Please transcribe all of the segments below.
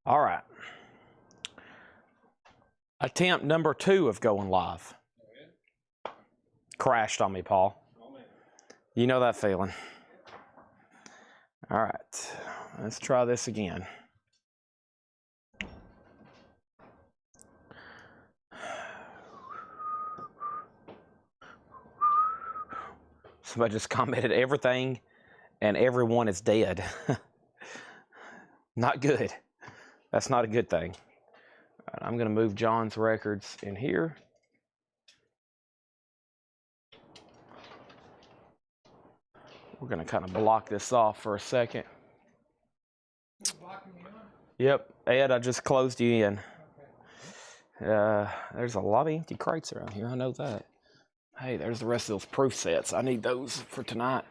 All right. Attempt number 2 of going live. Crashed on me, Paul. You know that feeling. All right. Let's try this again. Somebody just commented everything and everyone is dead. Not good. That's not a good thing. All right, I'm going to move John's records in here. We're going to kind of block this off for a second. Yep, Ed, I just closed you in. There's a lot of empty crates around here. I know that. Hey, there's the rest of those proof sets. I need those for tonight.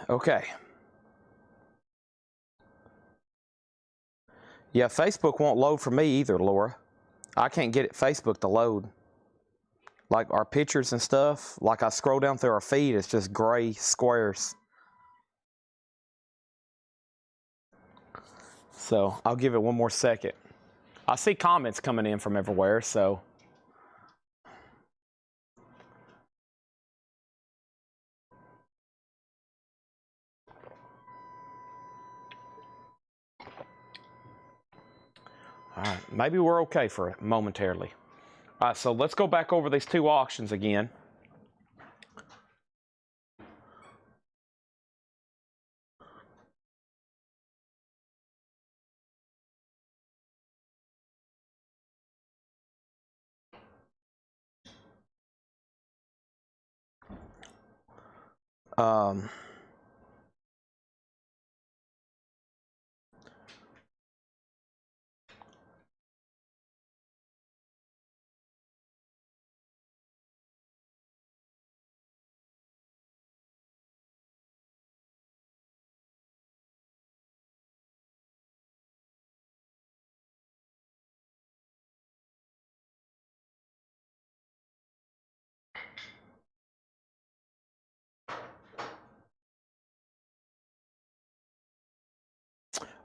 Okay. Yeah, Facebook won't load for me either, Laura. I can't get Facebook to load. Like our pictures and stuff, like I scroll down through our feed, it's just gray squares. So I'll give it one more second. I see comments coming in from everywhere, so. All right, maybe we're okay for it momentarily. All right, so let's go back over these 2 auctions again.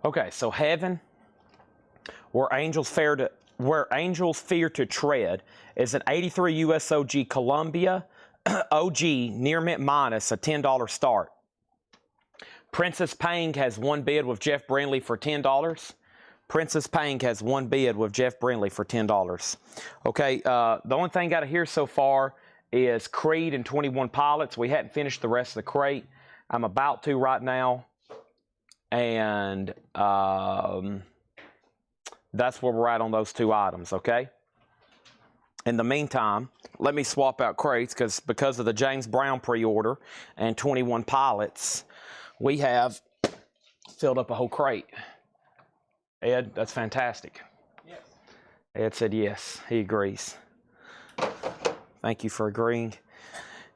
Okay, so heaven, where angels fear to tread, is an 83 US OG Columbia OG near mint minus a $10 start. Princess Pang has 1 bid with Jeff Brindley for $10. Princess Pang has 1 bid with Jeff Brindley for $10. Okay, the only thing out of here so far is Creed and 21 Pilots. We hadn't finished the rest of the crate. I'm about to right now. And that's where we're at on those 2 items, okay? In the meantime, let me swap out crates because of the James Brown pre-order and 21 Pilots, we have filled up a whole crate. Ed, that's fantastic. Yes. Ed said yes, he agrees. Thank you for agreeing.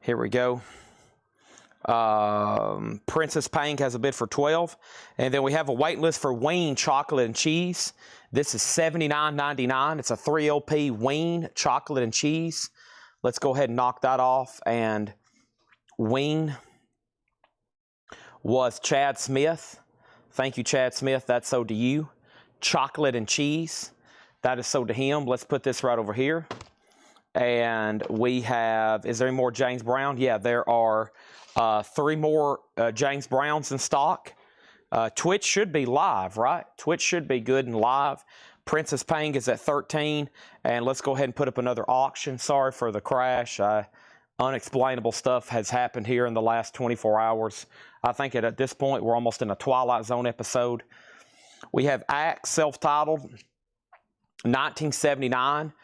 Here we go. Princess Pang has a bid for 12, and then we have a wait list for Ween chocolate and cheese. This is $79.99. It's a 3 LP Ween chocolate and cheese. Let's go ahead and knock that off. And Ween was Chad Smith. Thank you, Chad Smith. That's sold to you. Chocolate and cheese, that is sold to him. Let's put this right over here. And we have, is there any more James Brown? Yeah, there are 3 more James Browns in stock. Twitch should be live, right? Twitch should be good and live. Princess Pang is at 13. And let's go ahead and put up another auction. Sorry for the crash. Unexplainable stuff has happened here in the last 24 hours. I think at this point, we're almost in a Twilight Zone episode. We have Axe, self-titled, 1979.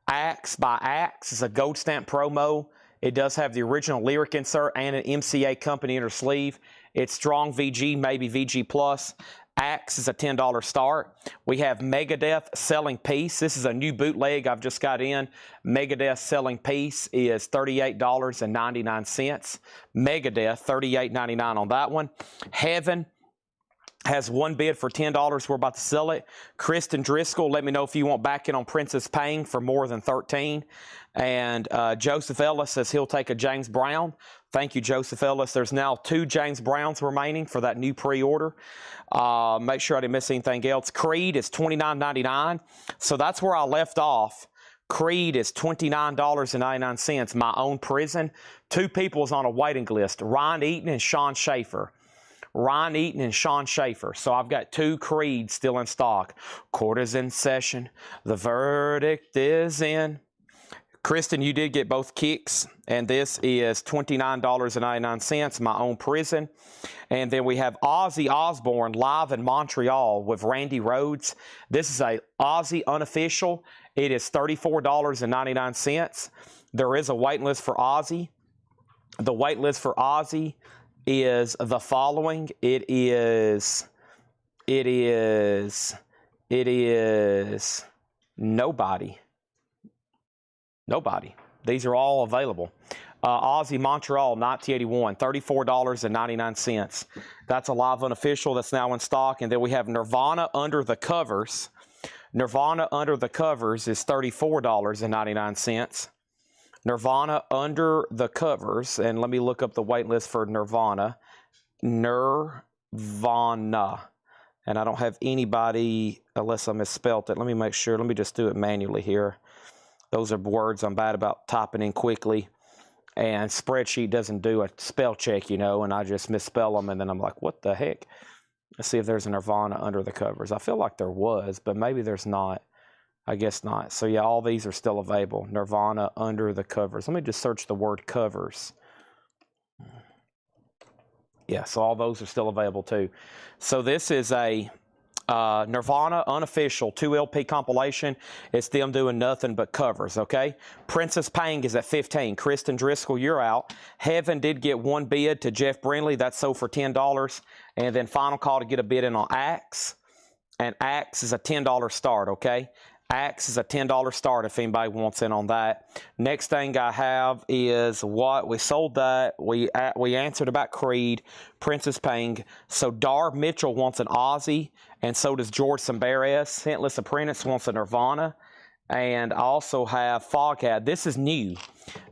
Axe by Axe is a gold stamp promo. It does have the original lyric insert and an MCA company inner sleeve. It's strong VG, maybe VG plus. Axe is a $10 start. We have Megadeth Selling Piece. This is a new bootleg I've just got in. Megadeth Selling Piece is $38.99. Megadeth, $38.99 on that one. Heaven has one bid for $10. We're about to sell it. Kristen Driscoll, let me know if you want back in on Princess Paying for more than 13. And Joseph Ellis says he'll take a James Brown. Thank you, Joseph Ellis. There's now 2 James Browns remaining for that new pre-order. Make sure I didn't miss anything else. Creed is $29.99. So that's where I left off. Creed is $29.99. My Own Prison. 2 people's on a waiting list. Ryan Eaton and Sean Schaefer. Ryan Eaton and Sean Schaefer. So I've got 2 Creeds still in stock. Court is in session. The verdict is in. Kristen, you did get both kicks, and this is $29.99, My Own Prison. And then we have Ozzy Osbourne live in Montreal with Randy Rhoads. This is a Ozzy unofficial. It is $34.99. There is a wait list for Ozzy. The wait list for Ozzy is the following. It is nobody. Nobody. These are all available. Ozzy Montreal 1981, $34.99. That's a live unofficial that's now in stock. And then we have Nirvana Under the Covers. Nirvana Under the Covers is $34.99. Nirvana Under the Covers, and let me look up the wait list for Nirvana. Nirvana. And I don't have anybody, unless I misspelt it. Let me make sure. Let me just do it manually here. Those are words I'm bad about typing in quickly. And spreadsheet doesn't do a spell check, you know, and I just misspell them, and then I'm like, what the heck? Let's see if there's a Nirvana Under the Covers. I feel like there was, but maybe there's not. I guess not. So, yeah, all these are still available. Nirvana Under the Covers. Let me just search the word covers. Yeah, so all those are still available, too. So this is a Nirvana unofficial 2 LP compilation. It's them doing nothing but covers, okay? Princess Paying is at 15. Kristen Driscoll, you're out. Heaven did get 1 bid to Jeff Brindley. That's sold for $10. And then final call to get a bid in on Axe. And Axe is a $10 start, okay? Axe is a $10 start if anybody wants in on that. Next thing I have is what? We sold that. We answered about Creed, Princess Paying. So Dar Mitchell wants an Ozzy, and so does George Sambares. Scentless Apprentice wants a Nirvana. And I also have Foghat. This is new.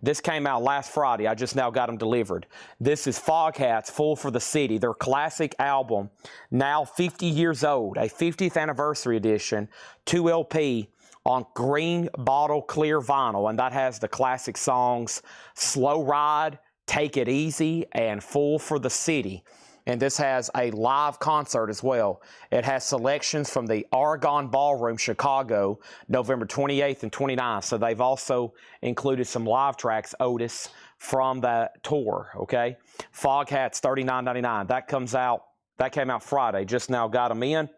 This came out last Friday. I just now got them delivered. This is Foghats, Full for the City. Their classic album, now 50 years old, a 50th anniversary edition, 2 LP on green bottle clear vinyl. And that has the classic songs Slow Ride, Take It Easy, and Full for the City. And this has a live concert as well. It has selections from the Aragon Ballroom, Chicago, November 28th and 29th. So they've also included some live tracks, Otis, from that tour, okay? Foghats, $39.99. That came out Friday. Just now got them in.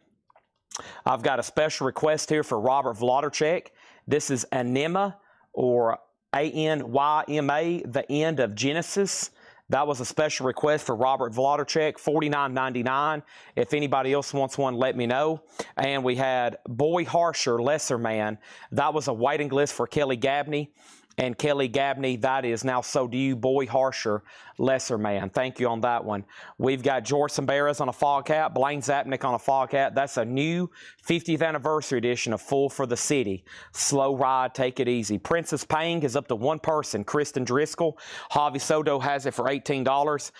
I've got a special request here for Robert Vlodarchek. This is Anima, or A-N-Y-M-A, the end of Genesis. That was a special request for Robert Vlodarchek, $49.99. If anybody else wants one, let me know. And we had Boy Harsher, Lesser Man. That was a waiting list for Kelly Gabney. And Kelly Gabney, that is now So Do You, Boy Harsher, Lesser Man. Thank you on that one. We've got George Sambares on a Foghat, Blaine Zapnick on a Foghat. That's a new 50th anniversary edition of Full for the City. Slow Ride, Take It Easy. Princess Paying is up to 1 person, Kristen Driscoll. Javi Soto has it for $18.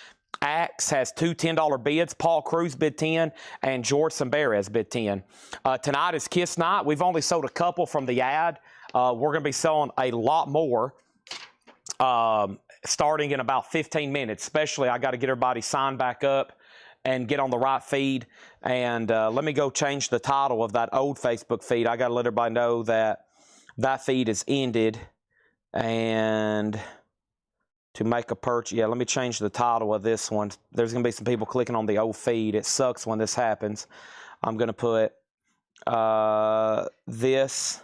Axe has 2 $10 bids. Paul Cruz bid 10, and George Sambares bid 10. Tonight is Kiss Night. We've only sold a couple from the ad. We're going to be selling a lot more starting in about 15 minutes. Especially, I got to get everybody signed back up and get on the right feed. And let me go change the title of that old Facebook feed. I got to let everybody know that that feed is ended. And to make a purchase, yeah, let me change the title of this one. There's going to be some people clicking on the old feed. It sucks when this happens. I'm going to put this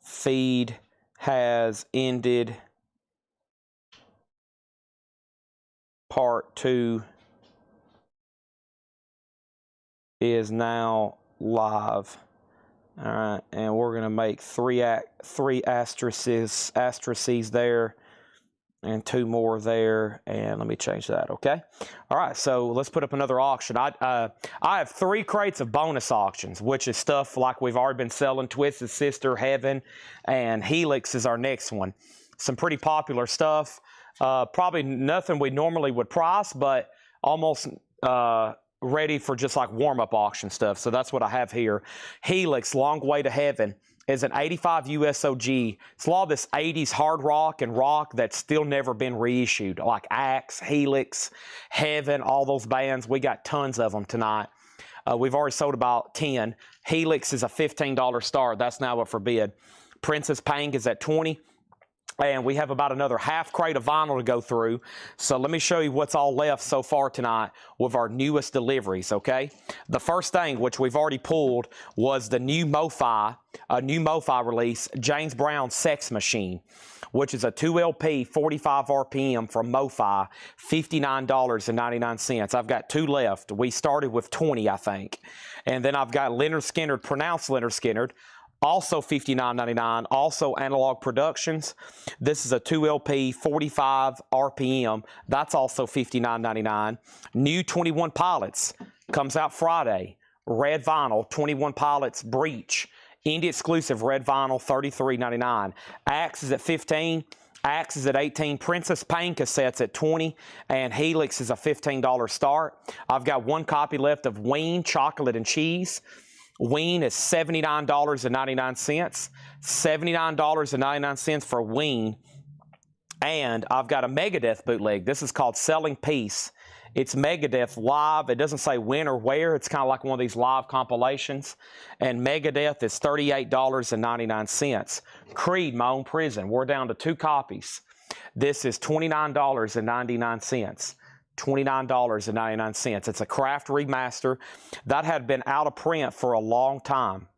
feed has ended. Part 2 is now live. All right, and we're going to make three asterisks there. and 2 more there, and let me change that, okay? All right, so let's put up another auction. I have 3 crates of bonus auctions, which is stuff like we've already been selling. Twisted Sister, Heaven, and Helix is our next one. Some pretty popular stuff. Probably nothing we normally would price, but almost ready for just like warm-up auction stuff. So that's what I have here. Helix, Long Way to Heaven, is an 85 USOG. It's a lot of this 80s hard rock and rock that's still never been reissued, like Axe, Helix, Heaven, all those bands. We got tons of them tonight. We've already sold about 10. Helix is a $15 star. That's now up for bid. Princess Pang is at 20. And we have about another half crate of vinyl to go through. So let me show you what's all left so far tonight with our newest deliveries, okay? The first thing, which we've already pulled, was the new MoFi, a new MoFi release, James Brown Sex Machine, which is a 2 LP, 45 RPM from MoFi, $59.99. I've got 2 left. We started with 20, I think. And then I've got Leonard Skinner, pronounced Leonard Skinner, also $59.99, also Analog Productions. This is a 2 LP, 45 RPM. That's also $59.99. New 21 Pilots comes out Friday. Red vinyl, 21 Pilots Breach. Indie exclusive red vinyl, $33.99. Axe is at $15. Axe is at $18. Princess Pang cassettes at $20. And Helix is a $15 start. I've got 1 copy left of Ween Chocolate and Cheese. Ween is $79.99. $79.99 for Ween. And I've got a Megadeth bootleg. This is called Selling Peace. It's Megadeth live. It doesn't say when or where. It's kind of like one of these live compilations. And Megadeth is $38.99. Creed, My Own Prison. We're down to 2 copies. This is $29.99. $29.99. It's a craft remaster. That had been out of print for a long time.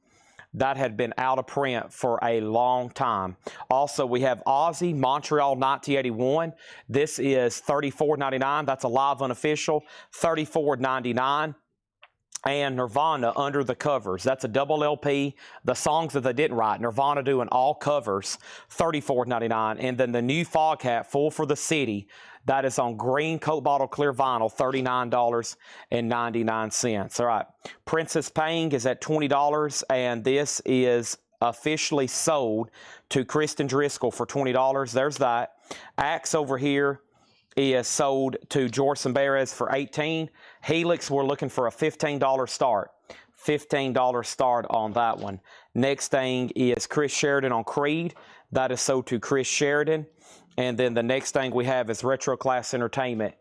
Also, we have Ozzy, Montreal 1981. This is $34.99. That's a live unofficial. $34.99. And Nirvana, Under the Covers. That's a double LP. The songs that they didn't write. Nirvana doing all covers. $34.99. And then the new Foghat, Full for the City. That is on green Coke bottle clear vinyl, $39.99. All right. Princess Pang is at $20, and this is officially sold to Kristen Driscoll for $20. There's that. Axe over here is sold to George Samberes for $18. Helix, we're looking for a $15 start. $15 start on that one. Next thing is Chris Sheridan on Creed. That is sold to Chris Sheridan. And then the next thing we have is Retro Class Entertainment.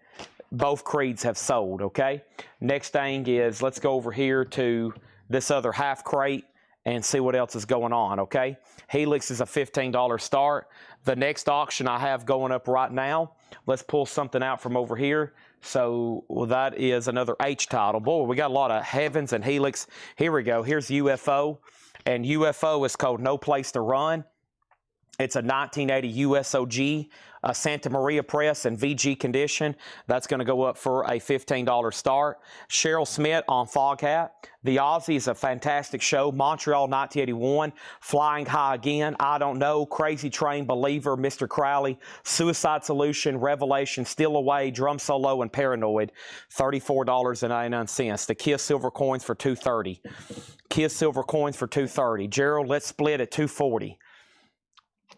Both Creeds have sold, okay? Next thing is, let's go over here to this other half crate and see what else is going on, okay? Helix is a $15 start. The next auction I have going up right now, let's pull something out from over here. So well, that is another H title. Boy, we got a lot of Heavens and Helix. Here we go. Here's UFO. And UFO is called No Place to Run. It's a 1980 USOG, Santa Maria press and VG condition. That's going to go up for a $15 start. Cheryl Smith on Foghat. The Ozzy is a fantastic show. Montreal 1981, Flying High Again, I Don't Know, Crazy Train, Believer, Mr. Crowley, Suicide Solution, Revelation, Still Away, Drum Solo, and Paranoid, $34.99. The Kiss Silver Coins for $2.30. Kiss Silver Coins for $2.30. Gerald, let's split at $2.40.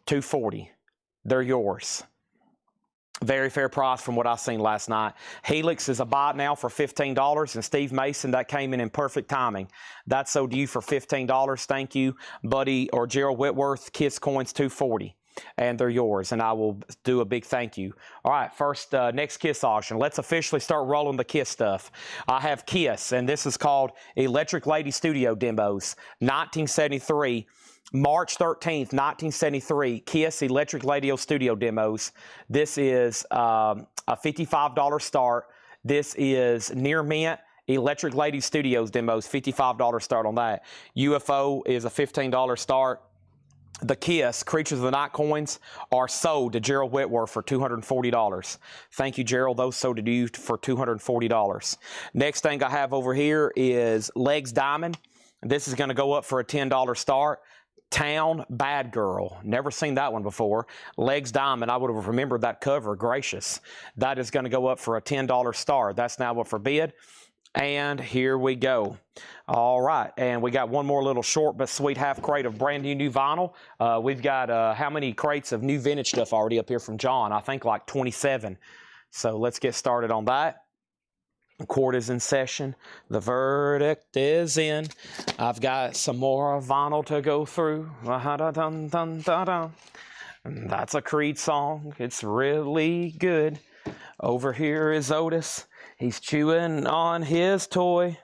$2.40. They're yours. Very fair price from what I seen last night. Helix is a buy now for $15. And Steve Mason, that came in perfect timing. That's sold to you for $15. Thank you, Buddy or Gerald Whitworth. Kiss Coins $2.40. And they're yours. And I will do a big thank you. All right, first, next Kiss auction. Let's officially start rolling the Kiss stuff. I have Kiss, and this is called Electric Lady Studio Demos, 1973. March 13th, 1973, Kiss Electric Lady Studio Demos. This is a $55 start. This is Near Mint Electric Lady Studios Demos, $55 start on that. UFO is a $15 start. The Kiss Creatures of the Night coins are sold to Gerald Whitworth for $240. Thank you, Gerald. Those sold to you for $240. Next thing I have over here is Legs Diamond. This is going to go up for a $10 start. Town Bad Girl. Never seen that one before. Legs Diamond. I would have remembered that cover. Gracious. That is going to go up for a $10 star. That's now up for bid. And here we go. All right, and we got one more little short but sweet half crate of brand new vinyl. We've got how many crates of new vintage stuff already up here from John? I think like 27. So let's get started on that. Court is in session. The verdict is in. I've got some more vinyl to go through. That's a Creed song. It's really good. Over here is Otis. He's chewing on his toy.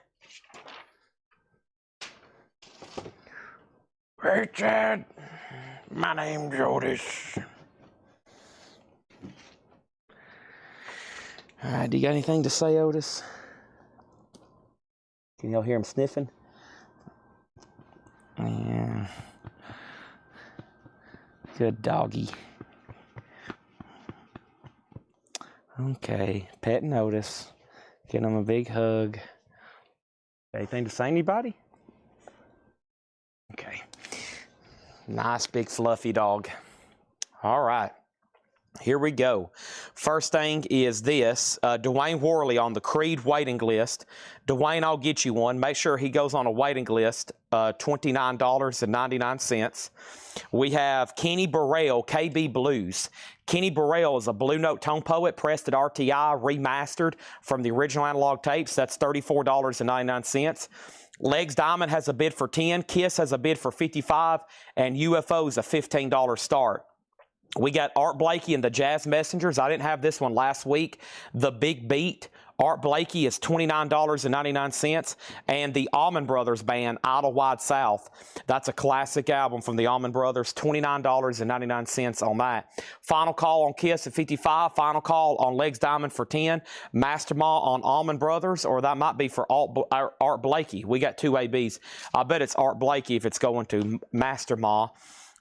Hey, Chad. My name's Otis. All right, do you got anything to say, Otis? Can y'all hear him sniffing? Yeah. Good doggy. Okay, petting Otis. Give him a big hug. Anything to say, anybody? Okay. Nice, big, fluffy dog. All right. Here we go. First thing is this. Dwayne Worley on the Creed waiting list. Dwayne, I'll get you one. Make sure he goes on a waiting list. $29.99. We have Kenny Burrell, KB Blues. Kenny Burrell is a Blue Note tone poet, pressed at RTI, remastered from the original analog tapes. That's $34.99. Legs Diamond has a bid for $10. KISS has a bid for $55. And UFO is a $15 start. We got Art Blakey and the Jazz Messengers. I didn't have this one last week. The Big Beat. Art Blakey is $29.99. And the Allman Brothers Band, Idlewild South. That's a classic album from the Allman Brothers. $29.99 on that. Final call on KISS at $55. Final call on Legs Diamond for $10. Master Ma on Allman Brothers, or that might be for Art Blakey. We got two ABs. I bet it's Art Blakey if it's going to Master Ma.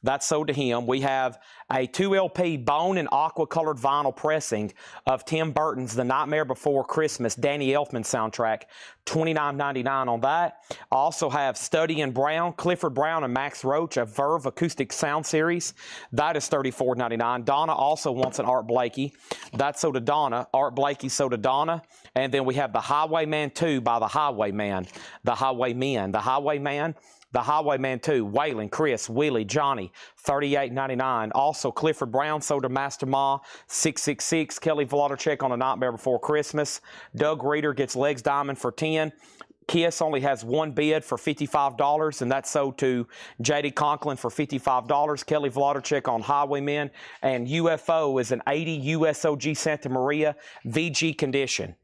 That's sold to him. We have a 2LP bone and aqua colored vinyl pressing of Tim Burton's The Nightmare Before Christmas Danny Elfman soundtrack. $29.99 on that. I also have Study in Brown, Clifford Brown and Max Roach, a Verve acoustic sound series. That is $34.99. Donna also wants an Art Blakey. That's sold to Donna. Art Blakey sold to Donna. And then we have The Highwayman 2 by The Highwayman. The Highwaymen. The Highwayman. The Highwayman 2, Waylon, Chris, Willie, Johnny, $38.99. Also, Clifford Brown sold to Master Ma, $666. Kelly Vladicek on A Nightmare Before Christmas. Doug Reeder gets Legs Diamond for $10. KISS only has one bid for $55, and that's sold to J.D. Conklin for $55. Kelly Vladicek on Highwaymen. And UFO is an 80 USOG Santa Maria VG condition.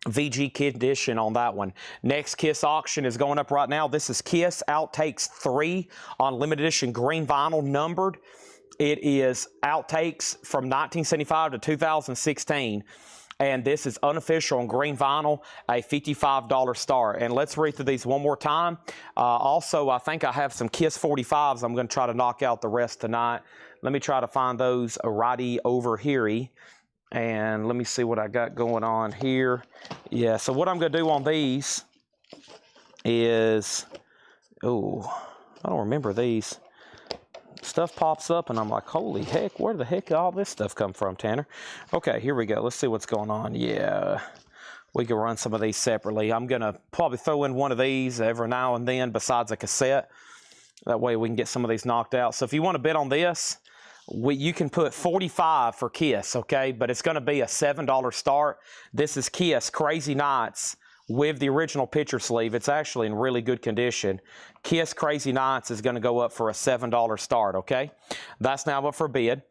VG condition on that one. Next KISS auction is going up right now. This is KISS Outtakes 3 on limited edition green vinyl numbered. It is Outtakes from 1975 to 2016. And this is unofficial on green vinyl, a $55 star. And let's read through these one more time. Also, I think I have some KISS 45s. I'm going to try to knock out the rest tonight. Let me try to find those righty over here. And let me see what I got going on here. Yeah, so what I'm going to do on these is, oh, I don't remember these. Stuff pops up and I'm like, holy heck, where the heck did all this stuff come from, Tanner? Okay, here we go. Let's see what's going on. Yeah, we can run some of these separately. I'm going to probably throw in one of these every now and then besides a cassette. That way we can get some of these knocked out. So if you want to bid on this, you can put 45 for KISS, okay? But it's going to be a $7 start. This is KISS Crazy Nights with the original picture sleeve. It's actually in really good condition. KISS Crazy Nights is going to go up for a $7 start, okay? That's now up for bid.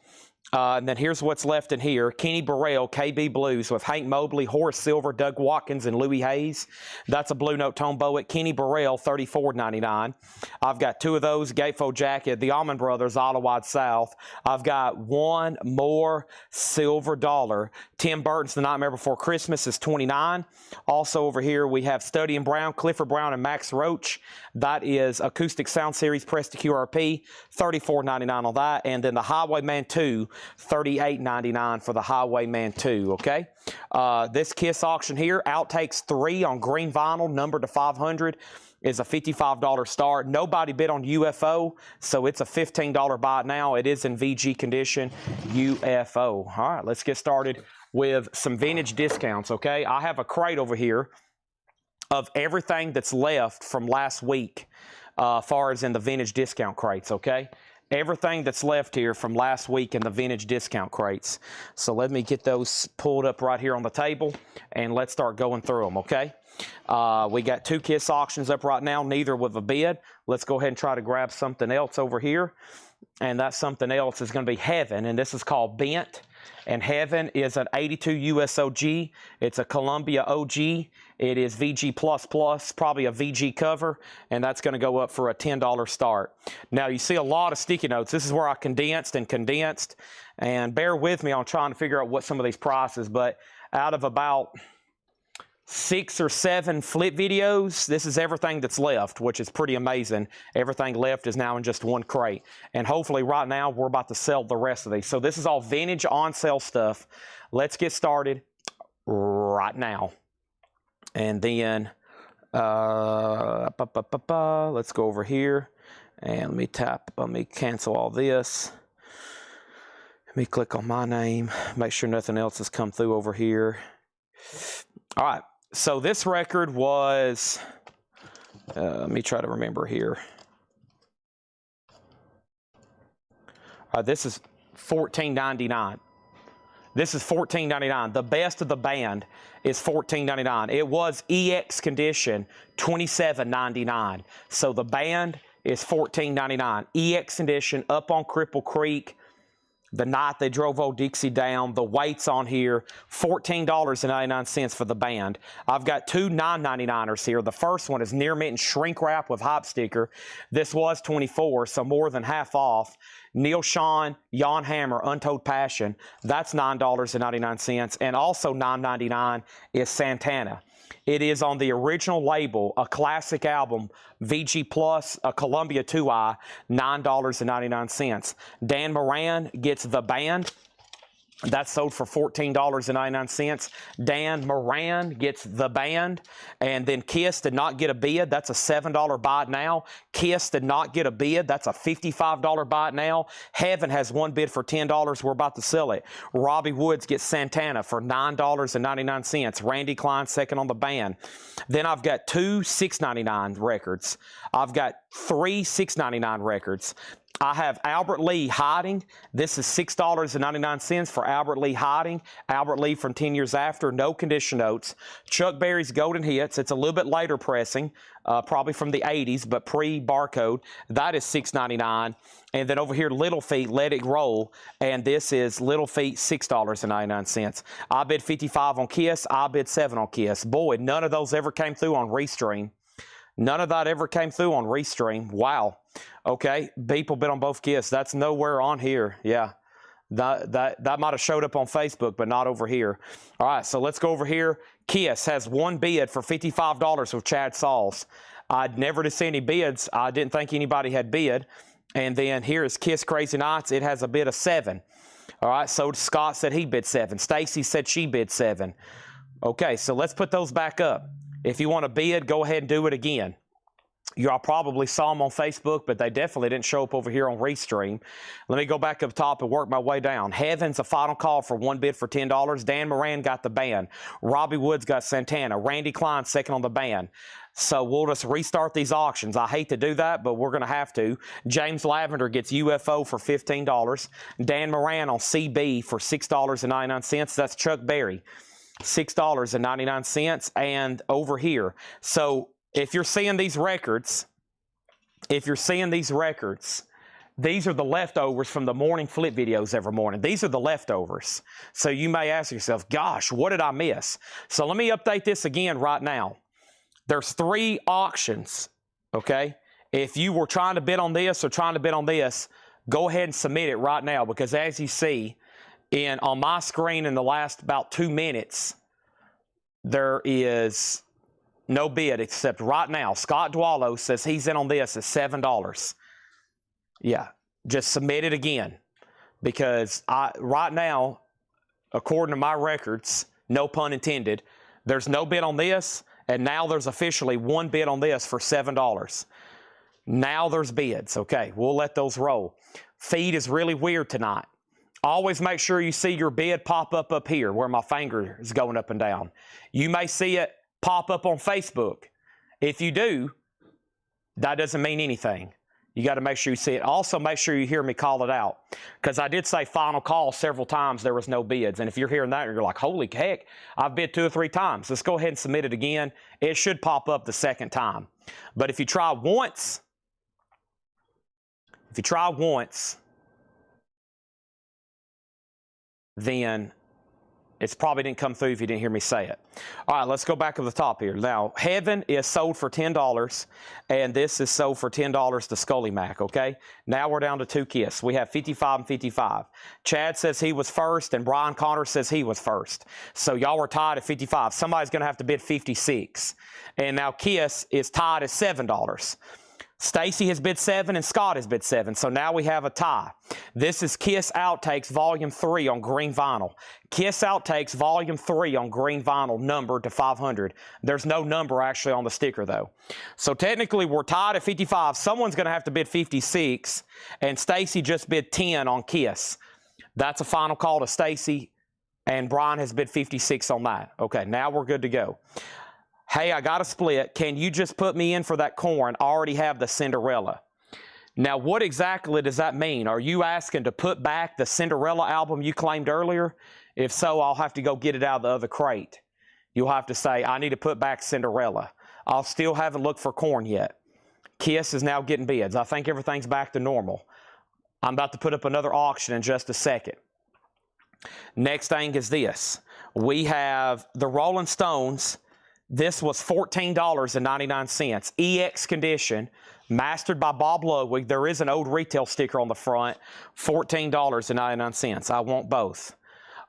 And then here's what's left in here. Kenny Burrell, KB Blues with Hank Mobley, Horace Silver, Doug Watkins, and Louis Hayes. That's a Blue Note tone poet. Kenny Burrell, $34.99. I've got two of those, Gatefold Jacket, the Allman Brothers, Idlewild South. I've got one more silver dollar. Tim Burton's The Nightmare Before Christmas is $29. Also over here we have Study in Brown, Clifford Brown, and Max Roach. That is Acoustic Sound Series, pressed to QRP, $34.99 on that. And then the Highwayman 2, $38.99 for the Highwayman 2, okay? This KISS auction here, Outtakes 3 on green vinyl, numbered to 500. is a $55 start. Nobody bid on UFO, so it's a $15 buy now. It is in VG condition, UFO. All right, let's get started with some vintage discounts, okay? I have a crate over here of everything that's left from last week, far as in the vintage discount crates, okay? Everything that's left here from last week in the vintage discount crates. So let me get those pulled up right here on the table, and let's start going through them, okay? We got 2 KITSCH auctions up right now, neither with a bid. Let's go ahead and try to grab something else over here. And that something else is going to be Heaven, and this is called Bent. And Heaven is an 82 USOG. It's a Columbia OG. It is VG++, probably a VG cover, and that's going to go up for a $10 start. Now, you see a lot of sticky notes. This is where I condensed, and bear with me on trying to figure out what some of these prices, but out of about 6 or 7 flip videos, this is everything that's left, which is pretty amazing. Everything left is now in just 1 crate. And hopefully right now we're about to sell the rest of these. So this is all vintage on sale stuff. Let's get started right now. And then let's go over here and let me cancel all this. Let me click on my name, make sure nothing else has come through over here. All right. So this record was, let me try to remember here. This is $14.99. This is $14.99. The best of the band is $14.99. It was EX condition, $27.99. So the band is $14.99. EX condition up on Cripple Creek. The night they drove old Dixie down, the weights on here, $14.99 for the band. I've got 2 $9.99ers here. The first one is near mint and shrink wrap with hop sticker. This was $24, so more than half off. Neil Sean, Jan Hammer, Untold Passion. That's $9.99. And also $9.99 is Santana. It is on the original label, a classic album, VG Plus, a Columbia 2i, $9.99. Dan Moran gets the band. That's sold for $14.99. Dan Moran gets the band. And then KISS did not get a bid. That's a $7 buy now. KISS did not get a bid. That's a $55 buy now. Heaven has 1 bid for $10. We're about to sell it. Robbie Woods gets Santana for $9.99. Randy Klein second on the band. Then I've got 2 $6.99 records. I've got 3 $6.99 records. I have Albert Lee Hiding. This is $6.99 for Albert Lee Hiding. Albert Lee from 10 Years After, no condition notes. Chuck Berry's Golden Hits. It's a little bit later pressing, probably from the 80s, but pre-barcode. That is $6.99. And then over here, Little Feat, Let It Roll. And this is Little Feat, $6.99. I bid 55 on KISS. I bid 7 on KISS. Boy, none of those ever came through on Restream. None of that ever came through on Restream. Wow. Okay, people bid on both KISS. That's nowhere on here. Yeah, that might have showed up on Facebook, but not over here. All right, so let's go over here. KISS has 1 bid for $55 with Chad Sauls. I'd never see any bids. I didn't think anybody had bid. And then here is KISS Crazy Nights. It has a bid of 7. All right, so Scott said he bid 7. Stacy said she bid 7. Okay, so let's put those back up. If you want to bid, go ahead and do it again. Y'all probably saw them on Facebook, but they definitely didn't show up over here on Restream. Let me go back up top and work my way down. Heaven's a final call for 1 bid for $10. Dan Moran got the band. Robbie Woods got Santana. Randy Klein second on the band. So we'll just restart these auctions. I hate to do that, but we're going to have to. James Lavender gets UFO for $15. Dan Moran on CB for $6.99. That's Chuck Berry. $6.99. And over here. So if you're seeing these records, these are the leftovers from the morning flip videos every morning. These are the leftovers. So you may ask yourself, gosh, what did I miss? So let me update this again right now. There's 3 auctions, okay? If you were trying to bid on this or trying to bid on this, go ahead and submit it right now, because as you see on my screen in the last about 2 minutes, there is no bid except right now. Scott Dwallow says he's in on this at $7. Yeah, just submit it again, because right now, according to my records, no pun intended, there's no bid on this, And now there's officially one bid on this for $7. Now there's bids. Okay, we'll let those roll. Feed is really weird tonight. Always make sure you see your bid pop up here where my finger is going up and down. You may see it pop up on Facebook. If you do, that doesn't mean anything. You got to make sure you see it. Also, make sure you hear me call it out, because I did say final call several times. There was no bids. And if you're hearing that, you're like, holy heck, I've bid 2 or 3 times. Let's go ahead and submit it again. It should pop up the second time. But if you try once, then it's probably didn't come through if you didn't hear me say it. All right, let's go back to the top here. Now, Heaven is sold for $10, and this is sold for $10 to Scully Mac, okay? Now we're down to 2 KISS. We have 55 and 55. Chad says he was first, and Brian Connor says he was first. So y'all were tied at 55. Somebody's going to have to bid 56. And now KISS is tied at $7. Stacy has bid 7 and Scott has bid 7. So now we have a tie. This is KISS Outtakes Volume 3 on green vinyl. KISS Outtakes Volume 3 on green vinyl, numbered to 500. There's no number actually on the sticker though. So technically we're tied at 55. Someone's going to have to bid 56, and Stacy just bid 10 on KISS. That's a final call to Stacy, and Brian has bid 56 on that. Okay, now we're good to go. Hey, I got a split. Can you just put me in for that corn? I already have the Cinderella. Now, what exactly does that mean? Are you asking to put back the Cinderella album you claimed earlier? If so, I'll have to go get it out of the other crate. You'll have to say, I need to put back Cinderella. I still haven't looked for corn yet. KISS is now getting bids. I think everything's back to normal. I'm about to put up another auction in just a second. Next thing is this. We have the Rolling Stones. This was $14.99. EX condition, mastered by Bob Ludwig. There is an old retail sticker on the front, $14.99. I want both.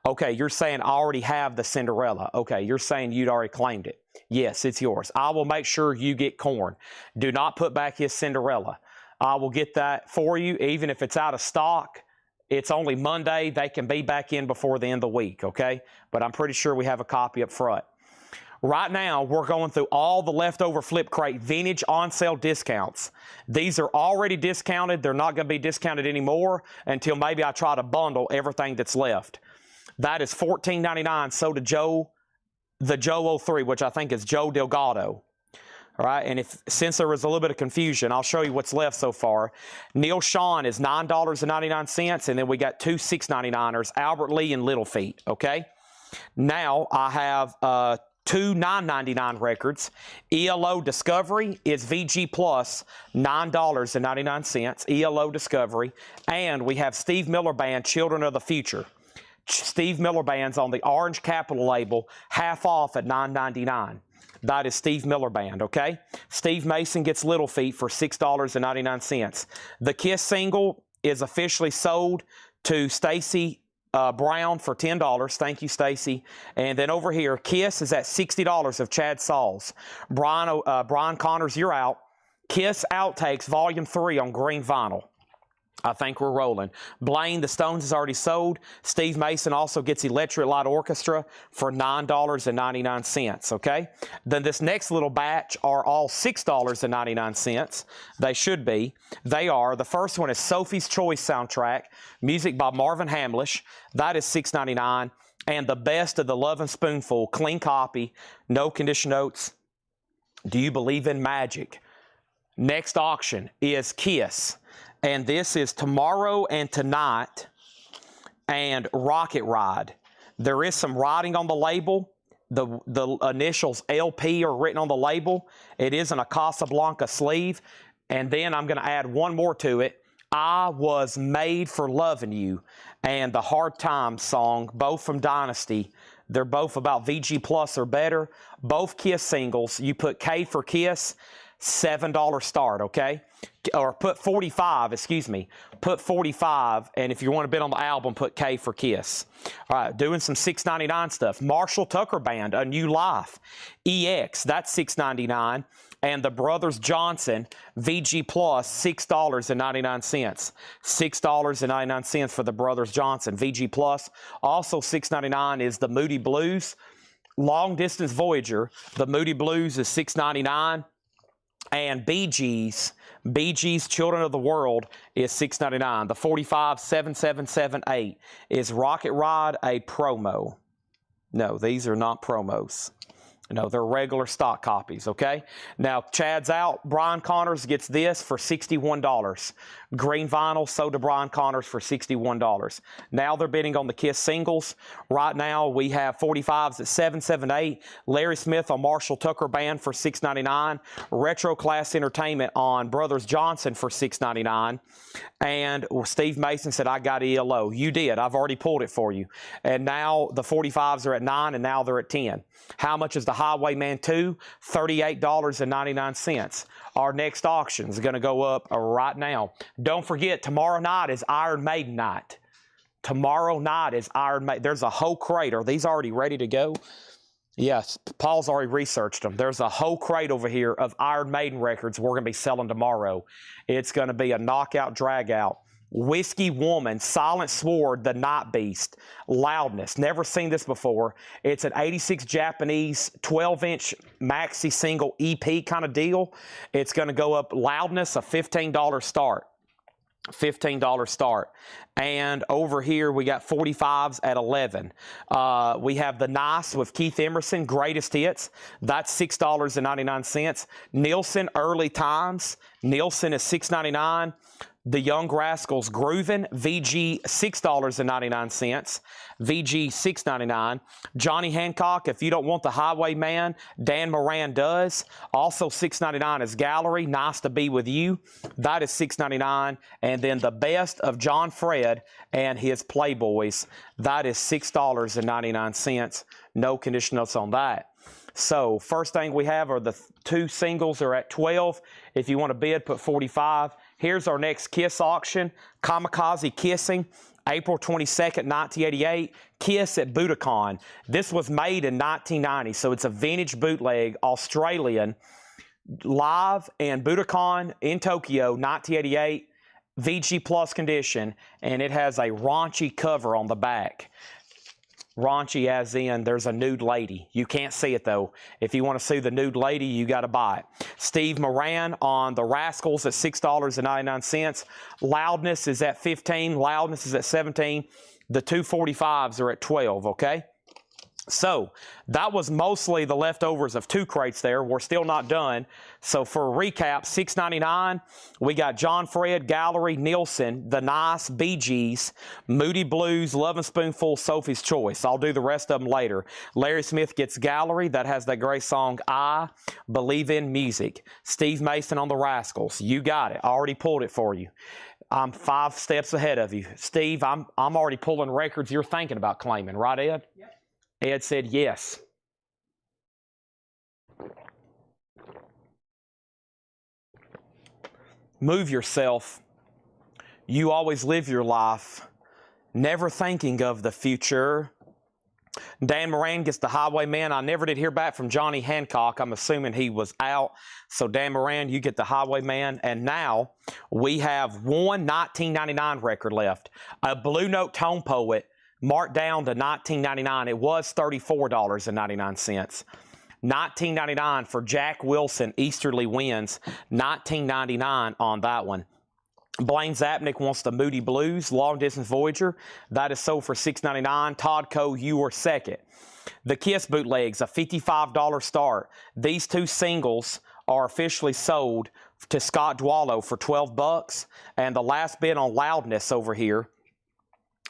Okay, you're saying I already have the Cinderella. Okay, you're saying you'd already claimed it. Yes, it's yours. I will make sure you get corn. Do not put back his Cinderella. I will get that for you, even if it's out of stock. It's only Monday. They can be back in before the end of the week, okay? But I'm pretty sure we have a copy up front. Right now, we're going through all the leftover flip crate vintage on sale discounts. These are already discounted. They're not going to be discounted anymore until maybe I try to bundle everything that's left. That is $14.99. So to Joe, the Joe 03, which I think is Joe Delgado. All right, and since there was a little bit of confusion, I'll show you what's left so far. Neil Sean is $9.99, and then we got 2 $6.99ers, Albert Lee and Little Feet, okay? Now I have 2 $9.99 records. ELO Discovery is VG Plus, $9.99, ELO Discovery. And we have Steve Miller Band, Children of the Future. Steve Miller Band's on the Orange Capital label, half off at $9.99. That is Steve Miller Band, okay? Steve Mason gets Little Feet for $6.99. The KISS single is officially sold to Stacy Brown for $10. Thank you, Stacy. And then over here, KISS is at $60 of Chad Sauls. Brian Connors, you're out. KISS Outtakes Volume 3 on green vinyl. I think we're rolling. Blaine, the Stones is already sold. Steve Mason also gets Electric Light Orchestra for $9.99, okay? Then this next little batch are all $6.99. They should be. They are. The first one is Sophie's Choice soundtrack, music by Marvin Hamlish. That is $6.99. And the best of the Lovin' Spoonful, clean copy, no condition notes. Do you believe in magic? Next auction is KISS. And this is Tomorrow and Tonight and Rocket Ride. There is some writing on the label. The initials LP are written on the label. It is an a Casablanca sleeve. And then I'm going to add one more to it. I Was Made for Loving You and the Hard Times song, both from Dynasty. They're both about VG Plus or better. Both KISS singles. You put K for KISS, $7 start, okay? Or put 45, excuse me. Put 45, and if you want to bid on the album, put K for KISS. All right, doing some $6.99 stuff. Marshall Tucker Band, A New Life. EX, that's $6.99. And the Brothers Johnson, VG Plus, $6.99. $6.99 for the Brothers Johnson, VG Plus. Also $6.99 is the Moody Blues. Long Distance Voyager, the Moody Blues is $6.99. And BG's Children of the World is $6.99. The 457778 is Rocket Rod a promo? No, these are not promos. No, they're regular stock copies, okay? Now, Chad's out. Brian Connors gets this for $61. Green vinyl sold to Brian Connors for $61. Now they're bidding on the KISS singles. Right now, we have 45s at $778. Larry Smith on Marshall Tucker Band for $6.99. Retro Class Entertainment on Brothers Johnson for $6.99. And Steve Mason said, I got ELO. You did. I've already pulled it for you. And now the 45s are at $9, and now they're at $10. How much is the Highwayman 2? $38.99. Our next auction is going to go up right now. Don't forget, tomorrow night is Iron Maiden night. Tomorrow night is Iron Maiden. There's a whole crate. Are these already ready to go? Yes, Paul's already researched them. There's a whole crate over here of Iron Maiden records we're going to be selling tomorrow. It's going to be a knockout, drag-out. Whiskey Woman, Silent Sword, The Night Beast, Loudness. Never seen this before. It's an 86 Japanese 12-inch maxi single EP kind of deal. It's going to go up Loudness, a $15 start. $15 start. And over here we got 45s at 11. We have the Nice with Keith Emerson, Greatest Hits. That's $6.99. Nielsen Early Times. Nielsen is $6.99. The Young Rascals Groovin', VG $6.99. VG $6.99. Johnny Hancock, If You Don't Want the Highwayman, Dan Moran Does. Also $6.99 is Gallery, Nice to Be With You. That is $6.99. And then the Best of John Fred and His Playboys. That is $6.99. No condition notes on that. So first thing we have are the two singles are at 12. If you want to bid, put 45. Here's our next KISS auction. Kamikaze Kissing, April 22nd, 1988. KISS at Budokan. This was made in 1990, so it's a vintage bootleg, Australian, live and Budokan in Tokyo, 1988. VG Plus condition, and it has a raunchy cover on the back. Raunchy as in there's a nude lady. You can't see it though. If you want to see the nude lady, you got to buy it. Steve Moran on the Rascals at $6.99. Loudness is at $15. Loudness is at $17. The 245s are at $12, okay? So that was mostly the leftovers of two crates there. We're still not done. So for a recap, $6.99, we got John Fred, Gallery, Nielsen, The Nice, BG's, Moody Blues, Lovin' Spoonful, Sophie's Choice. I'll do the rest of them later. Larry Smith gets Gallery. That has that great song, I Believe in Music. Steve Mason on the Rascals. You got it. I already pulled it for you. I'm 5 steps ahead of you. Steve, I'm already pulling records you're thinking about claiming, right, Ed? Yep. Ed said yes. Move yourself. You always live your life, never thinking of the future. Dan Moran gets the Highwayman. I never did hear back from Johnny Hancock. I'm assuming he was out. So Dan Moran, you get the Highwayman. And now we have one 1999 record left. A Blue Note Tone Poet, marked down to $19.99. It was $34.99. $19.99 for Jack Wilson, Easterly Winds. $19.99 on that one. Blaine Zapnick wants the Moody Blues, Long Distance Voyager. That is sold for $6.99. Todd Coe, You Were Second. The KISS bootlegs, a $55 start. These two singles are officially sold to Scott Dwallow for $12. And the last bid on Loudness over here,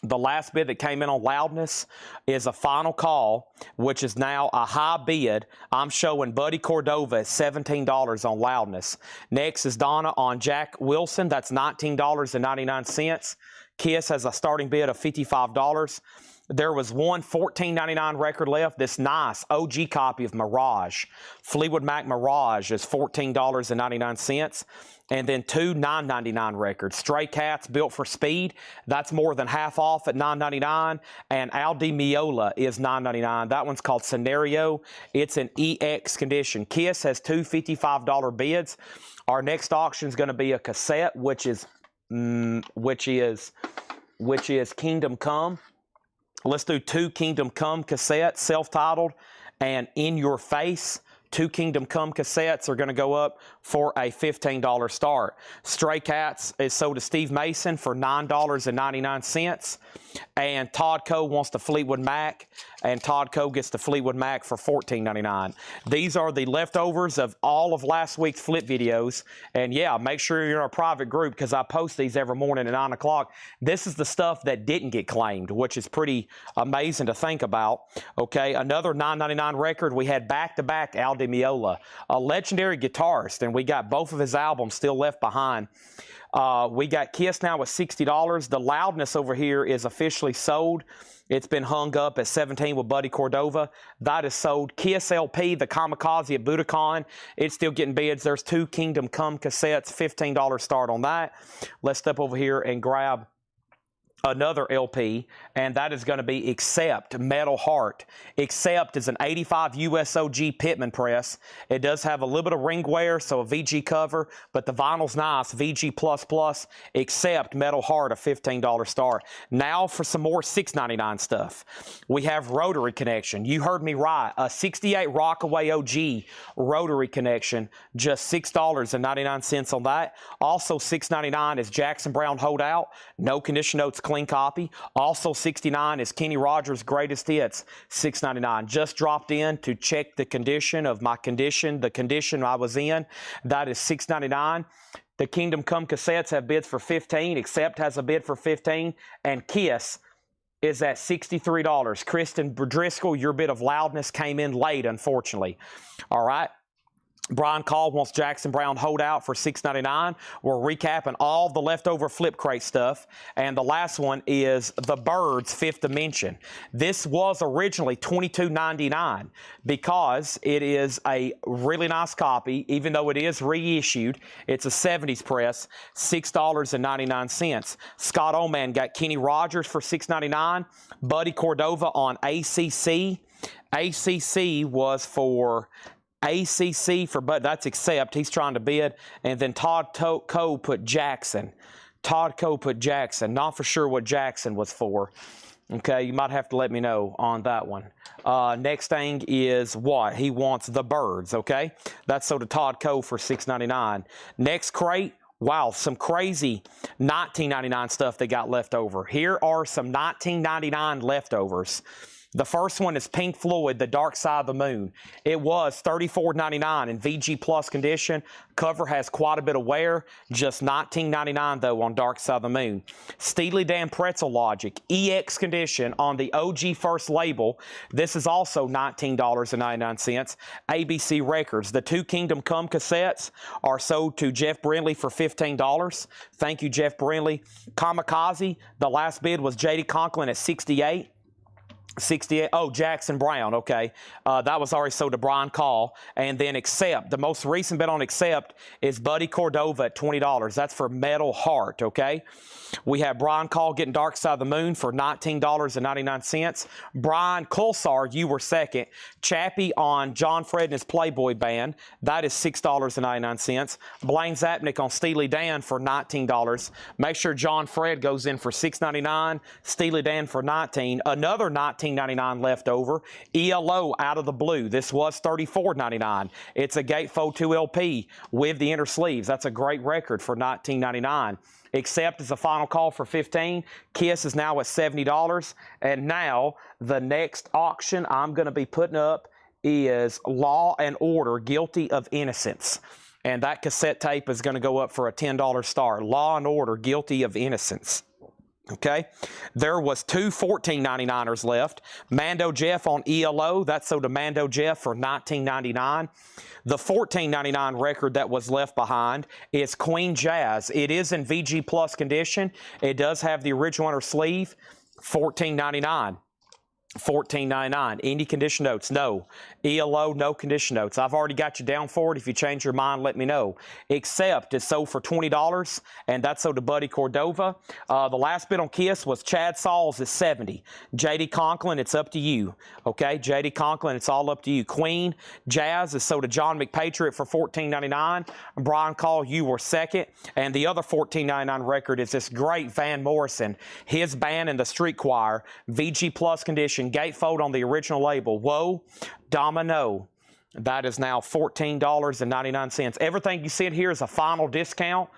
the last bid that came in on Loudness is a final call, which is now a high bid. I'm showing Buddy Cordova at $17 on Loudness. Next is Donna on Jack Wilson. That's $19.99. KISS has a starting bid of $55. There was one $14.99 record left. This nice OG copy of Mirage. Fleetwood Mac Mirage is $14.99. And then two $9.99 records. Stray Cats, Built for Speed. That's more than half off at $9.99. And Al Di Meola is $9.99. That one's called Scenario. It's in EX condition. KISS has two $55 bids. Our next auction is going to be a cassette, which is Kingdom Come. Let's do two Kingdom Come cassettes, self-titled, And In Your Face, 2 Kingdom Come cassettes are going to go up for a $15 start. Stray Cats is sold to Steve Mason for $9.99. And Todd Coe wants the Fleetwood Mac, and Todd Coe gets the Fleetwood Mac for $14.99. These are the leftovers of all of last week's flip videos. And yeah, make sure you're in our private group because I post these every morning at 9 o'clock. This is the stuff that didn't get claimed, which is pretty amazing to think about. Okay, another $9.99 record. We had back-to-back Al Di Meola, a legendary guitarist, and we got both of his albums still left behind. We got KISS now at $60. The Loudness over here is officially sold. It's been hung up at $17 with Buddy Cordova. That is sold. KISS LP, the Kamikaze at Budokan, it's still getting bids. There's 2 Kingdom Come cassettes, $15 start on that. Let's step over here and grab another LP, and that is going to be Accept Metal Heart. Accept is an 85 USOG Pittman press. It does have a little bit of ring wear, so a VG cover, but the vinyl's nice, VG++. Accept Metal Heart, a $15 start. Now for some more $6.99 stuff. We have Rotary Connection. You heard me right, a 68 Rockaway OG Rotary Connection, just $6.99 on that. Also $6.99 is Jackson Browne Holdout, no condition notes, clean copy. Also $69 is Kenny Rogers Greatest Hits, $6.99. Just dropped in to check the condition of my condition, the condition I was in. That is $6.99. The Kingdom Come cassettes have bids for $15. Accept has a bid for $15. And KISS is at $63. Kristen Driscoll, your bid of Loudness came in late, unfortunately. All right. Brian Call wants Jackson Browne Holdout for $6.99. We're recapping all the leftover flip crate stuff. And the last one is The Byrds Fifth Dimension. This was originally $22.99 because it is a really nice copy, even though it is reissued. It's a 70s press, $6.99. Scott Oman got Kenny Rogers for $6.99. Buddy Cordova on ACC. ACC was for ACC for, but that's Accept. He's trying to bid. And then Todd Coe put Jackson. Todd Coe put Jackson. Not for sure what Jackson was for. Okay, you might have to let me know on that one. Next thing is what? He wants The Byrds, okay? That's sold to Todd Coe for $6.99. Next crate. Wow, some crazy $19.99 stuff they got left over. Here are some $19.99 leftovers. The first one is Pink Floyd, The Dark Side of the Moon. It was $34.99 in VG Plus condition. Cover has quite a bit of wear, just $19.99 though on Dark Side of the Moon. Steely Dan Pretzel Logic, EX condition on the OG first label. This is also $19.99. ABC Records. The 2 Kingdom Come cassettes are sold to Jeff Brindley for $15. Thank you, Jeff Brindley. Kamikaze, the last bid was J.D. Conklin at $68. 68. Oh, Jackson Browne. Okay. That was already sold to Brian Call. And then Accept. The most recent bid on Accept is Buddy Cordova at $20. That's for Metal Heart. Okay. We have Brian Call getting Dark Side of the Moon for $19.99. Brian Colsar, you were second. Chappie on John Fred and his Playboy Band. That is $6.99. Blaine Zapnick on Steely Dan for $19. Make sure John Fred goes in for $6.99. Steely Dan for $19. Another $19.99 left over. ELO Out of the Blue. This was $34.99. It's a Gatefold 2 LP with the inner sleeves. That's a great record for $19.99. Accept is a final call for $15. KISS is now at $70. And now the next auction I'm going to be putting up is Law and Order, Guilty of Innocence. And that cassette tape is going to go up for a $10 start. Law and Order, Guilty of Innocence. Okay, there was 2 $14.99ers left. Mando Jeff on ELO, that's sold to Mando Jeff for $19.99. The $14.99 record that was left behind is Queen Jazz. It is in VG Plus condition. It does have the original inner sleeve, $14.99. $14.99. Any condition notes? No. ELO, no condition notes. I've already got you down for it. If you change your mind, let me know. Accept is sold for $20, and that's sold to Buddy Cordova. The last bid on KISS was Chad Sauls at $70. J.D. Conklin, it's up to you. Okay, J.D. Conklin, it's all up to you. Queen Jazz is sold to John McPatriot for $14.99. Brian Call, you were second. And the other $14.99 record is this great Van Morrison. His band and the Street Choir, VG Plus condition. Condition, gatefold on the original label. Whoa, Domino. That is now $14.99. Everything you see in here is a final discount.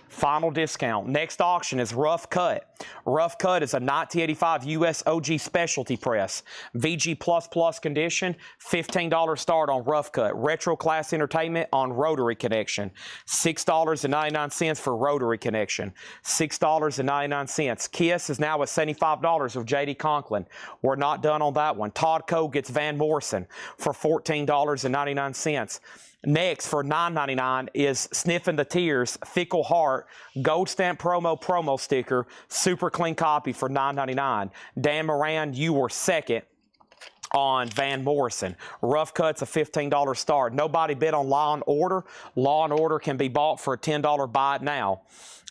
Final discount. Next auction is Rough Cut. Rough Cut is a 1985 US OG specialty press. VG++ condition, $15 start on Rough Cut. Retro Class Entertainment on Rotary Connection. $6.99 for Rotary Connection. $6.99. KISS is now at $75 with J.D. Conklin. We're not done on that one. Todd Coe gets Van Morrison for $14.99. Next, for $9.99 is Sniffing the Tears, Fickle Heart, Gold Stamp promo sticker, super clean copy for $9.99. Dan Moran, you were second on Van Morrison. Rough Cut's a $15 start. Nobody bid on Law & Order. Law & Order can be bought for a $10 buy it now.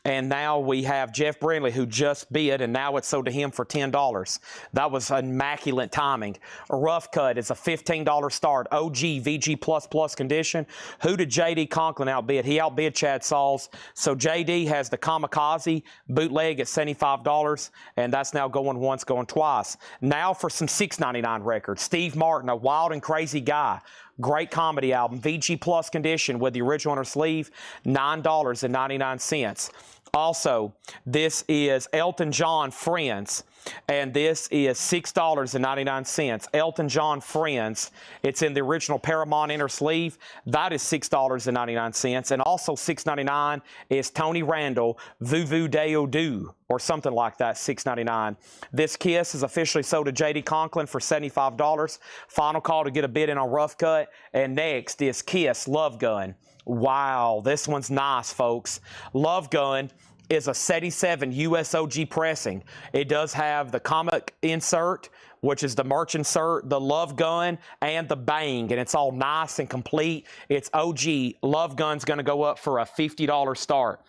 And now we have Jeff Brindley, who just bid, and now it's sold to him for $10. That was immaculate timing. A Rough Cut is a $15 start. OG VG++ condition. Who did J.D. Conklin outbid? He outbid Chad Sauls. So J.D. has the Kamikaze bootleg at $75, and that's now going once, going twice. Now for some $6.99 records. Steve Martin, A Wild and Crazy Guy. Great comedy album. VG+ condition with the original on her sleeve, $9.99. Also, this is Elton John Friends, and this is $6.99. Elton John Friends. It's in the original Paramount inner sleeve. That is $6.99. And also $6.99 is Tony Randall, Vuvu Deo Do, or something like that, $6.99. This KISS is officially sold to J.D. Conklin for $75. Final call to get a bid in on Rough Cut. And next is KISS Love Gun. Wow, this one's nice, folks. Love Gun is a 77 US OG pressing. It does have the comic insert, which is the merch insert, the Love Gun, and the bang, and it's all nice and complete. It's OG. Love Gun's going to go up for a $50 start.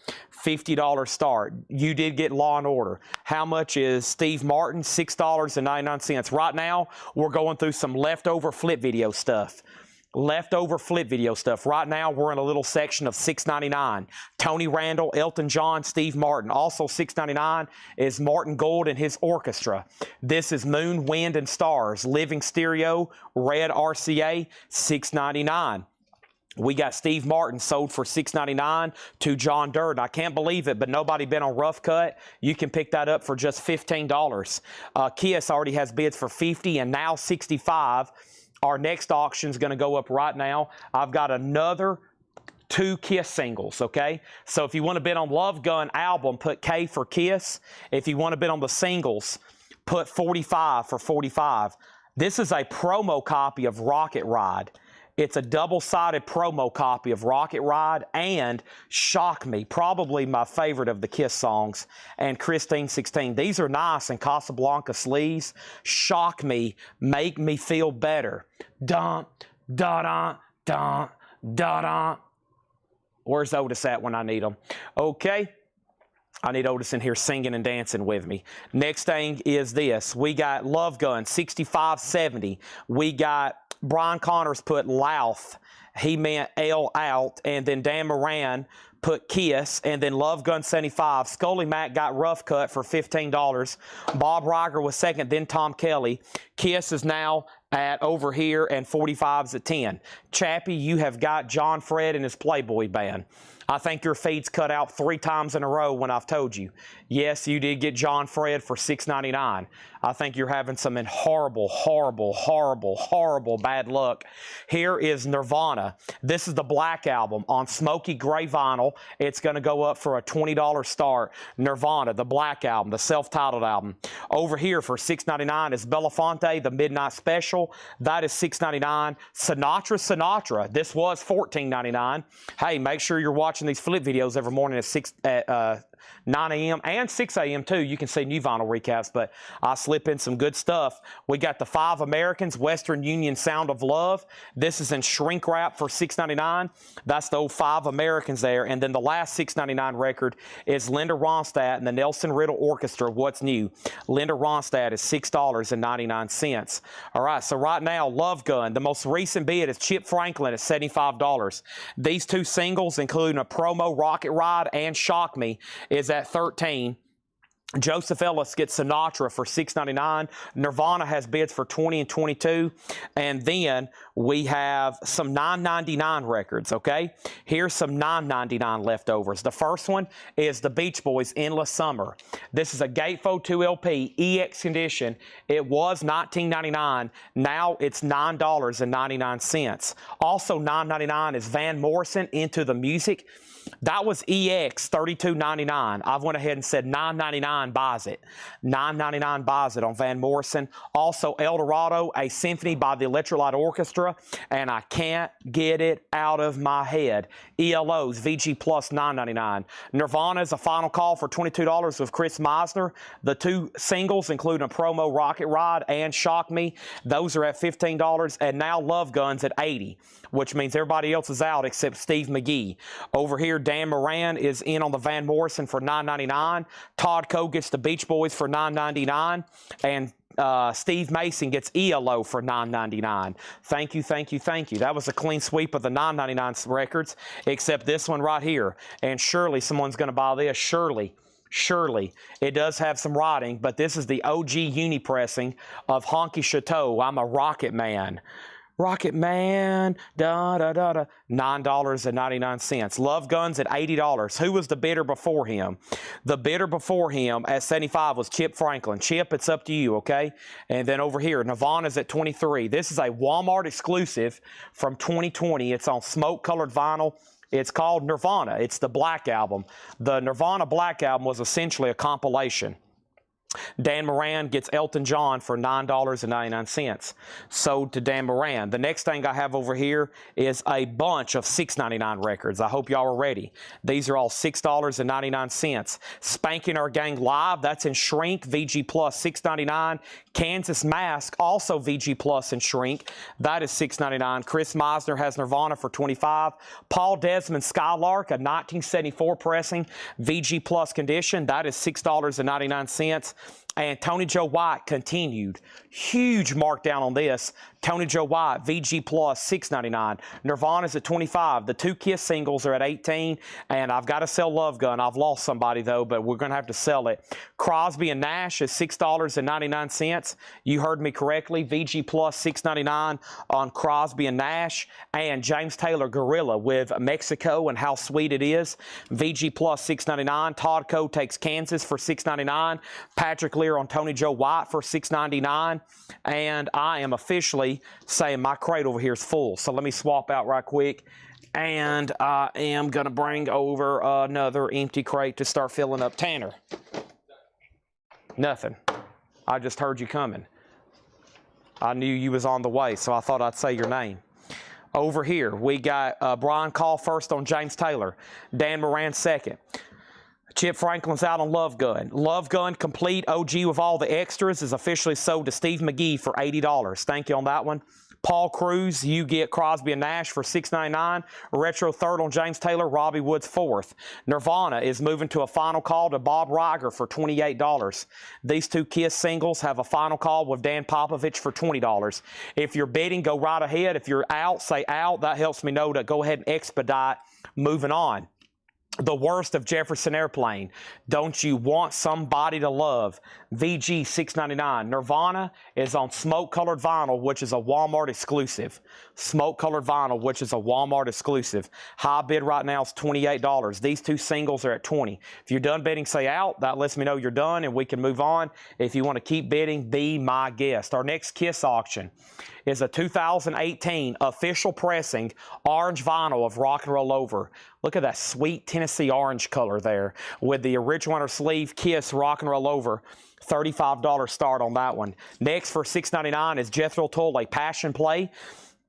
$50 start. You did get Law & Order. How much is Steve Martin? $6.99. Right now, we're going through some leftover flip video stuff. Leftover flip video stuff. Right now, we're in a little section of $6.99. Tony Randall, Elton John, Steve Martin. Also $6.99 is Martin Gould and his orchestra. This is Moon, Wind, and Stars. Living Stereo, Red RCA, $6.99. We got Steve Martin sold for $6.99 to John Durden. I can't believe it, but nobody been on Rough Cut. You can pick that up for just $15. KISS already has bids for $50 and now $65. Our next auction is going to go up right now. I've got another 2 KISS singles, okay? So if you want to bid on Love Gun album, put K for KISS. If you want to bid on the singles, put 45 for 45. This is a promo copy of Rocket Ride. It's a double-sided promo copy of Rocket Ride and Shock Me, probably my favorite of the KISS songs, and Christine 16. These are nice in Casablanca sleeves. Shock Me, Make Me Feel Better. Dun, da, da, da, da, da. Where's Otis at when I need him? Okay. I need Otis in here singing and dancing with me. Next thing is this. We got Love Gun, 6570. We got Brian Connors put Louth. He meant L out. And then Dan Moran put KISS. And then Love Gun 75. Scully Mack got Rough Cut for $15. Bob Riger was second, then Tom Kelly. KISS is now at over here, and 45's at 10. Chappie, you have got John Fred and his Playboy band. I think your feed's cut out 3 times in a row when I've told you. Yes, you did get John Fred for $6.99. I think you're having some horrible, horrible, horrible, horrible bad luck. Here is Nirvana. This is the Black Album on smoky gray vinyl. It's going to go up for a $20 start. Nirvana, the Black Album, the self-titled album. Over here for $6.99 is Belafonte, the Midnight Special. That is $6.99. Sinatra. This was $14.99. Hey, make sure you're watching these flip videos every morning at 9 a.m. and 6 a.m. too. You can see new vinyl recaps, but I slip in some good stuff. We got the 5 Americans, Western Union Sound of Love. This is in shrink wrap for $6.99. That's the old 5 Americans there. And then the last $6.99 record is Linda Ronstadt and the Nelson Riddle Orchestra, What's New. Linda Ronstadt is $6.99. All right, so right now, Love Gun, the most recent bid is Chip Franklin at $75. These 2 singles, including a promo Rocket Ride and Shock Me, is at $13. Joseph Ellis gets Sinatra for $6.99. Nirvana has bids for $20 and $22. And then we have some $9.99 records, okay? Here's some $9.99 leftovers. The first one is the Beach Boys' Endless Summer. This is a Gatefold 2 LP, EX condition. It was $19.99. Now it's $9.99. Also $9.99 is Van Morrison, Into the Music. That was EX $32.99. I went ahead and said $9.99 buys it. $9.99 buys it on Van Morrison. Also El Dorado, a symphony by the Electrolyte Orchestra, and I can't get it out of my head. ELO's VG Plus $9.99. Nirvana is a final call for $22 with Chris Meisner. The two singles, including a promo Rocket Ride and Shock Me, those are at $15. And now Love Guns at $80, which means everybody else is out except Steve McGee. Over here, Dan Moran is in on the Van Morrison for $9.99. Todd Coe gets the Beach Boys for $9.99. And Steve Mason gets ELO for $9.99. Thank you, thank you, thank you. That was a clean sweep of the $9.99 records, except this one right here. And surely someone's going to buy this. Surely. It does have some writing, but this is the OG uni pressing of Honky Chateau. I'm a Rocket Man. Rocket Man, $9.99. Love Guns at $80. Who was the bidder before him? The bidder before him at $75 was Chip Franklin. Chip, it's up to you, okay? And then over here, Nirvana's at $23. This is a Walmart exclusive from 2020. It's on smoke-colored vinyl. It's called Nirvana. It's the Black Album. The Nirvana Black Album was essentially a compilation. Dan Moran gets Elton John for $9.99. Sold to Dan Moran. The next thing I have over here is a bunch of $6.99 records. I hope y'all are ready. These are all $6.99. Spanking Our Gang Live, that's in shrink, VG Plus $6.99. Kansas Mask, also VG Plus in shrink. That is $6.99. Chris Meisner has Nirvana for $25. Paul Desmond Skylark, a 1974 pressing, VG Plus condition. That is $6.99. And Tony Joe White continued. Huge markdown on this. Tony Joe White, VG Plus, $6.99. Nirvana's at $25. The two KISS singles are at $18. And I've got to sell Love Gun. I've lost somebody, though, but we're going to have to sell it. Crosby and Nash is $6.99. You heard me correctly. VG Plus, $6.99 on Crosby and Nash. And James Taylor Gorilla with Mexico and How Sweet It Is. VG Plus, $6.99. Todd Coe takes Kansas for $6.99. Patrick Lear on Tony Joe White for $6.99. And I am officially saying my crate over here is full. So let me swap out right quick. And I am going to bring over another empty crate to start filling up. Tanner. Nothing. I just heard you coming. I knew you was on the way, so I thought I'd say your name. Over here, we got Brian Call first on James Taylor. Dan Moran second. Chip Franklin's out on Love Gun. Love Gun Complete OG with all the extras is officially sold to Steve McGee for $80. Thank you on that one. Paul Cruz, you get Crosby and Nash for $6.99. Retro third on James Taylor, Robbie Woods fourth. Nirvana is moving to a final call to Bob Riger for $28. These two KISS singles have a final call with Dan Popovich for $20. If you're bidding, go right ahead. If you're out, say out. That helps me know to go ahead and expedite moving on. The Worst of Jefferson Airplane. Don't You Want Somebody to Love? VG $6.99. Nirvana is on Smoke Colored Vinyl, which is a Walmart exclusive. Smoke Colored Vinyl, which is a Walmart exclusive. High bid right now is $28. These two singles are at $20. If you're done bidding, say out. That lets me know you're done and we can move on. If you want to keep bidding, be my guest. Our next KISS auction is a 2018 official pressing orange vinyl of Rock and Roll Over. Look at that sweet Tennessee orange color there with the original inner sleeve KISS Rock and Roll Over. $35 start on that one. Next for $6.99 is Jethro Tull, a Passion Play.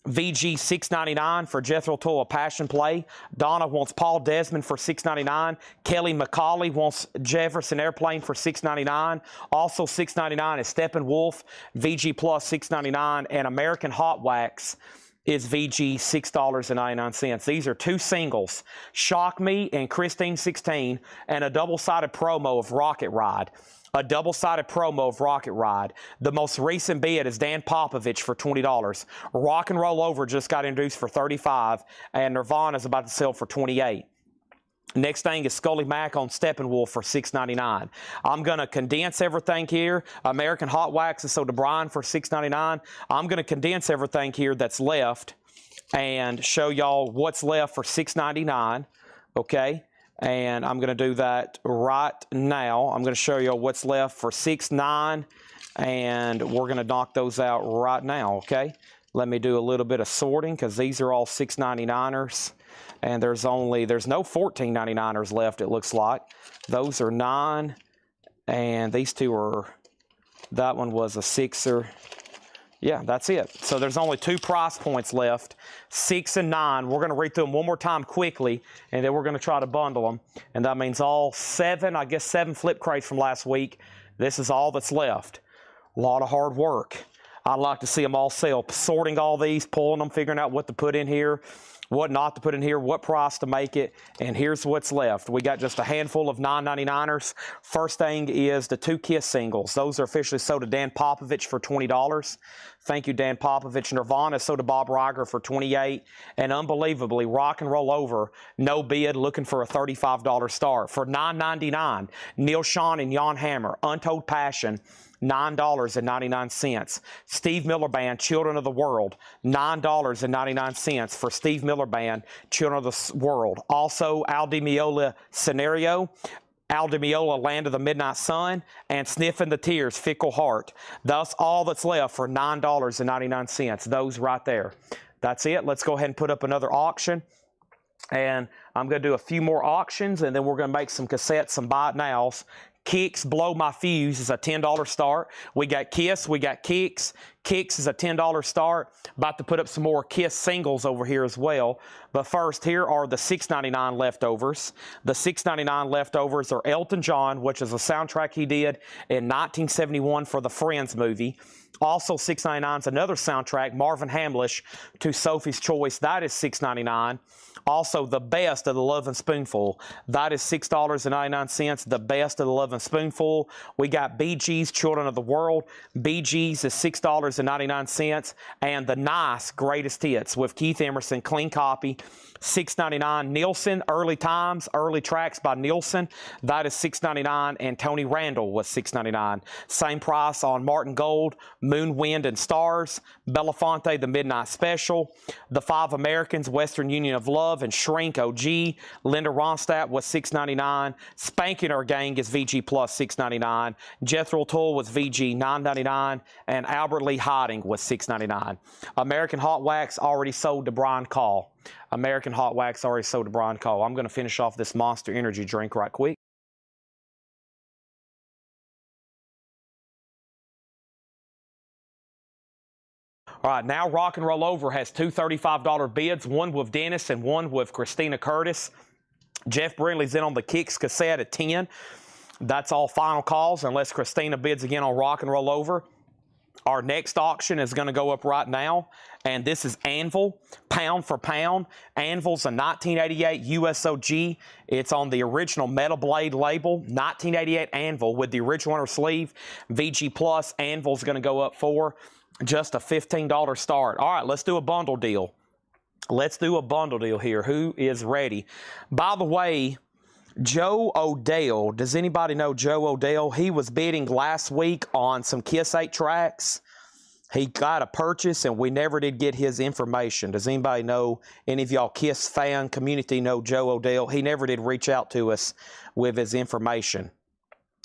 VG $6.99 for Jethro Tull, a Passion Play. Donna wants Paul Desmond for $6.99. Kelly McCauley wants Jefferson Airplane for $6.99. Also $6.99 is Steppenwolf, VG Plus $6.99, and American Hot Wax is VG $6.99. These are two singles, Shock Me and Christine 16, and a double-sided promo of Rocket Ride. A double-sided promo of Rocket Ride. The most recent bid is Dan Popovich for $20. Rock and Roll Over just got introduced for $35, and Nirvana is about to sell for $28. Next thing is Scully Mack on Steppenwolf for $6.99. I'm going to condense everything here. American Hot Wax is sold to Brian for $6.99. I'm going to condense everything here that's left and show y'all what's left for $6.99, okay? And I'm going to do that right now. I'm going to show y'all what's left for $6.99, and we're going to knock those out right now, okay? Let me do a little bit of sorting because these are all $6.99ers. And there's no $14.99ers left, it looks like. Those are 9, and these two are, that one was a 6er. Yeah, that's it. So there's only 2 price points left, 6 and 9. We're going to read through them one more time quickly, and then we're going to try to bundle them. And that means all 7 flip crates from last week. This is all that's left. A lot of hard work. I'd like to see them all sell. Sorting all these, pulling them, figuring out what to put in here, what not to put in here, what price to make it, and here's what's left. We got just a handful of $9.99ers. First thing is the 2 KISS singles. Those are officially sold to Dan Popovich for $20. Thank you, Dan Popovich. Nirvana sold to Bob Riger for $28. And unbelievably, Rock and Roll Over, no bid, looking for a $35 start. For $9.99, Neil Sean and Jan Hammer, Untold Passion, $9.99. Steve Miller Band, Children of the World, $9.99 for Steve Miller Band, Children of the World. Also, Al Di Meola Scenario, Al Di Meola, Land of the Midnight Sun, and Sniffing the Tears, Fickle Heart. That's all that's left for $9.99. Those right there. That's it. Let's go ahead and put up another auction. And I'm going to do a few more auctions, and then we're going to make some cassettes, some buy it nows. KITSCH Blow My Fuse is a $10 start. We got KISS, we got KITSCH. KITSCH is a $10 start. About to put up some more KISS singles over here as well. But first, here are the $6.99 leftovers. The $6.99 leftovers are Elton John, which is a soundtrack he did in 1971 for the Friends movie. Also, $6.99 is another soundtrack, Marvin Hamlish, to Sophie's Choice. That is $6.99. Also, The Best of the Lovin' Spoonful. That is $6.99. The Best of the Lovin' Spoonful. We got Bee Gees, Children of the World. Bee Gees is $6.99. And The Nice Greatest Hits with Keith Emerson, clean copy, $6.99. Nielsen, Early Times, Early Tracks by Nielsen. That is $6.99. And Tony Randall was $6.99. Same price on Martin Gold, Moon, Wind, and Stars. Belafonte, The Midnight Special. The Five Americans, Western Union of Love, and Shrink OG. Linda Ronstadt was $6.99. Spanking Her Gang is VG Plus $6.99. Jethro Tull was VG $9.99. And Albert Lee Hiding was $6.99. American Hot Wax already sold to Brian Call. American Hot Wax already sold to Brian Call. I'm going to finish off this Monster Energy drink right quick. All right, now Rock and Roll Over has 2 $35 bids, one with Dennis and one with Christina Curtis. Jeff Brindley's in on the KITSCH cassette at 10. That's all final calls unless Christina bids again on Rock and Roll Over. Our next auction is going to go up right now, and this is Anvil, pound for pound. Anvil's a 1988 USOG. It's on the original Metal Blade label, 1988 Anvil with the original inner sleeve. VG Plus Anvil's going to go up for just a $15 start. All right, let's do a bundle deal. Let's do a bundle deal here. Who is ready? By the way, Joe Odell, does anybody know Joe Odell? He was bidding last week on some KISS 8 tracks. He got a purchase, and we never did get his information. Does anybody know, any of y'all KISS fan community know Joe Odell? He never did reach out to us with his information.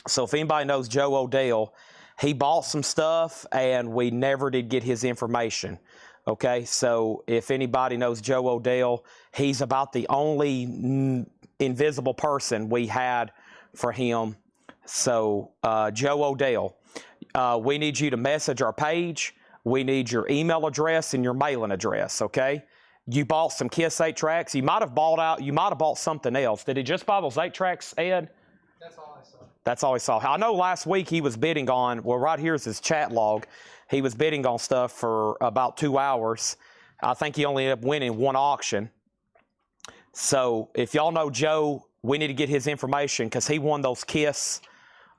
So if anybody knows Joe Odell, he bought some stuff, and we never did get his information. Okay, so if anybody knows Joe Odell, he's about the only invisible person we had for him. So Joe Odell, we need you to message our page. We need your email address and your mailing address, okay? You bought some KISS 8 tracks. You might have bought something else. Did he just buy those 8 tracks, Ed? That's all I saw. That's all he saw. I know last week he was bidding on, well, right here's his chat log. He was bidding on stuff for about 2 hours. I think he only ended up winning 1 auction. So if y'all know Joe, we need to get his information because he won those KISS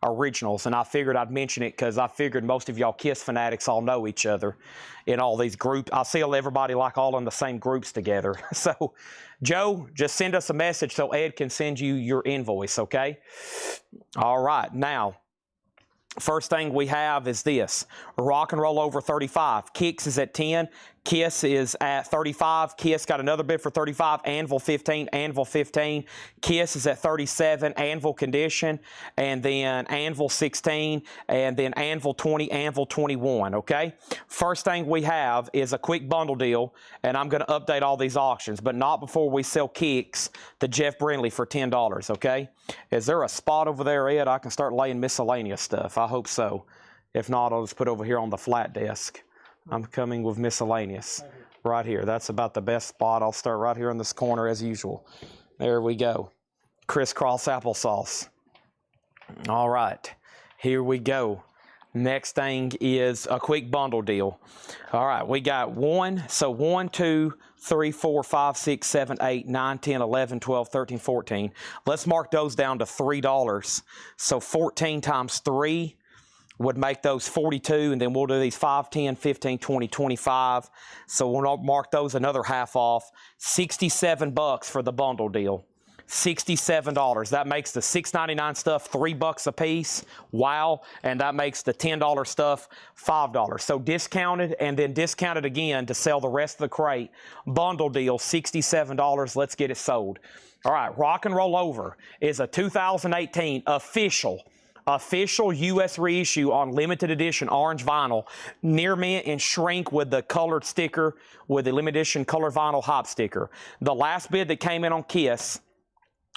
originals, and I figured I'd mention it because I figured most of y'all KISS fanatics all know each other in all these groups. I see everybody like all in the same groups together. So, Joe, just send us a message so Ed can send you your invoice, okay? All right, now, first thing we have is this, Rock and Roll over 35. KITSCH is at 10. KISS is at 35. KISS got another bid for 35. Anvil 15. Anvil 15. KISS is at 37. Anvil condition. And then Anvil 16. And then Anvil 20. Anvil 21. Okay? First thing we have is a quick bundle deal. And I'm going to update all these auctions. But not before we sell kicks to Jeff Brindley for $10. Okay? Is there a spot over there, Ed? I can start laying miscellaneous stuff. I hope so. If not, I'll just put over here on the flat desk. I'm coming with miscellaneous right here. That's about the best spot. I'll start right here in this corner as usual. There we go. Crisscross applesauce. All right, here we go. Next thing is a quick bundle deal. All right, we got 1, 2, 3, 4, 5, 6, 7, 8, 9, 10, 11, 12, 13, 14. Let's mark those down to $3. So 14 times 3 would make those 42, and then we'll do these 5, 10, 15, 20, 25. So we'll mark those another half off. $67 for the bundle deal. $67. That makes the $6.99 stuff $3 a piece. Wow. And that makes the $10 stuff $5. So discounted and then discounted again to sell the rest of the crate. Bundle deal, $67. Let's get it sold. All right, Rock and Roll Over is a 2018 official U.S. reissue on limited edition orange vinyl, near mint and shrink with the colored sticker, with the limited edition colored vinyl hop sticker. The last bid that came in on KISS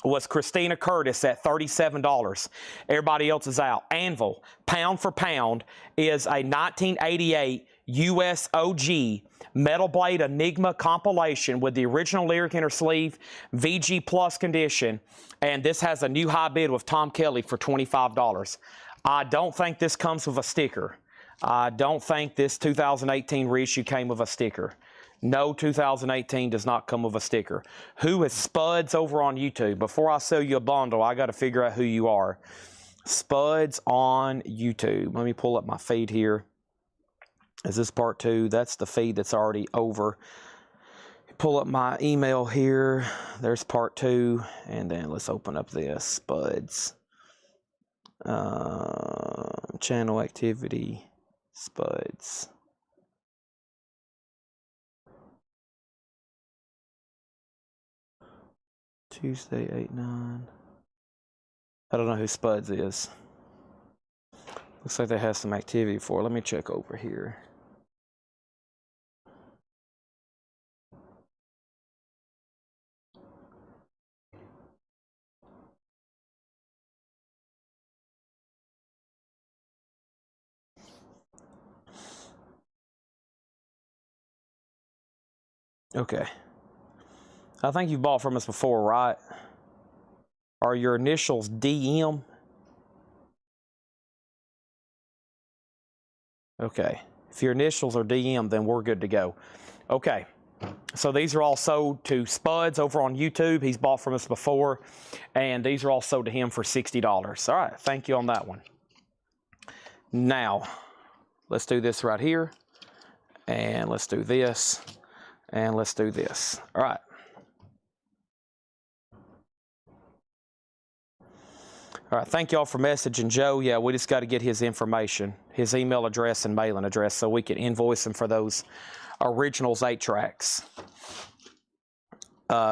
was Christina Curtis at $37. Everybody else is out. Anvil, pound for pound, is a 1988 U.S. OG Metal Blade Enigma compilation with the original lyric inner sleeve, VG Plus condition, and this has a new high bid with Tom Kelly for $25. I don't think this comes with a sticker. I don't think this 2018 reissue came with a sticker. No, 2018 does not come with a sticker. Who is Spuds over on YouTube? Before I sell you a bundle, I got to figure out who you are. Spuds on YouTube. Let me pull up my feed here. Is this part 2? That's the feed that's already over. Pull up my email here. There's part 2. And then let's open up this. Spuds. Channel activity. Spuds. Tuesday, 8/9. I don't know who Spuds is. Looks like they have some activity for it. Let me check over here. Okay. I think you've bought from us before, right? Are your initials DM? Okay. If your initials are DM, then we're good to go. Okay. So these are all sold to Spuds over on YouTube. He's bought from us before. And these are all sold to him for $60. All right. Thank you on that one. Now, let's do this right here. And let's do this. And let's do this. All right. All right, thank y'all for messaging Joe. Yeah, we just got to get his information, his email address and mailing address, so we can invoice him for those originals 8 tracks.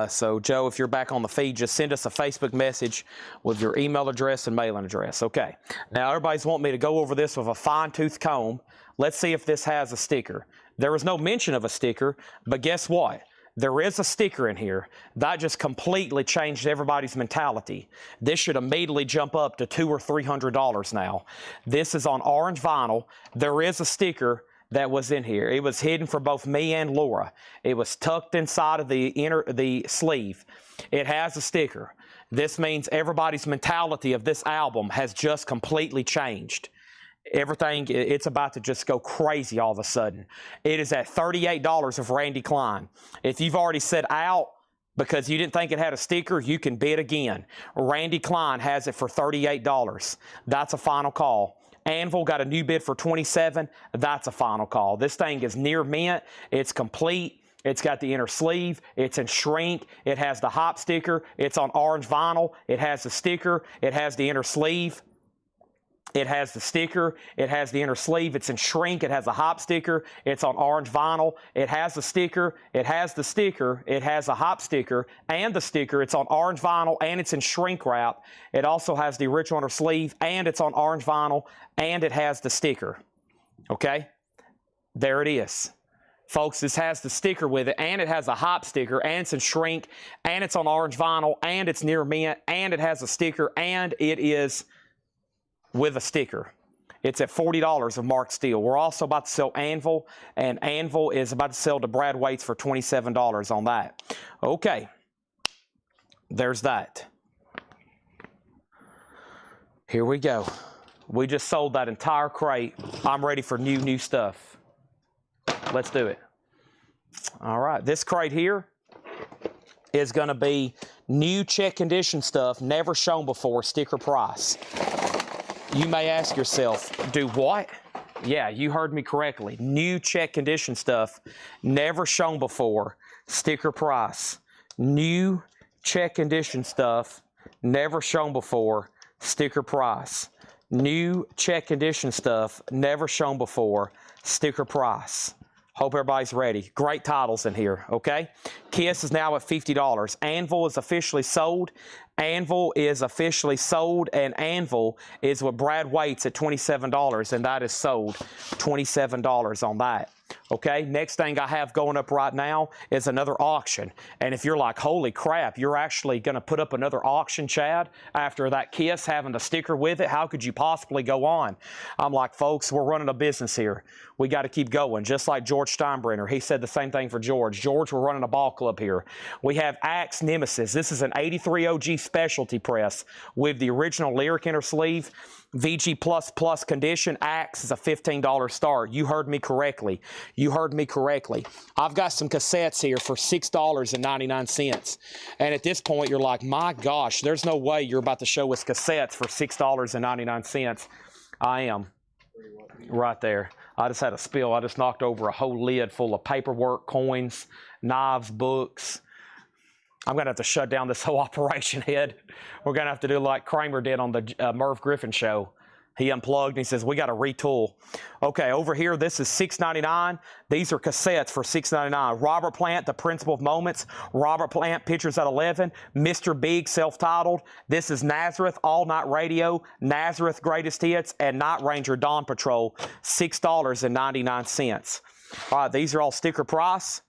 So, Joe, if you're back on the feed, just send us a Facebook message with your email address and mailing address. Okay. Now, everybody's wanting me to go over this with a fine-tooth comb. Let's see if this has a sticker. There was no mention of a sticker, but guess what? There is a sticker in here. That just completely changed everybody's mentality. This should immediately jump up to $200 or $300 now. This is on orange vinyl. There is a sticker that was in here. It was hidden for both me and Laura. It was tucked inside of the sleeve. It has a sticker. This means everybody's mentality of this album has just completely changed. Everything, it's about to just go crazy all of a sudden. It is at $38 of Randy Klein. If you've already said out, Because you didn't think it had a sticker, you can bid again. Randy Klein has it for $38. That's a final call. Anvil got a new bid for $27. That's a final call. This thing is near mint. It's complete. It's got the inner sleeve. It's in shrink. It has the hop sticker. It's on orange vinyl. It has the sticker. It has the inner sleeve. It has the sticker. It has the inner sleeve. It's in shrink. It has a hop sticker. It's on orange vinyl. It has the sticker. It has the sticker. It has a hop sticker and the sticker. It's on orange vinyl and it's in shrink wrap. It also has the original inner sleeve and it's on orange vinyl and it has the sticker. Okay? There it is. Folks, this has the sticker with it, and it has a hop sticker, and it's in shrink, and it's on orange vinyl, and it's near mint, and it has a sticker, and it is with a sticker. It's at $40 of marked steel. We're also about to sell Anvil, and Anvil is about to sell to Brad Waits for $27 on that. Okay, there's that. Here we go. We just sold that entire crate. I'm ready for new stuff. Let's do it. All right, this crate here is going to be new check condition stuff, never shown before, sticker price. You may ask yourself, do what? Yeah, you heard me correctly. New check condition stuff, never shown before, sticker price. New check condition stuff, never shown before, sticker price. New check condition stuff, never shown before, sticker price. Hope everybody's ready. Great titles in here, okay? KISS is now at $50. Anvil is officially sold. Anvil is officially sold, and Anvil is with Brad Waits at $27, and that is sold. $27 on that. Okay, next thing I have going up right now is another auction. And if you're like, holy crap, you're actually going to put up another auction, Chad, after that KISS having the sticker with it, how could you possibly go on? I'm like, folks, we're running a business here. We got to keep going, just like George Steinbrenner. He said the same thing for George. George, we're running a ball club here. We have Axe Nemesis. This is an 83 OG specialty press with the original lyric inner sleeve. VG++ condition. Axe is a $15 start. You heard me correctly. You heard me correctly. I've got some cassettes here for $6.99. And at this point, you're like, my gosh, there's no way you're about to show us cassettes for $6.99. I am. Right there. I just had a spill. I just knocked over a whole lid full of paperwork, coins, knives, books. I'm going to have to shut down this whole operation, Ed. We're going to have to do like Kramer did on the Merv Griffin show. He unplugged and he says, we got to retool. Okay, over here, this is $6.99. These are cassettes for $6.99. Robert Plant, The Principle of Moments. Robert Plant, Pictures at 11. Mr. Big, self-titled. This is Nazareth, All Night Radio. Nazareth, Greatest Hits. And Night Ranger, Dawn Patrol, $6.99. All right, these are all sticker price.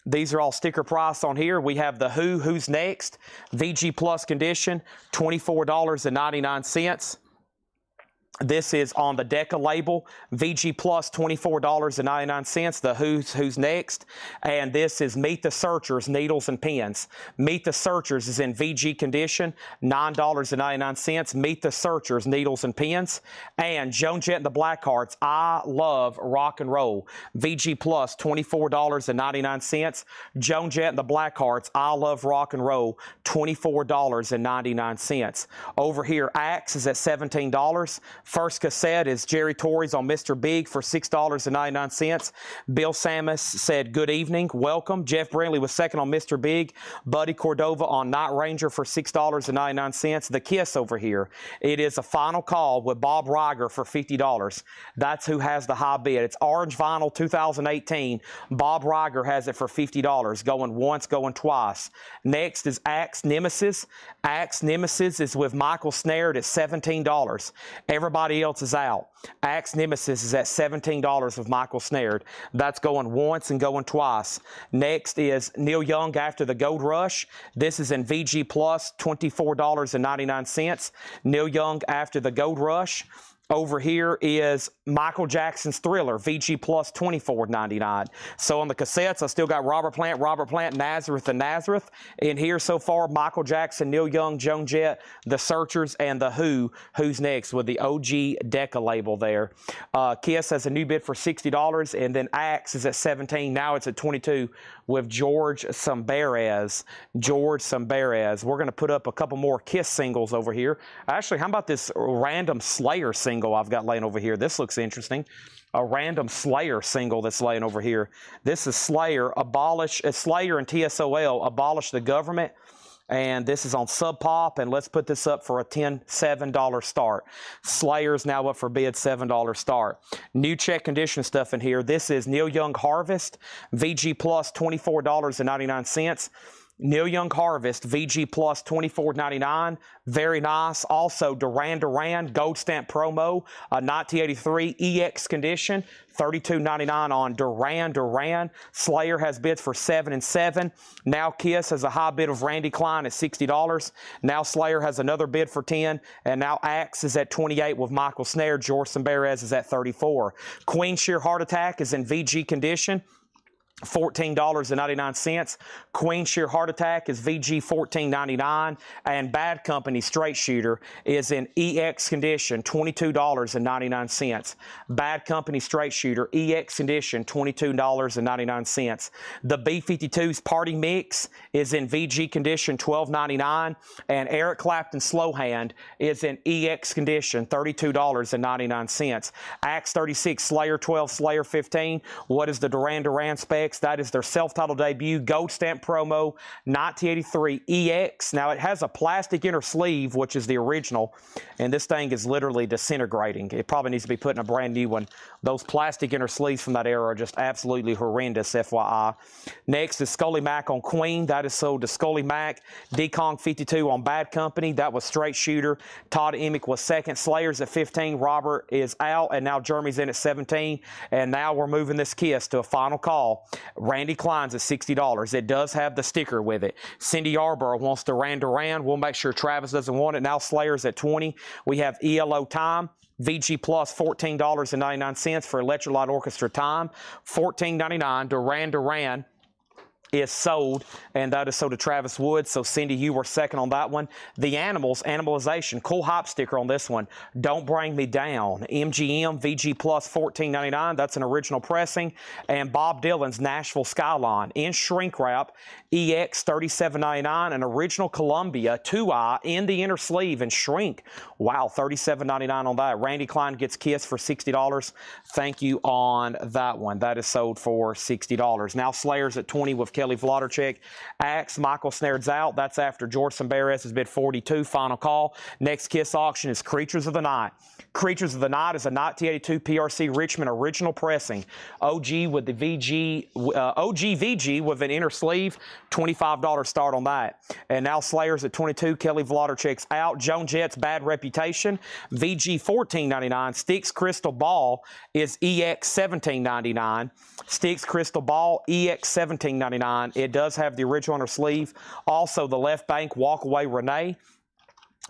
These are all sticker price on here. We have the Who's Next, VG+ condition, $24.99. This is on the Decca label, VG+, $24.99, the Who's Next. And this is Meet the Searchers, Needles and Pens. Meet the Searchers is in VG condition, $9.99. Meet the Searchers, Needles and Pens. And Joan Jett and the Blackhearts, I Love Rock and Roll, VG+, $24.99. Joan Jett and the Blackhearts, I Love Rock and Roll, $24.99. Over here, Axe is at $17. First cassette is Jerry Torres on Mr. Big for $6.99. Bill Samus said, good evening, welcome. Jeff Brindley was second on Mr. Big. Buddy Cordova on Night Ranger for $6.99. The KISS over here. It is a final call with Bob Riger for $50. That's who has the high bid. It's orange vinyl 2018. Bob Riger has it for $50. Going once, going twice. Next is Axe Nemesis. Axe Nemesis is with Michael Snared at $17. Everybody else is out. Axe Nemesis is at $17 with Michael Snared. That's going once and going twice. Next is Neil Young After the Gold Rush. This is in VG+, $24.99. Neil Young After the Gold Rush. over here is Michael Jackson's Thriller, VG Plus, $24.99. So on the cassettes, I still got Robert Plant, Nazareth, and Nazareth. In here so far, Michael Jackson, Neil Young, Joan Jett, The Searchers, and The Who. Who's Next with the OG Decca label there. KISS has a new bid for $60, and then Axe is at $17. Now it's at $22 with George Samberez. We're going to put up a couple more KISS singles over here. Actually, how about this random Slayer single I've got laying over here? This looks interesting. A random Slayer single that's laying over here. This is Slayer, Slayer and TSOL, Abolish the Government. And this is on Sub Pop, and let's put this up for a $7 start. Slayer's now up for bid, $7 start. New check condition stuff in here. This is Neil Young Harvest, VG Plus, $24.99. Neil Young Harvest, VG Plus, $24.99. Very nice. Also, Duran Duran, Gold Stamp Promo, 1983 EX condition, $32.99 on Duran Duran. Slayer has bids for $7 and $7. Now KISS has a high bid of Randy Klein at $60. Now Slayer has another bid for $10. And now Axe is at $28 with Michael Snare. George Samberez is at $34. Queen Sheer Heart Attack is in VG condition, $14.99. Queen Sheer Heart Attack is VG $14.99, and Bad Company Straight Shooter is in EX condition, $22.99. Bad Company Straight Shooter EX condition, $22.99. The B-52's Party Mix is in VG condition, $12.99, and Eric Clapton Slow Hand is in EX condition, $32.99. Axe 36, Slayer 12, Slayer 15. What is the Duran Duran spec? That is their self-titled debut, Gold Stamp Promo, 1983 EX. Now, it has a plastic inner sleeve, which is the original, and this thing is literally disintegrating. It probably needs to be put in a brand new one. Those plastic inner sleeves from that era are just absolutely horrendous, FYI. Next is Scully Mac on Queen. That is sold to Scully Mac. D-Kong 52 on Bad Company. That was Straight Shooter. Todd Emick was second. Slayer's at 15. Robert is out, and now Jeremy's in at 17. And now we're moving this KISS to a final call. Randy Klein's at $60. It does have the sticker with it. Cindy Yarborough wants Duran Duran. We'll make sure Travis doesn't want it. Now Slayer's at 20. We have ELO Time. VG Plus, $14.99 for Electric Light Orchestra Time. $14.99. Duran Duran is sold, and that is sold to Travis Woods. So Cindy, you were second on that one. The Animals, Animalization, cool hype sticker on this one. Don't Bring Me Down. MGM, VG Plus, $14.99. That's an original pressing. And Bob Dylan's Nashville Skyline in shrink wrap, EX, $37.99. An original Columbia 2i in the inner sleeve and shrink. Wow, $37.99 on that. Randy Klein gets KISS for $60. Thank you on that one. That is sold for $60. Now Slayer's at 20 with Kelly Vlodarchik. Axe, Michael Snared's out. That's after George Samberez has bid 42. Final call. Next KISS auction is Creatures of the Night. Creatures of the Night is a 1982 PRC Richmond original pressing. OG with the OG VG with an inner sleeve. $25 start on that. And now Slayer's at 22. Kelly Vlodarchik's out. Joan Jett's Bad Reputation. VG $14.99. Styx Crystal Ball is EX $17.99. Styx Crystal Ball EX $17.99. It does have the original inner sleeve. Also, the Left Bank Walkaway Renee.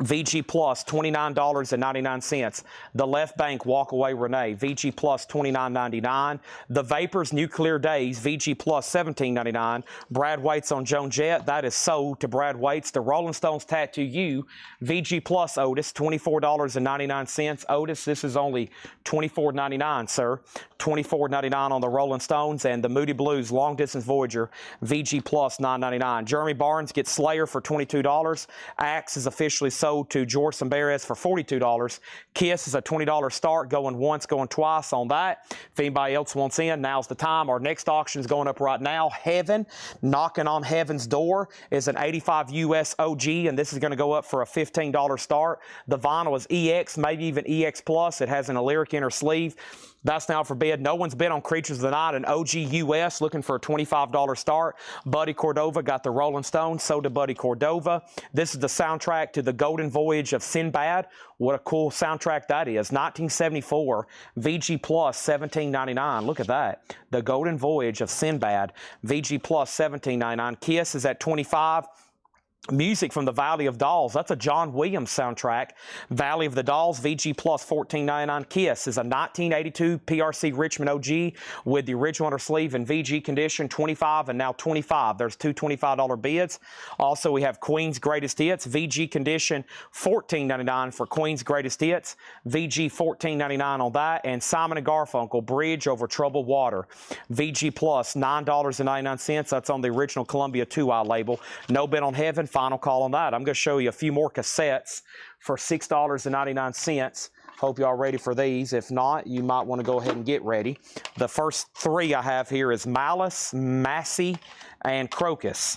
VG Plus, $29.99. The Left Bank Walkaway Renee, VG Plus, $29.99. The Vapors Nuclear Days, VG Plus, $17.99. Brad Waits on Joan Jett, that is sold to Brad Waits. The Rolling Stones Tattoo You, VG Plus Otis, $24.99. Otis, this is only $24.99, sir. $24.99 on the Rolling Stones. And the Moody Blues Long Distance Voyager, VG Plus, $9.99. Jeremy Barnes gets Slayer for $22. Axe is officially sold to George Samberez for $42. KISS is a $20 start, going once, going twice on that. If anybody else wants in, now's the time. Our next auction is going up right now. Heaven, knocking on heaven's door, is an 85 US OG, and this is going to go up for a $15 start. The vinyl is EX, maybe even EX Plus. It has an Lyric inner sleeve. That's now for bid. No one's bid on Creatures of the Night. An OG US looking for a $25 start. Buddy Cordova got the Rolling Stones. So did Buddy Cordova. This is the soundtrack to the Golden Voyage of Sinbad. What a cool soundtrack that is. 1974. VG Plus $17.99. Look at that. The Golden Voyage of Sinbad. VG Plus $17.99. KISS is at 25. Music from the Valley of Dolls. That's a John Williams soundtrack. Valley of the Dolls, VG Plus, $14.99. KISS is a 1982 PRC Richmond OG with the original under sleeve in VG condition, $25 and now $25. There's two $25 bids. Also, we have Queen's Greatest Hits, VG condition, $14.99 for Queen's Greatest Hits, VG $14.99 on that. And Simon & Garfunkel, Bridge Over Troubled Water, VG Plus, $9.99. That's on the original Columbia 2i label. No Bid on Heaven. Final call on that. I'm going to show you a few more cassettes for $6.99. Hope y'all ready for these. If not, you might want to go ahead and get ready. The first three I have here is Malice, Massey, and Crocus.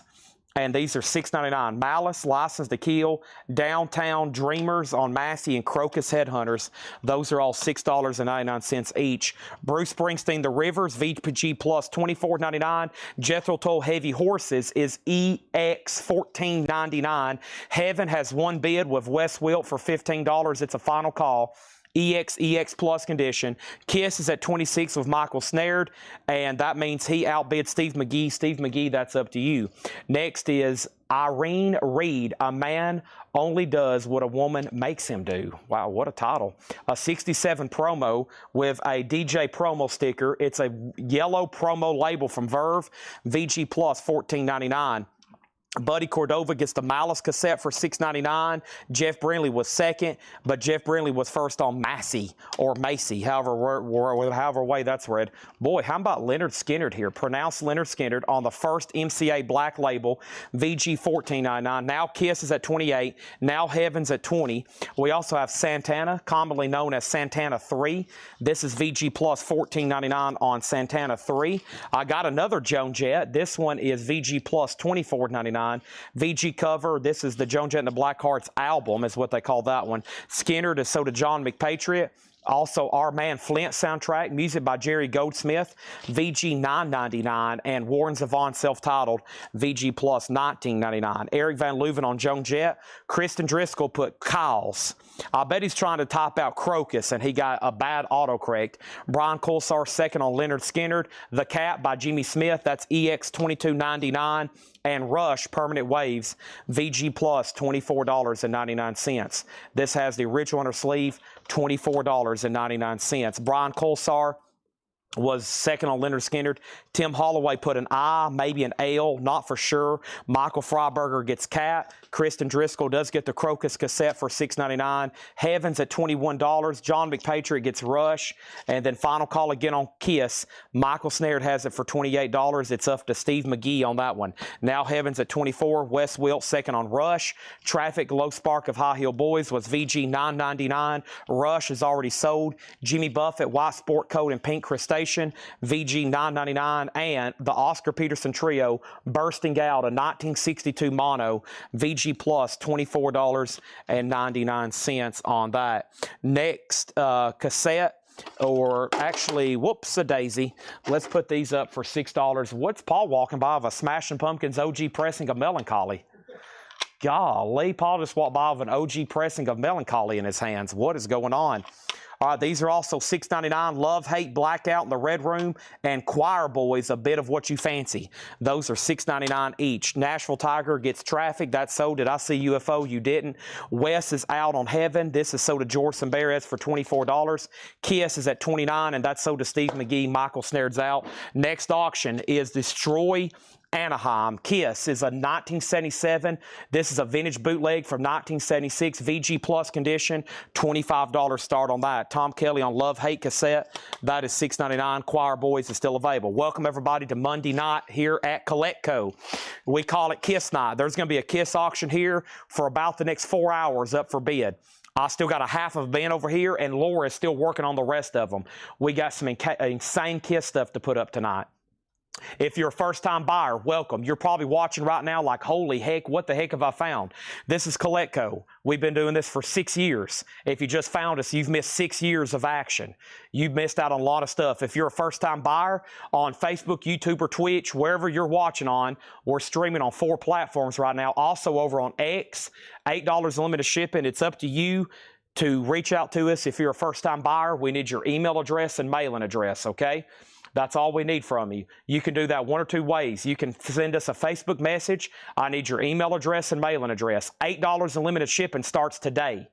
And these are $6.99. Malice, License to Kill, Downtown Dreamers on Massey, and Crocus Headhunters. Those are all $6.99 each. Bruce Springsteen, The Rivers, VG Plus, $24.99. Jethro Tull, Heavy Horses is EX, $14.99. Heaven has one bid with Wes Wilt for $15. It's a final call. EX Plus condition. KISS is at 26 with Michael Snared, and that means he outbid Steve McGee. Steve McGee, that's up to you. Next is Irene Reed, A Man Only Does What a Woman Makes Him Do. Wow, what a title. A 67 promo with a DJ promo sticker. It's a yellow promo label from Verve. VG Plus, $14.99. Buddy Cordova gets the Malice cassette for $6.99. Jeff Brindley was second, but Jeff Brindley was first on Massey or Macy, however way that's read. Boy, how about Leonard Skinnard here? Pronounced Leonard Skinnard on the first MCA black label, VG $14.99. Now KISS is at 28. Now Heaven's at 20. We also have Santana, commonly known as Santana 3. This is VG Plus $14.99 on Santana 3. I got another Joan Jett. This one is VG Plus $24.99. VG cover, this is the Joan Jett and the Blackhearts album, is what they call that one. Skinner to So to John McPatriot. Also, Our Man Flint soundtrack, music by Jerry Goldsmith, VG $9.99, and Warren Zevon self-titled, VG Plus $19.99. Eric Van Leuven on Joan Jett. Kristen Driscoll put Kyle's. I bet he's trying to type out Crocus, and he got a bad autocorrect. Brian Colsar second on Leonard Skinnard. The Cat by Jimmy Smith, that's EX $22.99. And Rush Permanent Waves, VG Plus, $24.99. This has the original under sleeve, $24.99. Brian Colsar was second on Leonard Skinnard. Tim Holloway put an I, maybe an L, not for sure. Michael Freiberger gets Cat. Kristen Driscoll does get the Crocus cassette for $6.99. Heaven's at $21. John McPatriot gets Rush. And then final call again on KISS. Michael Snared has it for $28. It's up to Steve McGee on that one. Now Heaven's at $24. Wes Wilt second on Rush. Traffic, Low Spark of High Heel Boys was VG $9.99. Rush is already sold. Jimmy Buffett, White Sport Coat and Pink Crustacean, VG $9.99, and the Oscar Peterson Trio, Bursting Out, a 1962 mono, VG Plus, $24.99 on that. Next cassette, or actually, whoops-a-daisy, let's put these up for $6. What's Paul walking by of a Smashing Pumpkins OG pressing of Melancholy? Golly, Paul just walked by with an OG pressing of Melancholy in his hands. What is going on? All right, these are also $6.99. Love, Hate, Blackout in the Red Room, and Choir Boys, A Bit of What You Fancy. Those are $6.99 each. Nashville Tiger gets Traffic. That's sold. Did I see UFO? You didn't. Wes is out on Heaven. This is sold to George Samberes for $24. KISS is at $29, and that's sold to Steve McGee. Michael Snared's out. Next auction is Destroy Anaheim. KISS is a 1977. This is a vintage bootleg from 1976, VG Plus condition, $25 start on that. Tom Kelly on Love Hate cassette, that is $6.99. Choir Boys is still available. Welcome everybody to Monday night here at CollectCo. We call it KISS night. There's going to be a KISS auction here for about the next 4 hours up for bid. I still got a half of a bin over here, and Laura is still working on the rest of them. We got some insane KISS stuff to put up tonight. If you're a first-time buyer, welcome. You're probably watching right now like, holy heck, what the heck have I found? This is CollectCo. We've been doing this for 6 years. If you just found us, you've missed 6 years of action. You've missed out on a lot of stuff. If you're a first-time buyer on Facebook, YouTube, or Twitch, wherever you're watching on, we're streaming on 4 platforms right now. Also over on X, $8 limited shipping. It's up to you to reach out to us. If you're a first-time buyer, we need your email address and mailing address, okay? That's all we need from you. You can do that one or two ways. You can send us a Facebook message. I need your email address and mailing address. $8 unlimited shipping starts today.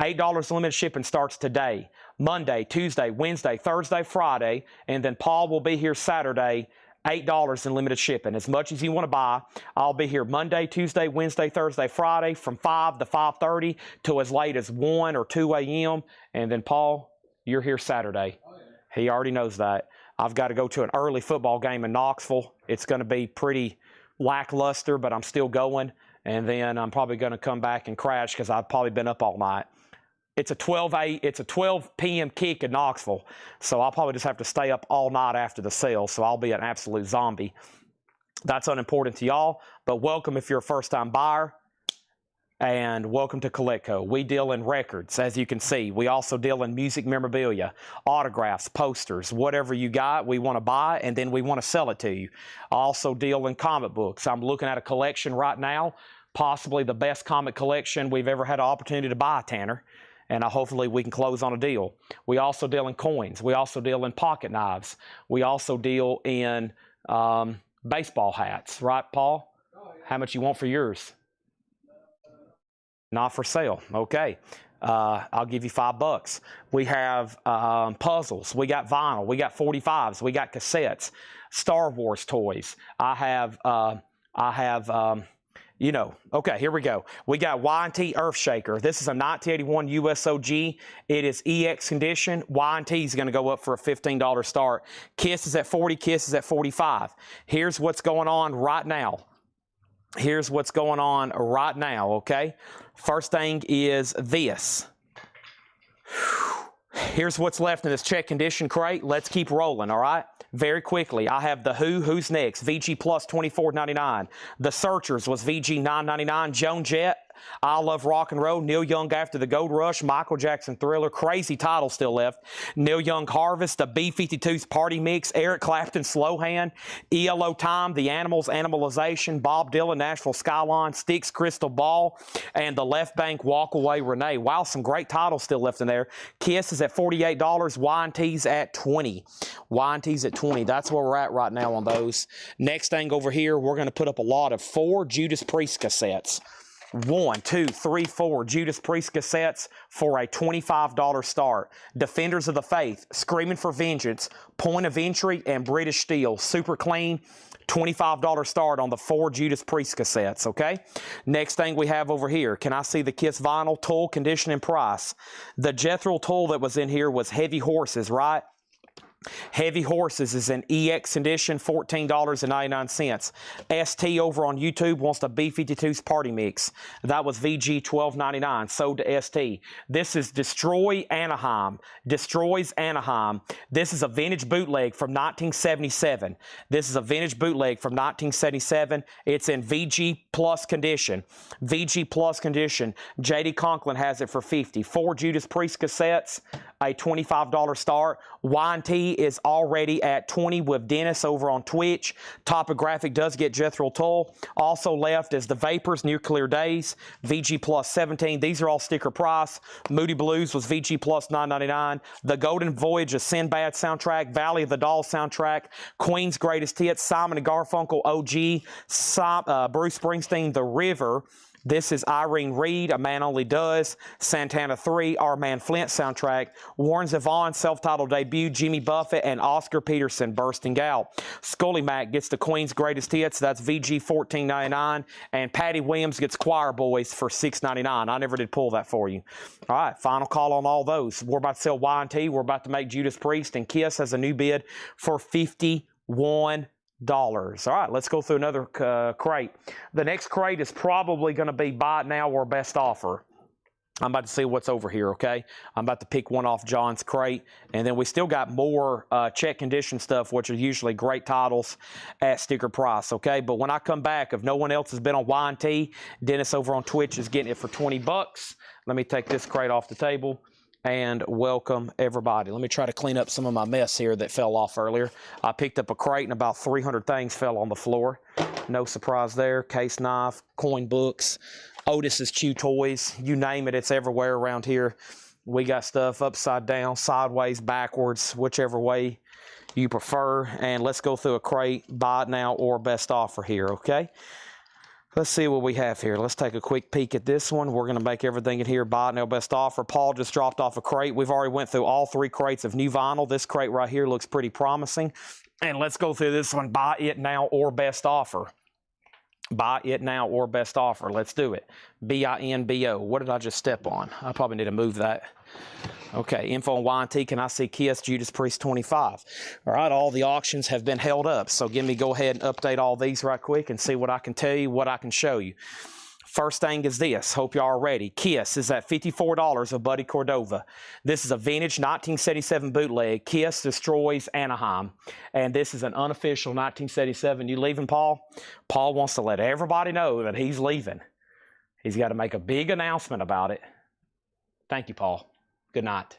$8 limited shipping starts today. Monday, Tuesday, Wednesday, Thursday, Friday, and then Paul will be here Saturday. $8 in limited shipping. As much as you want to buy, I'll be here Monday, Tuesday, Wednesday, Thursday, Friday from 5 to 5:30 till as late as 1 or 2 a.m. And then, Paul, you're here Saturday. Oh, yeah. He already knows that. I've got to go to an early football game in Knoxville. It's going to be pretty lackluster, but I'm still going. And then I'm probably going to come back and crash because I've probably been up all night. It's a 12 p.m. kick in Knoxville, so I'll probably just have to stay up all night after the sale, so I'll be an absolute zombie. That's unimportant to y'all, but welcome if you're a first-time buyer, and welcome to CollectCo. We deal in records, as you can see. We also deal in music memorabilia, autographs, posters, whatever you got, we want to buy, and then we want to sell it to you. I also deal in comic books. I'm looking at a collection right now, possibly the best comic collection we've ever had an opportunity to buy, Tanner. And hopefully we can close on a deal. We also deal in coins. We also deal in pocket knives. We also deal in baseball hats. Right, Paul? Oh, yeah. How much you want for yours? Not for sale. Okay. I'll give you $5. We have puzzles. We got vinyl. We got 45s. We got cassettes. Star Wars toys. I have you know, okay, here we go. We got Y&T Earthshaker. This is a 1981 USOG. It is EX condition. Y&T is going to go up for a $15 start. KISS is at 40. KISS is at 45. Here's what's going on right now. Here's what's going on right now, okay? First thing is this. Here's what's left in this check condition crate. Let's keep rolling, all right? Very quickly, I have the Who's Next, VG Plus $24.99. The Searchers was VG $9.99. Joan Jett, I Love Rock and Roll, Neil Young After the Gold Rush, Michael Jackson Thriller, crazy title still left. Neil Young Harvest, the B-52's Party Mix, Eric Clapton Slow Hand, ELO Time, The Animals Animalization, Bob Dylan Nashville Skyline, Styx Crystal Ball, and the Left Bank Walk Away Renee. Wow, some great titles still left in there. KISS is at $48, Y&T's at $20. Y&T's at $20. That's where we're at right now on those. Next thing over here, we're going to put up a lot of 4 Judas Priest cassettes. 1, 2, 3, 4 Judas Priest cassettes for a $25 start. Defenders of the Faith, Screaming for Vengeance, Point of Entry, and British Steel. Super clean, $25 start on the 4 Judas Priest cassettes, okay? Next thing we have over here, can I see the KISS vinyl, tool, condition, and price? The Jethro tool that was in here was Heavy Horses, right? Heavy Horses is in EX condition, $14.99. ST over on YouTube wants the B-52's Party Mix. That was VG $12.99, sold to ST. This is Destroy Anaheim. Destroys Anaheim. This is a vintage bootleg from 1977. This is a vintage bootleg from 1977. It's in VG Plus condition. VG Plus condition. JD Conklin has it for $50. 4 Judas Priest cassettes, a $25 start. Y&T is already at $20 with Dennis over on Twitch. Topographic does get Jethro Tull. Also left is the Vapors, Nuclear Days, VG Plus 17. These are all sticker price. Moody Blues was VG Plus $9.99. The Golden Voyage of Sinbad soundtrack, Valley of the Dolls soundtrack, Queen's Greatest Hits, Simon & Garfunkel OG, Bruce Springsteen, The River. This is Irene Reed, A Man Only Does, Santana 3, Our Man Flint soundtrack, Warren Zevon self-titled debut, Jimmy Buffett, and Oscar Peterson Bursting Out. Scully Mac gets the Queen's Greatest Hits, that's VG $14.99, and Patty Williams gets Choir Boys for $6.99. I never did pull that for you. All right, final call on all those. We're about to sell Y&T, we're about to make Judas Priest, and KISS has a new bid for $51. All right, let's go through another crate. The next crate is probably going to be buy it now or best offer. I'm about to see what's over here, okay? I'm about to pick one off John's crate, and then we still got more check condition stuff, which are usually great titles at sticker price, okay? But when I come back, if no one else has been on Y&T, Dennis over on Twitch is getting it for $20. Let me take this crate off the table and welcome everybody. Let me try to clean up some of my mess here that fell off earlier. I picked up a crate and about 300 things fell on the floor. No surprise there. Case knife, coin books, Otis's Chew toys, you name it, it's everywhere around here. We got stuff upside down, sideways, backwards, whichever way you prefer. And let's go through a crate, buy it now or best offer here, okay? Let's see what we have here. Let's take a quick peek at this one. We're going to make everything in here buy it now, best offer. Paul just dropped off a crate. We've already went through all 3 crates of new vinyl. This crate right here looks pretty promising. And let's go through this one, buy it now or best offer. Buy it now or best offer. Let's do it. B-I-N-B-O. What did I just step on? I probably need to move that. Okay, info on Y&T. Can I see KITSCH Judas Priest 25? All right, all the auctions have been held up. So go ahead and update all these right quick and see what I can tell you, what I can show you. First thing is this. Hope y'all are ready. KISS is at $54 of Buddy Cordova. This is a vintage 1977 bootleg. KISS destroys Anaheim. And this is an unofficial 1977. You leaving, Paul? Paul wants to let everybody know that he's leaving. He's got to make a big announcement about it. Thank you, Paul. Good night.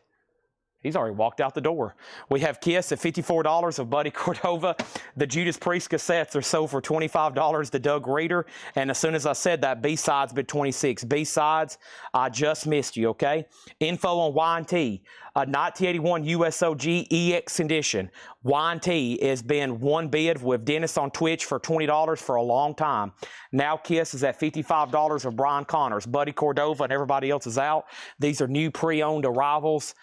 He's already walked out the door. We have KISS at $54 of Buddy Cordova. The Judas Priest cassettes are sold for $25 to Doug Reeder. And as soon as I said that, B-Sides bid $26. B-Sides, I just missed you, okay? Info on Y&T. A 1981 USOG EX edition. Y&T has been one bid with Dennis on Twitch for $20 for a long time. Now KISS is at $55 of Brian Connors. Buddy Cordova and everybody else is out. These are new pre-owned arrivals.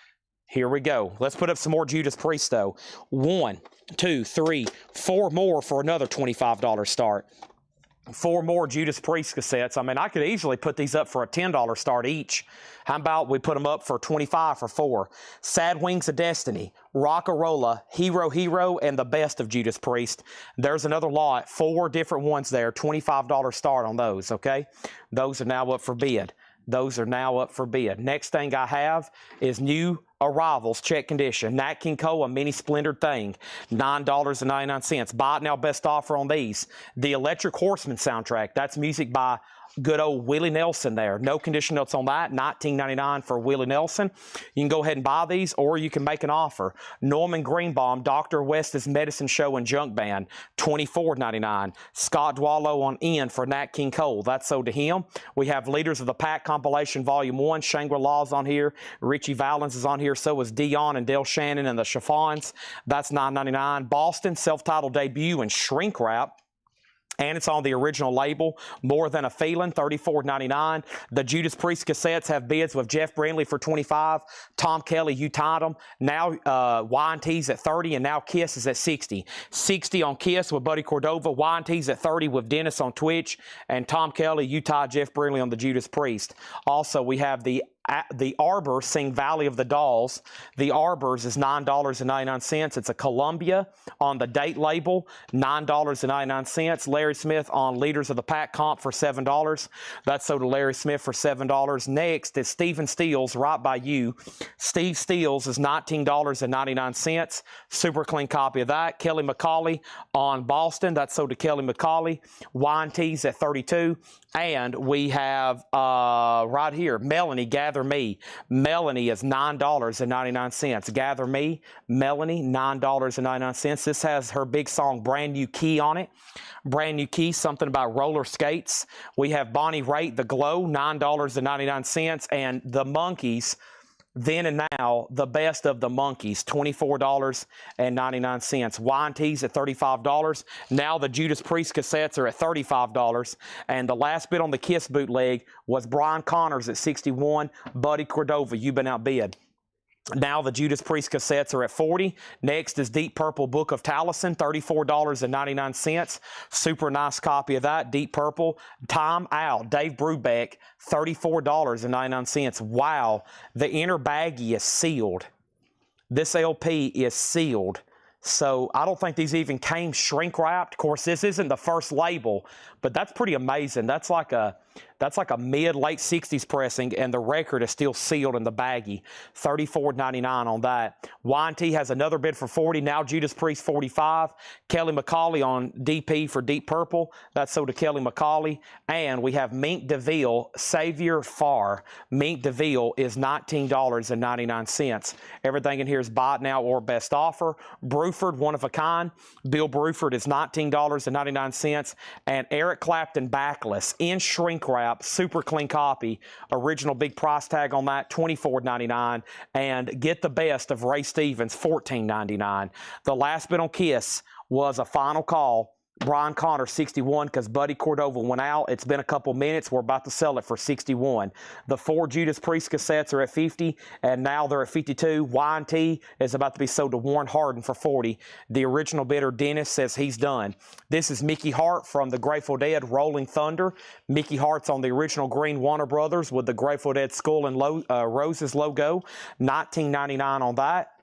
Here we go. Let's put up some more Judas Priest, though. 1, 2, 3, 4 more for another $25 start. 4 more Judas Priest cassettes. I mean, I could easily put these up for a $10 start each. How about we put them up for $25 for 4? Sad Wings of Destiny, Rockarola, Hero, and the best of Judas Priest. There's another lot, 4 different ones there, $25 start on those, okay? Those are now up for bid. Those are now up for bid. Next thing I have is new arrivals, check condition. Nat King Cole, a mini splendored thing, $9.99. Buy it now, best offer on these. The Electric Horseman soundtrack, that's music by good old Willie Nelson there. No condition notes on that, $19.99 for Willie Nelson. You can go ahead and buy these, or you can make an offer. Norman Greenbaum, Dr. West's Medicine Show and Junk Band, $24.99. Scott Dwallow on End for Nat King Cole, that's sold to him. We have Leaders of the Pack compilation volume 1, Shangri-La's on here, Richie Valens is on here, so is Dion and Del Shannon and the Chiffons, that's $9.99. Boston, self-titled debut and shrink wrap. And it's on the original label, More Than a Feeling, $34.99. The Judas Priest cassettes have bids with Jeff Brindley for $25. Tom Kelly, You Tied 'Em. Now Y&T's at $30, and now KISS is at $60. $60 on KISS with Buddy Cordova. Y&T's at $30 with Dennis on Twitch. And Tom Kelly, You Tied Jeff Brindley on the Judas Priest. Also, we have the Arbor Sing Valley of the Dolls. The Arbors is $9.99. It's a Columbia on the date label, $9.99. Larry Smith on Leaders of the Pack comp for $7. That's sold to Larry Smith for $7. Next is Stephen Steele's Right By You. Steve Steele's is $19.99. Super clean copy of that. Kelly McCauley on Boston. That's sold to Kelly McCauley. Y&T's at $32. And we have right here, Melanie, Gather Me. Melanie is $9.99. Gather Me, Melanie, $9.99. This has her big song, Brand New Key on it. Brand New Key, something about roller skates. We have Bonnie Raitt, The Glow, $9.99. And The Monkees, Then and Now, The Best of the Monkees, $24.99. Y&T's at $35. Now the Judas Priest cassettes are at $35. And the last bid on the KISS bootleg was Brian Connors at $61. Buddy Cordova, you've been outbid. Now the Judas Priest cassettes are at $40. Next is Deep Purple Book of Taliesin, $34.99. Super nice copy of that, Deep Purple. Time Out, Dave Brubeck, $34.99. Wow, the inner baggie is sealed. This LP is sealed. So I don't think these even came shrink wrapped. Of course, this isn't the first label, but that's pretty amazing. That's like a mid-late 60s pressing, and the record is still sealed in the baggie. $34.99 on that. Y&T has another bid for $40. Now Judas Priest, $45. Kelly McCauley on DP for Deep Purple. That's sold to Kelly McCauley. And we have Mink DeVille, Savior Far. Mink DeVille is $19.99. Everything in here is buy it now or best offer. Bruford, One of a Kind. Bill Bruford is $19.99. And Eric Clapton, Backless, in shrink shrink wrap, super clean copy, original big price tag on that, $24.99, and get the best of Ray Stevens, $14.99. The last bid on KISS was a final call. Brian Connor, 61, because Buddy Cordova went out. It's been a couple minutes. We're about to sell it for 61. The 4 Judas Priest cassettes are at 50, and now they're at 52. Y&T is about to be sold to Warren Hardin for 40. The original bidder, Dennis, says he's done. This is Mickey Hart from the Grateful Dead, Rolling Thunder. Mickey Hart's on the original green Warner Brothers with the Grateful Dead skull and roses logo. $19.99 on that.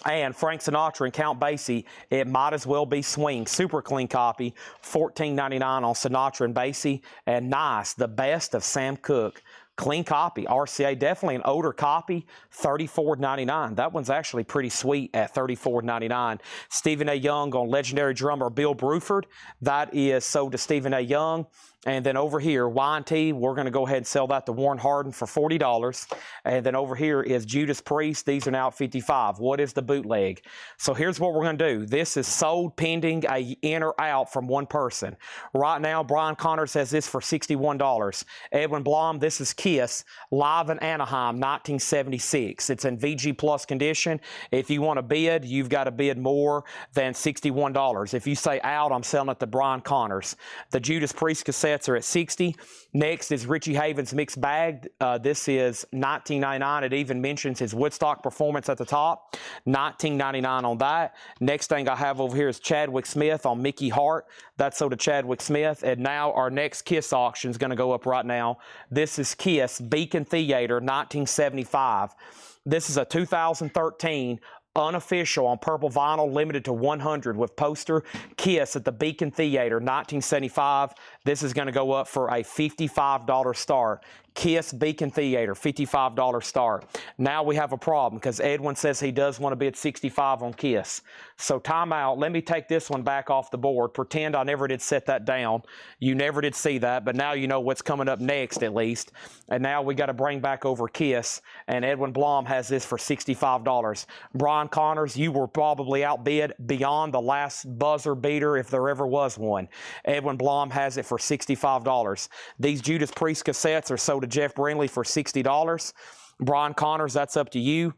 And Frank Sinatra and Count Basie, It Might As Well Be Swing. Super clean copy, $14.99 on Sinatra and Basie. And Nice, the best of Sam Cooke. Clean copy, RCA, definitely an older copy, $34.99. That one's actually pretty sweet at $34.99. Stephen A. Young on legendary drummer Bill Bruford. That is sold to Stephen A. Young. And then over here, Y&T, we're going to go ahead and sell that to Warren Hardin for $40. And then over here is Judas Priest. These are now at $55. What is the bootleg? So here's what we're going to do. This is sold pending a in or out from one person. Right now, Brian Connors has this for $61. Edwin Blom, this is KISS, live in Anaheim, 1976. It's in VG Plus condition. If you want to bid, you've got to bid more than $61. If you say out, I'm selling it to Brian Connors. The Judas Priest cassette are at 60. Next is Richie Havens Mixed Bag. This is $19.99. It even mentions his Woodstock performance at the top. $19.99 on that. Next thing I have over here is Chadwick Smith on Mickey Hart. That's sold to Chadwick Smith. And now our next KISS auction is going to go up right now. This is KISS Beacon Theater, 1975. This is a 2013 unofficial on purple vinyl, limited to 100 with poster. KISS at the Beacon Theater, 1975. This is going to go up for a $55 start. KISS Beacon Theater, $55 start. Now we have a problem because Edwin says he does want to bid $65 on KISS. So time out. Let me take this one back off the board. Pretend I never did set that down. You never did see that, but now you know what's coming up next at least. And now we got to bring back over KISS, and Edwin Blom has this for $65. Brian Connors, you were probably outbid beyond the last buzzer beater if there ever was one. Edwin Blom has it for $65. These Judas Priest cassettes are sold to Jeff Brindley for $60. Brian Connors, that's up to you.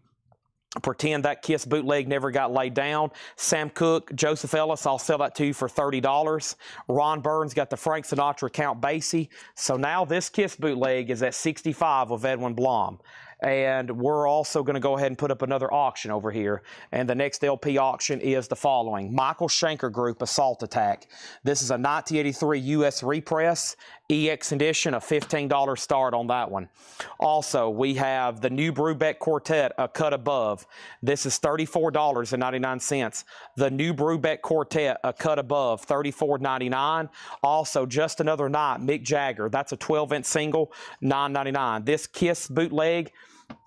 Pretend that KISS bootleg never got laid down. Sam Cooke, Joseph Ellis, I'll sell that to you for $30. Ron Burns got the Frank Sinatra Count Basie. So now this KISS bootleg is at $65 with Edwin Blom. And we're also going to go ahead and put up another auction over here. And the next LP auction is the following. Michael Schenker Group, Assault Attack. This is a 1983 U.S. repress, EX edition, a $15 start on that one. Also, we have the new Brubeck Quartet, a cut above. This is $34.99. The new Brubeck Quartet, a cut above, $34.99. Also, Just Another Night, Mick Jagger. That's a 12-inch single, $9.99. This KISS bootleg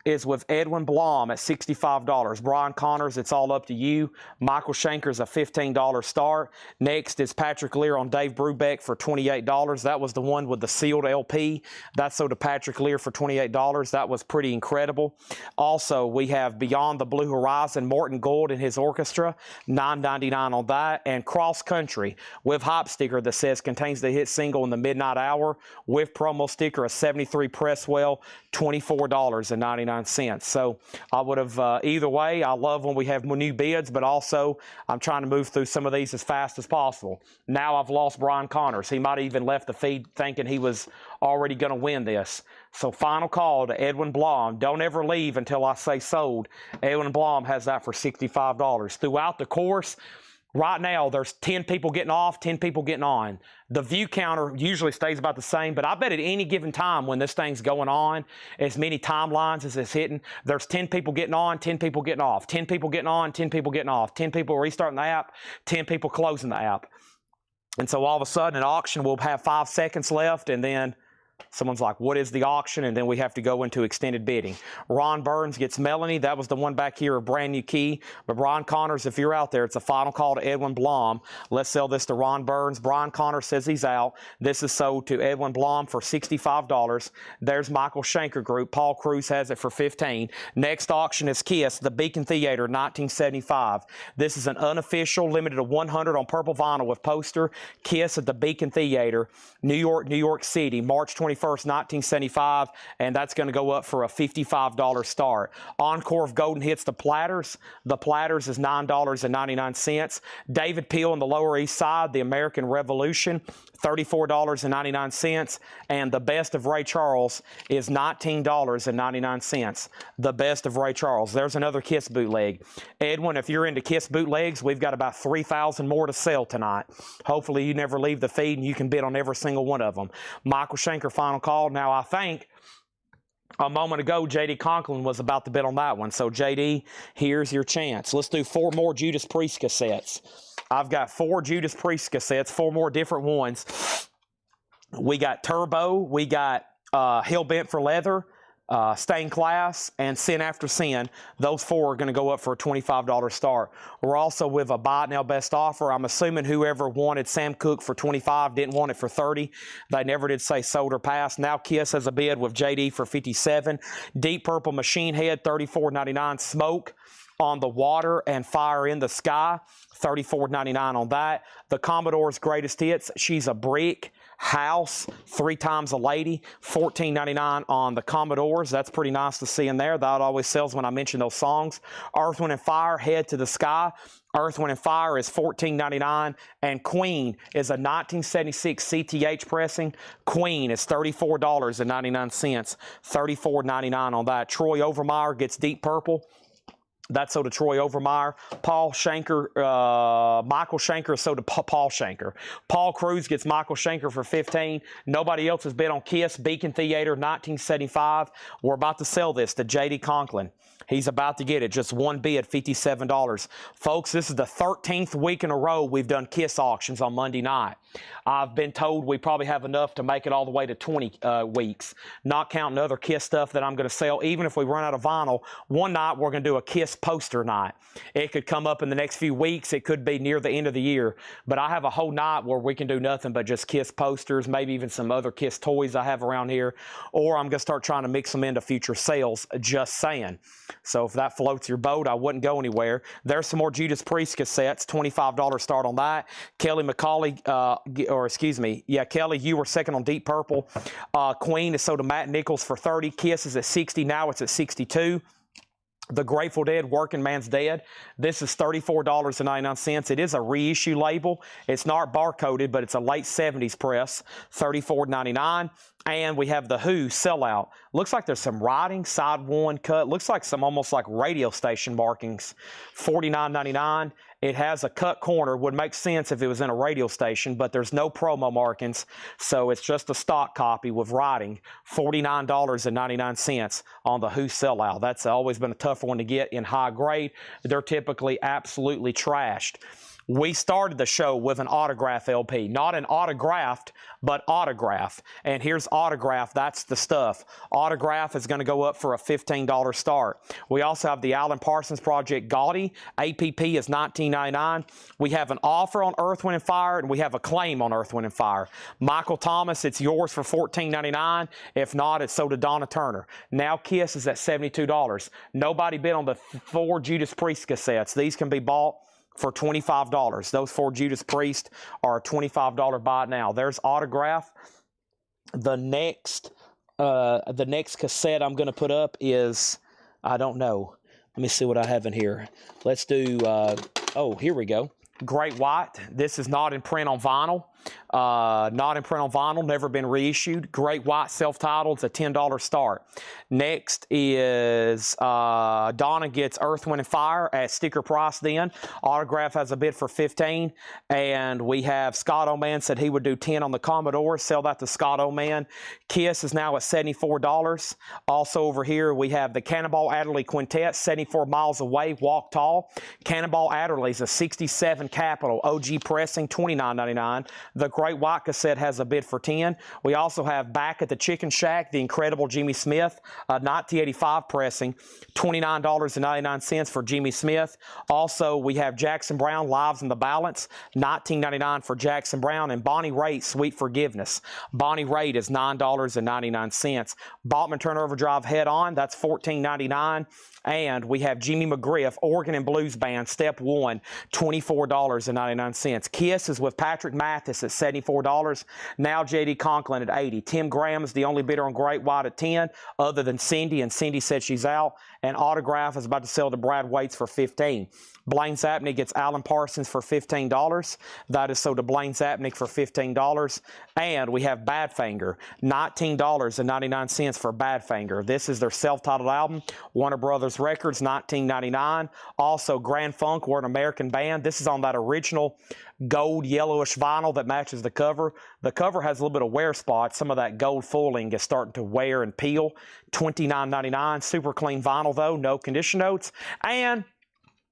is with Edwin Blom at $65. Brian Connors, it's all up to you. Michael Schenker's a $15 start. Next is Patrick Lear on Dave Brubeck for $28. That was the one with the sealed LP. That's sold to Patrick Lear for $28. That was pretty incredible. Also, we have Beyond the Blue Horizon, Morton Gould and his orchestra, $9.99 on that. And Cross Country with hype sticker that says contains the hit single In the Midnight Hour with promo sticker, a 73 Presswell, $24.99. So I would have, either way, I love when we have new bids, but also I'm trying to move through some of these as fast as possible. Now I've lost Brian Connors. He might have even left the feed thinking he was already going to win this. So final call to Edwin Blom. Don't ever leave until I say sold. Edwin Blom has that for $65. Throughout the course, right now, there's 10 people getting off, 10 people getting on. The view counter usually stays about the same, but I bet at any given time when this thing's going on, as many timelines as it's hitting, there's 10 people getting on, 10 people getting off, 10 people getting on, 10 people getting off, 10 people restarting the app, 10 people closing the app. And so all of a sudden, an auction will have 5 seconds left, and then someone's like, what is the auction? And then we have to go into extended bidding. Ron Burns gets Melanie. That was the one back here, a brand new key. But Brian Connors, if you're out there, it's a final call to Edwin Blom. Let's sell this to Ron Burns. Brian Connors says he's out. This is sold to Edwin Blom for $65. There's Michael Schenker Group. Paul Cruz has it for $15. Next auction is KISS, the Beacon Theater, 1975. This is an unofficial, limited to 100 on purple vinyl with poster. KISS at the Beacon Theater, New York, New York City, March 20. 21st, 1975, and that's going to go up for a $55 start. Encore of Golden Hits, the Platters. The Platters is $9.99. David Peel on the Lower East Side, the American Revolution, $34.99. And the Best of Ray Charles is $19.99. The Best of Ray Charles. There's another KISS bootleg. Edwin, if you're into KISS bootlegs, we've got about 3,000 more to sell tonight. Hopefully you never leave the feed and you can bid on every single one of them. Michael Schenker, final call. Now, I think a moment ago, J.D. Conklin was about to bid on that one. So, J.D., here's your chance. Let's do 4 more Judas Priest cassettes. I've got 4 Judas Priest cassettes, 4 more different ones. We got Turbo, we got Hellbent for Leather, Stained Class, and Sin After Sin. Those 4 are going to go up for a $25 start. We're also with a Buy It Now Best Offer. I'm assuming whoever wanted Sam Cooke for $25 didn't want it for $30. They never did say sold or passed. Now KISS has a bid with JD for $57. Deep Purple Machine Head, $34.99. Smoke on the Water and Fire in the Sky, $34.99 on that. The Commodore's Greatest Hits, She's a Brick, House, 3 Times a Lady, $14.99 on the Commodores. That's pretty nice to see in there. That always sells when I mention those songs. Earth, Wind, and Fire, Head to the Sky. Earth, Wind, and Fire is $14.99. And Queen is a 1976 CTH pressing. Queen is $34.99. $34.99 on that. Troy Overmeyer gets Deep Purple. That's sold to Troy Overmeyer. Paul Schenker, Michael Schenker is sold to Paul Schenker. Paul Cruz gets Michael Schenker for $15. Nobody else has bid on KISS. Beacon Theater, 1975. We're about to sell this to J.D. Conklin. He's about to get it. Just one bid, $57. Folks, this is the 13th week in a row we've done KISS auctions on Monday night. I've been told we probably have enough to make it all the way to 20 weeks, not counting other KISS stuff that I'm going to sell. Even if we run out of vinyl, one night we're going to do a KISS poster night. It could come up in the next few weeks. It could be near the end of the year. But I have a whole night where we can do nothing but just KISS posters, maybe even some other KISS toys I have around here. Or I'm going to start trying to mix them into future sales, just saying. So if that floats your boat, I wouldn't go anywhere. There's some more Judas Priest cassettes, $25 start on that. Kelly McCauley, Kelly, you were second on Deep Purple. Queen is sold to Matt Nichols for $30. KISS is at $60. Now it's at $62. The Grateful Dead, Working Man's Dead. This is $34.99. It is a reissue label. It's not barcoded, but it's a late 70s press, $34.99. And we have the Who Sellout. Looks like there's some writing, side one cut. Looks like some almost like radio station markings, $49.99. It has a cut corner. Would make sense if it was in a radio station, but there's no promo markings, so it's just a stock copy with writing, $49.99 on the Who Sellout. That's always been a tough one to get in high grade. They're typically absolutely trashed. We started the show with an autograph LP. Not an autographed, but autograph. And here's autograph. That's the stuff. Autograph is going to go up for a $15 start. We also have the Alan Parsons Project Gaudy. APP is $19.99. We have an offer on Earth, Wind, and Fire, and we have a claim on Earth, Wind, and Fire. Michael Thomas, it's yours for $14.99. If not, it's sold to Donna Turner. Now KISS is at $72. Nobody bid on the 4 Judas Priest cassettes. These can be bought for $25. Those 4 Judas Priest are a $25 buy now. There's autograph. The next cassette I'm going to put up is, I don't know. Let me see what I have in here. Let's do, oh, here we go. Great White. This is not in print on vinyl. Not in print on vinyl, never been reissued. Great White self-titled, it's a $10 start. Next is Donna gets Earth, Wind, and Fire at sticker price then. Autograph has a bid for $15. And we have Scott O'Man said he would do $10 on the Commodore. Sell that to Scott O'Man. KISS is now at $74. Also over here we have the Cannonball Adderley Quintet, 74 Miles Away, Walk Tall. Cannonball Adderley is a 67 Capital OG pressing, $29.99. The Great White cassette has a bid for $10. We also have Back at the Chicken Shack, the incredible Jimmy Smith, 1985 pressing, $29.99 for Jimmy Smith. Also, we have Jackson Browne, Lives in the Balance, $19.99 for Jackson Browne, and Bonnie Raitt, Sweet Forgiveness. Bonnie Raitt is $9.99. Bachman Turner Overdrive Head On, that's $14.99. And we have Jimmy McGriff, Organ and Blues Band, Step 1, $24. $74.99. KISS is with Patrick Mathis at $74. Now J.D. Conklin at $80. Tim Graham is the only bidder on Great White at $10, other than Cindy, and Cindy said she's out. And Autograph is about to sell to Brad Waits for $15. Blaine Zapnick gets Alan Parsons for $15. That is sold to Blaine Zapnick for $15. And we have Badfinger, $19.99 for Badfinger. This is their self-titled album, Warner Brothers Records, $19.99. Also, Grand Funk, we're an American band. This is on that original gold yellowish vinyl that matches the cover. The cover has a little bit of wear spots. Some of that gold foiling is starting to wear and peel. $29.99. Super clean vinyl though, no condition notes. And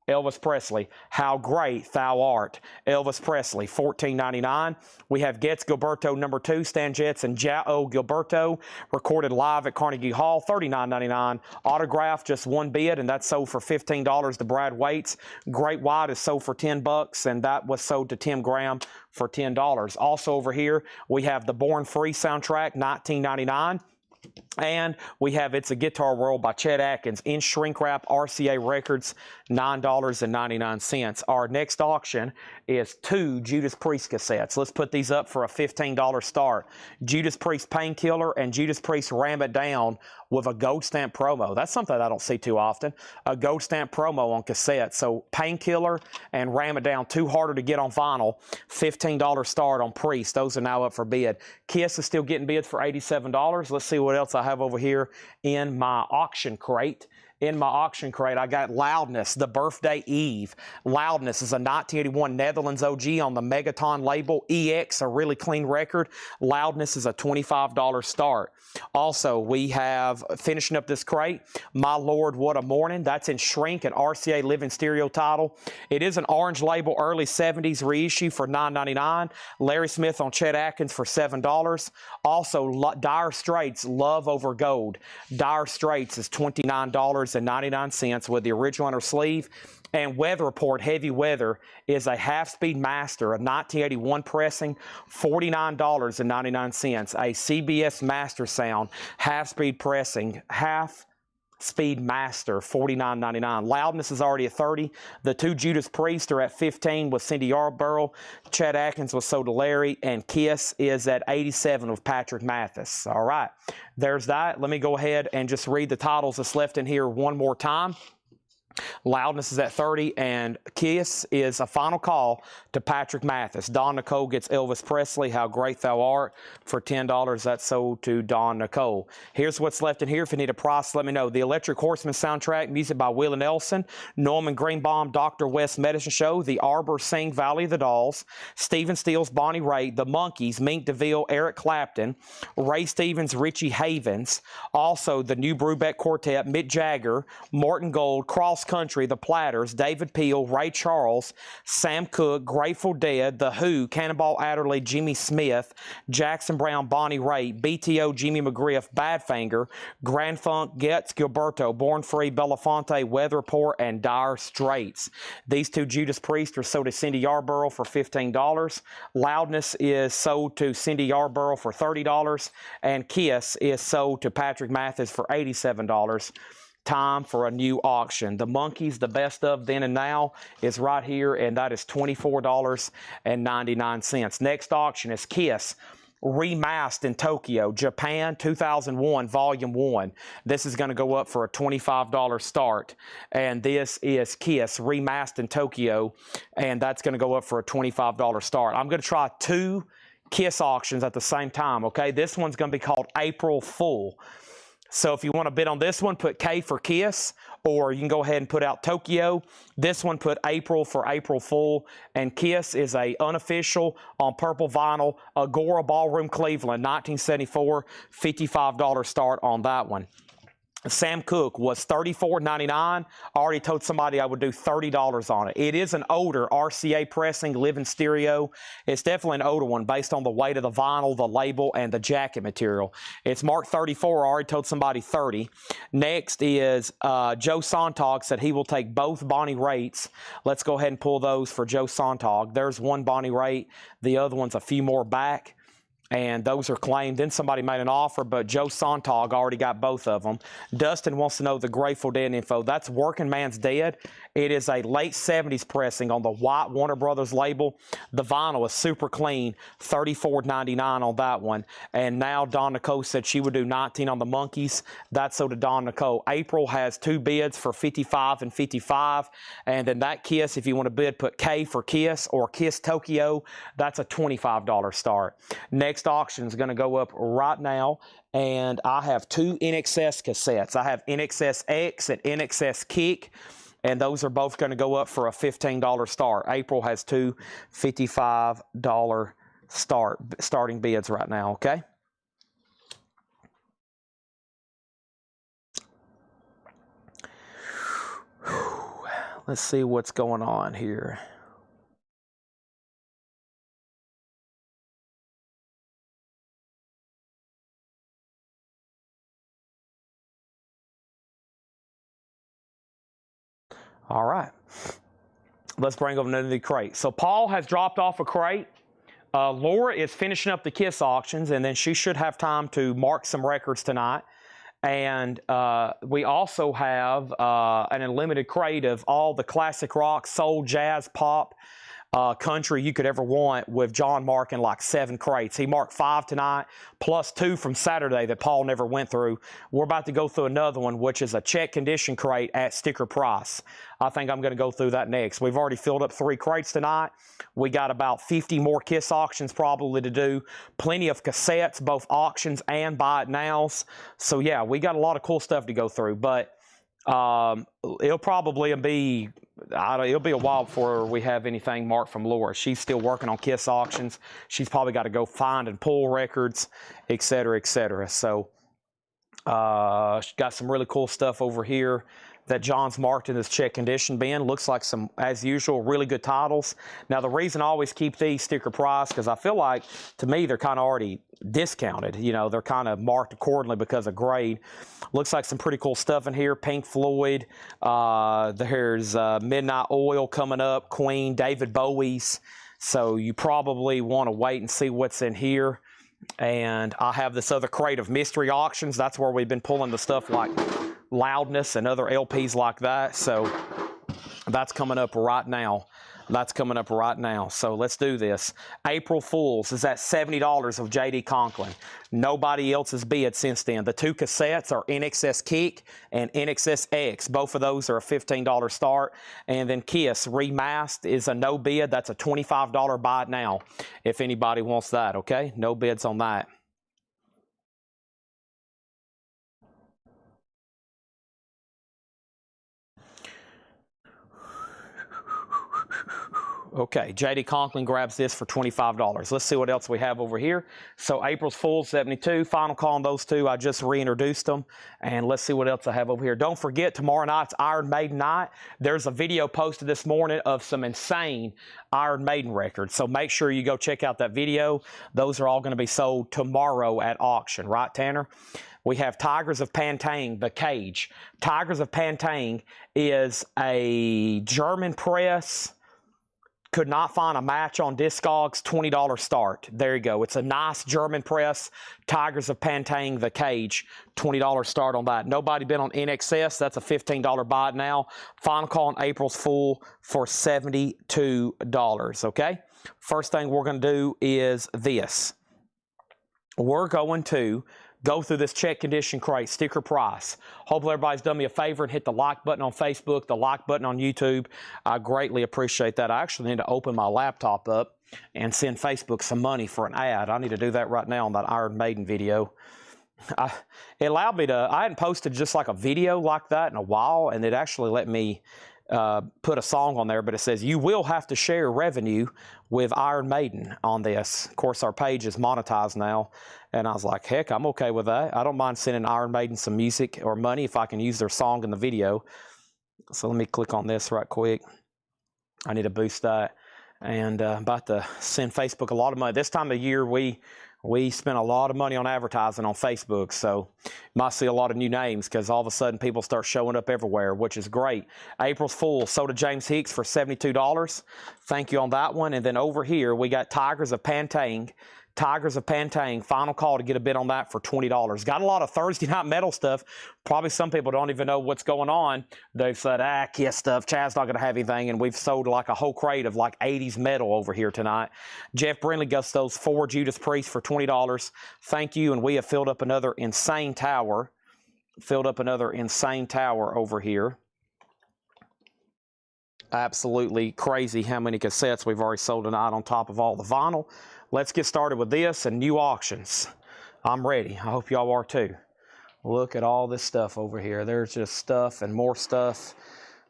Elvis Presley, How Great Thou Art. Elvis Presley, $14.99. We have Getz Gilberto #2, Stan Getz and Jao Gilberto, recorded live at Carnegie Hall, $39.99. Autograph, just one bid, and that's sold for $15 to Brad Waits. Great White is sold for $10, and that was sold to Tim Graham for $10. Also over here, we have the Born Free soundtrack, $19.99. And we have It's a Guitar World by Chet Atkins in shrink wrap, RCA Records, $9.99. Our next auction is 2 Judas Priest cassettes. Let's put these up for a $15 start. Judas Priest Painkiller and Judas Priest Ram It Down with a gold stamp promo. That's something I don't see too often, a gold stamp promo on cassette. So Painkiller and Ram It Down, two harder to get on vinyl, $15 start on Priest. Those are now up for bid. KISS is still getting bids for $87. Let's see what else I have over here in my auction crate. In my auction crate, I got Loudness, The Birthday Eve. Loudness is a 1981 Netherlands OG on the Megaton label. EX, a really clean record. Loudness is a $25 start. Also, we have, finishing up this crate, My Lord, What a Morning. That's in shrink, an RCA Living Stereo title. It is an orange label, early 70s reissue for $9.99. Larry Smith on Chet Atkins for $7. Also, Dire Straits, Love Over Gold. Dire Straits is $29.99 with the original on her sleeve. And Weather Report Heavy Weather is a half-speed master, a 1981 pressing, $49.99. A CBS Master Sound half-speed pressing, half-speed master, $49.99. Loudness is already at $30. The 2 Judas Priest are at $15 with Cindy Yarborough. Chet Atkins was sold to Larry, and KISS is at $87 with Patrick Mathis. All right, there's that. Let me go ahead and just read the titles that's left in here one more time. Loudness is at $30, and KISS is a final call to Patrick Mathis. Don Nicole gets Elvis Presley, How Great Thou Art, for $10. That's sold to Don Nicole. Here's what's left in here. If you need a price, let me know. The Electric Horseman soundtrack, music by Willie Nelson, Norman Greenbaum, Dr. West Medicine Show, The Arbor Sing Valley of the Dolls, Stephen Stills, Bonnie Raitt, The Monkees, Mink DeVille, Eric Clapton, Ray Stevens, Richie Havens, also the New Brubeck Quartet, Mick Jagger, Martin Gold, Cross Country, The Platters, David Peel, Ray Charles, Sam Cooke, Grateful Dead, The Who, Cannonball Adderley, Jimmy Smith, Jackson Brown, Bonnie Raitt, BTO, Jimmy McGriff, Badfinger, Grand Funk, Getz Gilberto, Born Free, Belafonte, Weather Report, and Dire Straits. These 2 Judas Priest are sold to Cindy Yarborough for $15. Loudness is sold to Cindy Yarborough for $30, and KISS is sold to Patrick Mathis for $87. Time for a new auction. The Monkees, The Best of Then and Now, is right here, and that is $24.99. Next auction is KISS Remastered in Tokyo, Japan, 2001, Volume 1. This is going to go up for a $25 start, and this is KISS Remastered in Tokyo, and that's going to go up for a $25 start. I'm going to try 2 KISS auctions at the same time, okay? This one's going to be called April Fool. So if you want to bid on this one, put K for KISS, or you can go ahead and put out Tokyo. This one, put April for April Fool. And KISS is a unofficial on purple vinyl, Agora Ballroom Cleveland, 1974, $55 start on that one. Sam Cooke was $34.99. I already told somebody I would do $30 on it. It is an older RCA pressing, living stereo. It's definitely an older one based on the weight of the vinyl, the label, and the jacket material. It's marked 34. I already told somebody 30. Next is Joe Sontag said he will take both Bonnie Raitts. Let's go ahead and pull those for Joe Sontag. There's one Bonnie Raitt. The other one's a few more back. and those are claimed. Then somebody made an offer, but Joe Sontag already got both of them. Dustin wants to know the Grateful Dead info. That's Working Man's Dead. It is a late 70s pressing on the white Warner Brothers label. The vinyl is super clean, $34.99 on that one. And now Dawn Nicole said she would do 19 on the Monkeys. That's so to Dawn Nicole. April has 2 bids for 55 and 55. And then that Kiss, if you want to bid, put K for Kiss or Kiss Tokyo. That's a $25 start. Next auction is going to go up right now, and I have 2 NXS cassettes. I have NXS X and NXS Kick, and those are both going to go up for a $15 start. April has 2 $55 starting bids right now, okay? Let's see what's going on here. All right, let's bring over another crate. So Paul has dropped off a crate. Laura is finishing up the KISS auctions, and then she should have time to mark some records tonight. And we also have an unlimited crate of all the classic rock, soul, jazz, pop, country you could ever want, with John marking like 7 crates. He marked 5 tonight, plus 2 from Saturday that Paul never went through. We're about to go through another one, which is a check condition crate at sticker price. I think I'm going to go through that next. We've already filled up 3 crates tonight. We got about 50 more KISS auctions probably to do. Plenty of cassettes, both auctions and buy it nows. So yeah, we got a lot of cool stuff to go through, but it'll probably be, it'll be a while before we have anything marked from Laura. She's still working on KISS auctions. She's probably got to go find and pull records, etc., etc. So she's got some really cool stuff over here that John's marked in this check condition bin. Looks like some, as usual, really good titles. Now, the reason I always keep these sticker price, because I feel like, to me, they're kind of already discounted. You know, they're kind of marked accordingly because of grade. Looks like some pretty cool stuff in here. Pink Floyd. There's Midnight Oil coming up. Queen, David Bowie's. So you probably want to wait and see what's in here. And I have this other crate of mystery auctions. That's where we've been pulling the stuff like Loudness and other LPs like that. So that's coming up right now. That's coming up right now. So let's do this. April Fools is at $70 of J.D. Conklin. Nobody else has bid since then. The 2 cassettes are NXS Kick and NXS X. Both of those are a $15 start. And then KISS Remastered is a no bid. That's a $25 buy it now if anybody wants that, okay? No bids on that. Okay, J.D. Conklin grabs this for $25. Let's see what else we have over here. So April's Fool, 72. Final call on those 2. I just reintroduced them. And let's see what else I have over here. Don't forget, tomorrow night's Iron Maiden night. There's a video posted this morning of some insane Iron Maiden records. So make sure you go check out that video. Those are all going to be sold tomorrow at auction. Right, Tanner? We have Tigers of Pantang, the Cage. Tigers of Pantang is a German press. Could not find a match on Discogs, $20 start. There you go. It's a nice German press. Tigers of Pantang, the Cage, $20 start on that. Nobody been on NXS. That's a $15 buy it now. Final call on April's Fool for $72, okay? First thing we're going to do is this. We're going to go through this check condition crate, sticker price. Hopefully everybody's done me a favor and hit the like button on Facebook, the like button on YouTube. I greatly appreciate that. I actually need to open my laptop up and send Facebook some money for an ad. I need to do that right now on that Iron Maiden video. It allowed me to, I hadn't posted just like a video like that in a while, and it actually let me put a song on there, but it says you will have to share revenue with Iron Maiden on this. Of course, our page is monetized now, and I was like, heck, I'm okay with that. I don't mind sending Iron Maiden some music or money if I can use their song in the video. So let me click on this right quick. I need to boost that. And I'm about to send Facebook a lot of money. This time of year, we spend a lot of money on advertising on Facebook, so you might see a lot of new names because all of a sudden people start showing up everywhere, which is great. April's Fool sold to James Hicks for $72. Thank you on that one. And then over here, we got Tigers of Pantang. Tigers of Pantang, final call to get a bid on that for $20. Got a lot of Thursday night metal stuff. Probably some people don't even know what's going on. They've said, KITSCH stuff, Chad's not going to have anything, and we've sold like a whole crate of like 80s metal over here tonight. Jeff Brindley got those 4 Judas Priest for $20. Thank you, and we have filled up another insane tower. Filled up another insane tower over here. Absolutely crazy how many cassettes we've already sold tonight on top of all the vinyl. Let's get started with this and new auctions. I'm ready. I hope y'all are too. Look at all this stuff over here. There's just stuff and more stuff.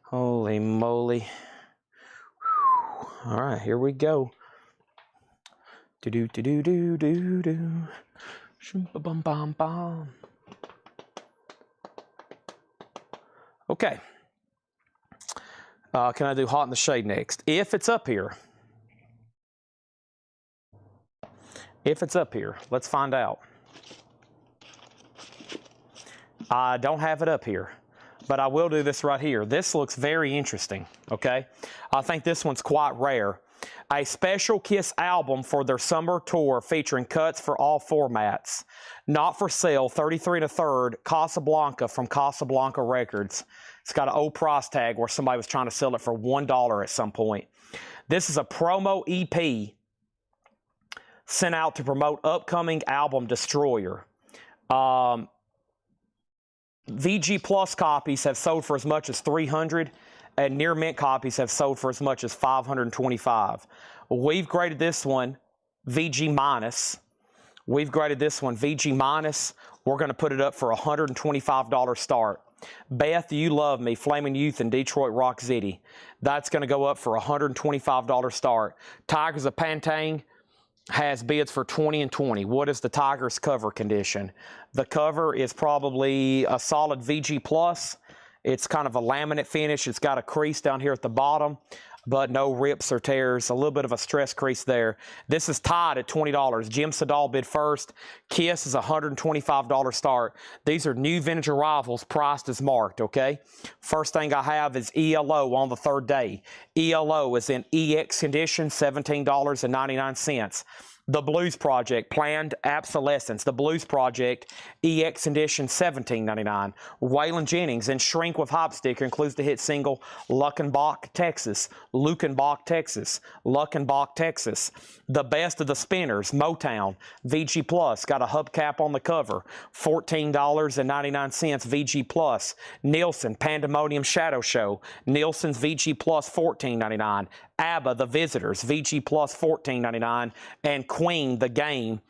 Holy moly. Whew. All right, here we go. Do-do-do-do-do-do-do. Shum-ba-bum-bum-bum. Okay. Can I do Hot in the Shade next? If it's up here. If it's up here, let's find out. I don't have it up here, but I will do this right here. This looks very interesting, okay? I think this one's quite rare. A special KISS album for their summer tour featuring cuts for all formats. Not for sale, 33 1/3, Casablanca from Casablanca Records. It's got an old price tag where somebody was trying to sell it for $1 at some point. This is a promo EP sent out to promote upcoming album Destroyer. VG Plus copies have sold for as much as 300, and near mint copies have sold for as much as 525. We've graded this one VG minus. We've graded this one VG minus. We're going to put it up for $125 start. Beth, You Love Me, Flaming Youth in Detroit Rock City. That's going to go up for $125 start. Tigers of Pantang has bids for 20 and 20. What is the Tigers cover condition? The cover is probably a solid VG plus. It's kind of a laminate finish. It's got a crease down here at the bottom, but no rips or tears. A little bit of a stress crease there. This is tied at $20. Jim Sedal bid first. KISS is $125 start. These are new vintage arrivals priced as marked, okay? First thing I have is ELO on the third day. ELO is in EX condition, $17.99. The Blues Project, planned obsolescence. The Blues Project, EX edition, $17.99. Waylon Jennings in Shrink with Hop Sticker includes the hit single Luckenbach, Texas. Luckenbach, Texas. Luckenbach, Texas. The Best of the Spinners, Motown, VG Plus, got a hubcap on the cover, $14.99 VG Plus. Nielsen, Pandemonium Shadow Show, Nielsen's VG Plus, $14.99. ABBA, The Visitors, VG Plus, $14.99. And Queen, The Game,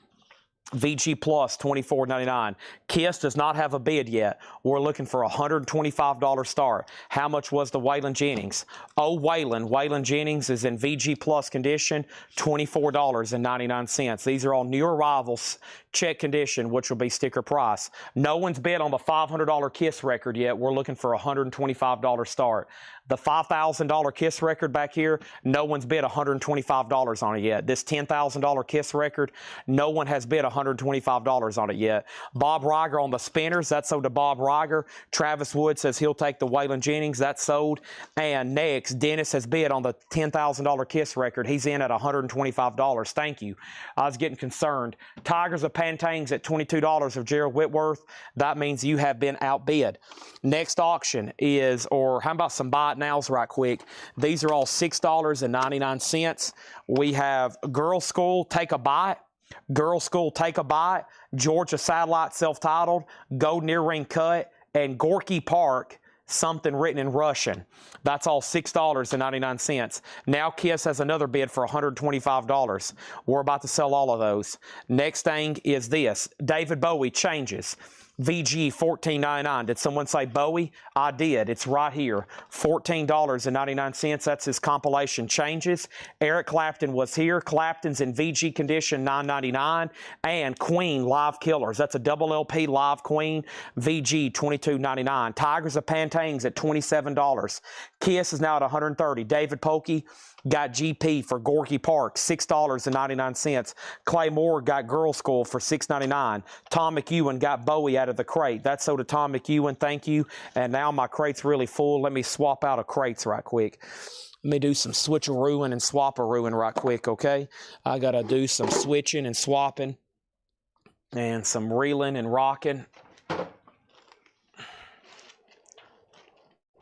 VG Plus, $24.99. KISS does not have a bid yet. We're looking for a $125 start. How much was the Waylon Jennings? Oh, Waylon Jennings is in VG Plus condition, $24.99. These are all new arrivals, check condition, which will be sticker price. No one's bid on the $500 KISS record yet. We're looking for a $125 start. The $5,000 KISS record back here, no one's bid $125 on it yet. This $10,000 KISS record, no one has bid $125 on it yet. Bob Riger on the Spinners, that's sold to Bob Riger. Travis Wood says he'll take the Waylon Jennings, that's sold. And next, Dennis has bid on the $10,000 KISS record. He's in at $125. Thank you. I was getting concerned. Tigers of Pantangs at $22 of Gerald Whitworth. That means you have been outbid. Next auction is, or how about some buy it nows right quick? These are all $6.99. We have Girl School, Take a Bite. Girl School, Take a Bite. Georgia Satellite, self-titled. Golden Earring Cut. And Gorky Park, something written in Russian. That's all $6.99. Now KISS has another bid for $125. We're about to sell all of those. Next thing is this. David Bowie, Changes. VG, $14.99. Did someone say Bowie? I did. It's right here. $14.99. That's his compilation Changes. Eric Clapton was here. Clapton's in VG condition, $9.99. And Queen, Live Killers. That's a double LP Live Queen. VG, $22.99. Tigers of Pantangs at $27. KISS is now at $130. David Polkey got GP for Gorky Park, $6.99. Clay Moore got Girl School for $6.99. Tom McEwen got Bowie out of the crate. That's sold to Tom McEwen. Thank you. And now my crate's really full. Let me swap out of crates right quick. Let me do some switcherooing and swapperooing right quick, okay? I got to do some switching and swapping and some reeling and rocking.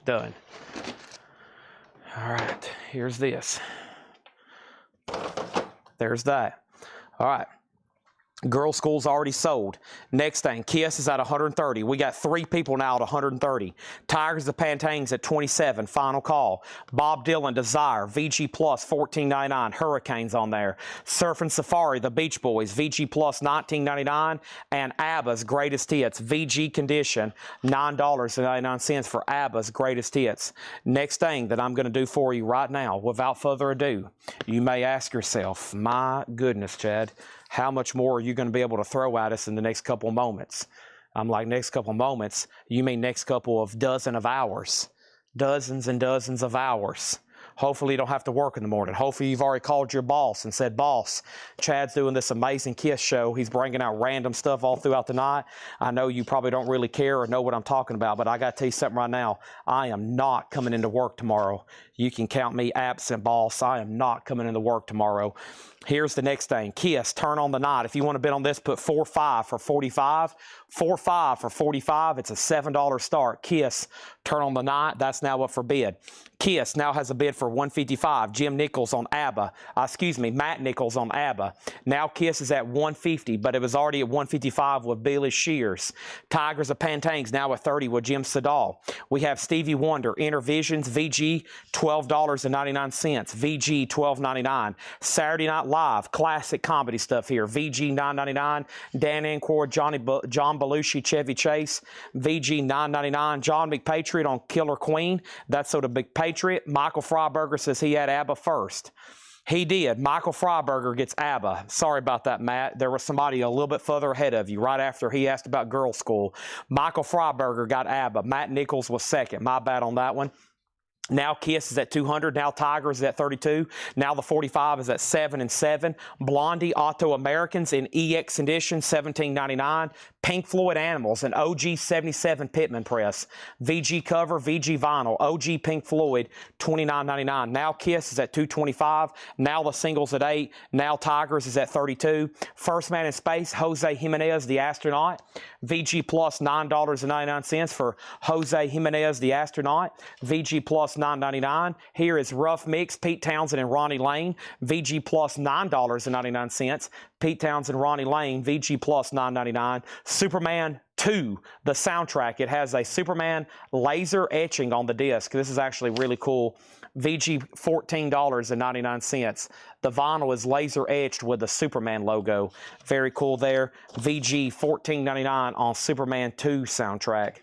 Done. All right, here's this. There's that. All right. Girls' School's already sold. Next thing, KISS is at 130. We got 3 people now at 130. Tigers of Pantangs at 27. Final call. Bob Dylan, Desire, VG Plus, $14.99. Hurricanes on there. Surf and Safari, The Beach Boys, VG Plus, $19.99. And ABBA's Greatest Hits, VG Condition, $9.99 for ABBA's Greatest Hits. Next thing that I'm going to do for you right now, without further ado, you may ask yourself, my goodness, Chad, how much more are you going to be able to throw at us in the next couple of moments? I'm like, next couple of moments? You mean next couple of dozen of hours? Dozens and dozens of hours. Hopefully you don't have to work in the morning. Hopefully you've already called your boss and said, boss, Chad's doing this amazing KISS show. He's bringing out random stuff all throughout the night. I know you probably don't really care or know what I'm talking about, but I got to tell you something right now. I am not coming into work tomorrow. You can count me absent, boss. I am not coming into work tomorrow. Here's the next thing. KISS, turn on the night. If you want to bid on this, put 4.5 for 45. 4.5 for 45. It's a $7 start. KISS, turn on the night. That's now up for bid. KISS now has a bid for 155. Jim Nichols on ABBA. Matt Nichols on ABBA. Now KISS is at 150, but it was already at 155 with Billy Shears. Tigers of Pantangs now at 30 with Jim Sedal. We have Stevie Wonder, Intervisions, VG, $12.99. VG, $12.99. Saturday Night Live, classic comedy stuff here. VG, $9.99. Dan Aykroyd, John Belushi, Chevy Chase. VG, $9.99. John McPatriot on Killer Queen. That's so the McPatriot. Michael Freiberger says he had ABBA first. He did. Michael Freiberger gets ABBA. Sorry about that, Matt. There was somebody a little bit further ahead of you right after he asked about Girls' School. Michael Freiberger got ABBA. Matt Nichols was second. My bad on that one. Now KISS is at 200. Now Tigers is at 32. Now the 45 is at 7 and 7. Blondie Auto Americans in EX edition, $17.99. Pink Floyd Animals, an OG 77 Pittman press. VG cover, VG vinyl, OG Pink Floyd, $29.99. Now KISS is at 225. Now the singles at 8. Now Tigers is at 32. First Man in Space, Jose Jimenez, the astronaut. VG Plus, $9.99 for Jose Jimenez, the astronaut. VG Plus, $9.99. Here is Rough Mix, Pete Townsend and Ronnie Lane. VG Plus, $9.99. Pete Townsend, Ronnie Lane, VG Plus, $9.99. Superman 2, the soundtrack. It has a Superman laser etching on the disc. This is actually really cool. VG, $14.99. The vinyl is laser etched with the Superman logo. Very cool there. VG, $14.99 on Superman 2 soundtrack.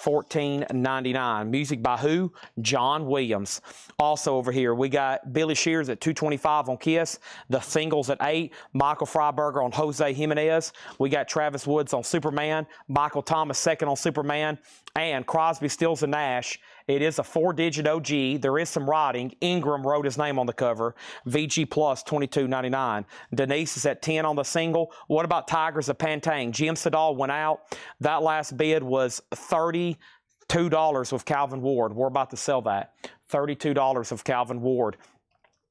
$14.99. Music by who? John Williams. Also over here, we got Billy Shears at $225 on KISS. The singles at 8. Michael Freiberger on Jose Jimenez. We got Travis Woods on Superman. Michael Thomas second on Superman. And Crosby, Stills, and Nash. It is a 4-digit OG. There is some writing. Ingram wrote his name on the cover. VG Plus, $22.99. Denise is at 10 on the single. What about Tigers of Pantang? Jim Sedal went out. That last bid was $32 with Calvin Ward. We're about to sell that. $32 of Calvin Ward.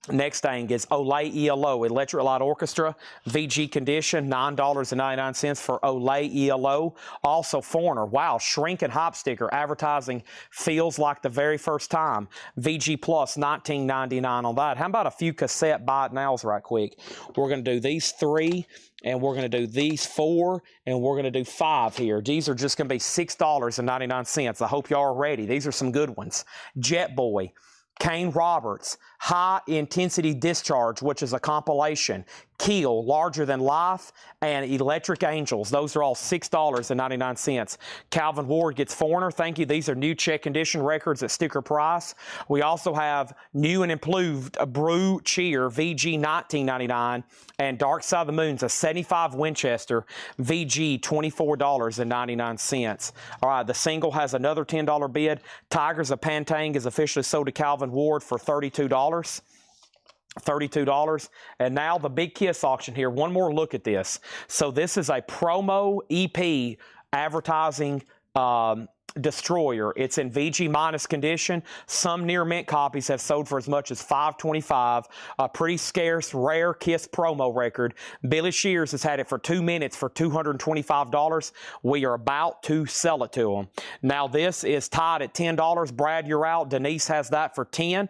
Next thing is Olay ELO, Electric Light Orchestra, VG Condition, $9.99 for Olay ELO. Also Foreigner, wow, Shrinking Hop Sticker, advertising feels like the very first time. VG Plus, $19.99 on that. How about a few cassette buy it nows right quick? We're going to do these 3, and we're going to do these 4, and we're going to do 5 here. These are just going to be $6.99. I hope y'all are ready. These are some good ones. Jet Boy, Kane Roberts, High Intensity Discharge, which is a compilation. Keel, Larger Than Life, and Electric Angels. Those are all $6.99. Calvin Ward gets Foreigner. Thank you. These are new check condition records at sticker price. We also have new and improved Brew Cheer, VG $19.99, and Dark Side of the Moon's a 75 Winchester, VG $24.99. All right, the single has another $10 bid. Tigers of Pantang is officially sold to Calvin Ward for $32. And now the big KISS auction here. One more look at this. So this is a promo EP advertising Destroyer. It's in VG minus condition. Some near mint copies have sold for as much as $5.25. A pretty scarce, rare KISS promo record. Billy Shears has had it for 2 minutes for $225. We are about to sell it to him. Now this is tied at $10. Brad, you're out. Denise has that for $10.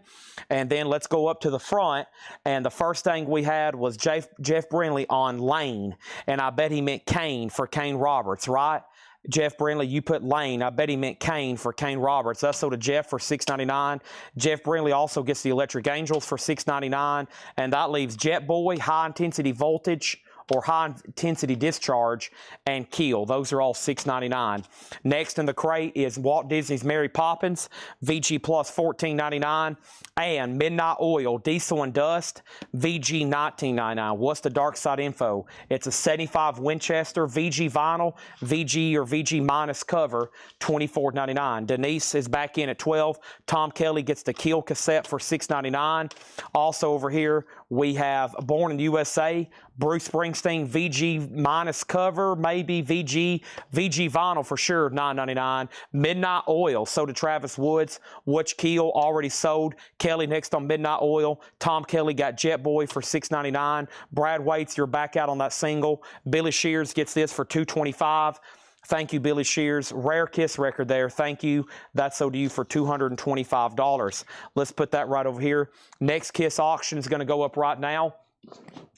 And then let's go up to the front. And the first thing we had was Jeff Brindley on Lane. And I bet he meant Kane for Kane Roberts, right? Jeff Brindley, you put Lane. I bet he meant Kane for Kane Roberts. That's sold to Jeff for $6.99. Jeff Brindley also gets the Electric Angels for $6.99. And that leaves Jet Boy, High Intensity Voltage, or High Intensity Discharge, and Keel. Those are all $6.99. Next in the crate is Walt Disney's Mary Poppins, VG Plus $14.99, and Midnight Oil, Diesel and Dust, VG $19.99. What's the dark side info? It's a 75 Winchester, VG vinyl, VG or VG minus cover, $24.99. Denise is back in at 12. Tom Kelly gets the Keel cassette for $6.99. Also over here, we have Born in the USA, Bruce Springsteen, VG minus cover, maybe VG vinyl for sure, $9.99. Midnight Oil, sold to Travis Woods, which Keel already sold. Kelly next on Midnight Oil. Tom Kelly got Jet Boy for $6.99. Brad Waits, you're back out on that single. Billy Shears gets this for $225. Thank you, Billy Shears. Rare KISS record there. Thank you. That's sold to you for $225. Let's put that right over here. Next KISS auction is going to go up right now.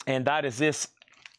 And that is this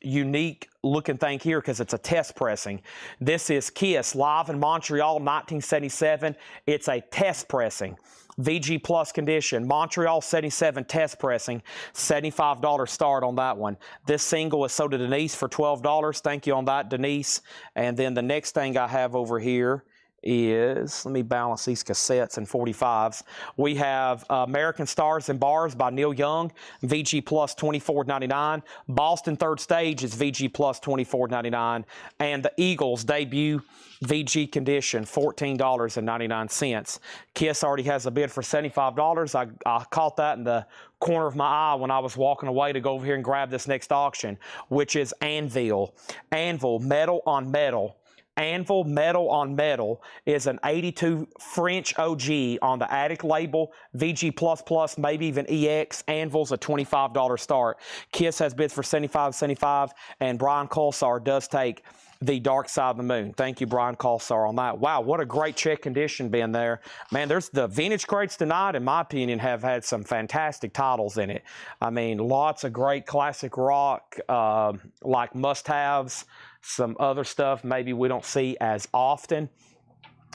unique looking thing here because it's a test pressing. This is KISS live in Montreal, 1977. It's a test pressing. VG Plus condition, Montreal 77 test pressing, $75 start on that one. This single is sold to Denise for $12. Thank you on that, Denise. And then the next thing I have over here is, let me balance these cassettes and 45s. We have American Stars and Bars by Neil Young, VG Plus $24.99. Boston Third Stage is VG Plus $24.99. And the Eagles debut VG condition, $14.99. KISS already has a bid for $75. I caught that in the corner of my eye when I was walking away to go over here and grab this next auction, which is Anvil. Anvil, metal on metal. Anvil Metal on Metal is an 82 French OG on the Attic label, VG++, maybe even EX. Anvil's a $25 start. KISS has bids for $75, and Brian Colsar does take the Dark Side of the Moon. Thank you, Brian Colsar, on that. Wow, what a great check condition bin there. Man, there's the vintage crates tonight, in my opinion, have had some fantastic titles in it. I mean, lots of great classic rock, like must-haves, some other stuff maybe we don't see as often.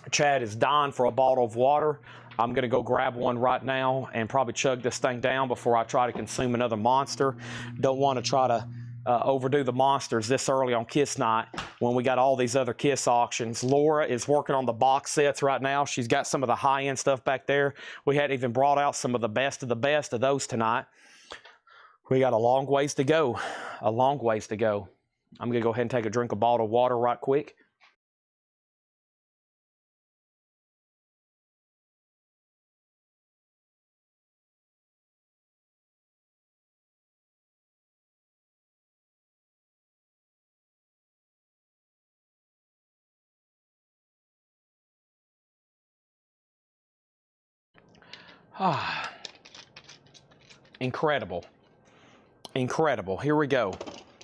Chad is dying for a bottle of water. I'm going to go grab one right now and probably chug this thing down before I try to consume another monster. Don't want to try to overdo the monsters this early on KISS night when we got all these other KISS auctions. Laura is working on the box sets right now. She's got some of the high-end stuff back there. We hadn't even brought out some of the best of those tonight. We got a long ways to go. A long ways to go. I'm going to go ahead and take a drink of bottled water right quick. Incredible. Incredible. Here we go.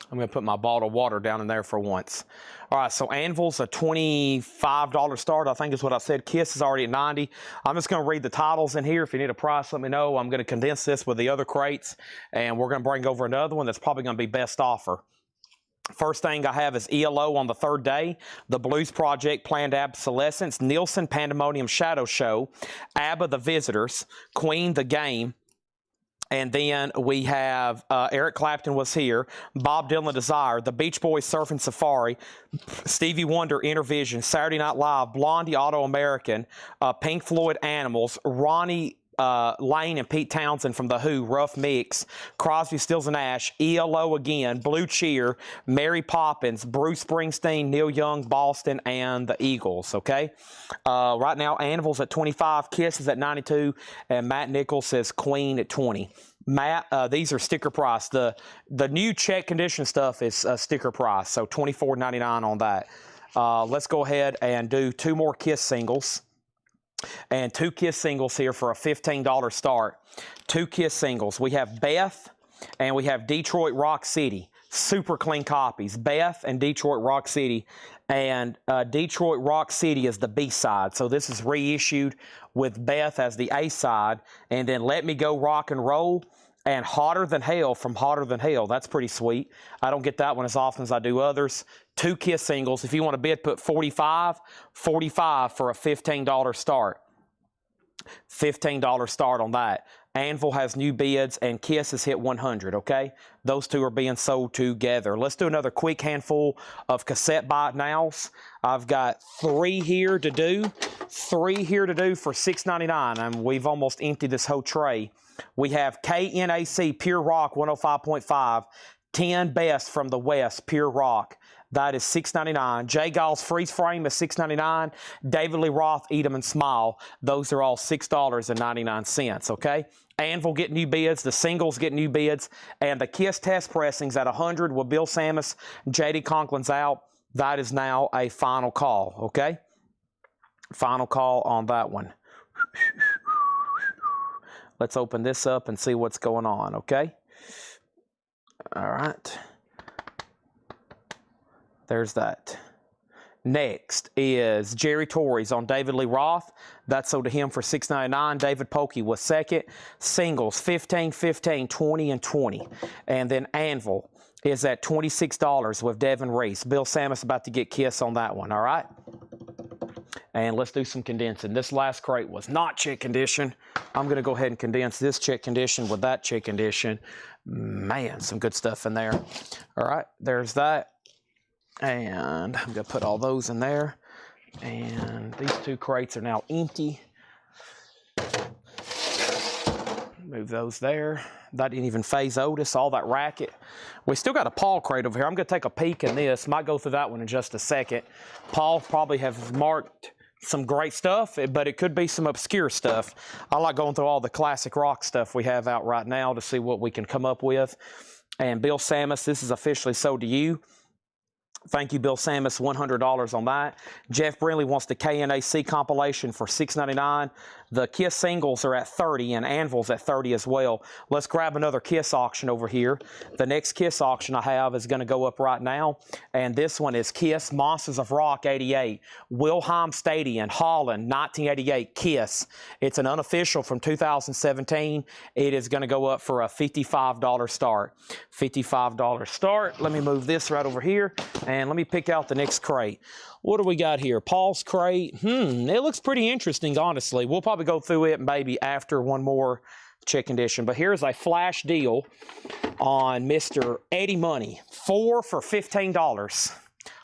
I'm going to put my bottle of water down in there for once. All right, so Anvil's a $25 start. I think is what I said. KISS is already at $90. I'm just going to read the titles in here. If you need a price, let me know. I'm going to condense this with the other crates, and we're going to bring over another one that's probably going to be best offer. First thing I have is ELO on the Third Day, The Blues Project, Planned Obsolescence, Nielsen Pandemonium Shadow Show, ABBA The Visitors, Queen The Game, and then we have Eric Clapton Was Here, Bob Dylan Desire, The Beach Boys Surfing Safari, Stevie Wonder Intervision, Saturday Night Live, Blondie Auto American, Pink Floyd Animals, Ronnie Lane and Pete Townsend from The Who, Rough Mix, Crosby, Stills and Nash, ELO again, Blue Cheer, Mary Poppins, Bruce Springsteen, Neil Young, Boston, and the Eagles, okay? Right now, Anvil's at 25, KISS is at 92, and Matt Nichols says Queen at 20. Matt, these are sticker price. The new check condition stuff is sticker price, so $24.99 on that. Let's go ahead and do 2 more KISS singles. And 2 KISS singles here for a $15 start. 2 KISS singles. We have Beth and we have Detroit Rock City. Super clean copies. Beth and Detroit Rock City. And Detroit Rock City is the B side. So this is reissued with Beth as the A side. And then Let Me Go Rock and Roll and Hotter Than Hell from Hotter Than Hell. That's pretty sweet. I don't get that one as often as I do others. 2 KISS singles. If you want to bid, put 45 for a $15 start. $15 start on that. Anvil has new bids and KISS has hit 100, okay? Those 2 are being sold together. Let's do another quick handful of cassette buy nows. I've got 3 here to do. 3 here to do for $6.99, and we've almost emptied this whole tray. We have KNAC Pure Rock 105.5, 10 Best from the West Pure Rock. That is $6.99. J. Gall's Freeze Frame is $6.99. David Lee Roth, Eat 'em and Smile. Those are all $6.99, okay? Anvil get new bids. The singles get new bids. And the KISS test pressings at 100 with Bill Samus. J.D. Conklin's out. That is now a final call, okay? Final call on that one. Let's open this up and see what's going on, okay? All right. There's that. Next is Jerry Torres on David Lee Roth. That sold to him for $6.99. David Pokey was second. Singles, 15, 15, 20, and 20. And then Anvil is at $26 with Devin Reese. Bill Samus about to get KISS on that one, all right? And let's do some condensing. This last crate was not check condition. I'm going to go ahead and condense this check condition with that check condition. Man, some good stuff in there. All right, there's that. And I'm going to put all those in there. And these 2 crates are now empty. Move those there. That didn't even phase Otis, all that racket. We still got a Paul crate over here. I'm going to take a peek in this. Might go through that one in just a second. Paul probably have marked some great stuff, but it could be some obscure stuff. I like going through all the classic rock stuff we have out right now to see what we can come up with. And Bill Samus, this is officially sold to you. Thank you, Bill Samus, $100 on that. Jeff Brinley wants the KNAC compilation for $6.99. The KISS singles are at $30 and Anvil's at $30 as well. Let's grab another KISS auction over here. The next KISS auction I have is going to go up right now, and this one is KISS Monsters of Rock 88. Wilhelm Stadion, Holland, 1988, KISS. It's an unofficial from 2017. It is going to go up for a $55 start. $55 start. Let me move this right over here, and let me pick out the next crate. What do we got here? Paul's crate. It looks pretty interesting, honestly. We'll probably go through it maybe after one more check condition. But here's a flash deal on Mr. Eddie Money. 4 for $15.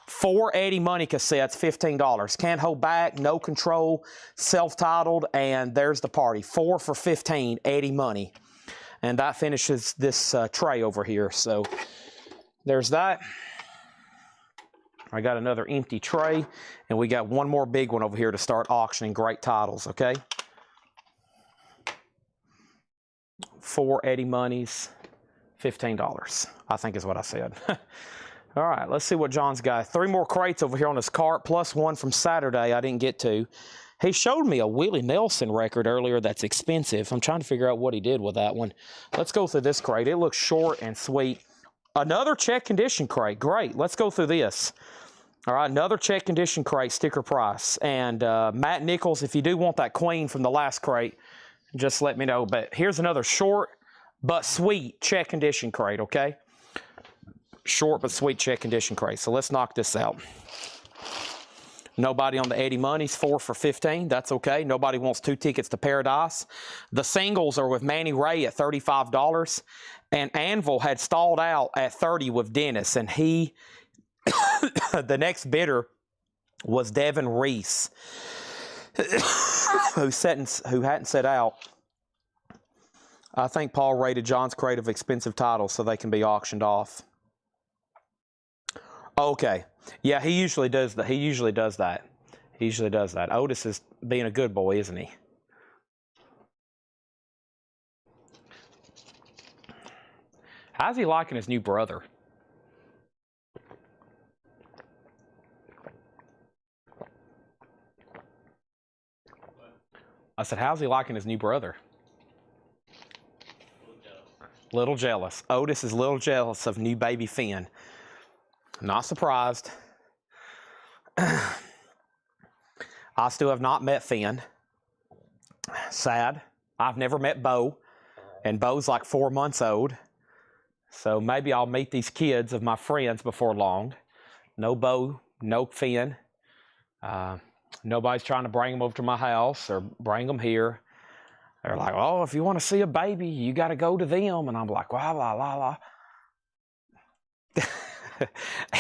4 Eddie Money cassettes, $15. Can't hold back, no control, self-titled, and there's the party. 4 for $15, Eddie Money. And that finishes this tray over here. So there's that. I got another empty tray, and we got one more big one over here to start auctioning great titles, okay? 4 Eddie Moneys, $15, I think is what I said. All right, let's see what John's got. 3 more crates over here on his cart, plus one from Saturday I didn't get to. He showed me a Willie Nelson record earlier that's expensive. I'm trying to figure out what he did with that one. Let's go through this crate. It looks short and sweet. Another check condition crate. Great. Let's go through this. All right, another check condition crate, sticker price. And Matt Nichols, if you do want that queen from the last crate, just let me know. But here's another short but sweet check condition crate, okay? Short but sweet check condition crate. So let's knock this out. Nobody on the Eddie Money's, 4 for $15. That's okay. Nobody wants 2 tickets to Paradise. The singles are with Manny Ray at $35. And Anvil had stalled out at $30 with Dennis. And he, the next bidder was Devin Reese, who hadn't set out. I think Paul rated John's crate of expensive titles so they can be auctioned off. Okay. Yeah, he usually does that. He usually does that. Otis is being a good boy, isn't he? How's he liking his new brother? said, how's he liking his new brother? Little jealous. Otis is a little jealous of new baby Finn. Not surprised. I still have not met Finn. Sad. I've never met Bo, and Bo's like 4 months old. So maybe I'll meet these kids of my friends before long. No Bo, no Finn. Nobody's trying to bring them over to my house or bring them here. They're like, oh, if you want to see a baby, you got to go to them. And I'm like, la, la, la, la.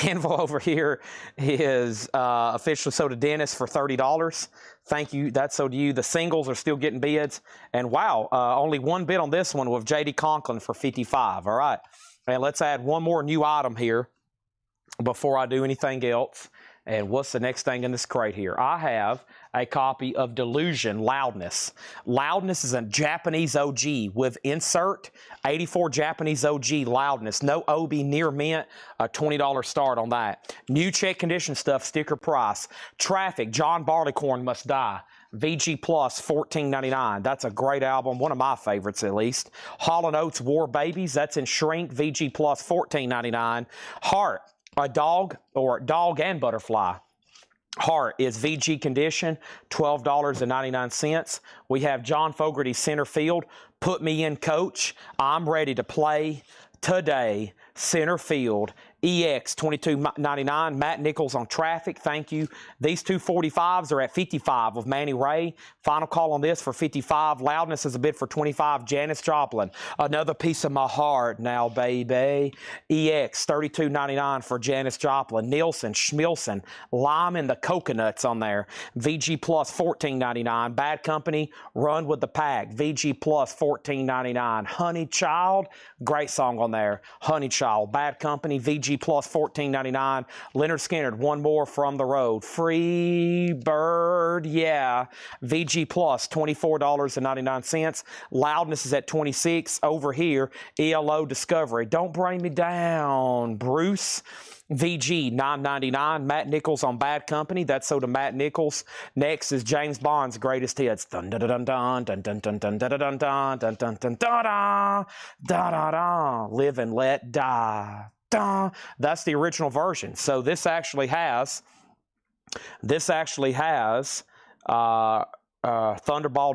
Anvil over here is officially sold to Dennis for $30. Thank you. That's so to you. The singles are still getting bids. And wow, only one bid on this one with J.D. Conklin for $55. All right. And let's add one more new item here before I do anything else. And what's the next thing in this crate here? I have a copy of Delusion Loudness. Loudness is a Japanese OG with insert 84 Japanese OG Loudness. No OB near mint, a $20 start on that. New check condition stuff, sticker price. Traffic, John Barleycorn Must Die. VG Plus, $14.99. That's a great album, one of my favorites at least. Hall & Oates War Babies, that's in shrink. VG Plus, $14.99. Heart. A dog and butterfly. Heart is VG condition, $12.99. We have John Fogerty center field. Put me in, coach. I'm ready to play today. Center field. EX $22.99. Matt Nichols on traffic. Thank you. These 245s are at $55 with Manny Ray. Final call on this for $55. Loudness is a bid for $25. Janis Joplin. Another piece of my heart now, baby. EX $32.99 for Janis Joplin. Nielsen, Schmilson, lime and the coconuts on there. VG Plus $14.99. Bad Company, Run with the Pack. VG Plus $14.99. Honey Child, great song on there. Honey Child. Bad Company, VG Plus $14.99. Leonard Skinner, One More from the Road. Free Bird, yeah. VG Plus $24.99. Loudness is at $26. Over here, ELO Discovery. Don't Bring Me Down, Bruce. VG $9.99. Matt Nichols on Bad Company. That's so to Matt Nichols. Next is James Bond's Greatest Hits. Dun dun dun dun dun dun dun dun dun dun dun dun dun dun da da da. Live and Let Die. Da. That's the original version. So this actually has Thunderball,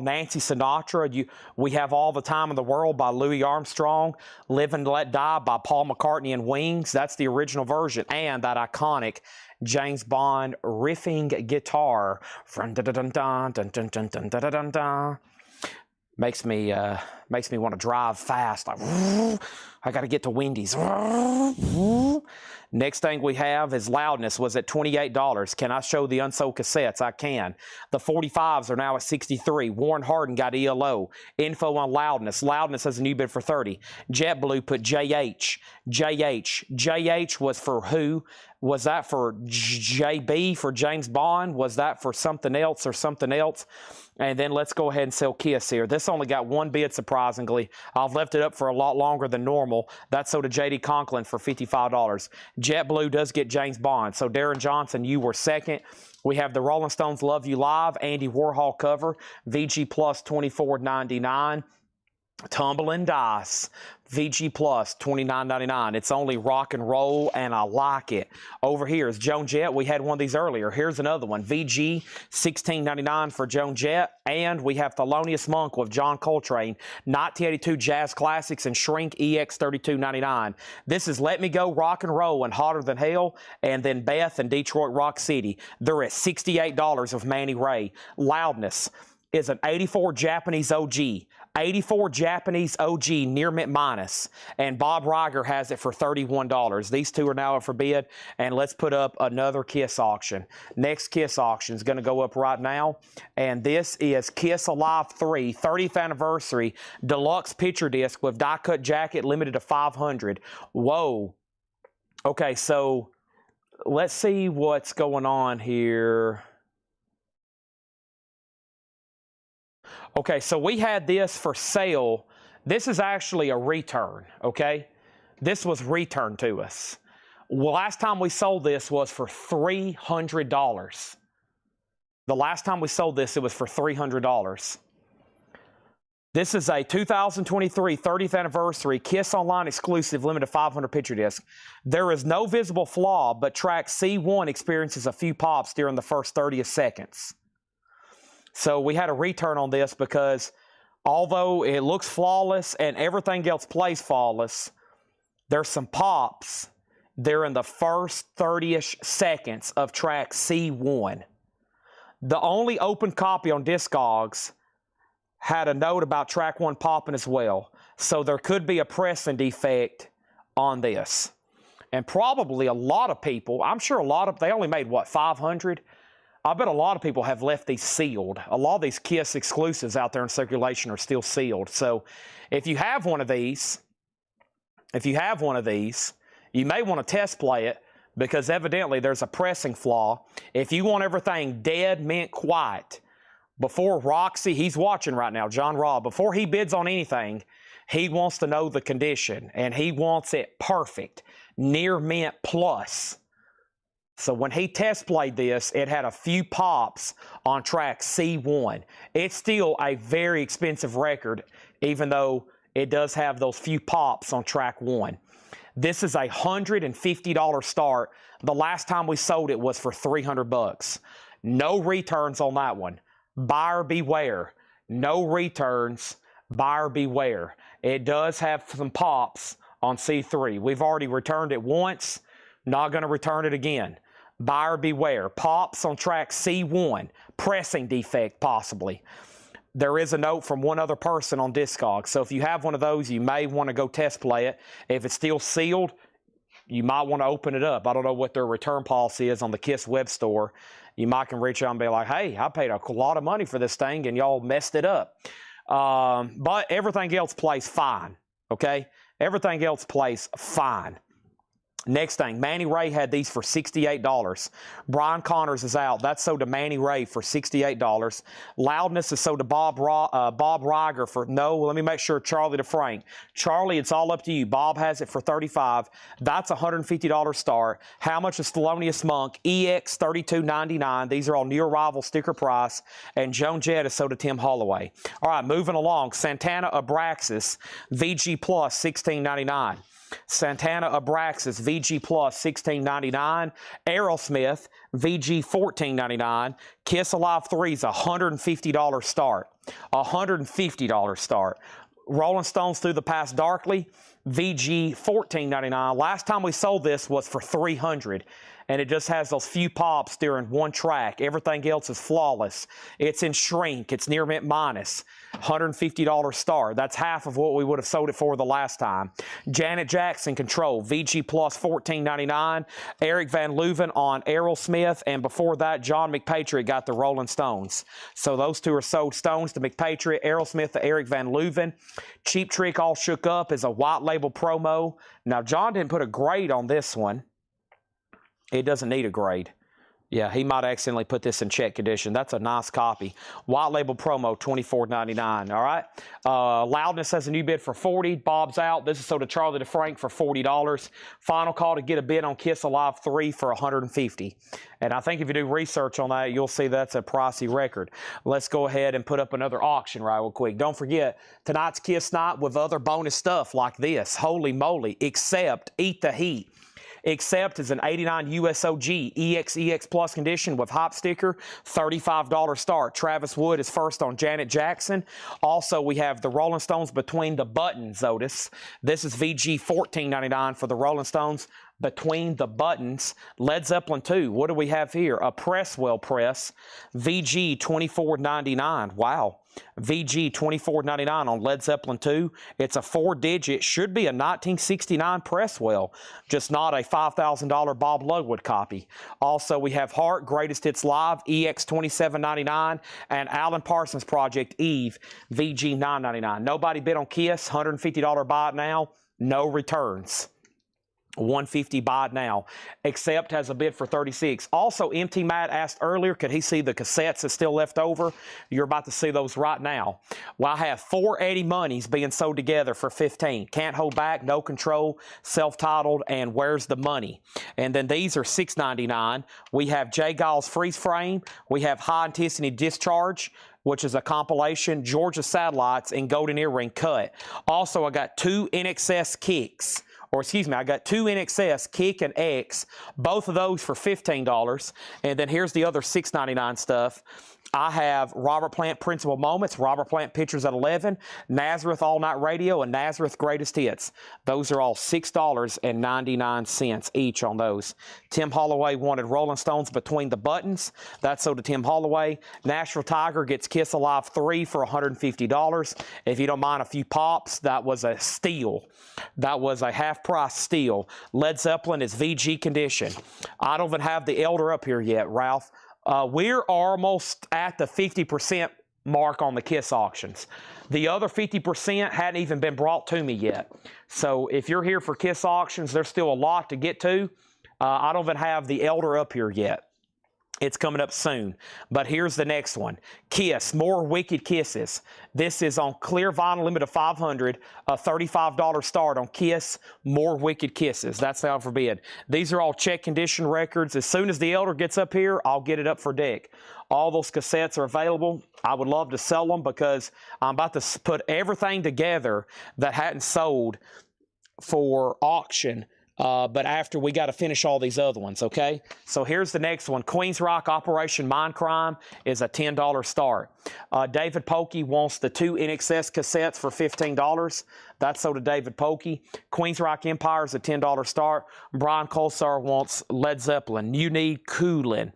Nancy Sinatra. We Have All the Time in the World by Louis Armstrong. Live and Let Die by Paul McCartney and Wings. That's the original version. And that iconic James Bond riffing guitar from dun dun dun dun dun dun dun dun dun dun. Makes me want to drive fast. Like, I got to get to Wendy's. Next thing we have is Loudness was at $28. Can I show the unsold cassettes? I can. The 45s are now at $63. Warren Hardin got ELO. Info on Loudness. Loudness has a new bid for $30. JetBlue put JH. JH was for who? Was that for JB, for James Bond? Was that for something else or something else? And then let's go ahead and sell KISS here. This only got one bid, surprisingly. I've left it up for a lot longer than normal. That's sold to J.D. Conklin for $55. JetBlue does get James Bond. So Darren Johnson, you were second. We have the Rolling Stones Love You Live, Andy Warhol cover, VG Plus $24.99. Tumbling Dice, VG Plus $29.99. It's only rock and roll, and I like it. Over here is Joan Jett. We had one of these earlier. Here's another one. VG $16.99 for Joan Jett. And we have Thelonious Monk with John Coltrane. 1982 Jazz Classics and Shrink EX $32.99. This is Let Me Go Rock and Roll and Hotter Than Hell. And then Beth and Detroit Rock City. They're at $68 of Manny Ray. Loudness is an 84 Japanese OG. 84 Japanese OG near mint minus, and Bob Riger has it for $31. These two are now up for bid, and let's put up another KISS auction. Next KISS auction is going to go up right now, and this is KISS Alive 3 30th Anniversary Deluxe Picture Disc with die-cut jacket limited to 500. Whoa. Okay, so let's see what's going on here. Okay, so we had this for sale. This is actually a return, okay? This was returned to us. Last time we sold this was for $300. The last time we sold this, it was for $300. This is a 2023 30th anniversary KISS Online exclusive limited 500 picture disc. There is no visible flaw, but track C1 experiences a few pops during the first 30 seconds. So we had a return on this because although it looks flawless and everything else plays flawless, there's some pops there in the first 30-ish seconds of track C1. The only open copy on Discogs had a note about track 1 popping as well. So there could be a pressing defect on this. And probably a lot of people, I'm sure they only made, what, 500? I bet a lot of people have left these sealed. A lot of these KISS exclusives out there in circulation are still sealed. So if you have one of these, you may want to test play it because evidently there's a pressing flaw. If you want everything dead, mint, quiet, before Roxy, he's watching right now, John Robb, before he bids on anything, he wants to know the condition, and he wants it perfect, near mint plus. So when he test played this, it had a few pops on track C1. It's still a very expensive record, even though it does have those few pops on track 1. This is a $150 start. The last time we sold it was for $300. No returns on that one. Buyer beware. No returns. Buyer beware. It does have some pops on C3. We've already returned it once. Not going to return it again. Buyer beware. Pops on track C1. Pressing defect possibly. There is a note from one other person on Discogs. So if you have one of those, you may want to go test play it. If it's still sealed, you might want to open it up. I don't know what their return policy is on the KISS web store. You might can reach out and be like, hey, I paid a lot of money for this thing and y'all messed it up. But everything else plays fine, okay? Everything else plays fine. Next thing, Manny Ray had these for $68. Brian Connors is out. That's sold to Manny Ray for $68. Loudness is sold to Bob Reiger for, no, let me make sure, Charlie DeFrank. Charlie, it's all up to you. Bob has it for $35. That's a $150 start. How much is Thelonious Monk? EX $32.99. These are all new arrival sticker price. And Joan Jett is sold to Tim Holloway. All right, moving along. Santana Abraxas, VG Plus, $16.99. Santana Abraxas, VG Plus, $16.99. Aerosmith, VG, $14.99. KISS Alive 3 is a $150 start. $150 start. Rolling Stones Through the Past Darkly, VG, $14.99. Last time we sold this was for $300. And it just has those few pops during one track. Everything else is flawless. It's in shrink. It's near mint minus. $150 star. That's half of what we would have sold it for the last time. Janet Jackson Control, VG Plus, $14.99. Eric Van Leuven on Aerosmith. And before that, John McPatriot got the Rolling Stones. So those two are sold. Stones to McPatriot, Aerosmith to Eric Van Leuven. Cheap Trick All Shook Up is a white label promo. Now, John didn't put a grade on this one. It doesn't need a grade. Yeah, he might accidentally put this in check condition. That's a nice copy. White label promo, $24.99. All right. Loudness has a new bid for $40. Bob's out. This is sold to Charlie DeFrank for $40. Final call to get a bid on KISS Alive 3 for $150. And I think if you do research on that, you'll see that's a pricey record. Let's go ahead and put up another auction right real quick. Don't forget, tonight's KISS night with other bonus stuff like this. Holy moly. Except Eat the Heat. Except is an 89 USOG EX Plus condition with hop sticker, $35 start. Travis Wood is first on Janet Jackson. Also, we have the Rolling Stones Between the Buttons, Otis. This is VG $14.99 for the Rolling Stones Between the Buttons. Led Zeppelin 2, what do we have here? A Presswell press, VG $24.99. Wow. VG $24.99 on Led Zeppelin 2. It's a 4-digit, should be a 1969 Presswell, just not a $5,000 Bob Ludwig copy. Also, we have Heart, Greatest Hits Live, EX $27.99, and Alan Parsons Project, Eve, VG $9.99. Nobody bid on KISS, $150 buy it now, no returns. $150 buy it now. Except has a bid for $36. Also, MT Matt asked earlier, could he see the cassettes that's still left over? You're about to see those right now. Well, I have 4 Eddie Moneys being sold together for $15. Can't Hold Back, No Control, Self-Titled, and Where's the Money? And then these are $6.99. We have Jay Giles Freeze Frame. We have High Intensity Discharge. which is a compilation, Georgia Satellites, and Golden Earring cut. Also, I got 2 NXS kicks. Or excuse me, I got 2 NXS, Kick and X, both of those for $15. And then here's the other $6.99 stuff. I have Robert Plant Principal Moments, Robert Plant Pictures at 11, Nazareth All Night Radio, and Nazareth Greatest Hits. Those are all $6.99 each on those. Tim Holloway wanted Rolling Stones Between the Buttons. That's sold to Tim Holloway. Nashville Tiger gets Kiss Alive 3 for $150. If you don't mind a few pops, that was a steal. That was a half-price steal. Led Zeppelin is VG condition. I don't even have the Elder up here yet, Ralph. We're almost at the 50% mark on the KISS auctions. The other 50% hadn't even been brought to me yet. So if you're here for KISS auctions, there's still a lot to get to. I don't even have the Elder up here yet. It's coming up soon. But here's the next one. KISS, More Wicked Kisses. This is on clear vinyl, limit of 500, a $35 start on KISS, More Wicked Kisses. That's how forbid. These are all check condition records. As soon as the Elder gets up here, I'll get it up for deck. All those cassettes are available. I would love to sell them because I'm about to put everything together that hadn't sold for auction. But after we got to finish all these other ones, okay? So here's the next one. Queens Rock Operation Mindcrime is a $10 start. David Polkey wants the 2 NXS cassettes for $15. That's sold to David Polkey. Queens Rock Empire is a $10 start. Brian Colsar wants Led Zeppelin. You Need Coolin'.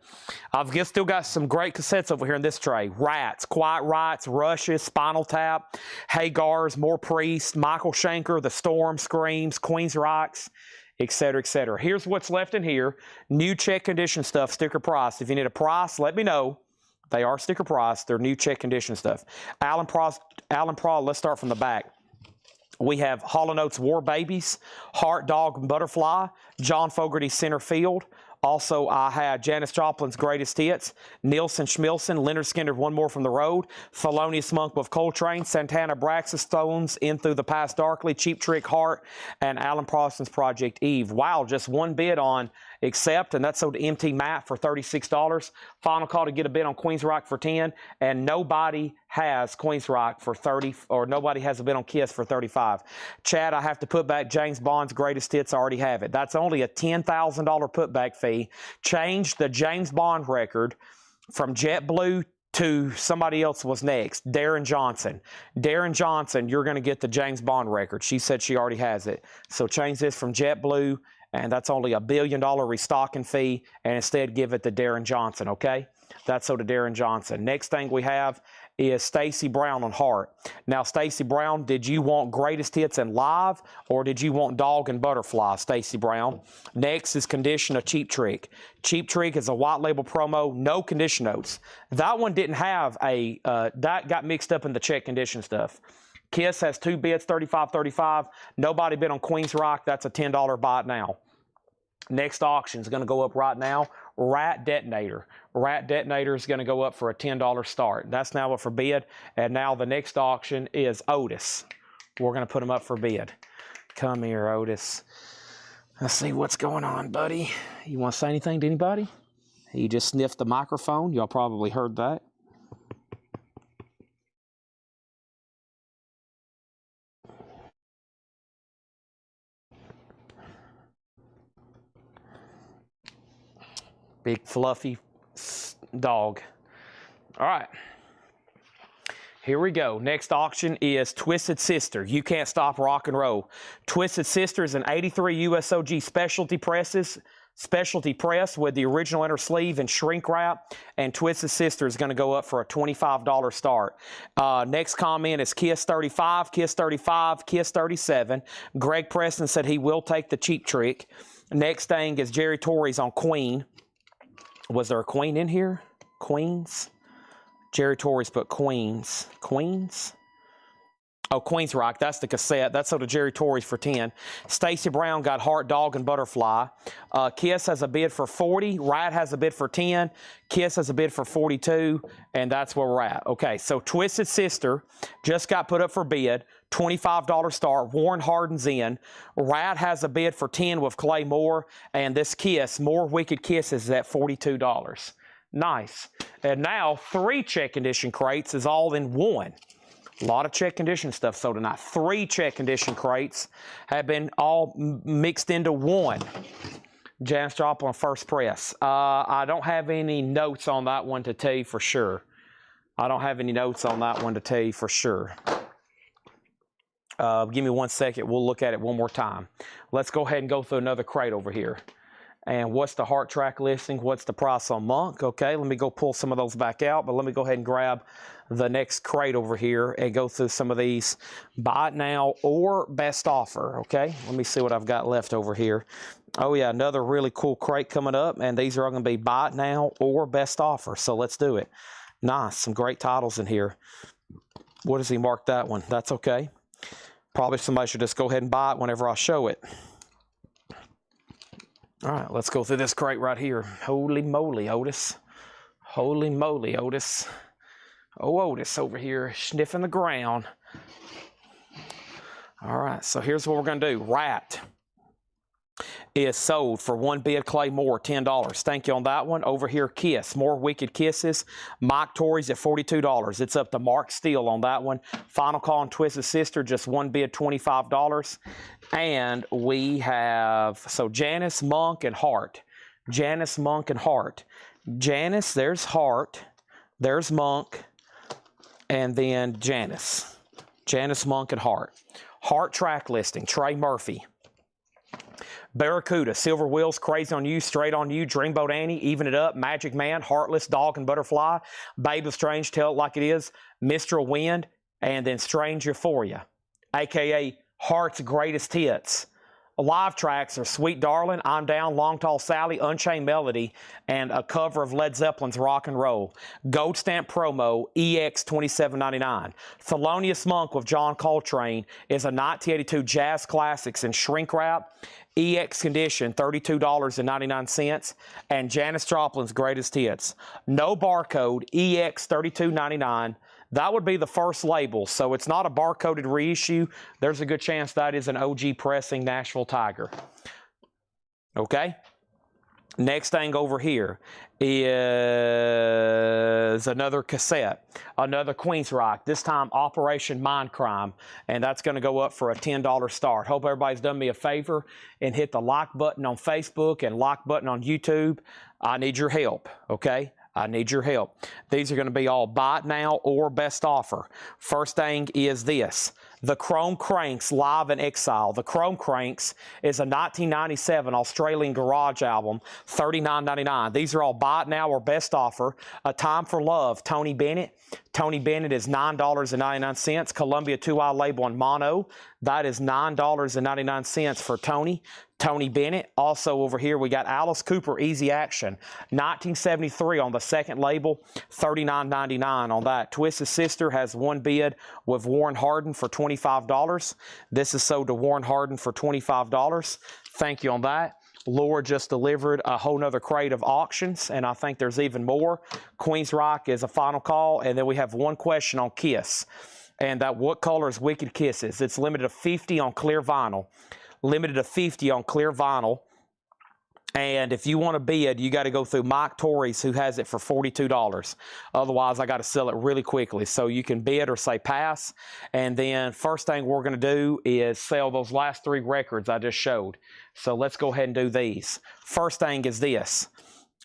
I've still got some great cassettes over here in this tray. Rats, Quiet Rights, Rushes, Spinal Tap, Hagar's, More Priest, Michael Schenker, The Storm, Screams, Queens Rocks, etc., etc. Here's what's left in here. New check condition stuff, sticker price. If you need a price, let me know. They are sticker price. They're new check condition stuff. Alan Pro, let's start from the back. We have Hall & Oates War Babies, Heart, Dog, and Butterfly, John Fogerty's Center Field. Also, I had Janis Joplin's Greatest Hits, Nielsen Schmilson, Leonard Skinner, One More from the Road, Thelonious Monk with Coltrane, Santana Braxton Stones, In Through the Past Darkly, Cheap Trick Heart, and Alan Proston's Project Eve. Wow, just one bid on Accept, and that's sold to MT Matt for $36. Final call to get a bid on Queens Rock for $10, and notobody has Queens Rock for $30, or nobody has a bid on KISS for $35. Chad, I have to put back James Bond's Greatest Hits. I already have it. That's only a $10,000 putback fee. Change the James Bond record from JetBlue to somebody else was next, Darren Johnson. Darren Johnson, you're going to get the James Bond record. She said she already has it. So change this from JetBlue, and that's only a $1 billion restocking fee, and instead give it to Darren Johnson, okay? That's so to Darren Johnson. Next thing we have is Stacy Brown on Heart. Now, Stacy Brown, did you want Greatest Hits and Live, or did you want Dog and Butterfly, Stacy Brown? Next is Condition of Cheap Trick. Cheap Trick is a white label promo, no condition notes. That one didn't have a, that got mixed up in the check condition stuff. KISS has 2 bids, $35.35. Nobody bid on Queens Rock. That's a $10 buy now. Next auction is going to go up right now. Rat Detonator. Rat Detonator is going to go up for a $10 start. That's now up for bid. And now the next auction is Otis. We're going to put him up for bid. Come here, Otis. Let's see what's going on, buddy. You want to say anything to anybody? He just sniffed the microphone. Y'all probably heard that. Big fluffy dog. All right. Here we go. Next auction is Twisted Sister. You Can't Stop Rock and Roll. Twisted Sister is an 83 USOG specialty press with the original inner sleeve and shrink wrap. And Twisted Sister is going to go up for a $25 start. Next comment is Kiss 35, Kiss 35, Kiss 37. Greg Preston said he will take the Cheap Trick. Next thing is Jerry Torrey's on Queen. Was there a Queen in here? Queens? Jerry Torrey's put Queens. Queens? Oh, Queens Rock. That's the cassette. That's sold to Jerry Torrey's for 10. Stacy Brown got Heart, Dog, and Butterfly. KISS has a bid for 40. Rat has a bid for 10. KISS has a bid for 42. And that's where we're at. Okay, so Twisted Sister just got put up for bid. $25 start. Warren Hardin's in. Rat has a bid for 10 with Clay Moore. And this KISS, More Wicked Kisses, is at $42. Nice. And now 3 check condition crates is all in one. A lot of check condition stuff sold tonight. 3 check condition crates have been all mixed into one. Janis Joplin first press. I don't have any notes on that one to tell you for sure. I don't have any notes on that one to tell you for sure. Give me 1 second. We'll look at it one more time. Let's go ahead and go through another crate over here. And what's the heart track listing? What's the price on Monk? Okay, let me go pull some of those back out, but let me go ahead and grab the next crate over here and go through some of these buy it now or best offer, okay? Let me see what I've got left over here. Oh yeah, another really cool crate coming up, and these are all gonna be buy it now or best offer, so let's do it. Nice, some great titles in here. What does he mark that one? That's okay. Probably somebody should just go ahead and buy it whenever I show it. All right, let's go through this crate right here. Holy moly, Otis. Holy moly, Otis. Oh, Otis over here sniffing the ground. All right, so here's what we're going to do. Rat is sold for 1 bid, Clay Moore, $10. Thank you on that one. Over here, Kiss, more Wicked Kisses. Mike Torrey's at $42. It's up to Mark Steele on that one. Final Call on Twisted Sister, just 1 bid, $25. And we have, so Janis, Monk, and Hart. Janis, Monk, and Hart. Janis, there's Hart, there's Monk, and then Janis. Janis, Monk, and Hart. Hart track listing, Trey Murphy. Barracuda, Silver Wheels, Crazy on You, Straight on You, Dreamboat Annie, Even It Up, Magic Man, Heartless, Dog and Butterfly, Babe of Strange, Tell It Like It Is, Mistral Wind, and then Strange Euphoria, a.k.a. Heart's Greatest Hits. Live tracks are Sweet Darling, I'm Down, Long Tall Sally, Unchained Melody, and a cover of Led Zeppelin's Rock and Roll. Gold Stamp Promo, EX $27.99. Thelonious Monk with John Coltrane is a 1982 Jazz Classics in shrink wrap. EX condition, $32.99. And Janis Joplin's Greatest Hits. No barcode, EX $32.99. That would be the first label, so it's not a barcoded reissue. There's a good chance that is an OG pressing Nashville Tiger. Okay? Next thing over here is another cassette, another Queensryche, this time Operation Mindcrime, and that's going to go up for a $10 start. Hope everybody's done me a favor and hit the like button on Facebook and like button on YouTube. I need your help, okay? I need your help. These are going to be all buy it now or best offer. First thing is this. The Chrome Cranks Live in Exile. The Chrome Cranks is a 1997 Australian garage album, $39.99. These are all buy it now or best offer. A Time for Love, Tony Bennett. Tony Bennett is $9.99. Columbia 2i label in mono. That is $9.99 for Tony. Tony Bennett. Also over here we got Alice Cooper, Easy Action, 1973 on the second label, $39.99 on that. Twisted Sister has 1 bid with Warren Hardin for $25. This is sold to Warren Hardin for $25. Thank you on that. Laura just delivered a whole nother crate of auctions, and I think there's even more. Queensryche is a final call, and then we have one question on Kiss. And that, what color is Wicked Kisses? It's limited to 50 on clear vinyl. Limited to 50 on clear vinyl. And if you want to bid, you got to go through Mike Torrey's, who has it for $42. Otherwise, I got to sell it really quickly. So you can bid or say pass. And then first thing we're going to do is sell those last 3 records I just showed. So let's go ahead and do these. First thing is this.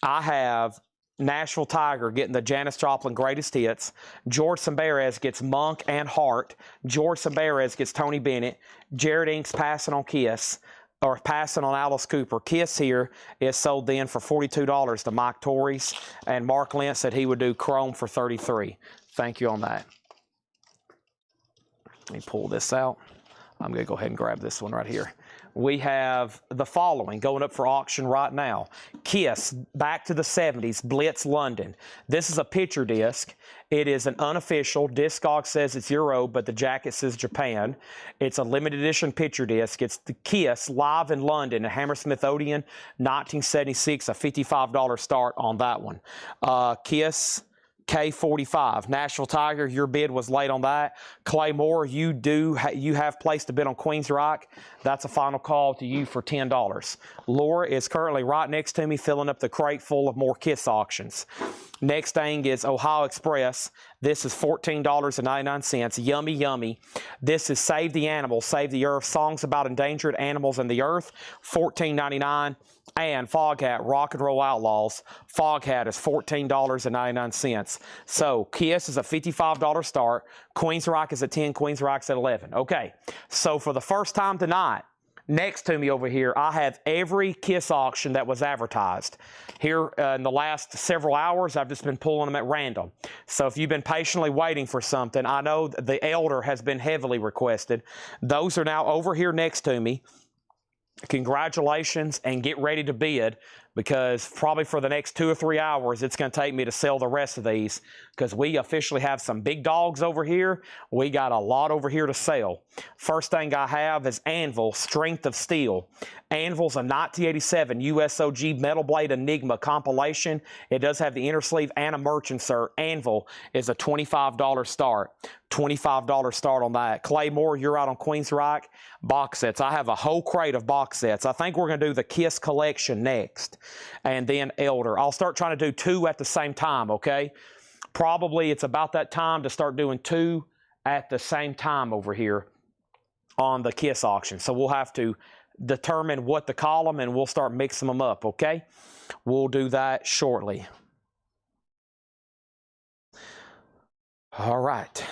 I have Nashville Tiger getting the Janis Joplin Greatest Hits. George Sambarez gets Monk and Hart. George Sambarez gets Tony Bennett. Jared Inks passing on Kiss, or passing on Alice Cooper. Kiss here is sold then for $42 to Mike Torrey's, and Mark Lentz said he would do Chrome for $33. Thank you on that. Let me pull this out. I'm going to go ahead and grab this one right here. We have the following going up for auction right now. Kiss, Back to the 70s, Blitz London. This is a picture disc. It is an unofficial. Discog says it's Euro, but the jacket says Japan. It's a limited edition picture disc. It's the Kiss Live in London, a Hammersmith Odeon, 1976, a $55 start on that one. Kiss K45. Nashville Tiger, your bid was late on that. Claymore, you have placed a bid on Queens Rock. That's a final call to you for $10. Laura is currently right next to me filling up the crate full of more KITSCH auctions. Next thing is Ohio Express. This is $14.99. Yummy, yummy. This is Save the Animals, Save the Earth, songs about endangered animals and the earth, $14.99. And Foghat, Rock and Roll Outlaws. Foghat is $14.99. So KISS is a $55 start. Queens Rock is at 10. Queens Rock's at 11. Okay, so for the first time tonight, next to me over here, I have every KISS auction that was advertised. Here in the last several hours, I've just been pulling them at random. So if you've been patiently waiting for something, I know the Elder has been heavily requested. Those are now over here next to me. Congratulations, and get ready to bid, because probably for the next 2 or 3 hours it's going to take me to sell the rest of these, because we officially have some big dogs over here. We got a lot over here to sell. First thing I have is Anvil, Strength of Steel. Anvil's a 1987 USOG Metal Blade Enigma compilation. It does have the inner sleeve and a merch insert. Anvil is a $25 start. $25 start on that. Claymore, you're out on Queens Rock. Box sets. I have a whole crate of box sets. I think we're going to do the KISS collection next, and then Elder. I'll start trying to do 2 at the same time, okay? Probably it's about that time to start doing 2 at the same time over here on the KISS auction. So we'll have to determine what to call them, and we'll start mixing them up, okay? We'll do that shortly. All right.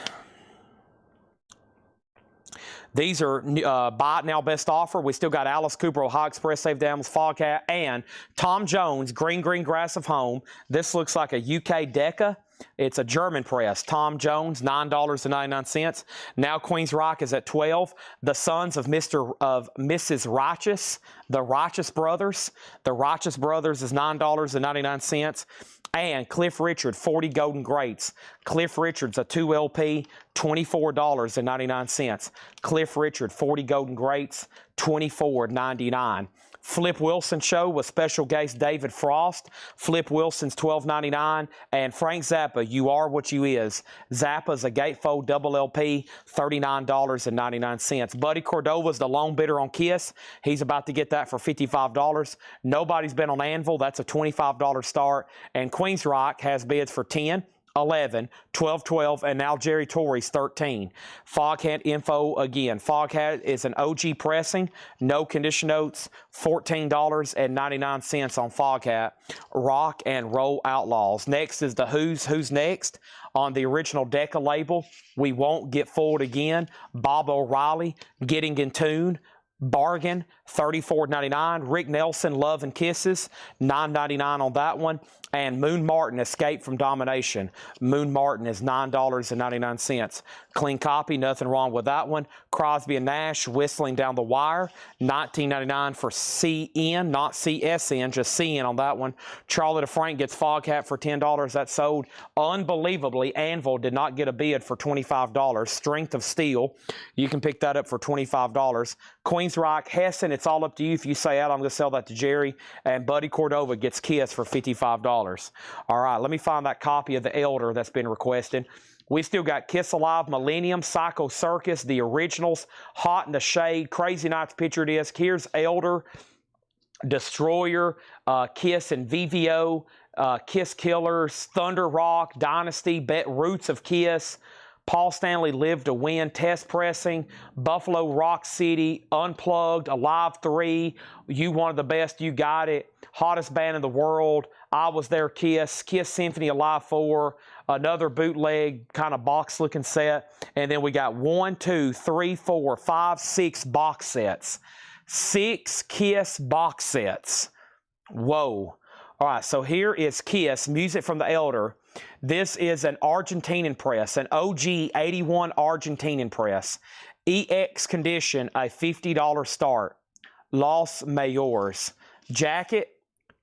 These are buy it now best offer. We still got Alice Cooper, Ohio Express, Save the Animals, Foghat, and Tom Jones, Green Green Grass of Home. This looks like a UK Deca. It's a German press. Tom Jones, $9.99. Now Queens Rock is at 12. The Sons of Mrs. Righteous, the Righteous Brothers. The Righteous Brothers is $9.99. And Cliff Richard, 40 Golden Greats. Cliff Richard's a 2 LP, $24.99. Cliff Richard, 40 Golden Greats, $24.99. Flip Wilson Show with special guest David Frost. Flip Wilson's $12.99. And Frank Zappa, You Are What You Is. Zappa's a gatefold double LP, $39.99. Buddy Cordova's the lone bidder on KISS. He's about to get that for $55. Nobody's been on Anvil. That's a $25 start. And Queens Rock has bids for 10. 11, 12, 12, and now Jerry Torrey's 13. Foghat info again. Foghat is an OG pressing, no condition notes, $14.99 on Foghat. Rock and Roll Outlaws. Next is the Who's Next on the original Deca label. We Won't Get Fooled Again. Bob O'Reilly, Getting in Tune. Bargain, $34.99. Rick Nelson, Love and Kisses, $9.99 on that one. And Moon Martin, Escape from Domination. Moon Martin is $9.99. Clean copy, nothing wrong with that one. Crosby and Nash, Whistling Down the Wire, $19.99 for CN, not CSN, just CN on that one. Charlie DeFrank gets Foghat for $10. That sold. Unbelievably, Anvil did not get a bid for $25. Strength of Steel, you can pick that up for $25. Queens Rock, Hessen, it's all up to you. If you say out, I'm going to sell that to Jerry. And Buddy Cordova gets KISS for $55. All right, let me find that copy of the Elder that's been requested. We still got Kiss Alive, Millennium, Psycho Circus, the originals, Hot in the Shade, Crazy Nights picture disc. Here's Elder, Destroyer, Kiss and VVO, Kiss Killers, Thunder Rock, Dynasty, Roots of Kiss, Paul Stanley, Live to Win, Test Pressing, Buffalo Rock City, Unplugged, Alive 3, You Wanted the Best, You Got It, Hottest Band in the World, I Was There, Kiss, Kiss Symphony, Alive 4, another bootleg kind of box looking set, and then we got 1, 2, 3, 4, 5, 6 box sets. 6 Kiss box sets. Whoa. All right, so here is Kiss, Music from the Elder. This is an Argentinian press, an OG 81 Argentinian press. EX condition, a $50 start. Los Mayores. Jacket,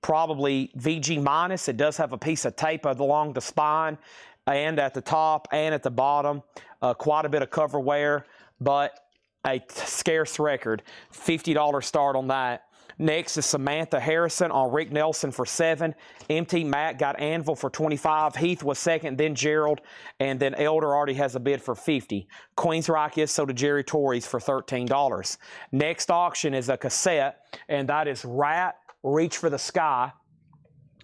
probably VG minus. It does have a piece of tape along the spine and at the top and at the bottom. Quite a bit of cover wear, but a scarce record. $50 start on that. Next is Samantha Harrison on Rick Nelson for 7. MT Mac got Anvil for 25. Heath was second, then Gerald, and then Elder already has a bid for 50. Queensryche is, so did Jerry Torres for $13. Next auction is a cassette, and that is Rat, Reach for the Sky.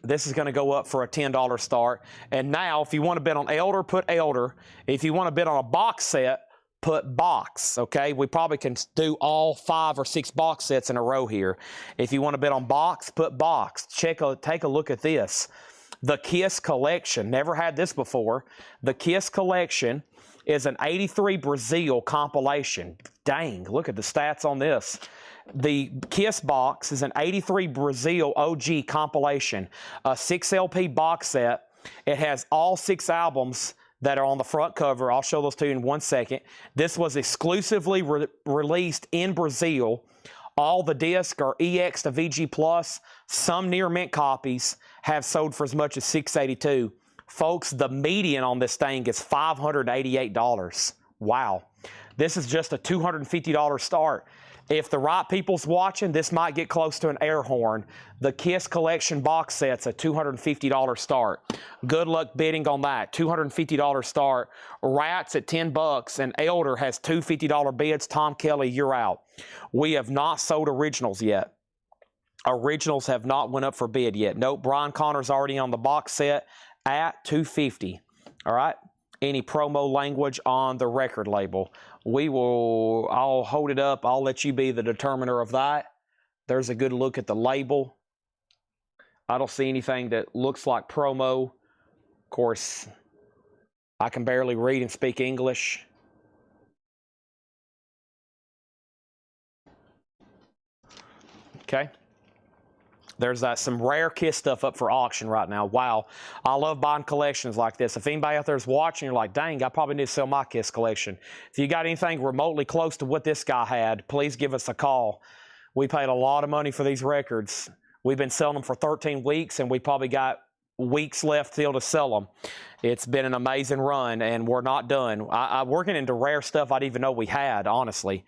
This is going to go up for a $10 start. And now, if you want to bid on Elder, put Elder. If you want to bid on a box set, put box, okay? We probably can do all 5 or 6 box sets in a row here. If you want to bid on box, put box. Take a look at this. The KISS collection. Never had this before. The KISS collection is an 83 Brazil compilation. Dang, look at the stats on this. The KISS box is an 83 Brazil OG compilation, a 6 LP box set. It has all 6 albums that are on the front cover. I'll show those to you in 1 second. This was exclusively released in Brazil. All the discs are EX to VG Plus. Some near mint copies have sold for as much as $682. Folks, the median on this thing is $588. Wow. This is just a $250 start. If the right people's watching, this might get close to an air horn. The KISS collection box set's a $250 start. Good luck bidding on that. $250 start. Rats at $10, and Elder has two $50 bids. Tom Kelly, you're out. We have not sold originals yet. Originals have not went up for bid yet. Nope, Brian Connor's already on the box set at $250. All right. Any promo language on the record label. I'll hold it up. I'll let you be the determiner of that. There's a good look at the label. I don't see anything that looks like promo. Of course, I can barely read and speak English. Okay. There's some rare KISS stuff up for auction right now. Wow. I love buying collections like this. If anybody out there is watching, you're like, dang, I probably need to sell my KISS collection. If you got anything remotely close to what this guy had, please give us a call. We paid a lot of money for these records. We've been selling them for 13 weeks, and we probably got weeks left still to sell them. It's been an amazing run, and we're not done. I'm working into rare stuff I didn't even know we had, honestly.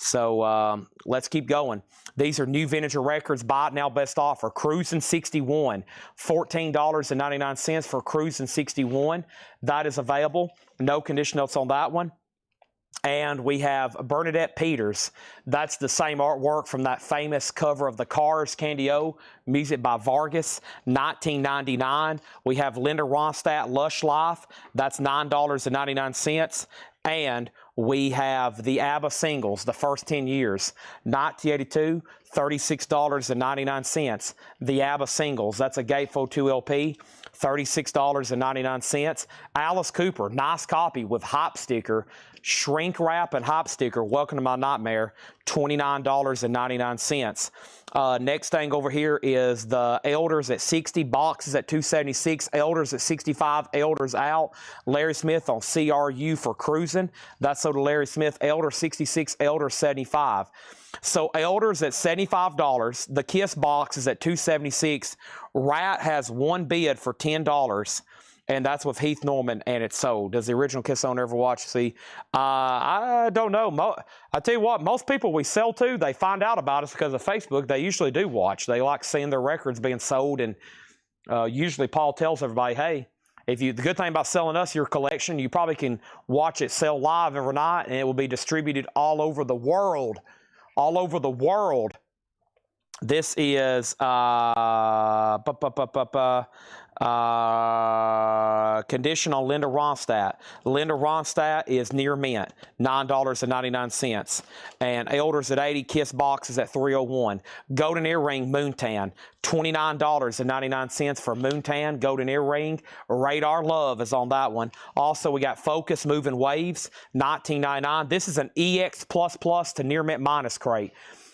So let's keep going. These are new vintage records. Buy it now, best offer. Cruising 61, $14.99 for Cruising 61. That is available. No condition notes on that one. And we have Bernadette Peters. That's the same artwork from that famous cover of the Cars, Candy O, music by Vargas, $19.99. We have Linda Ronstadt, Lush Life. That's $9.99. And we have the ABBA singles, the first 10 years, 1982, $36.99. The ABBA singles, that's a Gatefold 2 LP, $36.99. Alice Cooper, nice copy with hop sticker, shrink wrap and hop sticker, Welcome to My Nightmare, $29.99. Next thing over here is the Elders at 60, boxes at $276, Elders at 65, Elders out. Larry Smith on CRU for Cruising. That's sold to Larry Smith, Elder 66, Elder 75. So Elders at $75, the KISS box is at $276. Rat has one bid for $10. And that's with Heath Norman, and it's sold. Does the original KISS owner ever watch? See, I don't know. I tell you what, most people we sell to, they find out about us because of Facebook. They usually do watch. They like seeing their records being sold, and usually Paul tells everybody, hey, the good thing about selling us your collection, you probably can watch it sell live every night, and it will be distributed all over the world. All over the world. This is condition on Linda Ronstadt. Linda Ronstadt is near mint, $9.99. And Elders at 80, KISS boxes at $301. Golden earring, Moontan, $29.99 for Moontan, golden earring. Radar Love is on that one. Also, we got Focus Moving Waves, $19.99. This is an EX++ to near mint minus crate.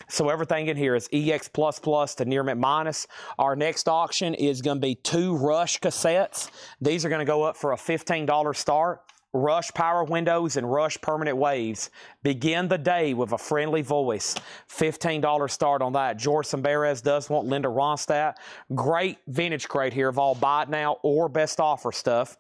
So everything in here is EX++ to near mint minus. Our next auction is going to be 2 Rush cassettes. These are going to go up for a $15 start. Rush Power Windows and Rush Permanent Waves. Begin the day with a friendly voice. $15 start on that. George Samberez does want Linda Ronstadt. Great vintage crate here of all buy it now or best offer stuff.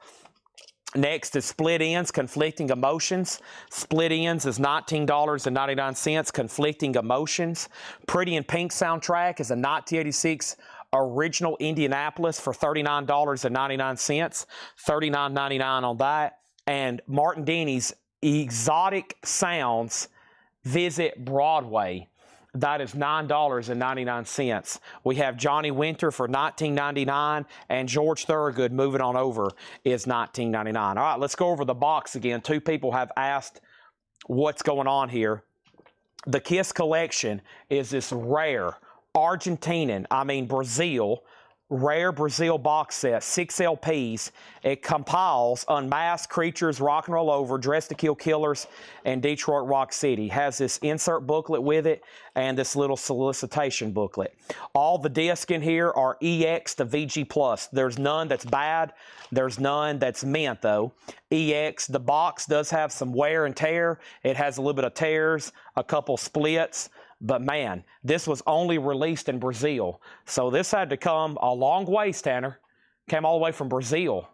Next is Split Ends, Conflicting Emotions. Split Ends is $19.99, Conflicting Emotions. Pretty in Pink soundtrack is a 1986 original Indianapolis for $39.99, $39.99 on that. And Martin Denny's Exotic Sounds Visit Broadway. That is $9.99. We have Johnny Winter for $19.99, and George Thorogood, moving on over, is $19.99. All right, let's go over the box again. Two people have asked what's going on here. The KISS collection is this rare Brazil, rare Brazil box set, 6 LPs. It compiles Unmasked, Creatures, Rock and Roll Over, Dressed to Kill Killers, and Detroit Rock City. Has this insert booklet with it and this little solicitation booklet. All the discs in here are EX to VG+. There's none that's bad. There's none that's mint, though. EX, the box does have some wear and tear. It has a little bit of tears, a couple splits. But man, this was only released in Brazil. So this had to come a long ways, Tanner. Came all the way from Brazil.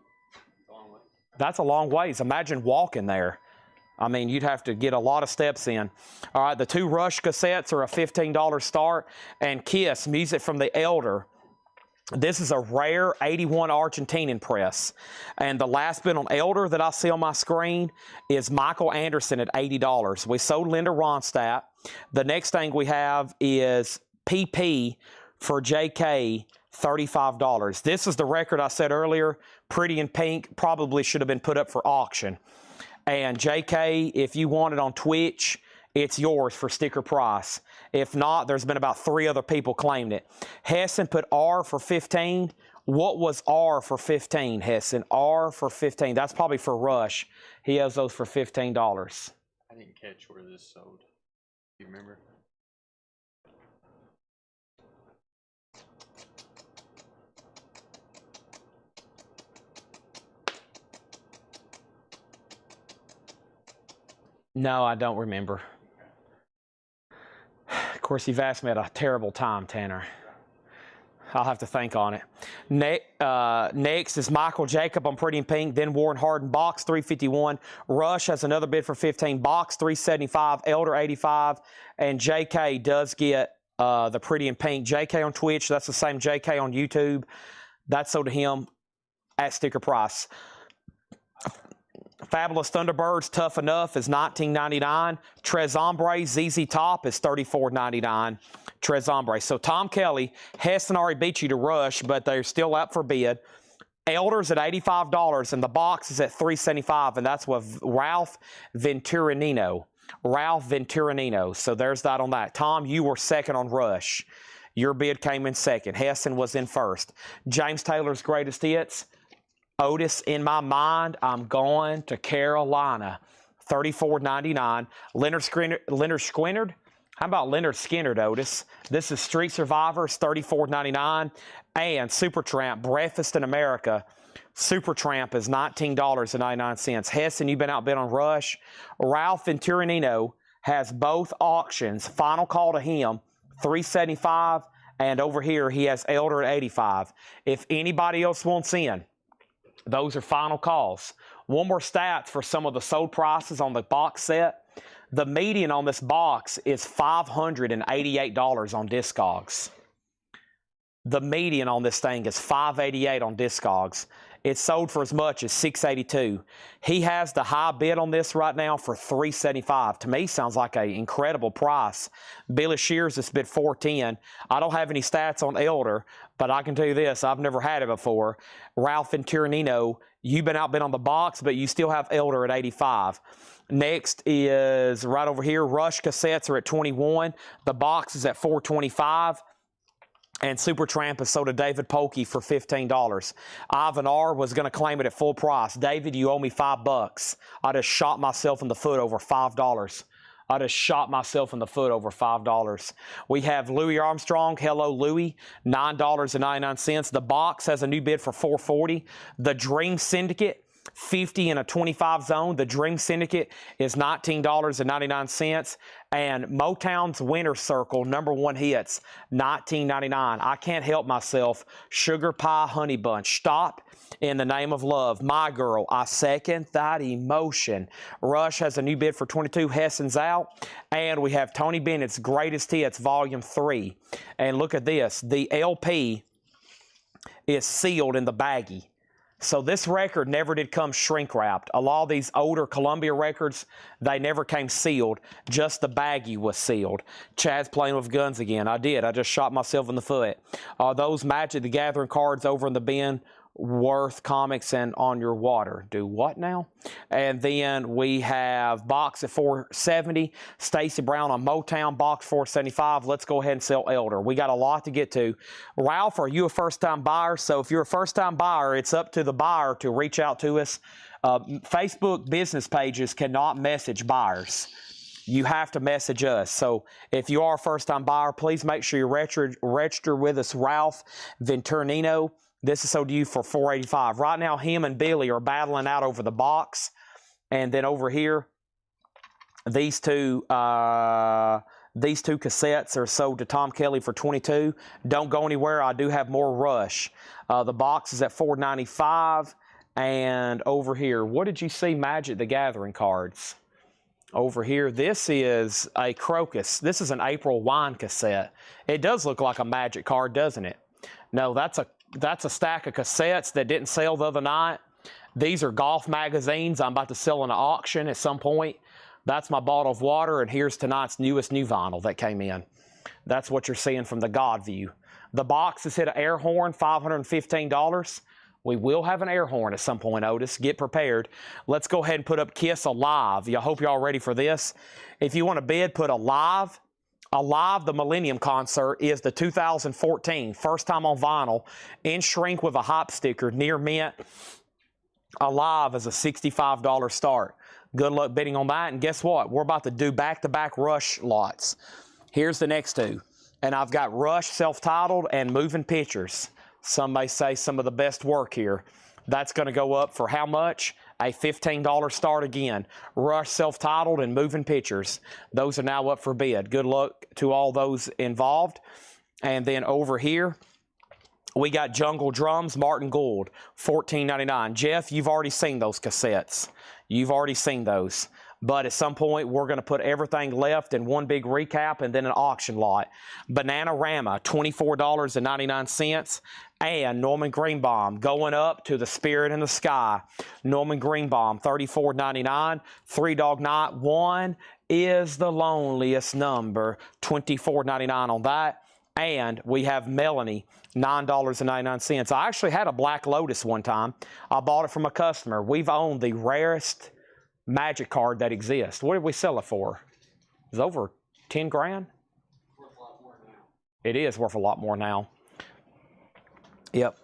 That's a long ways. Imagine walking there. I mean, you'd have to get a lot of steps in. All right, the 2 Rush cassettes are a $15 start. And KISS, Music from the Elder. This is a rare 81 Argentinian press. And the last bit on Elder that I see on my screen is Michael Anderson at $80. We sold Linda Ronstadt. The next thing we have is PP for JK, $35. This is the record I said earlier, Pretty in Pink, probably should have been put up for auction. And JK, if you want it on Twitch, it's yours for sticker price. If not, there's been about 3 other people claiming it. Hessen put R for 15. What was R for 15, Hessen? R for 15. That's probably for Rush. He has those for $15. I didn't catch where this sold. Do you remember? No, I don't remember. Of course, you've asked me at a terrible time, Tanner. I'll have to think on it. Next is Michael Jacob on Pretty in Pink, then Warren Hardin, box $351. Rush has another bid for $15, box $375, Elder $85, and JK does get the Pretty in Pink. JK on Twitch, that's the same JK on YouTube. That's sold to him at sticker price. Fabulous Thunderbirds, Tough Enough is $19.99. Tres Hombres, ZZ Top is $34.99. Tres Hombres. So Tom Kelly, Heston already beat you to Rush, but they're still up for bid. Elder's at $85, and the box is at $375, and that's with Ralph Venturinino. Ralph Venturinino. So there's that on that. Tom, you were second on Rush. Your bid came in second. Heston was in first. James Taylor's Greatest Hits. Otis, In My Mind, I'm Going to Carolina, $34.99. Leonard Squinnard. How about Leonard Skinner, Otis? This is Street Survivors, $34.99. And Supertramp, Breakfast in America. Supertramp is $19.99. Heston, you've been outbid on Rush. Ralph Venturinino has both auctions. Final call to him, $375. And over here, he has Elder at $85. If anybody else wants in, those are final calls. One more stats for some of the sold prices on the box set. The median on this box is $588 on Discogs. The median on this thing is $588 on Discogs. It's sold for as much as $682. He has the high bid on this right now for $375. To me, sounds like an incredible price. Billy Shears has bid $410. I don't have any stats on Elder, but I can tell you this, I've never had it before. Ralph Venturinino, you've been outbid on the box, but you still have Elder at $85. Next is right over here, Rush cassettes are at $21. The box is at $425. And Supertramp is sold to David Polkey for $15. Ivan R. was going to claim it at full price. David, you owe me $5. I just shot myself in the foot over $5. I just shot myself in the foot over $5. We have Louis Armstrong, Hello Louis, $9.99. The box has a new bid for $440. The Dream Syndicate, 50 in a 25 zone. The Dream Syndicate is $19.99. And Motown's Winter Circle, #1 hits, $19.99. I Can't Help Myself, Sugar Pie Honey Bunch, Stop in the Name of Love, My Girl, I Second That Emotion. Rush has a new bid for 22, Hessen's out. And we have Tony Bennett's Greatest Hits, Volume 3. And look at this, the LP is sealed in the baggie. So this record never did come shrink wrapped. A lot of these older Columbia records, they never came sealed. Just the baggie was sealed. Chad's playing with guns again. I did. I just shot myself in the foot. Those Magic the Gathering cards over in the bin, Worth Comics and On Your Water. Do what now? And then we have box at $470. Stacy Brown on Motown, box $475. Let's go ahead and sell Elder. We got a lot to get to. Ralph, are you a first-time buyer? So if you're a first-time buyer, it's up to the buyer to reach out to us. Facebook business pages cannot message buyers. You have to message us. So if you are a first-time buyer, please make sure you register with us. Ralph Venturnino. This is sold to you for $485. Right now, him and Billy are battling out over the box. And then over here, these two cassettes are sold to Tom Kelly for $22. Don't go anywhere. I do have more Rush. The box is at $495. And over here, what did you see? Magic the Gathering cards. Over here, this is a Crocus. This is an April Wine cassette. It does look like a Magic card, doesn't it? No, that's a stack of cassettes that didn't sell the other night. These are golf magazines I'm about to sell in an auction at some point. That's my bottle of water, and here's tonight's new vinyl that came in. That's what you're seeing from the God View. The box has hit an air horn, $515. We will have an air horn at some point, Otis. Get prepared. Let's go ahead and put up Kiss Alive. I hope y'all ready for this. If you want to bid, put Alive. Alive, the Millennium Concert, is the 2014, first time on vinyl, in shrink with a hop sticker, near mint. Alive is a $65 start. Good luck bidding on that. And guess what? We're about to do back-to-back Rush lots. Here's the next two. And I've got Rush self-titled and Moving Pictures. Some may say some of the best work here. That's going to go up for how much? A $15 start again. Rush self-titled and Moving Pictures. Those are now up for bid. Good luck to all those involved. And then over here, we got Jungle Drums, Martin Gould, $14.99. Jeff, you've already seen those cassettes. You've already seen those. But at some point, we're going to put everything left in one big recap and then an auction lot. Bananarama, $24.99. And Norman Greenbaum going up to The Spirit in the Sky. Norman Greenbaum, $34.99. Three Dog Night, One is the Loneliest Number, $24.99 on that. And we have Melanie, $9.99. I actually had a Black Lotus one time. I bought it from a customer. We've owned the rarest Magic card that exists. What did we sell it for? It was over 10 grand? Worth a lot more now. It is worth a lot more now. Yep.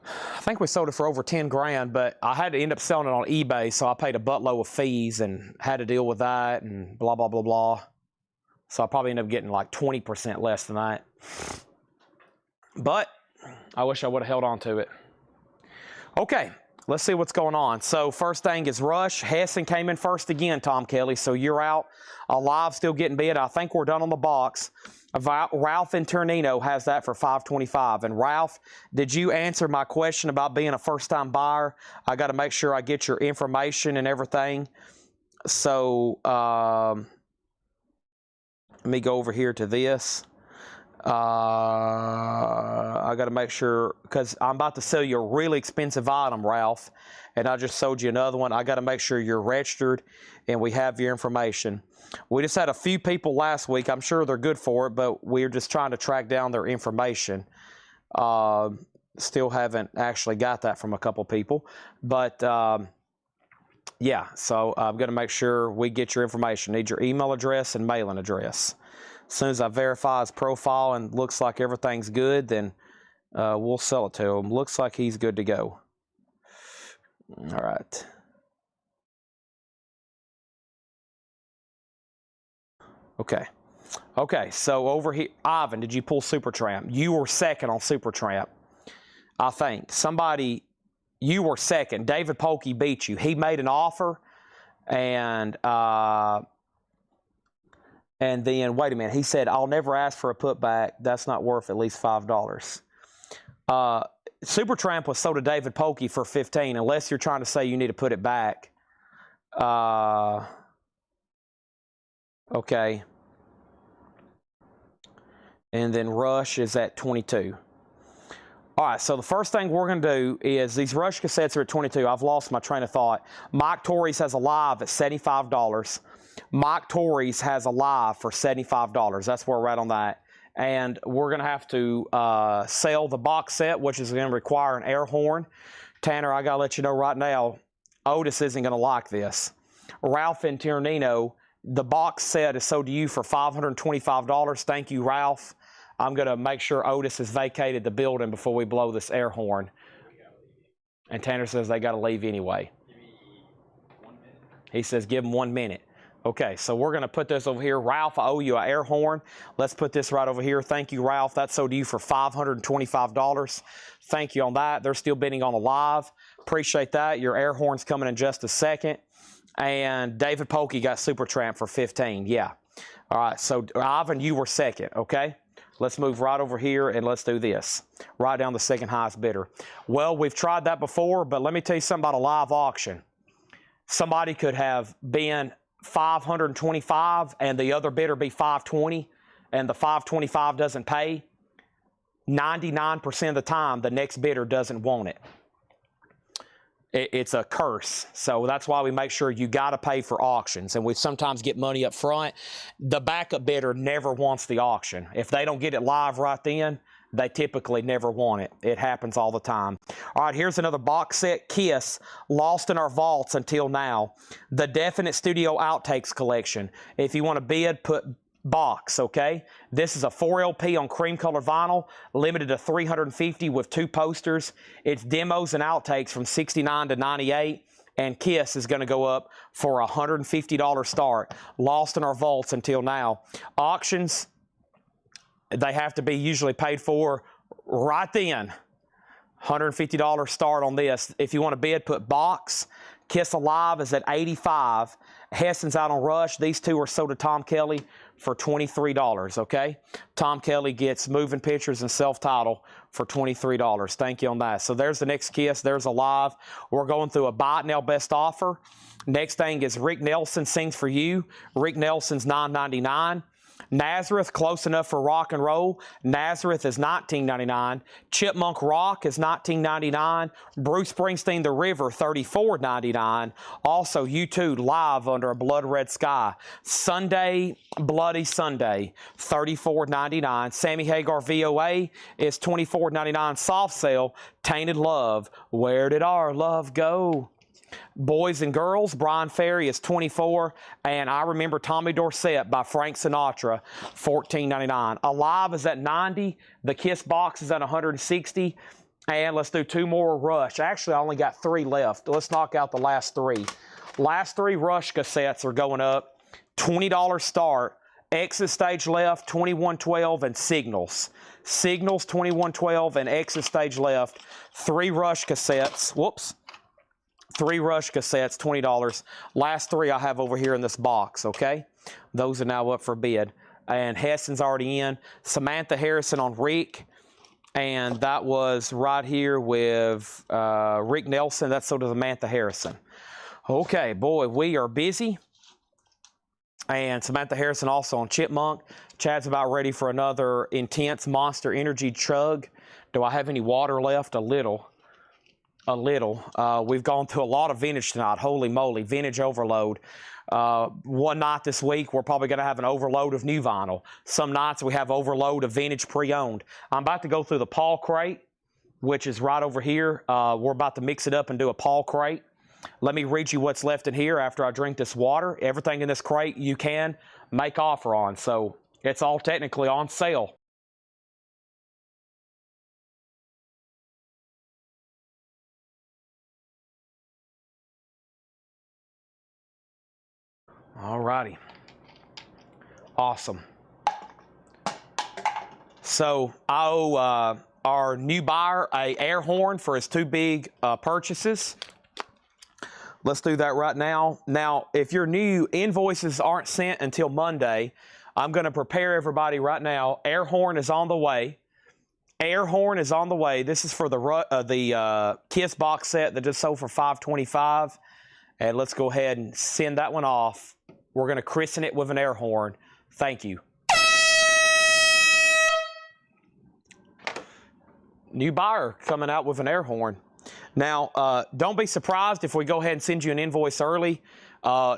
I think we sold it for over 10 grand, but I had to end up selling it on eBay, so I paid a buttload of fees and had to deal with that and blah, blah, blah, blah. So I probably ended up getting like 20% less than that. But I wish I would have held on to it. Okay. Let's see what's going on. So first thing is Rush. Hessen came in first again, Tom Kelly. So you're out. Alive still getting bid. I think we're done on the box. Ralph Internino has that for $525. And Ralph, did you answer my question about being a first-time buyer? I got to make sure I get your information and everything. So let me go over here to this. I got to make sure, because I'm about to sell you a really expensive item, Ralph, and I just sold you another one. I got to make sure you're registered and we have your information. We just had a few people last week. I'm sure they're good for it, but we're just trying to track down their information. Still haven't actually got that from a couple people, but yeah, so I'm going to make sure we get your information. Need your email address and mailing address. As soon as I verify his profile and looks like everything's good, then we'll sell it to him. Looks like he's good to go. All right. Okay. Okay, so over here, Ivan, did you pull Supertramp? You were second on Supertramp, I think. Somebody you were second. David Polkey beat you. He made an offer, and then, wait a minute, he said, I'll never ask for a putback. That's not worth at least $5. Supertramp was sold to David Polkey for $15, unless you're trying to say you need to put it back. Okay. And then Rush is at 22. All right, so the first thing we're going to do is these Rush cassettes are at 22. I've lost my train of thought. Mike Torrey's has a live at $75. Mike Torrey's has a live for $75. That's where we're at on that. And we're going to have to sell the box set, which is going to require an air horn. Tanner, I got to let you know right now, Otis isn't going to like this. Ralph and Tiernino, the box set is sold to you for $525. Thank you, Ralph. I'm going to make sure Otis has vacated the building before we blow this air horn. And Tanner says they got to leave anyway. He says give them 1 minute. Okay, so we're going to put this over here. Ralph, I owe you an air horn. Let's put this right over here. Thank you, Ralph. That's sold to you for $525. Thank you on that. They're still bidding on the live. Appreciate that. Your air horn's coming in just a second. And David Polkey got Supertramp for $15. Yeah. All right, so Ivan, you were second, okay? Let's move right over here and let's do this. Right down the second highest bidder. Well, we've tried that before, but let me tell you something about a live auction. Somebody could have been $525 and the other bidder be $520 and the $525 doesn't pay. 99% of the time, the next bidder doesn't want it. It's a curse. So that's why we make sure you got to pay for auctions. And we sometimes get money up front. The backup bidder never wants the auction. If they don't get it live right then, they typically never want it. It happens all the time. All right, here's another box set. KISS, lost in our vaults until now. The Definite Studio Outtakes collection. If you want to bid, put box, okay? This is a 4LP on cream color vinyl, limited to 350 with 2 posters. It's demos and outtakes from 69 to 98, and KISS is going to go up for a $150 start. Lost in our vaults until now. Auctions, they have to be usually paid for right then. $150 start on this. If you want to bid, put box. KISS Alive is at $85. Heston's out on Rush. These two are sold to Tom Kelly for $23, okay? Tom Kelly gets moving pictures and self-title for $23. Thank you on that. So there's the next KISS. There's Alive. We're going through a buy it now best offer. Next thing is Rick Nelson Sings for You. Rick Nelson's $9.99. Nazareth, close enough for rock and roll. Nazareth is $19.99. Chipmunk Rock is $19.99. Bruce Springsteen, The River, $34.99. Also, U2 Live Under a Blood Red Sky. Sunday, Bloody Sunday, $34.99. Sammy Hagar VOA is $24.99. Soft sale, Tainted Love, Where Did Our Love Go? Boys and Girls, Brian Ferry is $24, and I Remember Tommy Dorsett by Frank Sinatra, $14.99. Alive is at $90, the KISS box is at $160, and let's do 2 more Rush. Actually, I only got 3 left. Let's knock out the last 3. Last 3 Rush cassettes are going up, $20 start. Exit Stage Left, 2112, and Signals. Signals, 2112, and Exit Stage Left. 3 Rush cassettes. Whoops. 3 Rush cassettes, $20. Last 3 I have over here in this box, okay? Those are now up for bid. And Heston's already in. Samantha Harrison on Rick. And that was right here with Rick Nelson. That's sort of Samantha Harrison. Okay, boy, we are busy. And Samantha Harrison also on Chipmunk. Chad's about ready for another intense Monster Energy chug. Do I have any water left? A little. We've gone through a lot of vintage tonight. Holy moly, vintage overload. One night this week, we're probably going to have an overload of new vinyl. Some nights we have overload of vintage pre-owned. I'm about to go through the Paul crate, which is right over here. We're about to mix it up and do a Paul crate. Let me read you what's left in here after I drink this water. Everything in this crate you can make offer on, so it's all technically on sale. All righty. Awesome. So I our new buyer a air horn for his 2 big purchases. Let's do that right now. Now, if you're new, invoices aren't sent until Monday. I'm going to prepare everybody right now. Air horn is on the way. Air horn is on the way. This is for the KITSCH box set that just sold for $525. And let's go ahead and send that one off. We're going to christen it with an air horn. Thank you. New buyer coming out with an air horn. Now, don't be surprised if we go ahead and send you an invoice early.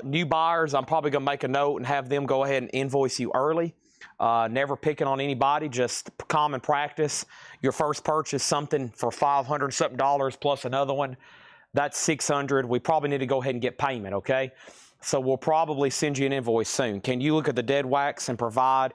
New buyers, I'm probably going to make a note and have them go ahead and invoice you early. Never picking on anybody, just common practice. Your first purchase, something for $500 something plus another one, that's $600. We probably need to go ahead and get payment, okay? So we'll probably send you an invoice soon. Can you look at the dead wax and provide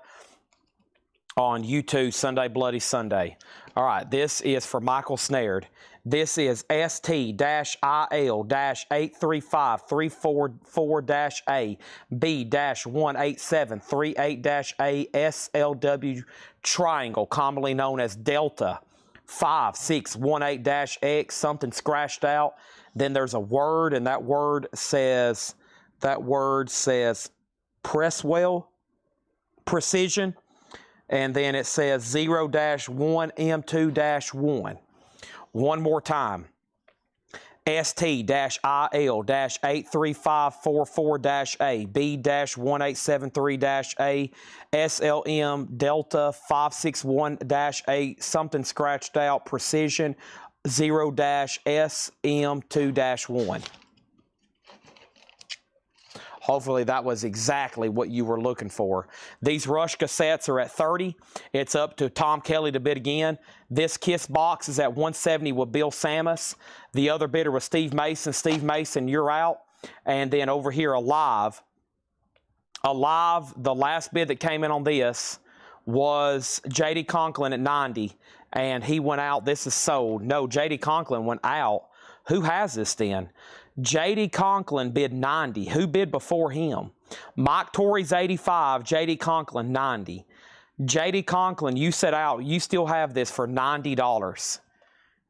on YouTube Sunday Bloody Sunday? All right, this is for Michael Snared. This is ST-IL-835-344-A B-18738-A SLW triangle, commonly known as Delta 5618-X, something scratched out. Then there's a word, and that word says Presswell Precision. And then it says 0-1M2-1. One more time. ST-IL-83544-A B-1873-A SLM Delta 561-A something scratched out Precision 0-SM2-1. Hopefully that was exactly what you were looking for. These Rush cassettes are at 30. It's up to Tom Kelly to bid again. This KISS box is at 170 with Bill Samus. The other bidder was Steve Mason. Steve Mason, you're out. And then over here, Alive, the last bid that came in on this was J.D. Conklin at 90. And he went out. This is sold. No, J.D. Conklin went out. Who has this then? J.D. Conklin bid 90. Who bid before him? Mike Torrey's 85, J.D. Conklin 90. J.D. Conklin, you set out. You still have this for $90.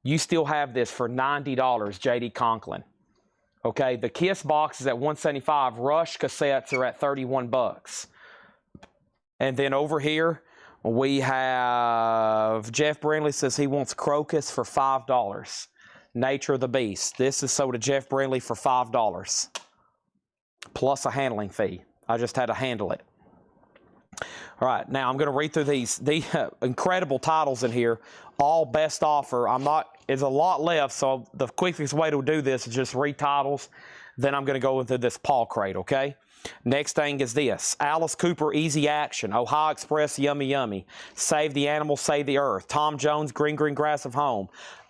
You still have this for $90, J.D. Conklin. Okay, the KISS box is at 175. Rush cassettes are at 31 bucks. And then over here, we have Jeff Brindley says he wants Crocus for $5. Nature of the Beast. This is sold to Jeff Brindley for $5 plus a handling fee. I just had to handle it. All right, now I'm going to read through these incredible titles in here. All best offer. There's a lot left, so the quickest way to do this is just read titles. Then I'm going to go into this Paul crate, okay? Next thing is this. Alice Cooper, Easy Action. Ohio Express, Yummy Yummy. Save the Animal, Save the Earth. Tom Jones, Green Green Grass of Home.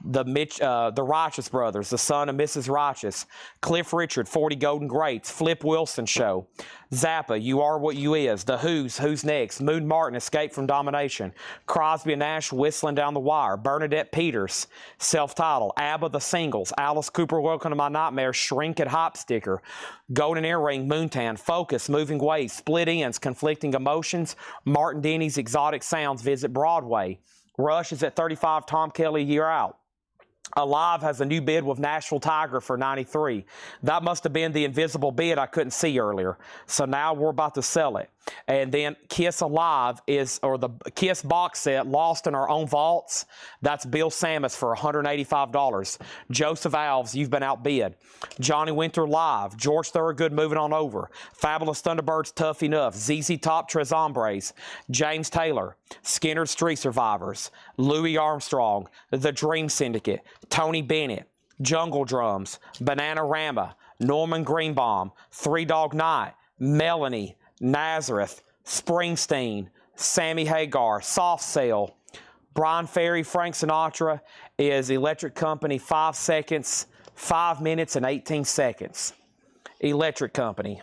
The Righteous Brothers, The Son of Mrs. Righteous. Cliff Richard, 40 Golden Greats. Flip Wilson Show. Zappa, You Are What You Is. The Who's Next. Moon Martin, Escape from Domination. Crosby and Nash, Whistling Down the Wire. Bernadette Peters, self-titled. ABBA, The Singles. Alice Cooper, Welcome to My Nightmare. Shrink and Hop Sticker. Golden Earring, Moontan. Focus, Moving Ways. Split Ends, Conflicting Emotions. Martin Denny's Exotic Sounds, Visit Broadway. Rush is at 35. Tom Kelly, You're Out. Alive has a new bid with Nashville Tiger for 93. That must have been the invisible bid I couldn't see earlier. So now we're about to sell it. And then KISS Alive or the KISS box set, Lost in Our Own Vaults. That's Bill Samus for $185. Joseph Alves, You've Been Outbid. Johnny Winter Live. George Thorogood, Moving On Over. Fabulous Thunderbirds, Tough Enough. ZZ Top, Tres Hombres. James Taylor. Skinner Street Survivors. Louis Armstrong. The Dream Syndicate. Tony Bennett. Jungle Drums. Bananarama. Norman Greenbaum. Three Dog Night. Melanie. Nazareth, Springsteen, Sammy Hagar, Soft Cell, Brian Ferry, Frank Sinatra is Electric Company, 5 seconds, 5 minutes and 18 seconds. Electric Company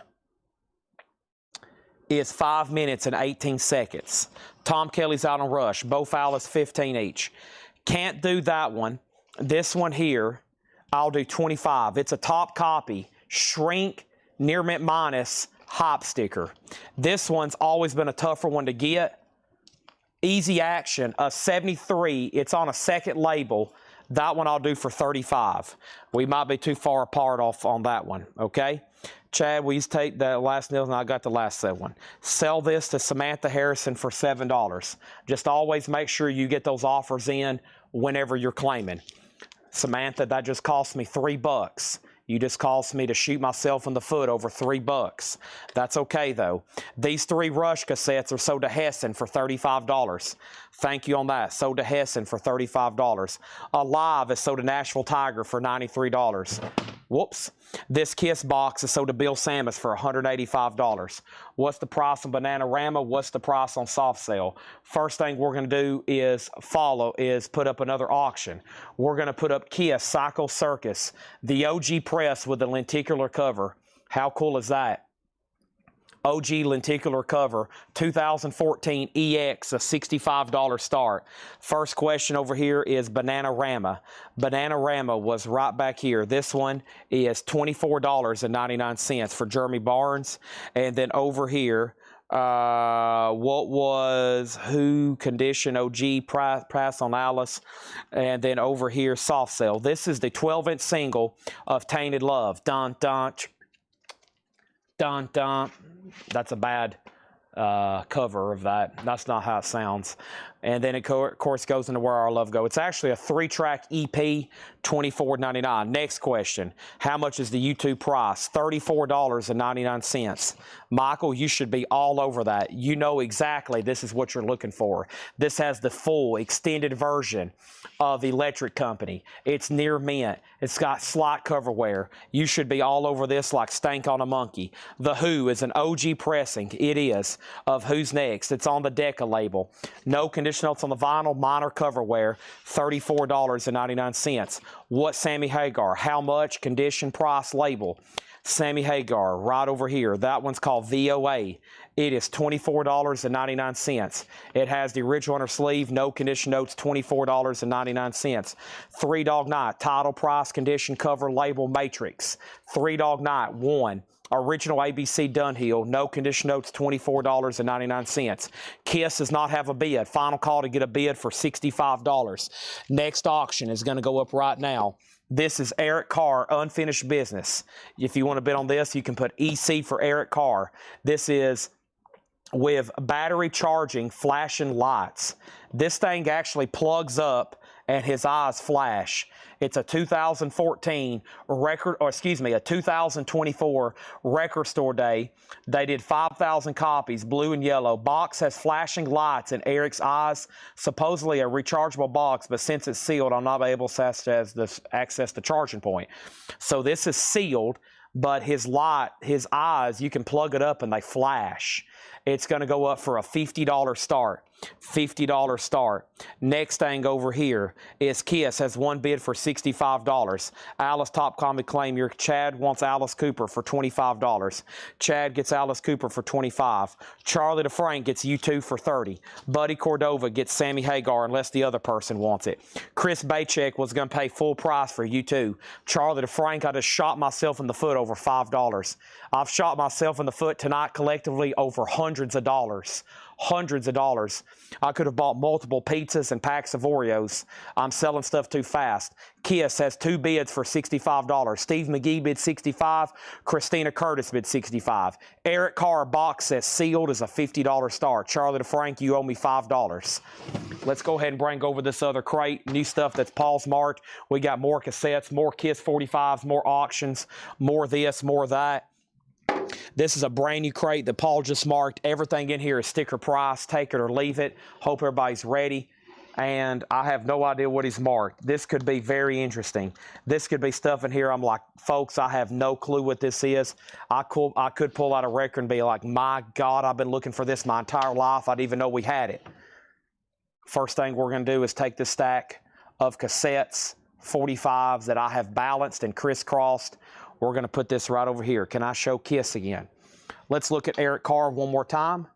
is 5 minutes and 18 seconds. Tom Kelly's out on Rush. Both Alice 15 each. Can't do that one. This one here, I'll do 25. It's a top copy. Shrink, near mint minus, hop sticker. This one's always been a tougher one to get. Easy Action, a 73. It's on a second label. That one I'll do for 35. We might be too far apart off on that one, okay? Chad, will you take the last nails? And I got the last set one. Sell this to Samantha Harrison for $7. Just always make sure you get those offers in whenever you're claiming. Samantha, that just cost me $3. You just caused me to shoot myself in the foot over $3. That's okay, though. These 3 Rush cassettes are sold to Hessen for $35. Thank you on that. Sold to Hessen for $35. Alive is sold to Nashville Tiger for $93. Whoops. This KISS box is sold to Bill Samus for $185. What's the price on Bananarama? What's the price on Soft Sale? First thing we're going to do is put up another auction. We're going to put up KISS Psycho Circus, the OG press with the lenticular cover. How cool is that? OG lenticular cover, 2014 EX, a $65 start. First question over here is Bananarama. Bananarama was right back here. This one is $24.99 for Jeremy Barnes. And then over here, what was Who Condition OG price on Alice, and then over here Soft Sale. This is the 12-inch single of Tainted Love. Dun dun dun dun. That's a bad cover of that. That's not how it sounds. And then it of course goes into Where Our Love Go. It's actually a 3-track EP, $24.99. Next question. How much is the YouTube price? $34.99. Michael, you should be all over that. You know exactly this is what you're looking for. This has the full extended version of Electric Company. It's near mint. It's got slot coverware. You should be all over this like stank on a monkey. The Who is an OG pressing. It is, of Who's Next. It's on the Decca label. No condition notes on the vinyl, minor coverware, $34.99. What Sammy Hagar? How much? Condition, price, label. Sammy Hagar, right over here. That one's called VOA. It is $24.99. It has the original on her sleeve, no condition notes, $24.99. Three Dog Night, title, price, condition, cover, label, matrix. Three Dog Night, 1. Original ABC Dunhill, no condition notes, $24.99. KISS does not have a bid. Final call to get a bid for $65. Next auction is going to go up right now. This is Eric Carr, Unfinished Business. If you want to bid on this, you can put EC for Eric Carr. This is with battery charging, flashing lights. This thing actually plugs up and his eyes flash. It's a 2014 record, or excuse me, a 2024 record store day. They did 5,000 copies, blue and yellow. Box has flashing lights in Eric's eyes. Supposedly a rechargeable box, but since it's sealed, I'm not able to access the charging point. So this is sealed, but his eyes, you can plug it up and they flash. It's going to go up for a $50 start. $50 start. Next thing over here is KISS has one bid for $65. Alice Top Comic Claim. Your Chad wants Alice Cooper for $25. Chad gets Alice Cooper for $25. Charlie DeFrank gets U2 for $30. Buddy Cordova gets Sammy Hagar unless the other person wants it. Chris Baycheck was going to pay full price for U2. Charlie DeFrank, I just shot myself in the foot over $5. I've shot myself in the foot tonight collectively over hundreds of dollars. Hundreds of dollars. I could have bought multiple pizzas and packs of Oreos. I'm selling stuff too fast. KISS has two bids for $65. Steve McGee bid $65. Christina Curtis bid $65. Eric Carr box says sealed is a $50 start. Charlie DeFrank, you owe me $5. Let's go ahead and bring over this other crate. New stuff that's Paul's marked. We got more cassettes, more KISS 45s, more auctions, more this, more that. This is a brand new crate that Paul just marked. Everything in here is sticker price. Take it or leave it. Hope everybody's ready. And I have no idea what he's marked. This could be very interesting. This could be stuff in here. I'm like, folks, I have no clue what this is. I could pull out a record and be like, my God, I've been looking for this my entire life. I didn't even know we had it. First thing we're going to do is take this stack of cassettes, 45s that I have balanced and crisscrossed. We're going to put this right over here. Can I show KISS again? Let's look at Eric Carr one more time.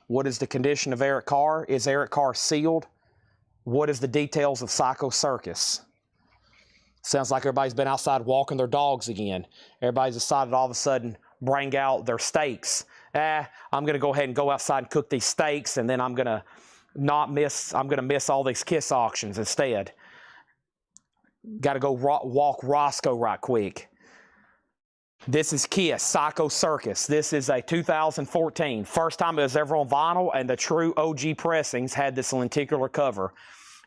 What is the condition of Eric Carr? Is Eric Carr sealed? What is the details of Psycho Circus? Sounds like everybody's been outside walking their dogs again. Everybody's decided all of a sudden bring out their steaks. I'm going to go ahead and go outside and cook these steaks, and then I'm going to not miss, I'm going to miss all these KISS auctions instead. Got to go walk Roscoe right quick. This is KISS, Psycho Circus. This is a 2014. First time it was ever on vinyl, and the true OG pressings had this lenticular cover.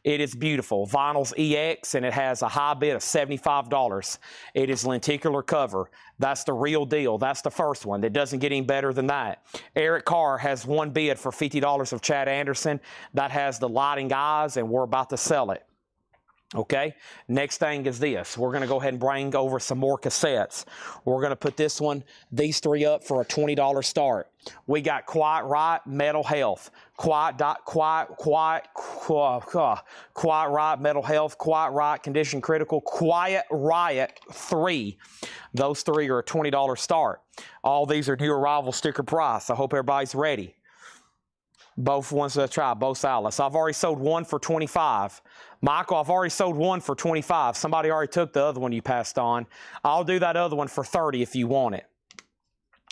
It is beautiful. Vinyl's EX, and it has a high bid of $75. It is lenticular cover. That's the real deal. That's the first one. It doesn't get any better than that. Eric Carr has one bid for $50 of Chad Anderson. That has the lighting eyes, and we're about to sell it. Okay, next thing is this. We're going to go ahead and bring over some more cassettes. We're going to put these three up for a $20 start. We got Quiet Riot, Mental Health, Quiet Riot, Mental Health, Quiet Riot, Condition Critical, Quiet Riot 3. Those three are a $20 start. All these are new arrival sticker price. I hope everybody's ready. Both ones that I tried, both outlets. I've already sold one for $25. Michael, I've already sold one for $25. Somebody already took the other one you passed on. I'll do that other one for $30 if you want it.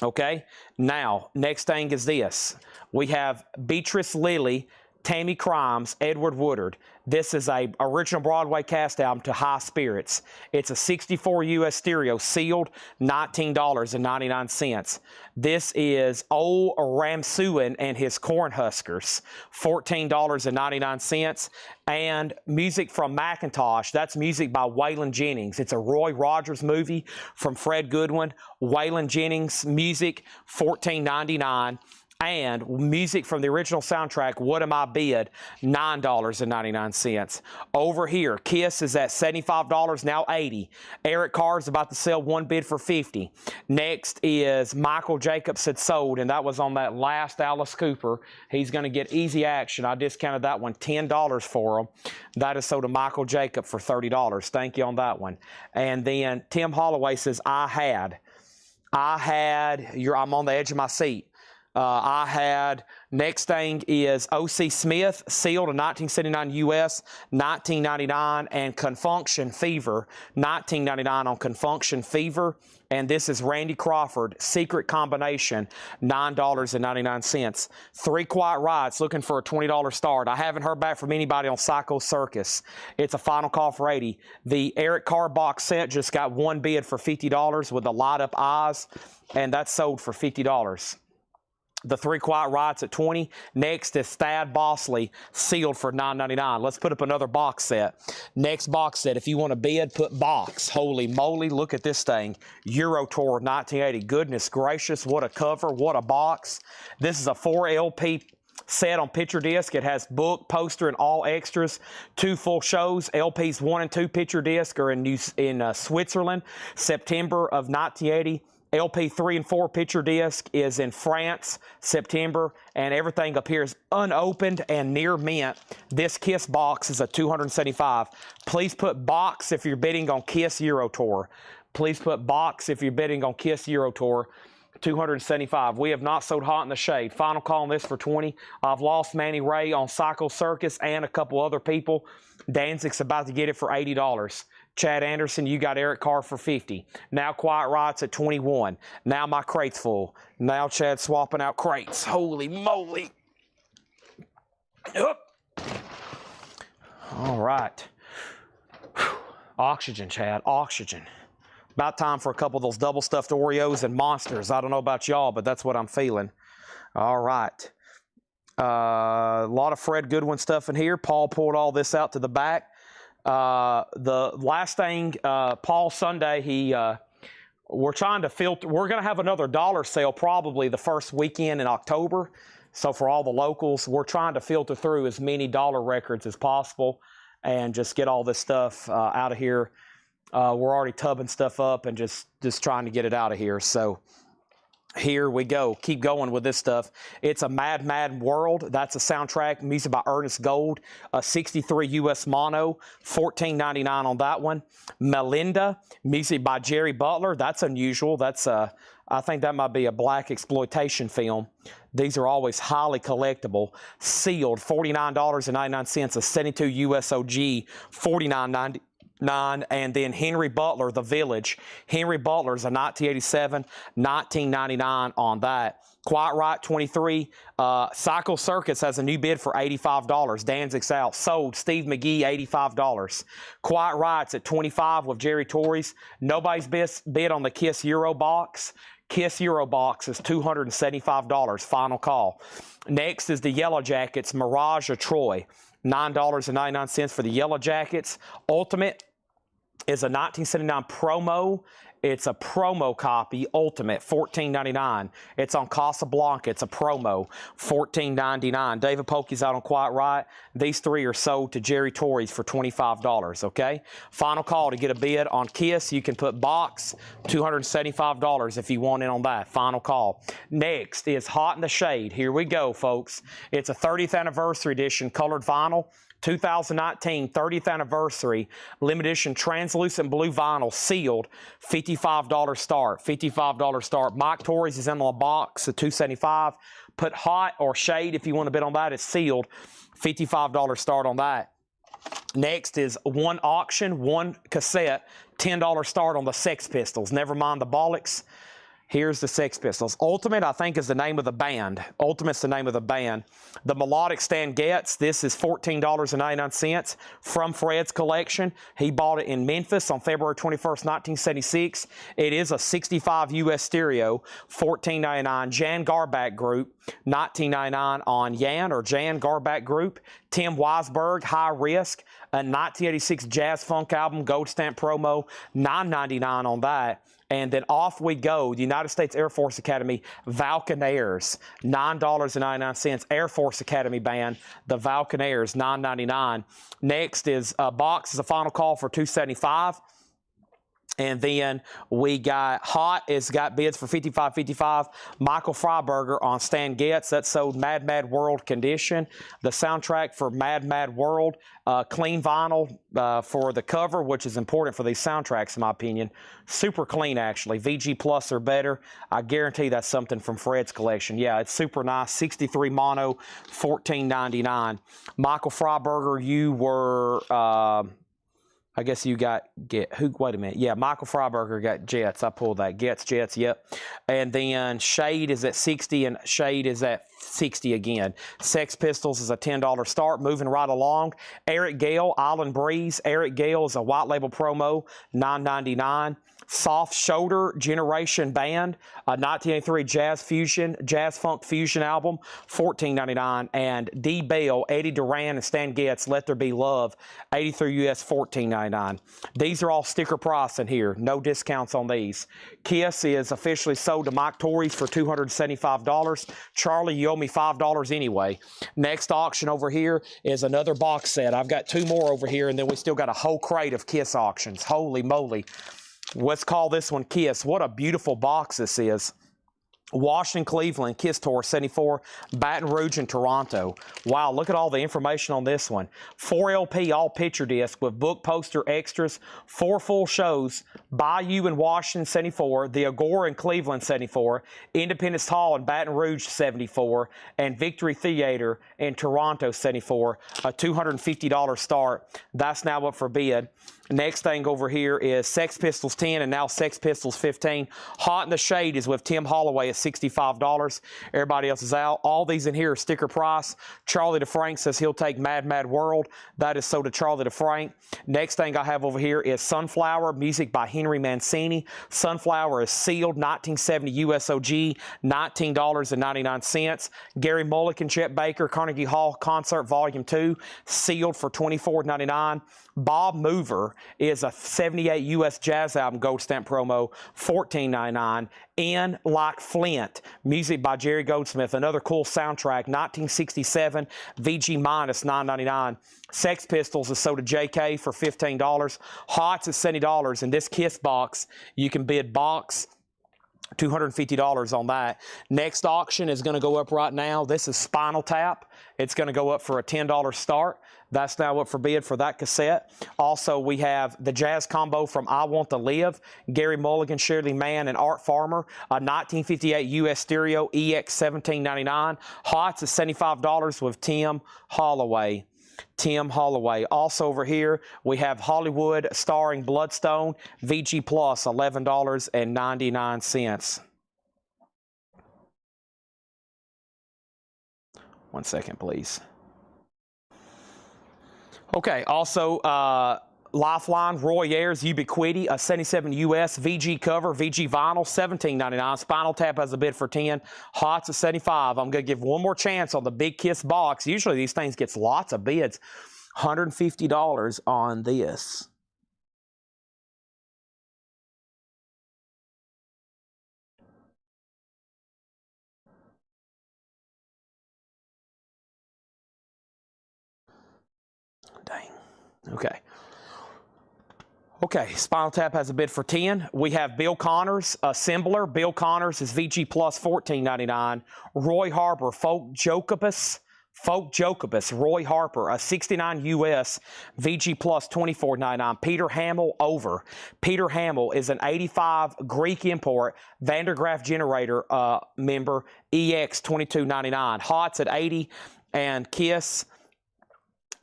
Okay? Now, next thing is this. We have Beatrice Lilly, Tammy Crimes, Edward Woodard. This is a original Broadway cast album to High Spirits. It's a 64 US stereo, sealed, $19.99. This is Old Ramsuin and his Cornhuskers, $14.99. And music from Macintosh, that's music by Waylon Jennings. It's a Roy Rogers movie from Fred Goodwin. Waylon Jennings music, $14.99. And music from the original soundtrack, What Am I Bid, $9.99. Over here, KISS is at $75, now $80. Eric Carr is about to sell one bid for $50. Next is Michael Jacobs had sold, and that was on that last Alice Cooper. He's going to get easy action. I discounted that one $10 for him. That is sold to Michael Jacob for $30. Thank you on that one. And then Tim Holloway says, I'm on the edge of my seat. Next thing is O.C. Smith, sealed in 1979 U.S., $19.99, and Confunction Fever, $19.99 on Confunction Fever. And this is Randy Crawford, Secret Combination, $9.99. Three Quiet Riots, looking for a $20 start. I haven't heard back from anybody on Psycho Circus. It's a final call for $80. The Eric Carr box set just got one bid for $50 with the light-up eyes, and that's sold for $50. The Three Quiet Riots at $20. Next is Thad Bosley, sealed for $9.99. Let's put up another box set. Next box set, if you want to bid, put box. Holy moly, look at this thing. Euro Tour 1980. Goodness gracious, what a cover, what a box. This is a 4 LP set on picture disc. It has book, poster, and all extras. 2 full shows. LPs 1 and 2 picture disc are in Switzerland, September of 1980. LP 3 and 4 picture disc is in France, September, and everything appears unopened and near mint. This KISS box is a $275. Please put box if you're bidding on KISS Euro Tour. Please put box if you're bidding on KISS Euro Tour. $275. We have not sold Hot in the Shade. Final call on this for $20. I've lost Manny Ray on Psycho Circus and a couple other people. Danzig's about to get it for $80. Chad Anderson, you got Eric Carr for $50. Now Quiet Riot's at $21. Now my crate's full. Now Chad's swapping out crates. Holy moly. Up. All right. Whew. Oxygen, Chad. Oxygen. About time for a couple of those double stuffed Oreos and Monsters. I don't know about y'all, but that's what I'm feeling. All right. A lot of Fred Goodwin stuff in here. Paul pulled all this out to the back. The last thing, Paul Sunday, we're trying to filter. We're going to have another dollar sale probably the first weekend in October. So for all the locals, we're trying to filter through as many dollar records as possible and just get all this stuff out of here. We're already tubbing stuff up and just trying to get it out of here. So here we go. Keep going with this stuff. It's a Mad, Mad World. That's a soundtrack. Music by Ernest Gold. A 63 US mono. $14.99 on that one. Melinda. Music by Jerry Butler. That's unusual. That's I think that might be a black exploitation film. These are always highly collectible. Sealed. $49.99. A 72 US OG. $49.99. And then Henry Butler, The Village. Henry Butler's a 1987, $19.99 on that. Quiet Right, 23. Cycle Circus has a new bid for $85. Danzig's out. Sold. Steve McGee, $85. Quiet Right's at 25 with Jerry Torres. Nobody's bid on the KISS Euro box. KISS Euro box is $275. Final call. Next is the Yellow Jackets Mirage of Troy. $9.99 for the Yellow Jackets. Ultimate is a 1979 promo. It's a promo copy, Ultimate, $14.99. It's on Casablanca. It's a promo, $14.99. David Polkey's out on Quiet Right. These three are sold to Jerry Torres for $25, okay? Final call to get a bid on KISS. You can put box, $275 if you want in on that. Final call. Next is Hot in the Shade. Here we go, folks. It's a 30th anniversary edition colored vinyl. 2019 30th anniversary limited edition translucent blue vinyl sealed, $55 start. $55 start. Mike Torres is in the box at $275. Put Hot or Shade if you want to bid on that. It's sealed, $55 start on that. Next is one auction, one cassette, $10 start on the Sex Pistols. Never mind the bollocks. Here's the Sex Pistols. Ultimate, I think, is the name of the band. Ultimate's the name of the band. The Melodic Stan Getz, this is $14.99 from Fred's collection. He bought it in Memphis on February 21st, 1976. It is a 65 US stereo, $14.99. Jan Garback Group, $19.99 on Jan Garback Group. Tim Weisberg, High Risk, a 1986 jazz funk album, gold stamp promo, $9.99 on that. And then off we go. The United States Air Force Academy Valconaires, $9.99. Air Force Academy band, the Valconaires, $9.99. Next is box is a final call for $275. And then we got Hot is got bids for $55.55. Michael Freiberger on Stan Getz. That sold Mad Mad World condition. The soundtrack for Mad Mad World. Clean vinyl for the cover, which is important for these soundtracks, in my opinion. Super clean, actually. VG Plus or better. I guarantee that's something from Fred's collection. Yeah, it's super nice. 63 mono, $14.99. Michael Freiberger, you were... I guess you got wait a minute. Yeah, Michael Freiberger got Jets. I pulled that. Jets, yep. And then Shade is at 60 and Shade is at 60 again. Sex Pistols is a $10 start. Moving right along. Eric Gale, Island Breeze. Eric Gale is a white label promo, $9.99. Soft Shoulder Generation Band, a 1983 jazz funk fusion album, $14.99. And D. Bell, Eddie Duran, and Stan Getz, Let There Be Love, 83 US, $14.99. These are all sticker price in here. No discounts on these. KISS is officially sold to Mike Torres for $275. Charlie, you owe me $5 anyway. Next auction over here is another box set. I've got two more over here, and then we still got a whole crate of KISS auctions. Holy moly. Let's call this one KISS. What a beautiful box this is. Washington, Cleveland, KISS Tour 74, Baton Rouge, and Toronto. Wow, look at all the information on this one. 4 LP all picture disc with book, poster, extras, 4 full shows, Bayou in Washington 74, the Agora in Cleveland 74, Independence Hall in Baton Rouge 74, and Victory Theater in Toronto 74, a $250 start. That's now up for bid. Next thing over here is Sex Pistols 10 and now Sex Pistols 15. Hot in the Shade is with Tim Holloway at $65. Everybody else is out. All these in here are sticker price. Charlie DeFrank says he'll take Mad Mad World. That is sold to Charlie DeFrank. Next thing I have over here is Sunflower, music by Henry Mancini. Sunflower is sealed, 1970 USOG, $19.99. Gary Mulligan, Chet Baker, Carnegie Hall Concert Volume 2, sealed for $24.99. Bob Mover is a 78 US jazz album gold stamp promo, $14.99. In Like Flint, music by Jerry Goldsmith, another cool soundtrack, 1967, VG minus $9.99. Sex Pistols is sold to JK for $15. Hots is $70. In this KISS box, you can bid box, $250 on that. Next auction is going to go up right now. This is Spinal Tap. It's going to go up for a $10 start. That's now up for bid for that cassette. Also, we have the jazz combo from I Want to Live, Gary Mulligan, Shirley Mann, and Art Farmer, a 1958 US stereo, EX $17.99. Hots is $75 with Tim Holloway. Also over here, we have Hollywood starring Bloodstone, VG Plus, $11.99. 1 second, please. Okay, also Lifeline, Roy Ayers, Ubiquity, a 77 US, VG cover, VG vinyl, $17.99. Spinal Tap has a bid for 10. Hots at 75. I'm going to give one more chance on the Big Kiss box. Usually these things gets lots of bids. $150 on this. Dang. Okay. Okay, Spinal Tap has a bid for 10. We have Bill Connors, Assembler. Bill Connors is VG plus $14.99. Roy Harper, Folk Jacobus, Roy Harper, a 69 US, VG plus $24.99. Peter Hamill over. Peter Hamill is an 85 Greek import, Vandergraaf generator member, EX $22.99. Hots at 80, and KISS.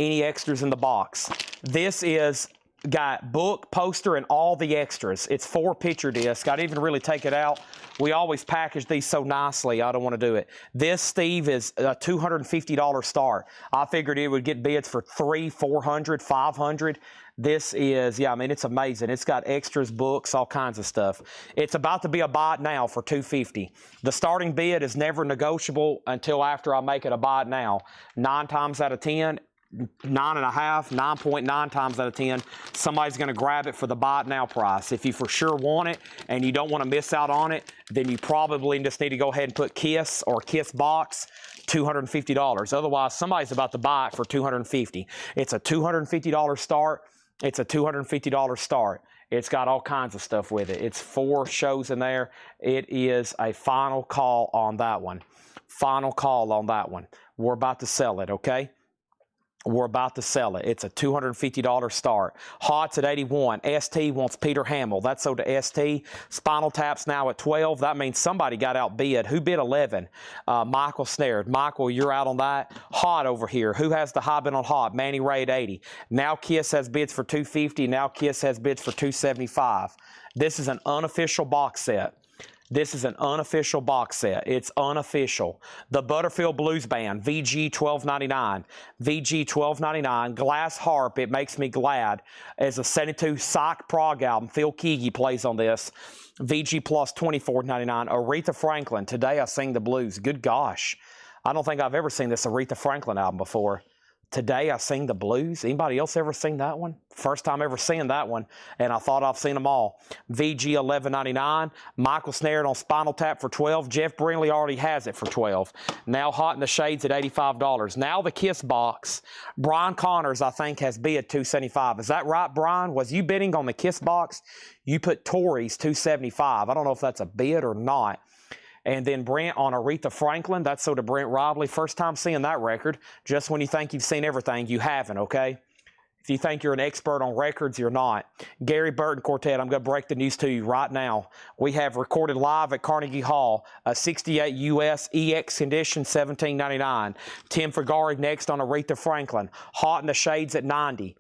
Any extras in the box? This is got book, poster, and all the extras. It's 4 picture discs. I didn't even really take it out. We always package these so nicely. I don't want to do it. This, Steve, is a $250 start. I figured it would get bids for $300, $400, $500. This is, yeah, I mean, it's amazing. It's got extras, books, all kinds of stuff. It's about to be a buy it now for $250. The starting bid is never negotiable until after I make it a buy it now. 9 times out of 10, 9.5 times out of 10, somebody's going to grab it for the buy it now price. If you for sure want it and you don't want to miss out on it, then you probably just need to go ahead and put KISS or KISS box, $250. Otherwise, somebody's about to buy it for $250. It's a $250 start. It's a $250 start. It's got all kinds of stuff with it. It's 4 shows in there. It is a final call on that one. Final call on that one. We're about to sell it, okay? We're about to sell it. It's a $250 start. Hots at 81. ST wants Peter Hamill. That's sold to ST. Spinal Tap's now at 12. That means somebody got outbid. Who bid 11? Michael Snared. Michael, you're out on that. Hot over here. Who has the high bid on Hot? Manny Ray at 80. Now KISS has bids for $250. Now KISS has bids for $275. This is an unofficial box set. This is an unofficial box set. It's unofficial. The Butterfield Blues Band, VG $12.99. VG $12.99. Glass Harp, It Makes Me Glad, is a 72 Psych prog album. Phil Keaggy plays on this. VG plus $24.99. Aretha Franklin, Today I Sing the Blues. Good gosh. I don't think I've ever seen this Aretha Franklin album before. Today I Sing the Blues. Anybody else ever seen that one? First time ever seeing that one, and I thought I've seen them all. VG $11.99. Michael Snared on Spinal Tap for $12. Jeff Brinley already has it for $12. Now Hot in the Shades at $85. Now the KISS box. Brian Connors, I think, has bid $275. Is that right, Brian? Was you bidding on the KISS box? You put Tories $275. I don't know if that's a bid or not. And then Brent on Aretha Franklin. That's so to Brent Robley. First time seeing that record. Just when you think you've seen everything, you haven't, okay? If you think you're an expert on records, you're not. Gary Burton Quartet, I'm going to break the news to you right now. We have recorded live at Carnegie Hall, a 68 US EX condition, $17.99. Tim Fagari next on Aretha Franklin. Hot in the Shades at 90.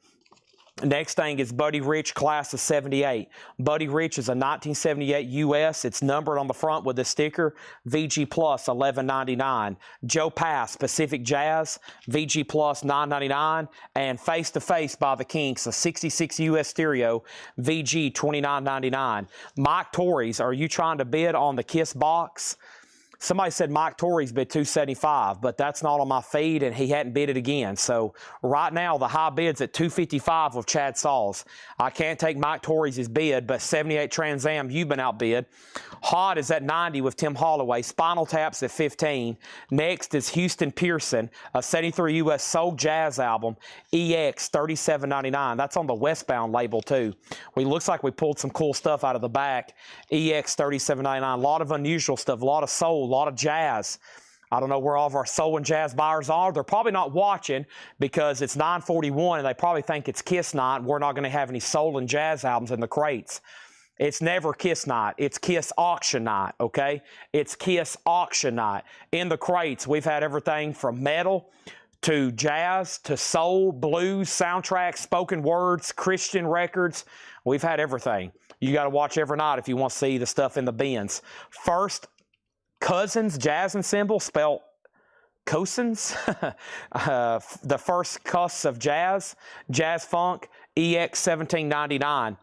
Next thing is Buddy Rich, class of 78. Buddy Rich is a 1978 US. It's numbered on the front with a sticker. VG plus $11.99. Joe Pass, Pacific Jazz, VG plus $9.99. And Face to Face by the Kinks, a 66 US stereo, VG $29.99. Mike Torres, are you trying to bid on the KISS box? Somebody said Mike Torres bid $275, but that's not on my feed, and he hadn't bid it again. So right now, the high bid's at $255 with Chad Sauls. I can't take Mike Torres' bid, but 78 Trans Am, you've been outbid. Hot is at 90 with Tim Holloway. Spinal Tap's at 15. Next is Houston Pearson, a 73 US soul jazz album, EX $37.99. That's on the Westbound label too. Looks like we pulled some cool stuff out of the back. EX $37.99. A lot of unusual stuff, a lot of soul, a lot of jazz. I don't know where all of our soul and jazz buyers are. They're probably not watching because it's 9:41 and they probably think it's KISS night. We're not going to have any soul and jazz albums in the crates. It's never KISS night. It's KISS auction night, okay? It's KISS auction night. In the crates, we've had everything from metal to jazz to soul, blues, soundtracks, spoken words, Christian records. We've had everything. You got to watch every night if you want to see the stuff in the bins. First Cousins Jazz Ensemble, spelled Cousins, the first cuss of jazz, jazz funk, EX 1799.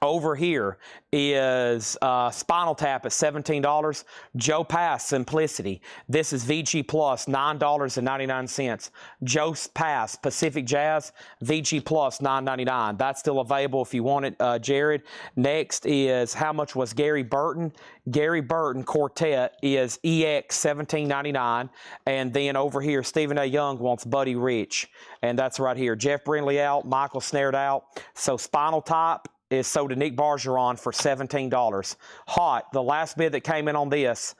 Over here is Spinal Tap at $17. Joe Pass Simplicity. This is VG Plus, $9.99. Joe Pass Pacific Jazz, VG Plus, $9.99. That's still available if you want it, Jared. Next is, how much was Gary Burton? Gary Burton Quartet is EX $17.99. And then over here, Stephen A. Young wants Buddy Rich. And that's right here. Jeff Brindley out, Michael Snared out. So Spinal Tap is sold to Nick Bargeron for $17. Hot, the last bid that came in on this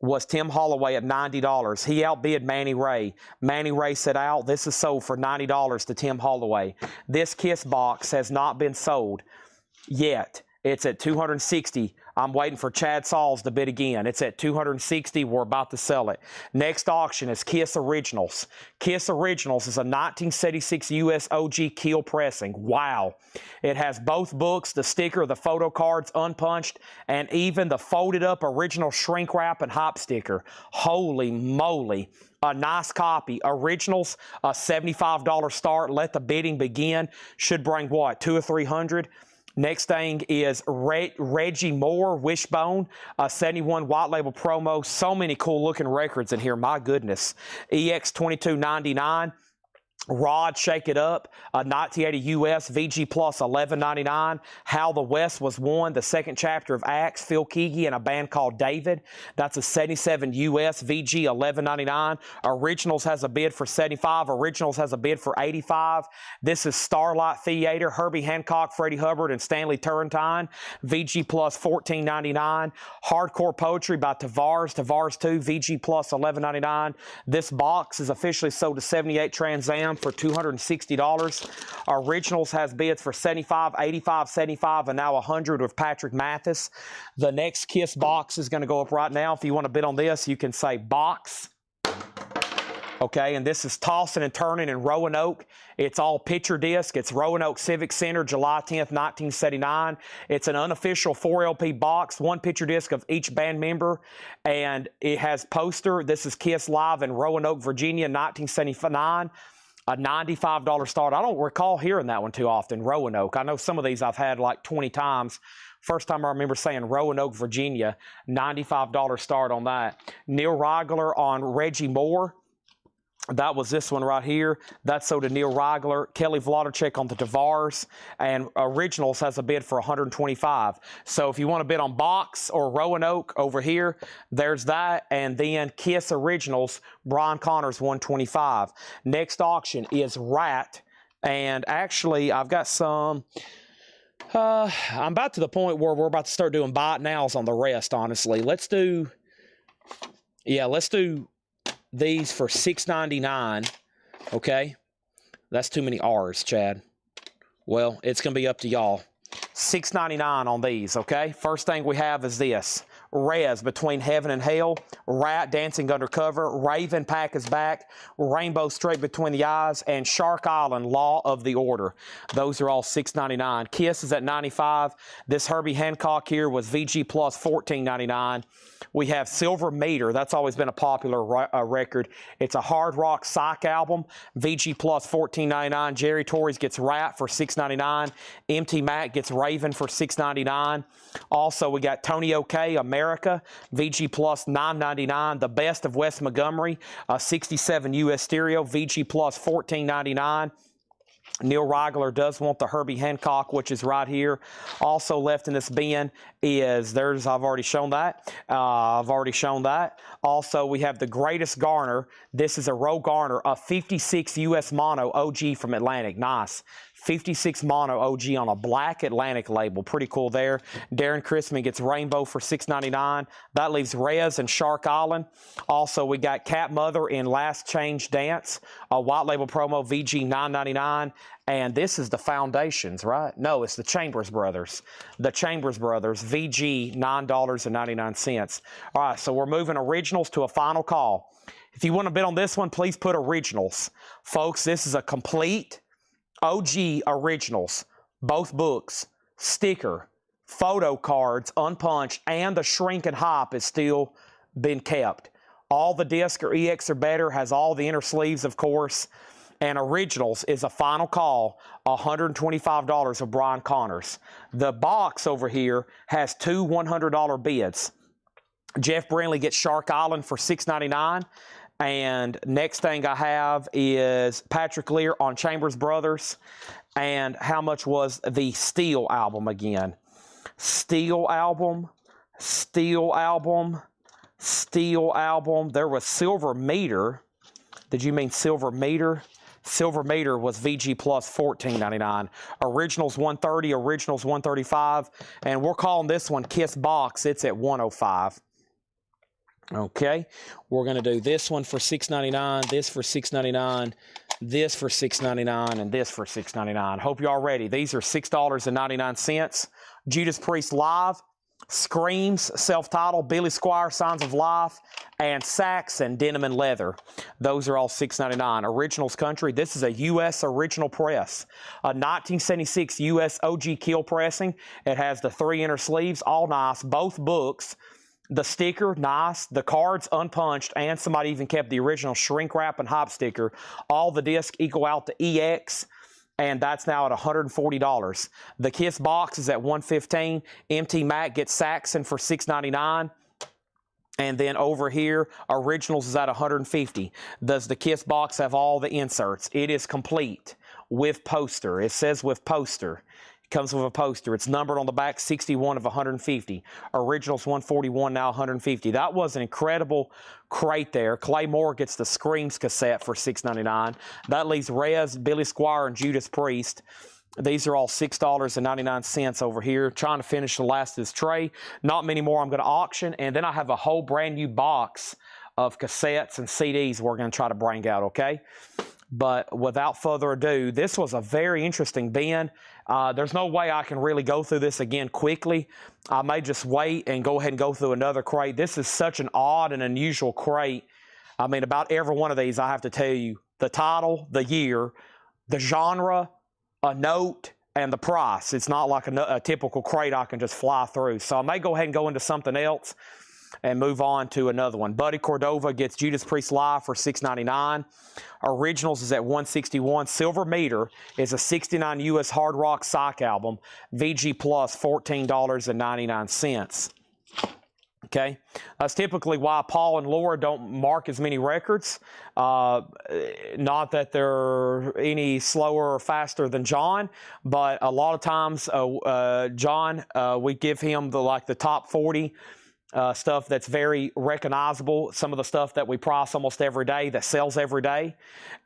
was Tim Holloway at $90. He outbid Manny Ray. Manny Ray said out, this is sold for $90 to Tim Holloway. This KISS box has not been sold yet. It's at $260. I'm waiting for Chad Sauls to bid again. It's at $260. We're about to sell it. Next auction is KISS Originals. KISS Originals is a 1976 US OG keel pressing. Wow. It has both books, the sticker, the photo cards, unpunched, and even the folded up original shrink wrap and hop sticker. Holy moly. A nice copy. Originals, a $75 start. Let the bidding begin. Should bring what, 200 or 300? Next thing is Reggie Moore, Wishbone, a 71 white label promo. So many cool looking records in here, my goodness. EX 2299. Rod, Shake It Up, a 1980 US VG Plus $11.99. How the West Was Won, the second chapter of Axe, Phil Keaggy and a band called David. That's a 77 US VG $11.99. Originals has a bid for 75. Originals has a bid for 85. This is Starlight Theater, Herbie Hancock, Freddie Hubbard, and Stanley Turrentine. VG Plus $14.99. Hardcore Poetry by Tavares, Tavares 2, VG Plus $11.99. This box is officially sold to 78 Trans Am for $260. Originals has bids for 75, 85, 75, and now 100 with Patrick Mathis. The next KISS box is going to go up right now. If you want to bid on this, you can say box. Okay, and this is Tossing and Turning in Roanoke. It's all picture disc. It's Roanoke Civic Center, July 10th, 1979. It's an unofficial 4LP box, one picture disc of each band member, and it has poster. This is KISS Live in Roanoke, Virginia, 1979. A $95 start. I don't recall hearing that one too often, Roanoke. I know some of these I've had like 20 times. First time I remember saying Roanoke, Virginia, $95 start on that. Neil Reigler on Reggie Moore. That was this one right here. That's sold to Neil Reigler. Kelly Vladicek on the Tavares. And Originals has a bid for $125. So if you want to bid on Box or Roanoke over here, there's that. And then KISS Originals, Brian Connors, $125. Next auction is Rat. And actually, I've got some... I'm about to the point where we're about to start doing buy it nows on the rest, honestly. Let's do... Yeah, let's do... these for $6.99, okay? That's too many R's, Chad. Well, it's going to be up to y'all. $6.99 on these, okay? First thing we have is this. Rez, Between Heaven and Hell. Rat, Dancing Undercover. Raven, Pack is Back. Rainbow, Straight Between the Eyes. And Shark Island, Law of the Order. Those are all $6.99. KISS is at $95. This Herbie Hancock here was VG Plus $14.99. We have Silver Meter. That's always been a popular record. It's a hard rock psych album. VG Plus $14.99. Jerry Torres gets Rat for $6.99. MT Mac gets Raven for $6.99. Also, we got Tony OK, America. VG Plus $9.99. The Best of Wes Montgomery. 67 US stereo. VG Plus $14.99. Neil Reigler does want the Herbie Hancock, which is right here. Also left in this bin is, I've already shown that. Also, we have the Greatest Garner. This is a Roe Garner, a 56 US mono OG from Atlantic. Nice. 56 mono OG on a black Atlantic label. Pretty cool there. Darren Crispin gets Rainbow for $6.99. That leaves Rez and Shark Island. Also, we got Cat Mother in Last Change Dance, a white label promo, VG $9.99. And this is the Foundations, right? No, it's the Chambers Brothers. The Chambers Brothers, VG $9.99. All right, so we're moving Originals to a final call. If you want to bid on this one, please put Originals. Folks, this is a complete OG Originals, both books, sticker, photo cards, unpunched, and the shrink and hop is still been kept. All the disc or EX or better, has all the inner sleeves, of course. And originals is a final call, $125 of Brian Connors. The box over here has two $100 bids. Jeff Brindley gets Shark Island for $6.99. And next thing I have is Patrick Lear on Chambers Brothers. And how much was the Steel album again? Steel album, Steel album, Steel album. There was Silver Meter. Did you mean Silver Meter? Silver Meter was VG Plus $14.99. Originals $130, Originals $135. And we're calling this one KISS Box. It's at $105. Okay, we're going to do this one for $6.99, this for $6.99, this for $6.99, and this for $6.99. Hope you're all ready. These are $6.99. Judas Priest Live, Screams, self-titled, Billy Squier, Signs of Life, and Saxon, Denim and Leather. Those are all $6.99. Originals Country, this is a U.S. original press. A 1976 U.S. OG Kill pressing. It has the 3 inner sleeves, all nice, both books. The sticker, nice. The cards, unpunched, and somebody even kept the original shrink wrap and hop sticker. All the discs equal out to EX, and that's now at $140. The KISS box is at $115. MT Mac gets Saxon for $6.99. And then over here, Originals is at $150. Does the KISS box have all the inserts? It is complete with poster. It says with poster. Comes with a poster. It's numbered on the back, 61 of 150. Originals 141, now 150. That was an incredible crate there. Clay Moore gets the Screams cassette for $6.99. That leaves Rez, Billy Squier, and Judas Priest. These are all $6.99 over here. Trying to finish the last of this tray. Not many more I'm going to auction. And then I have a whole brand new box of cassettes and CDs we're going to try to bring out, okay? But without further ado, this was a very interesting bin. There's no way I can really go through this again quickly. I may just wait and go ahead and go through another crate. This is such an odd and unusual crate. I mean, about every one of these, I have to tell you the title, the year, the genre, a note, and the price. It's not like a typical crate I can just fly through. So I may go ahead and go into something else and move on to another one. Buddy Cordova gets Judas Priest Live for $6.99. Originals is at $161. Silver Meter is a '69 U.S. hard rock psych album. VG Plus, $14.99. Okay, that's typically why Paul and Laura don't mark as many records. Not that they're any slower or faster than John, but a lot of times John, we give him the top 40 stuff that's very recognizable, some of the stuff that we price almost every day, that sells every day.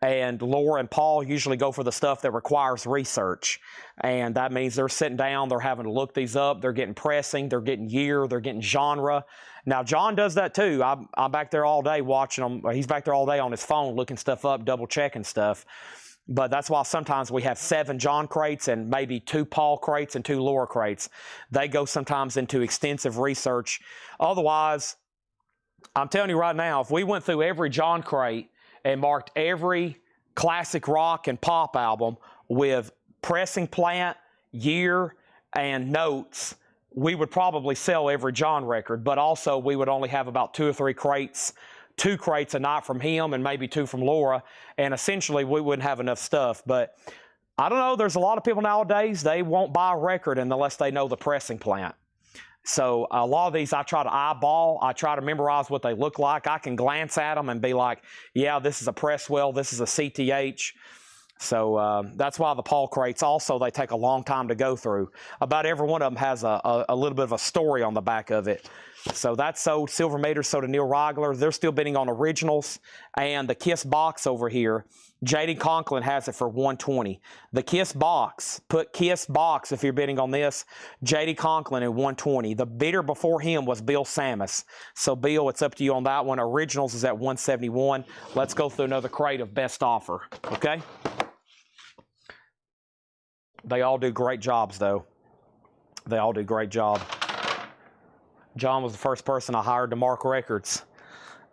And Laura and Paul usually go for the stuff that requires research. And that means they're sitting down, they're having to look these up, they're getting pressing, they're getting year, they're getting genre. Now, John does that too. I'm back there all day watching him. He's back there all day on his phone looking stuff up, double checking stuff. But that's why sometimes we have 7 John crates and maybe 2 Paul crates and 2 Laura crates. They go sometimes into extensive research. Otherwise, I'm telling you right now, if we went through every John crate and marked every classic rock and pop album with pressing plant, year, and notes, we would probably sell every John record. But also, we would only have about 2 or 3 crates. 2 crates a night from him and maybe 2 from Laura, and essentially we wouldn't have enough stuff. But I don't know, there's a lot of people nowadays, they won't buy a record unless they know the pressing plant. So a lot of these I try to eyeball, I try to memorize what they look like. I can glance at them and be like, yeah, this is a Presswell, this is a CTH. So that's why the Paul crates also, they take a long time to go through. About every one of them has a little bit of a story on the back of it. So that's sold. Silver Meter sold to Neil Rigler. They're still bidding on Originals. And the KISS box over here, J.D. Conklin has it for $120. The KISS box, put KISS box if you're bidding on this, J.D. Conklin at $120. The bidder before him was Bill Samus. So Bill, it's up to you on that one. Originals is at $171. Let's go through another crate of best offer, okay? They all do great jobs, though. They all do great job. John was the first person I hired to mark records.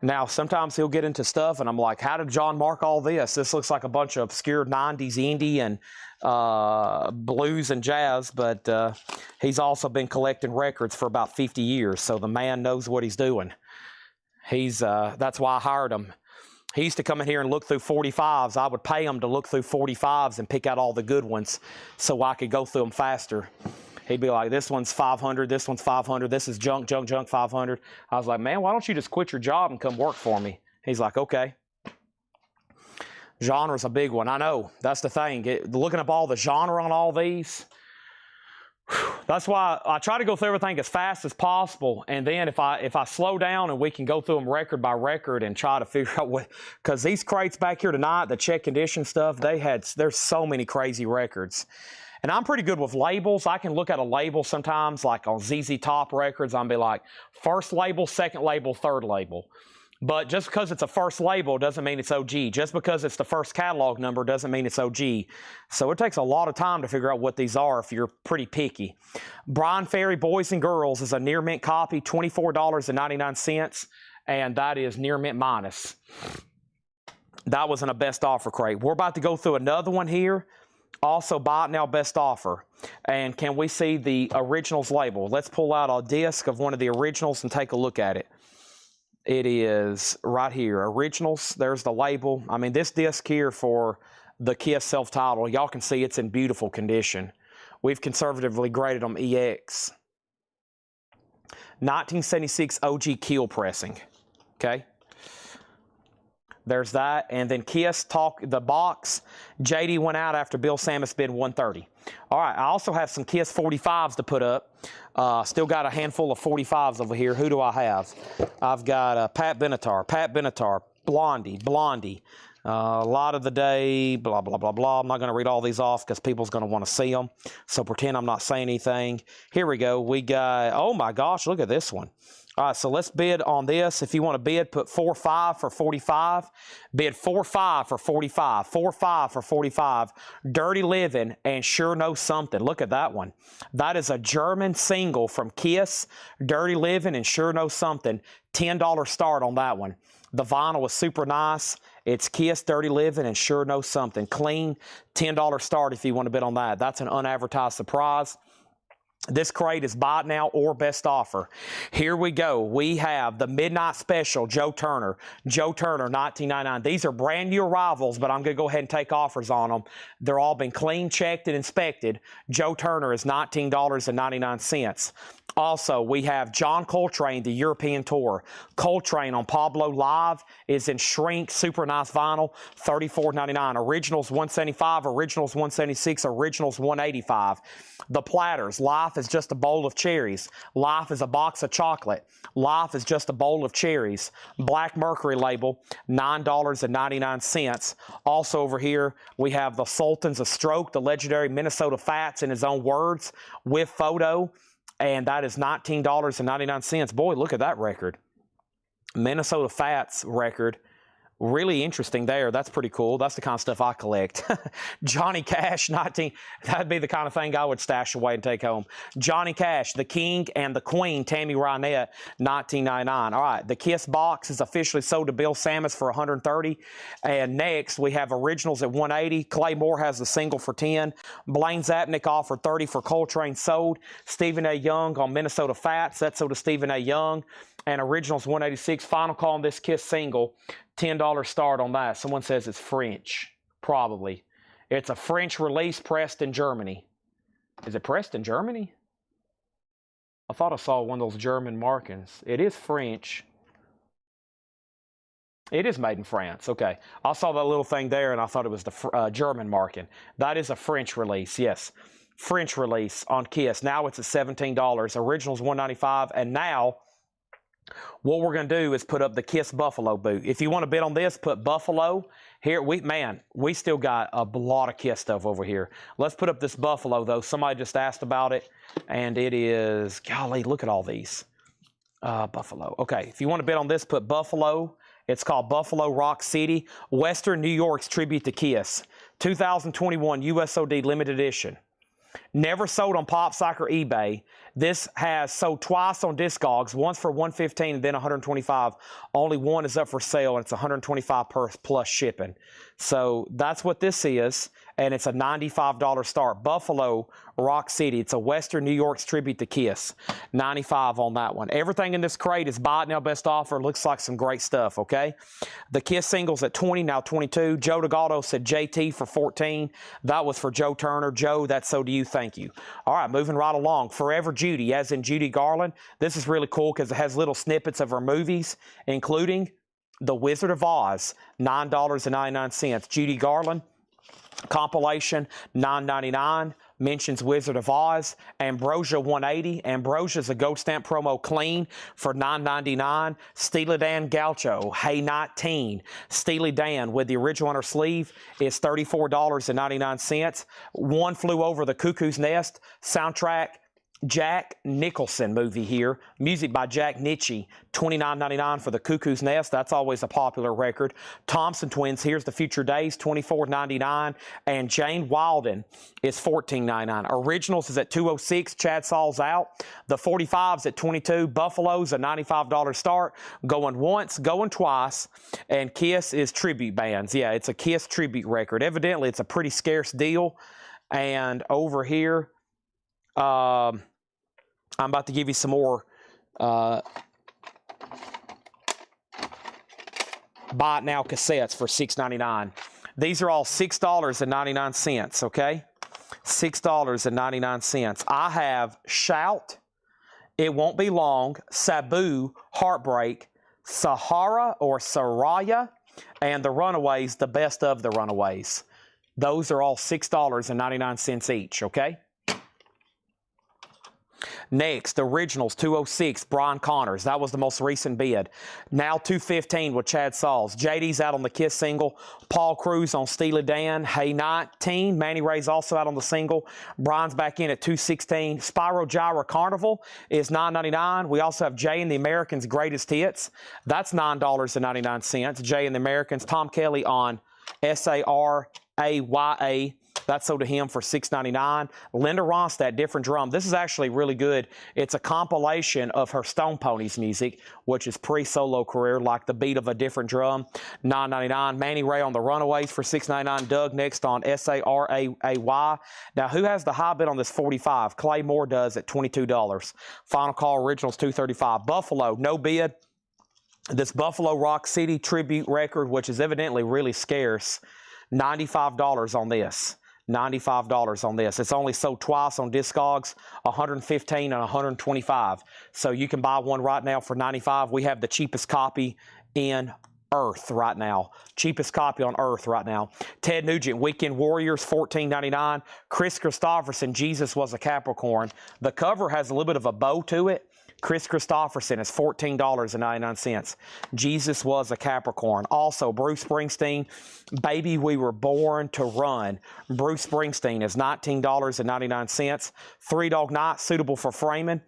Now, sometimes he'll get into stuff, and I'm like, how did John mark all this? This looks like a bunch of obscure 90s indie and blues and jazz, but he's also been collecting records for about 50 years, so the man knows what he's doing. That's why I hired him. He used to come in here and look through 45s. I would pay him to look through 45s and pick out all the good ones so I could go through them faster. He'd be like, this one's 500, this one's 500, this is junk, 500. I was like, man, why don't you just quit your job and come work for me? He's like, okay. Genre's a big one. I know. That's the thing. Looking up all the genre on all these, that's why I try to go through everything as fast as possible. And then if I slow down and we can go through them record by record and try to figure out what, because these crates back here tonight, the check condition stuff, there's so many crazy records. And I'm pretty good with labels. I can look at a label sometimes, like on ZZ Top records, I'll be like, first label, second label, third label. But just because it's a first label doesn't mean it's OG. Just because it's the first catalog number doesn't mean it's OG. So it takes a lot of time to figure out what these are if you're pretty picky. Brian Ferry Boys and Girls is a near mint copy, $24.99, and that is near mint minus. That was in a best offer crate. We're about to go through another one here. Also, buy it now, best offer. And can we see the originals label? Let's pull out a disc of one of the originals and take a look at it. It is right here, originals. There's the label. I mean, this disc here for the KISS self-titled, y'all can see it's in beautiful condition. We've conservatively graded them EX. 1976 OG keel pressing, okay? There's that, and then KISS the box. JD went out after Bill Samus bid 130. All right, I also have some KISS 45s to put up. Still got a handful of 45s over here. Who do I have? I've got Pat Benatar, Blondie, Lot of the Day, blah, blah, blah, blah. I'm not going to read all these off because people's going to want to see them. So pretend I'm not saying anything. Here we go. We got, oh my gosh, look at this one. All right, so let's bid on this. If you want to bid, put 4.5 for 45. Bid 4.5 for 45. 4.5 for 45. Dirty Living and Sure Know Something. Look at that one. That is a German single from KISS. Dirty Living and Sure Know Something. $10 start on that one. The vinyl is super nice. It's KISS, Dirty Living, and Sure Know Something. Clean, $10 start if you want to bid on that. That's an unadvertised surprise. This crate is buy it now or best offer. Here we go. We have the Midnight Special, Joe Turner. Joe Turner, $19.99. These are brand new arrivals, but I'm going to go ahead and take offers on them. They're all been clean, checked, and inspected. Joe Turner is $19.99. Also, we have John Coltrane, the European Tour. Coltrane on Pablo Live is in shrink, super nice vinyl, $34.99. Originals $175, originals $176, originals $185. The Platters, Life is just a bowl of cherries. Life is a box of chocolate. Life is just a bowl of cherries. Black Mercury label, $9.99. Also over here, we have the Sultans of Stroke, the legendary Minnesota Fats in his own words, with photo. And that is $19.99. Boy, look at that record. Minnesota Fats record. Really interesting there. That's pretty cool. That's the kind of stuff I collect. Johnny Cash, that'd be the kind of thing I would stash away and take home. Johnny Cash, the King and the Queen, Tammy Rynette, $19.99. All right, the KISS box is officially sold to Bill Samus for $130. And next, we have originals at $180. Clay Moore has the single for $10. Blaine Zapnick offered $30 for Coltrane sold. Stephen A. Young on Minnesota Fats, that's sold to Stephen A. Young. And originals $186. Final call on this KISS single, $10 start on that. Someone says it's French. Probably. It's a French release pressed in Germany. Is it pressed in Germany? I thought I saw one of those German markings. It is French. It is made in France. Okay. I saw that little thing there and I thought it was the German marking. That is a French release. Yes. French release on KISS. Now it's at $17. Originals $195. And now what we're going to do is put up the KISS Buffalo boot. If you want to bid on this, put Buffalo. Here, we still got a lot of KISS stuff over here. Let's put up this Buffalo, though. Somebody just asked about it, and it is, golly, look at all these. Buffalo. Okay, if you want to bid on this, put Buffalo. It's called Buffalo Rock City. Western New York's tribute to KISS. 2021 USOD limited edition. Never sold on PopSock or eBay. This has sold twice on Discogs, once for $115 and then $125. Only one is up for sale, and it's $125 plus shipping. So that's what this is, and it's a $95 start. Buffalo Rock City. It's a Western New York's tribute to KISS. $95 on that one. Everything in this crate is buy it now, best offer. Looks like some great stuff, okay? The KISS singles at 20, now 22. Joe DeGaldo said JT for 14. That was for Joe Turner. Joe, that's so do you. Thank you. All right, moving right along. Forever Judy, as in Judy Garland. This is really cool because it has little snippets of her movies, including The Wizard of Oz, $9.99. Judy Garland compilation, $9.99. Mentions Wizard of Oz. Ambrosia, $180. Ambrosia's a gold stamp promo clean for $9.99. Steely Dan Gaucho, Hey 19. Steely Dan with the original on her sleeve is $34.99. One Flew Over the Cuckoo's Nest soundtrack, Jack Nicholson movie here. Music by Jack Nitzsche, $29.99 for the Cuckoo's Nest. That's always a popular record. Thompson Twins, Here's the Future Days, $24.99. And Jane Wilden is $14.99. Originals is at $206. Chad Saul's out. The 45's at $22. Buffalo's a $95 start. Going once, going twice. And KISS is tribute bands. Yeah, it's a KISS tribute record. Evidently, it's a pretty scarce deal. And over here, I'm about to give you some more buy it now cassettes for $6.99. These are all $6.99, okay? $6.99. I have Shout, It Won't Be Long, Sabu, Heartbreak, Sahara or Saraya, and The Runaways, The Best of the Runaways. Those are all $6.99 each, okay? Next, Originals, 206, Brian Connors. That was the most recent bid. Now 215 with Chad Sauls. JD's out on the KISS single. Paul Cruz on Steely Dan, Hey 19. Manny Ray's also out on the single. Brian's back in at 216. Spyro Gyra Carnival is $9.99. We also have Jay and the Americans' Greatest Hits. That's $9.99. Jay and the Americans. Tom Kelly on Saraya. That's sold to him for $6.99. Linda Ronstadt, Different Drum. This is actually really good. It's a compilation of her Stone Ponies music, which is pre-solo career, like The Beat of a Different Drum, $9.99. Manny Ray on The Runaways for $6.99. Doug next on Saraya. Now, who has the high bid on this 45? Clay Moore does at $22. Final Call Originals, $235. Buffalo, no bid. This Buffalo Rock City tribute record, which is evidently really scarce, $95 on this. $95 on this. It's only sold twice on Discogs, $115 and $125. So you can buy one right now for $95. We have the cheapest copy in Earth right now. Cheapest copy on Earth right now. Ted Nugent, Weekend Warriors, $14.99. Chris Christopherson, Jesus Was a Capricorn. The cover has a little bit of a bow to it. Chris Christopherson is $14.99. Jesus Was a Capricorn. Also, Bruce Springsteen, Baby We Were Born to Run. Bruce Springsteen is $19.99. Three Dog Night, suitable for framing.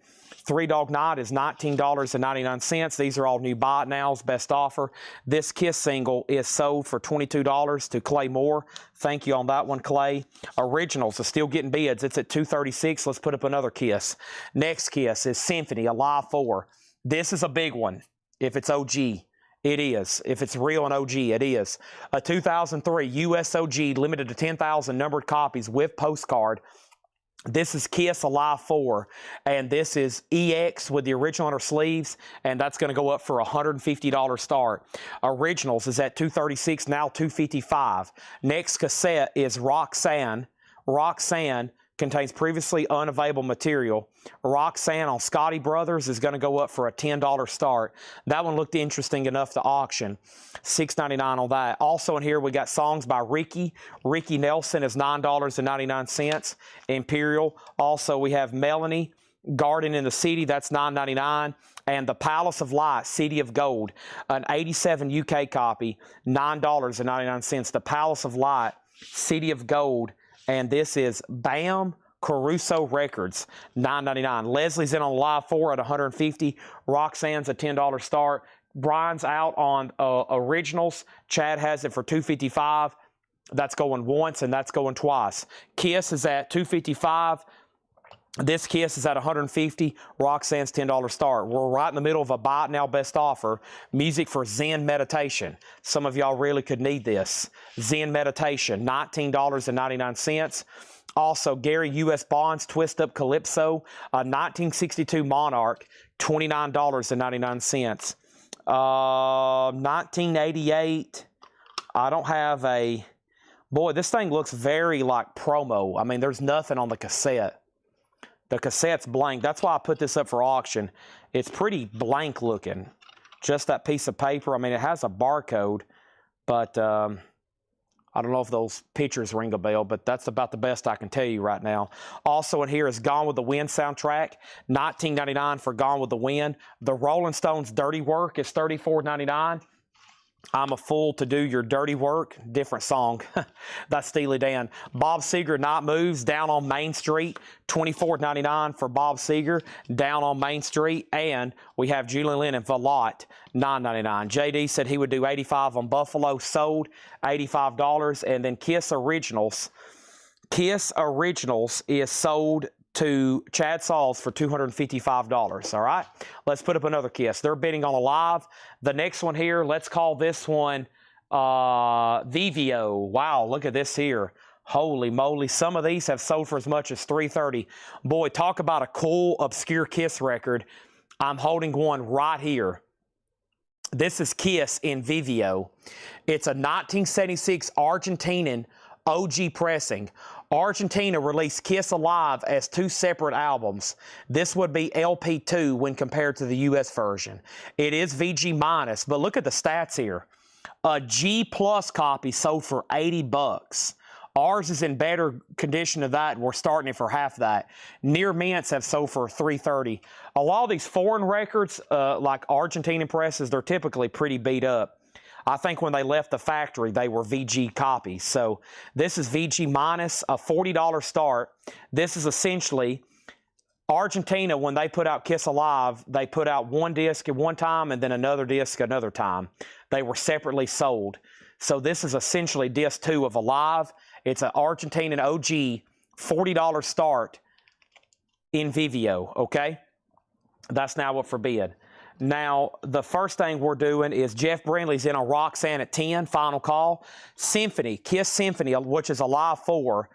Three Dog Night is $19.99. These are all new buy it nows, best offer. This KISS single is sold for $22 to Clay Moore. Thank you on that one, Clay. Originals are still getting bids. It's at $236. Let's put up another KISS. Next KISS is Symphony, Alive 4. This is a big one. If it's OG, it is. If it's real and OG, it is. A 2003 US OG, limited to 10,000 numbered copies with postcard. This is KISS Alive 4, and this is EX with the original on her sleeves, and that's going to go up for a $150 start. Originals is at $236, now $255. Next cassette is Roxanne. Roxanne contains previously unavailable material. Roxanne on Scotty Brothers is going to go up for a $10 start. That one looked interesting enough to auction. $6.99 on that. Also in here, we got songs by Ricky. Ricky Nelson is $9.99. Imperial. Also, we have Melanie, Garden in the City. That's $9.99. And The Palace of Light, City of Gold, an 87 UK copy, $9.99. The Palace of Light, City of Gold. And this is Bam Caruso Records, $9.99. Leslie's in on Live 4 at $150. Roxanne's a $10 start. Brian's out on Originals. Chad has it for $255. That's going once and that's going twice. KISS is at $255. This KISS is at $150. Roxanne's $10 start. We're right in the middle of a buy it now best offer. Music for Zen meditation. Some of y'all really could need this. Zen meditation, $19.99. Also, Gary U.S. Bonds Twist Up Calypso, 1962 Monarch, $29.99. 1988. I don't have a. Boy, this thing looks very like promo. I mean, there's nothing on the cassette. The cassette's blank. That's why I put this up for auction. It's pretty blank looking. Just that piece of paper. I mean, it has a barcode, but I don't know if those pictures ring a bell, but that's about the best I can tell you right now. Also in here is Gone with the Wind soundtrack, $19.99 for Gone with the Wind. The Rolling Stones Dirty Work is $34.99. I'm a fool to do your dirty work. Different song. That's Steely Dan. Bob Seger, Night Moves, Down on Main Street. $24.99 for Bob Seger, Down on Main Street. And we have Julian Lennon, Valot, $9.99. JD said he would do $85 on Buffalo. Sold, $85. And then KISS Originals. KISS Originals is sold to Chad Sauls for $255, all right? Let's put up another KISS. They're bidding on a live. The next one here, let's call this one Vivio. Wow, look at this here. Holy moly, some of these have sold for as much as $330. Boy, talk about a cool, obscure KISS record. I'm holding one right here. This is KISS in Vivio. It's a 1976 Argentinian OG pressing. Argentina released KISS Alive as two separate albums. This would be LP2 when compared to the US version. It is VG minus, but look at the stats here. A G plus copy sold for $80. Ours is in better condition than that. We're starting it for half that. Near mints have sold for $330. A lot of these foreign records, like Argentinian presses, they're typically pretty beat up. I think when they left the factory, they were VG copies. So this is VG minus, a $40 start. This is essentially Argentina, when they put out KISS Alive, they put out one disc at one time and then another disc another time. They were separately sold. So this is essentially disc 2 of Alive. It's an Argentinian OG, $40 start in Vivio, okay? That's now up for bid. Now, the first thing we're doing is Jeff Brindley's in on Roxanne at 10, final call. Symphony, KISS Symphony, which is a live 4,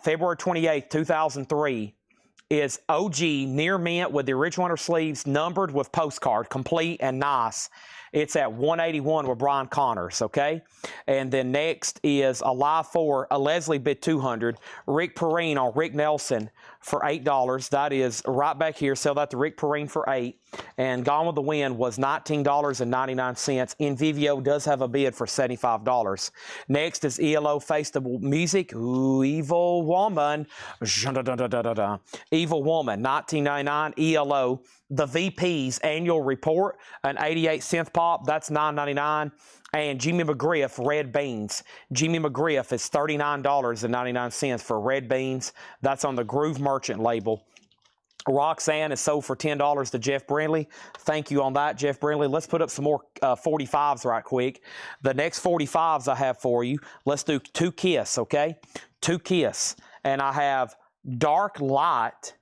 February 28th, 2003, is OG near mint with the original inner sleeves, numbered with postcard, complete and nice. It's at 181 with Brian Connors, okay? And then next is a live 4, a Leslie bid 200, Rick Perrine on Rick Nelson for $8. That is right back here. Sell that to Rick Perrine for $8. And Gone with the Wind was $19.99. In Vivio does have a bid for $75. Next is ELO Face the Music. Ooh, Evil Woman. Evil Woman, $19.99. ELO. The VP's annual report, an 88 synth pop, that's $9.99. And Jimmy McGriff, Red Beans. Jimmy McGriff is $39.99 for Red Beans. That's on the Groove Merchant label. Roxanne is sold for $10 to Jeff Brindley. Thank you on that, Jeff Brindley. Let's put up some more 45s right quick. The next 45s I have for you, let's do 2 KISS, okay? 2 KISS. And I have Dark Light.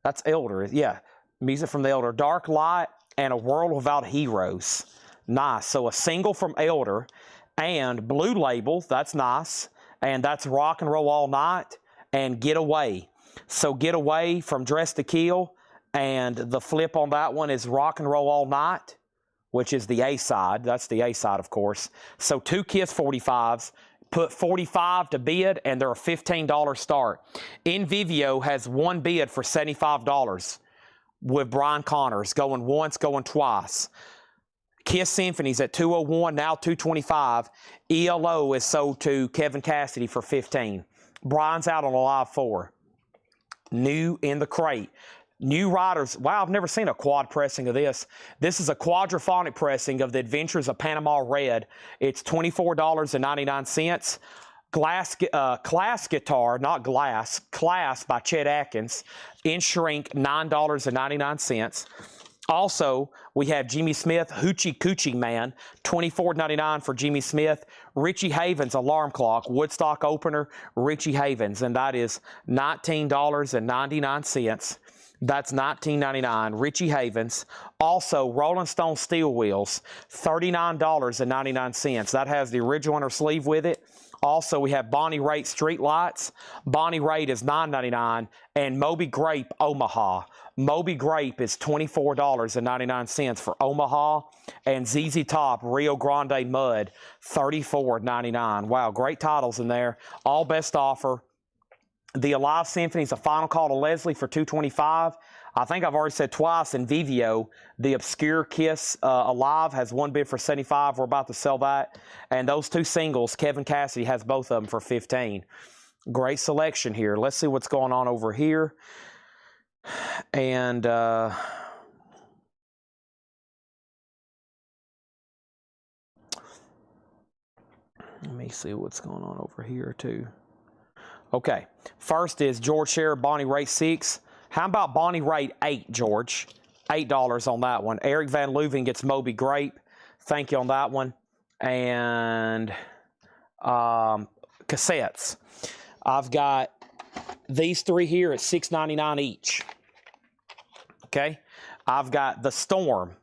That's Elder, yeah. Music from the Elder. Dark Light and A World Without Heroes. Nice. So a single from Elder and Blue Label. That's nice. And that's Rock and Roll All Night and Get Away. So Get Away from Dress to Kill. And the flip on that one is Rock and Roll All Night, which is the A-side. That's the A-side, of course. So 2 KISS 45s. Put 45 to bid, and they're a $15 start. In Vivio has one bid for $75. With Brian Connors, going once, going twice. KISS Symphony's at 201, now 225. ELO is sold to Kevin Cassidy for 15. Brian's out on a live 4. New in the crate. New Riders. Wow, I've never seen a quad pressing of this. This is a quadraphonic pressing of The Adventures of Panama Red. It's $24.99. Class guitar, not glass, Class by Chet Atkins, in shrink, $9.99. Also, we have Jimmy Smith, Hoochie Coochie Man, $24.99 for Jimmy Smith. Richie Havens alarm clock, Woodstock opener, Richie Havens, and that is $19.99. That's $19.99. Richie Havens. Also, Rolling Stone steel wheels, $39.99. That has the original inner sleeve with it. Also, we have Bonnie Raitt street lights. Bonnie Raitt is $9.99, and Moby Grape Omaha. Moby Grape is $24.99 for Omaha, and ZZ Top Rio Grande Mud, $34.99. Wow, great titles in there. All best offer. The Alive Symphony is a final call to Leslie for $225. I think I've already said twice in Vivio, the obscure Kiss Alive has one bid for $75. We're about to sell that. And those two singles, Kevin Cassidy has both of them for $15. Great selection here. Let's see what's going on over here. And let me see what's going on over here too. Okay, first is George Sherritt, Bonnie Raitt 6. How about Bonnie Raitt 8, George? $8 on that one. Eric Van Leuven gets Moby Grape. Thank you on that one. And cassettes. I've got these three here at $6.99 each. Okay, I've got The Storm,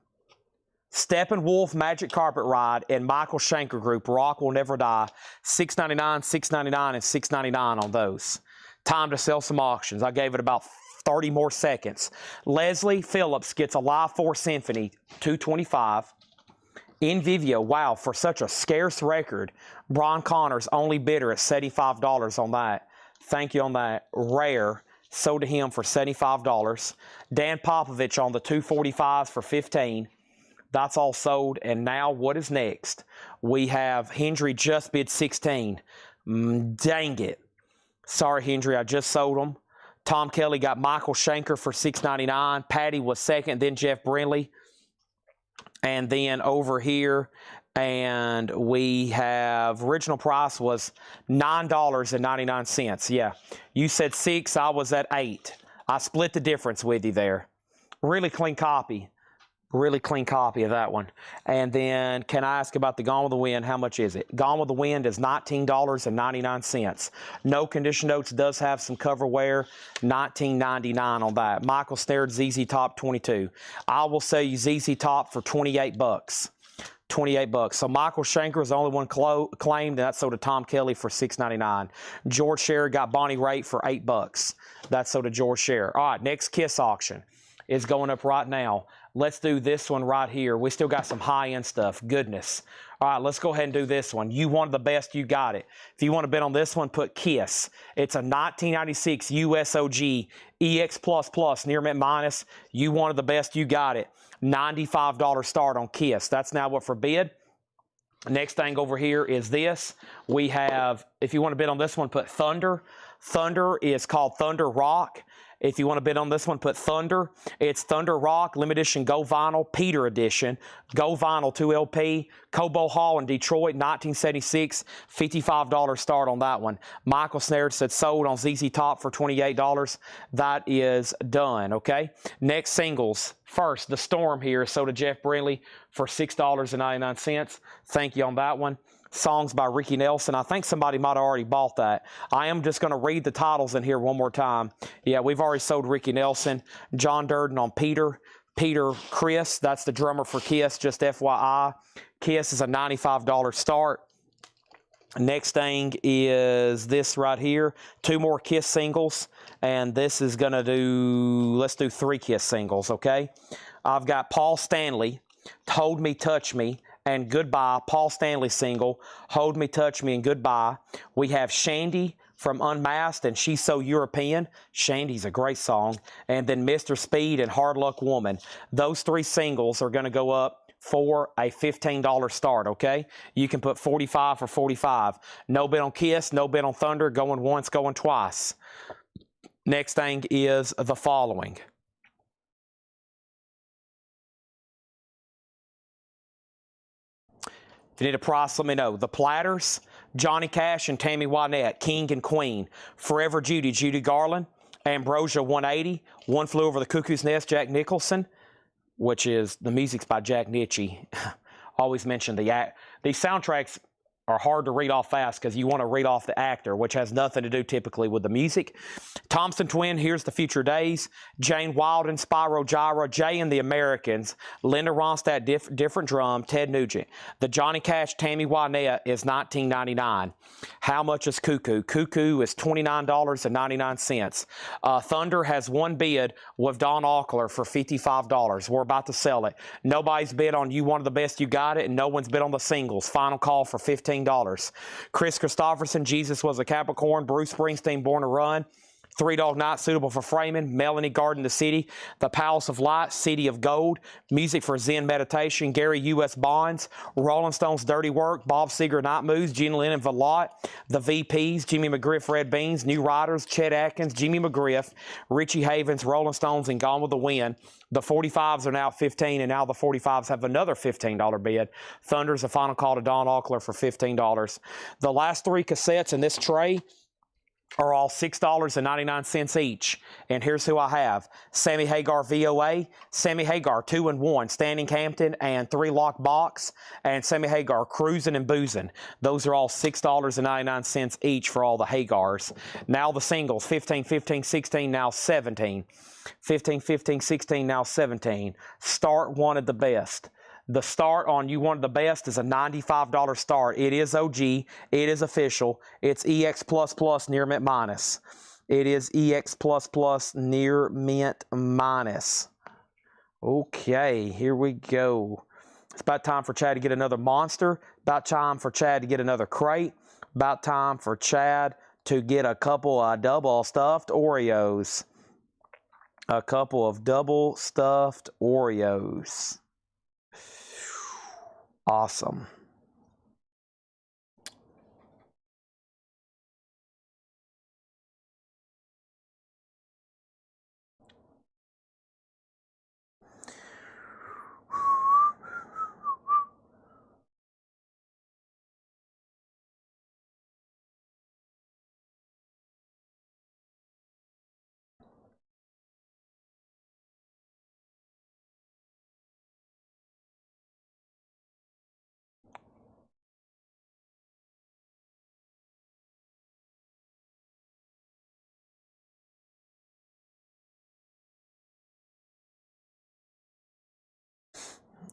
Steppenwolf Magic Carpet Ride, and Michael Schenker Group, Rock Will Never Die, $6.99, $6.99, and $6.99 on those. Time to sell some auctions. I gave it about 30 more seconds. Leslie Phillips gets a Live 4 Symphony, $225. In Vivio, wow, for such a scarce record, Brian Connors only bidder at $75 on that. Thank you on that. Rare, sold to him for $75. Dan Popovich on the 245s for $15. That's all sold. And now what is next? We have Hendry just bid 16. Dang it. Sorry, Hendry, I just sold them. Tom Kelly got Michael Schenker for $6.99. Patty was second, then Jeff Brindley. And then over here, and we have original price was $9.99. Yeah, you said 6, I was at 8. I split the difference with you there. Really clean copy. Really clean copy of that one. And then can I ask about the Gone with the Wind? How much is it? Gone with the Wind is $19.99. No Condition Notes does have some cover wear. $19.99 on that. Michael Snared ZZ Top 22. I will sell you ZZ Top for $28. $28. So Michael Schenker is the only one claimed, and that's sold to Tom Kelly for $6.99. George Sherritt got Bonnie Raitt for $8. That's sold to George Sherritt. All right, next Kiss auction is going up right now. Let's do this one right here. We still got some high-end stuff. Goodness. All right, let's go ahead and do this one. You wanted the best, you got it. If you want to bet on this one, put KISS. It's a 1996 USOG EX++ near mint minus. You wanted the best, you got it. $95 start on KISS. That's now what for bid. Next thing over here is this. We have, if you want to bet on this one, put Thunder. Thunder is called Thunder Rock. If you want to bid on this one, put Thunder. It's Thunder Rock, limited edition Go Vinyl, Peter Edition, Go Vinyl 2LP, Cobo Hall in Detroit, 1976, $55 start on that one. Michael Snared said sold on ZZ Top for $28. That is done, okay? Next singles. First, The Storm here, sold to Jeff Brindley for $6.99. Thank you on that one. Songs by Ricky Nelson. I think somebody might have already bought that. I am just going to read the titles in here one more time. Yeah, we've already sold Ricky Nelson. John Durden on Peter. Peter Chris, that's the drummer for KISS, just FYI. KISS is a $95 start. Next thing is this right here. 2 more KISS singles. And this is going to do, let's do 3 KISS singles, okay? I've got Paul Stanley, Hold Me, Touch Me, and Goodbye. Paul Stanley single, Hold Me, Touch Me, and Goodbye. We have Shandy from Unmasked and She's So European. Shandy's a great song. And then Mr. Speed and Hard Luck Woman. Those 3 singles are going to go up for a $15 start, okay? You can put 45 for 45. No bet on KISS, no bet on Thunder, going once, going twice. Next thing is the following. If you need a price, let me know. The Platters, Johnny Cash and Tammy Wynette, King and Queen. Forever Judy, Judy Garland. Ambrosia 180. One Flew Over the Cuckoo's Nest, Jack Nicholson, which is, the music's by Jack Nitzsche. Always mention these soundtracks are hard to read off fast because you want to read off the actor, which has nothing to do typically with the music. Thompson Twin, Here's the Future Days, Jane Wilden, Spyro Gyra, Jay and the Americans, Linda Ronstadt, Different Drum, Ted Nugent. The Johnny Cash, Tammy Wynette is $19.99. How much is Cuckoo? Cuckoo is $29.99. Thunder has one bid with Don Aukler for $55. We're about to sell it. Nobody's bid on You One of the Best, You Got It, and no one's bid on the singles. Final call for $15. Chris Christopherson, Jesus Was a Capricorn, Bruce Springsteen, Born to Run, Three Dog Night, Suitable for Framing, Melanie Garden, The City, The Palace of Light, City of Gold, Music for Zen Meditation, Gary U.S. Bonds, Rolling Stones, Dirty Work, Bob Seger, Night Moves, Gene Lennon, Valot, The VPs, Jimmy McGriff, Red Beans, New Riders, Chet Atkins, Jimmy McGriff, Richie Havens, Rolling Stones, and Gone with the Wind. The 45s are now at $15, and now the 45s have another $15 bid. Thunder's a final call to Don Aukler for $15. The last three cassettes in this tray are all $6.99 each. And here's who I have. Sammy Hagar VOA, Sammy Hagar 2-in-1, Standing Hampton and 3-lock box, and Sammy Hagar Cruising and Boozing. Those are all $6.99 each for all the Hagars. Now the singles, 15, 15, 16, now 17. 15, 15, 16, now 17. Start Wanted the Best. The start on You Wanted the Best is a $95 start. It is OG. It is official. It's EX++ near mint minus. It is EX++ near mint minus. Okay, here we go. It's about time for Chad to get another monster. About time for Chad to get another crate. About time for Chad to get a couple of double stuffed Oreos. A couple of double stuffed Oreos. Awesome.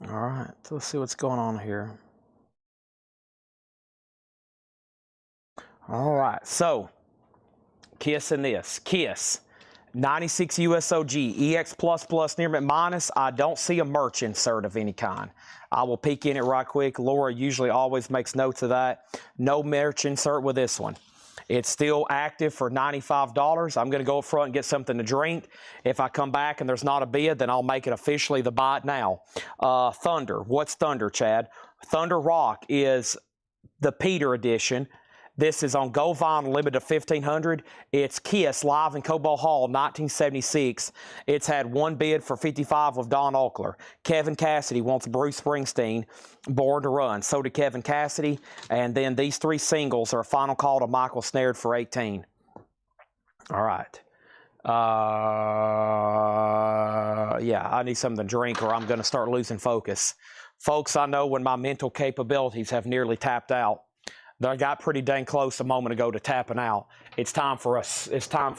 All right, so let's see what's going on here. All right, so KISS and this. KISS, 96 USOG, EX++ near mint minus. I don't see a merch insert of any kind. I will peek in it right quick. Laura usually always makes notes of that. No merch insert with this one. It's still active for $95. I'm going to go up front and get something to drink. If I come back and there's not a bid, then I'll make it officially the buy it now. Thunder. What's Thunder, Chad? Thunder Rock is the Peter edition. This is on Gold Vinyl, limited to 1,500. It's KISS live in Cobalt Hall, 1976. It's had one bid for $55 with Don Aukler. Kevin Cassidy wants Bruce Springsteen, Born to Run. So did Kevin Cassidy. And then these three singles are a final call to Michael Snared for $18. All right. Yeah, I need something to drink or I'm going to start losing focus. Folks, I know when my mental capabilities have nearly tapped out. I got pretty dang close a moment ago to tapping out. It's time for a boost. It's time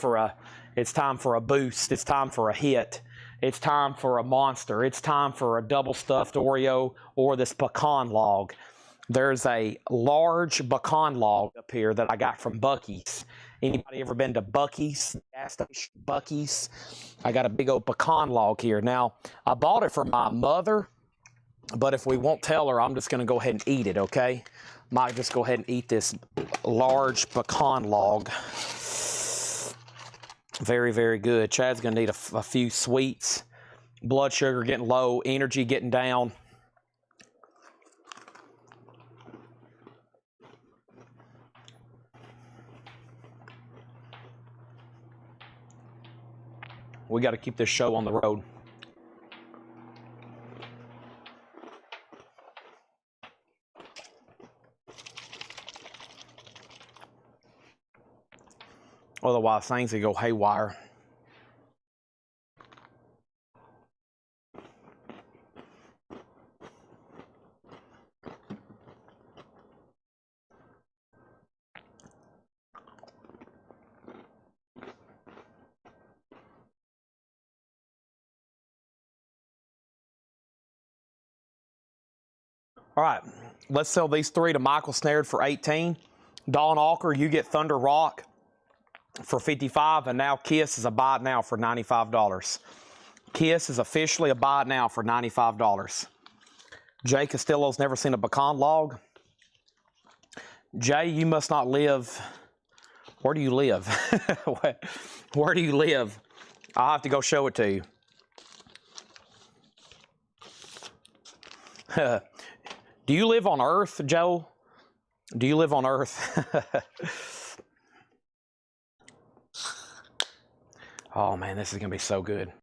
for a hit. It's time for a monster. It's time for a double stuffed Oreo or this pecan log. There's a large pecan log up here that I got from Buc-ee's. Anybody ever been to Buc-ee's? Gas station Buc-ee's. I got a big old pecan log here. Now, I bought it for my mother, but if we won't tell her, I'm just going to go ahead and eat it, okay? Might just go ahead and eat this large pecan log. Very, very good. Chad's going to need a few sweets. Blood sugar getting low, energy getting down. We got to keep this show on the road. Otherwise, things will go haywire. All right, let's sell these 3 to Michael Snared for 18. Dawn Alker, you get Thunder Rock for 55, and now Kiss is a buy it now for $95. Kiss is officially a buy it now for $95. Jay Castillo's never seen a pecan log. Jay, you must not live. Where do you live? Where do you live? I'll have to go show it to you. Do you live on Earth, Joe? Do you live on Earth? Oh man, this is gonna be so good.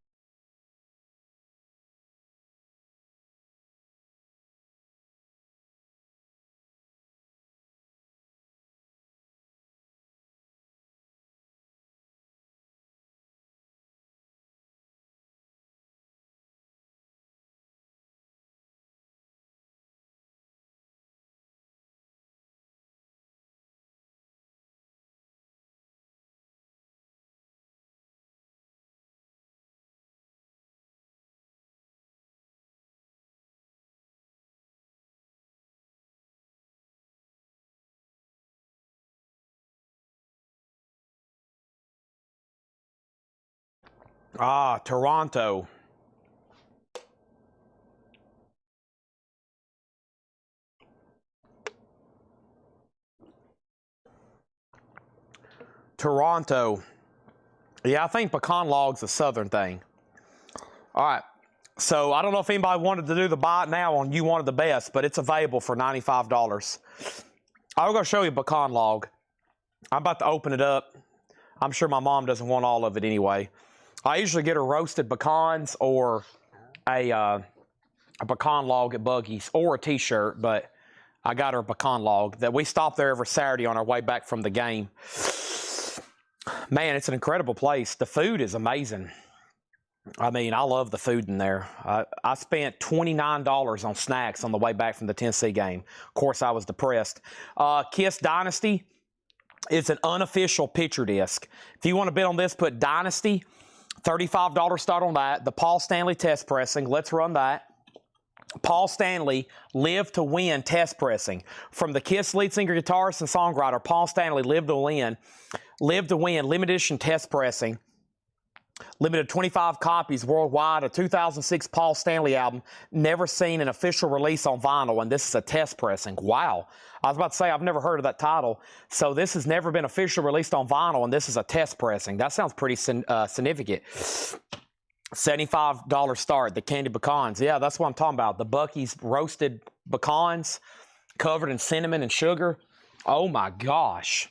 Ah, Toronto. Toronto. Yeah, I think pecan log's a southern thing. All right. So I don't know if anybody wanted to do the buy it now on You Wanted the Best, but it's available for $95. I'm going to show you pecan log. I'm about to open it up. I'm sure my mom doesn't want all of it anyway. I usually get her roasted pecans or a pecan log at Buggy's or a t-shirt, but I got her a pecan log that we stop there every Saturday on our way back from the game. Man, it's an incredible place. The food is amazing. I mean, I love the food in there. I spent $29 on snacks on the way back from the Tennessee game. Of course, I was depressed. Kiss Dynasty is an unofficial picture disc. If you want to bid on this, put Dynasty. $35 start on that. The Paul Stanley test pressing. Let's run that. Paul Stanley, Live to Win test pressing. From the Kiss lead singer, guitarist, and songwriter, Paul Stanley, Live to Win, limited edition test pressing. Limited 25 copies worldwide, a 2006 Paul Stanley album, never seen an official release on vinyl, and this is a test pressing. Wow. I was about to say, I've never heard of that title. So this has never been officially released on vinyl, and this is a test pressing. That sounds pretty significant. $75 start, the candy pecans. Yeah, that's what I'm talking about. The Buc-ee's roasted pecans covered in cinnamon and sugar. Oh my gosh.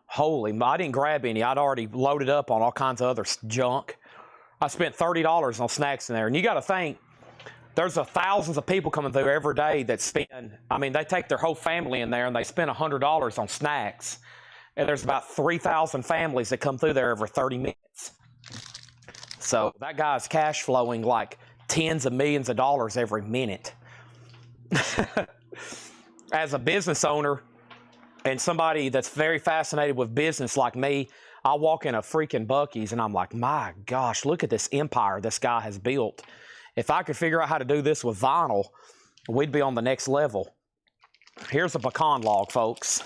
Holy, I didn't grab any. I'd already loaded up on all kinds of other junk. I spent $30 on snacks in there. And you got to think, there's thousands of people coming through every day that spend, I mean, they take their whole family in there and they spend $100 on snacks. And there's about 3,000 families that come through there every 30 minutes. So that guy's cash flowing like tens of millions of dollars every minute. As a business owner, and somebody that's very fascinated with business like me, I walk in a freaking Buc-ee's and I'm like, my gosh, look at this empire this guy has built. If I could figure out how to do this with vinyl, we'd be on the next level. Here's a pecan log, folks.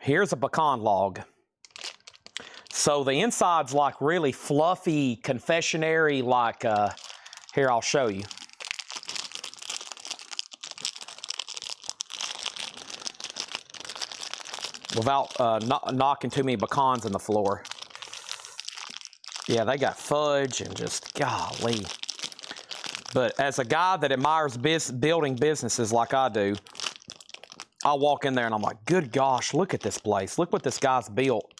Here's a pecan log. So the inside's like really fluffy, confectionery, like, here, I'll show you. Without knocking too many pecans in the floor. Yeah, they got fudge and just, golly. But as a guy that admires building businesses like I do, I walk in there and I'm like, good gosh, look at this place. Look what this guy's built.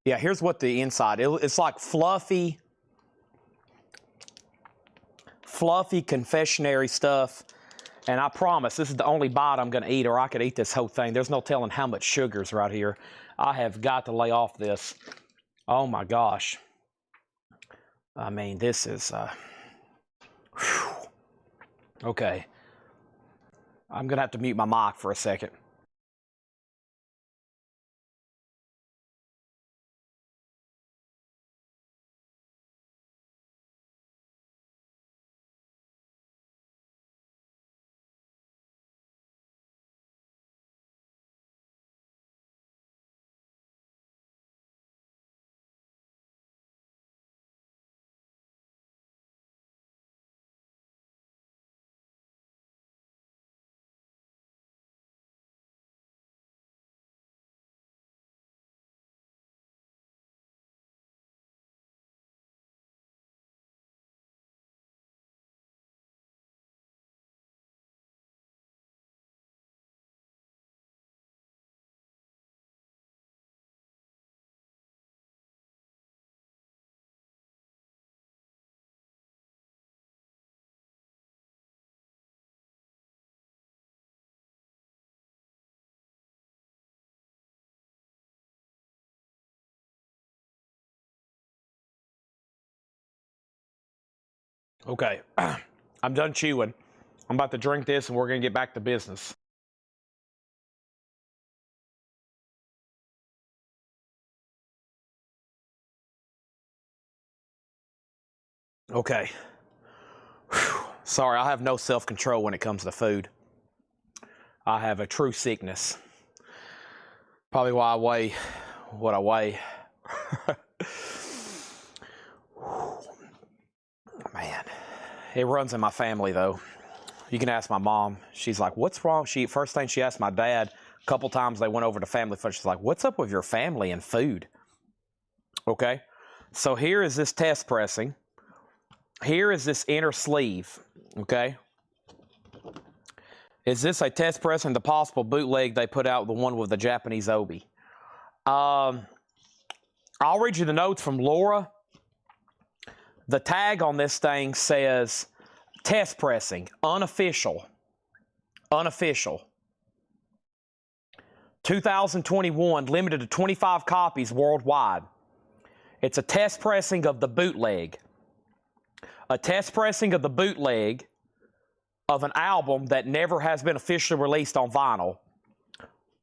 Yeah, here's what the inside, it's like fluffy confectionery stuff. And I promise, this is the only bite I'm going to eat, or I could eat this whole thing. There's no telling how much sugar's right here. I have got to lay off this. Oh, my gosh. I mean, this is... Okay. I'm going to have to mute my mic for a second. Okay, I'm done chewing. I'm about to drink this and we're going to get back to business. Okay. Whew. Sorry, I have no self-control when it comes to food. I have a true sickness. Probably why I weigh what I weigh. Man, it runs in my family though. You can ask my mom. She's like, what's wrong? First thing she asked my dad, a couple times they went over to family fun. She's like, what's up with your family and food? Okay, so here is this test pressing. Here is this inner sleeve, okay? Is this a test pressing, the possible bootleg they put out, the one with the Japanese obi? I'll read you the notes from Laura. The tag on this thing says test pressing, unofficial. Unofficial. 2021, limited to 25 copies worldwide. It's a test pressing of the bootleg. A test pressing of the bootleg of an album that never has been officially released on vinyl,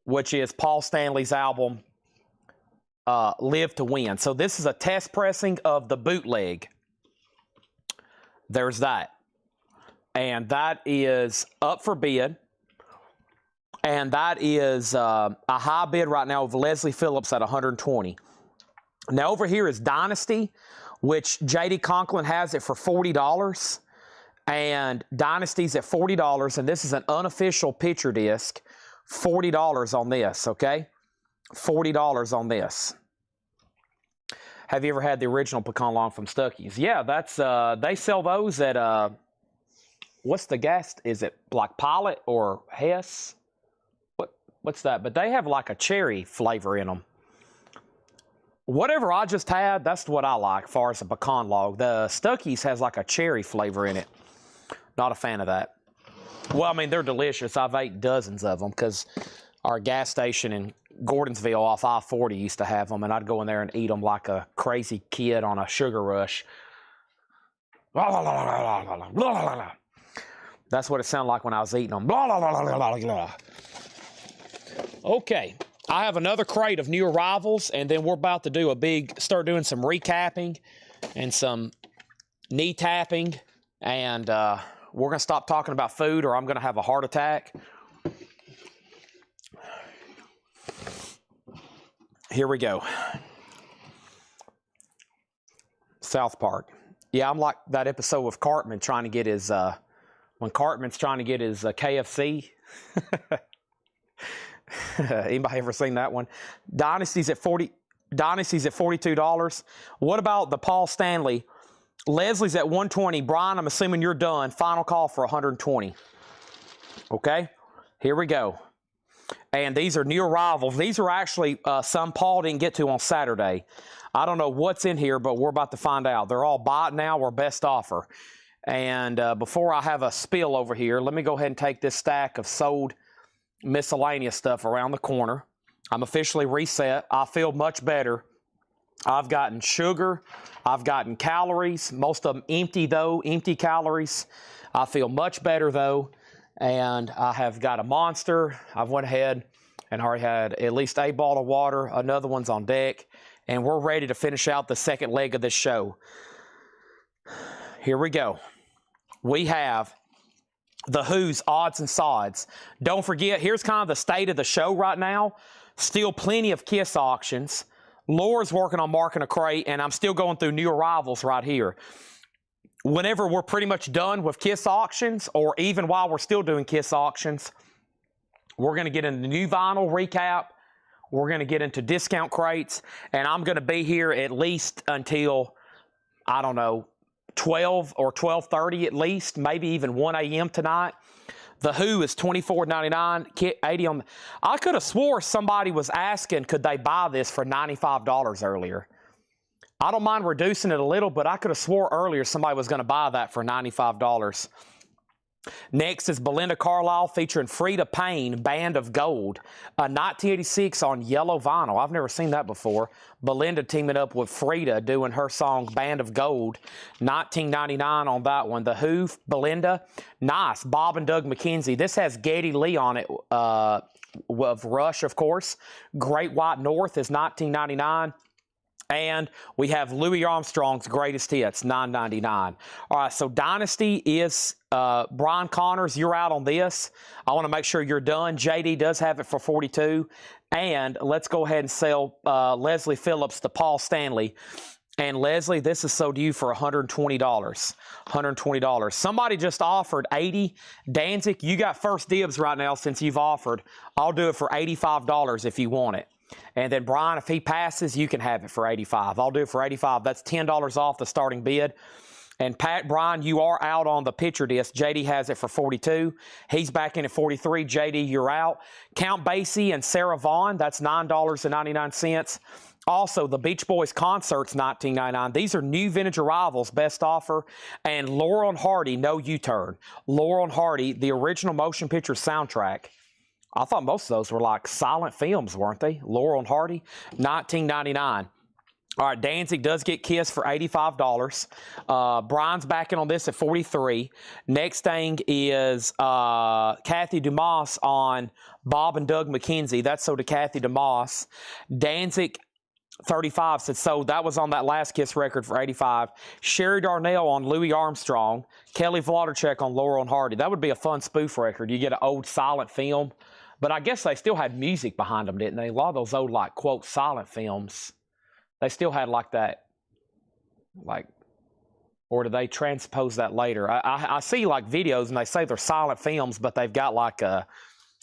which is Paul Stanley's album, Live to Win. So this is a test pressing of the bootleg. There's that. And that is up for bid. And that is a high bid right now with Leslie Phillips at $120. Now over here is Dynasty, which J.D. Conklin has it for $40. And Dynasty's at $40. And this is an unofficial picture disc. $40 on this, okay? $40 on this. Have you ever had the original pecan long from Stuckey's? Yeah, that's they sell those at what's the gas? Is it like Pilot or Hess? What's that? But they have like a cherry flavor in them. Whatever I just had, that's what I like as far as a pecan log. The Stuckey's has like a cherry flavor in it. Not a fan of that. Well, I mean, they're delicious. I've ate dozens of them because our gas station in Gordonsville off I-40 used to have them, and I'd go in there and eat them like a crazy kid on a sugar rush. That's what it sounded like when I was eating them. Okay, I have another crate of new arrivals, and then we're about to do start doing some recapping and some knee tapping, and we're going to stop talking about food or I'm going to have a heart attack. Here we go. South Park. Yeah, I'm like that episode with Cartman trying to get his, when Cartman's trying to get his KFC. Anybody ever seen that one? Dynasty's at $42. What about the Paul Stanley? Leslie's at $120. Brian, I'm assuming you're done. Final call for $120. Okay, here we go. And these are new arrivals. These are actually some Paul didn't get to on Saturday. I don't know what's in here, but we're about to find out. They're all buy it now or best offer. And before I have a spill over here, let me go ahead and take this stack of sold miscellaneous stuff around the corner. I'm officially reset. I feel much better. I've gotten sugar. I've gotten calories. Most of them empty though, empty calories. I feel much better though. And I have got a Monster. I've went ahead and already had at least a bottle of water. Another one's on deck. And we're ready to finish out the second leg of this show. Here we go. We have the Who's odds and sods. Don't forget, here's kind of the state of the show right now. Still plenty of KISS auctions. Laura's working on marking a crate, and I'm still going through new arrivals right here. Whenever we're pretty much done with KISS auctions, or even while we're still doing KISS auctions, we're going to get into new vinyl recap. We're going to get into discount crates, and I'm going to be here at least until, I don't know, 12 or 12:30 at least, maybe even 1 a.m. tonight. The Who is $24.99, Kit 80 on. I could have swore somebody was asking, could they buy this for $95 earlier. I don't mind reducing it a little, but I could have swore earlier somebody was going to buy that for $95. Next is Belinda Carlisle featuring Frida Payne, Band of Gold. 1986 on yellow vinyl. I've never seen that before. Belinda teaming up with Frida doing her song Band of Gold. 1999 on that one. The Who, Belinda. Nice. Bob and Doug McKenzie. This has Geddy Lee on it of Rush, of course. Great White North is 1999. And we have Louis Armstrong's Greatest Hits, $9.99. All right, so Dynasty is Brian Connors. You're out on this. I want to make sure you're done. JD does have it for $42. And let's go ahead and sell Leslie Phillips to Paul Stanley. And Leslie, this is sold to you for $120. $120. Somebody just offered $80. Danzig, you got first dibs right now since you've offered. I'll do it for $85 if you want it. And then Brian, if he passes, you can have it for $85. I'll do it for $85. That's $10 off the starting bid. And Pat, Brian, you are out on the picture disc. JD has it for $42. He's back in at $43. JD, you're out. Count Basie and Sarah Vaughan, that's $9.99. Also, the Beach Boys concerts, $19.99. These are new vintage arrivals, best offer. And Laurel and Hardy, No U-Turn. Laurel and Hardy, the original motion picture soundtrack. I thought most of those were like silent films, weren't they? Laurel and Hardy, $19.99. All right, Danzig does get KISS for $85. Brian's backing on this at $43. Next thing is Kathy Dumas on Bob and Doug McKenzie. That's sold to Kathy Dumas. Danzig, 35 said sold. That was on that last KISS record for $85. Sherry Darnell on Louis Armstrong. Kelly Vladicek on Laurel and Hardy. That would be a fun spoof record. You get an old silent film. But I guess they still had music behind them, didn't they? A lot of those old, like, quote, silent films, they still had like that, like, or do they transpose that later? I see, like, videos, and they say they're silent films, but they've got, like, a,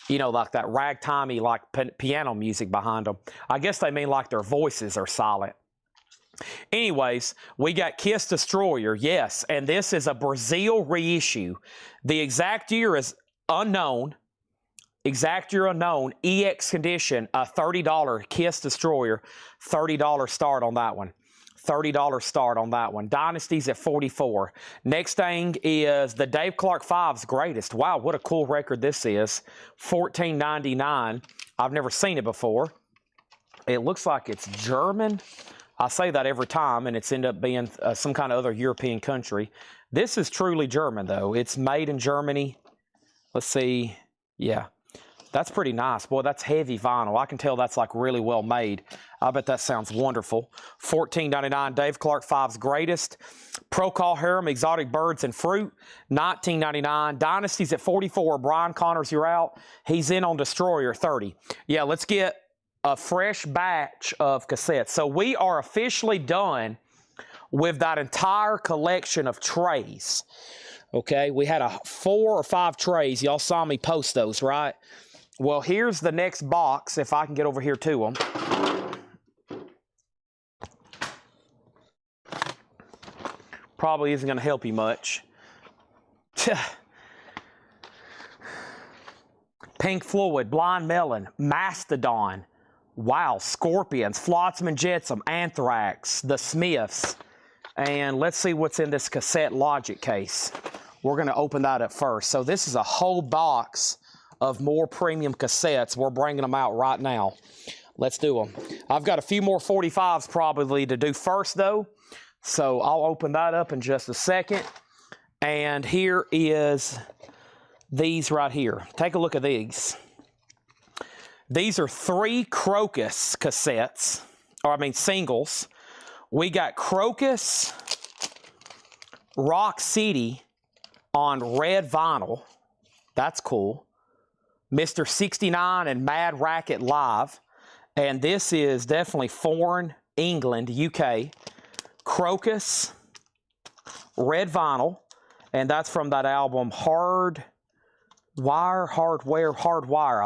you know, like that ragtimey, like, piano music behind them. I guess they mean, like, their voices are silent. Anyways, we got KISS Destroyer, yes, and this is a Brazil reissue. The exact year is unknown. Exact year unknown, EX condition, a $30 KISS Destroyer, $30 start on that one. $30 start on that one. Dynasty's at $44. Next thing is the Dave Clark 5's Greatest. Wow, what a cool record this is. $14.99. I've never seen it before. It looks like it's German. I say that every time, and it's ended up being some kind of other European country. This is truly German, though. It's made in Germany. Let's see. Yeah. That's pretty nice. Boy, that's heavy vinyl. I can tell that's like really well made. I bet that sounds wonderful. $14.99, Dave Clark 5's Greatest. Procol Harum, Exotic Birds and Fruit, $19.99. Dynasty's at $44. Brian Connors, you're out. He's in on Destroyer, $30. Yeah, let's get a fresh batch of cassettes. So we are officially done with that entire collection of trays. Okay, we had 4 or 5 trays. Y'all saw me post those, right? Well, here's the next box, if I can get over here to them. Probably isn't going to help you much. Pink Floyd, Blind Melon, Mastodon, wow, Scorpions, Flotsam and Jetsam, Anthrax, The Smiths. And let's see what's in this cassette Logic case. We're going to open that up first. So this is a whole box of more premium cassettes. We're bringing them out right now. Let's do them. I've got a few more 45s probably to do first, though. So I'll open that up in just a second. And here is these right here. Take a look at these. These are 3 Crocus cassettes, or I mean singles. We got Crocus, Rock City on red vinyl. That's cool. Mr. 69 and Mad Racket Live. And this is definitely foreign, England, UK. Crocus, red vinyl. And that's from that album Hardwire,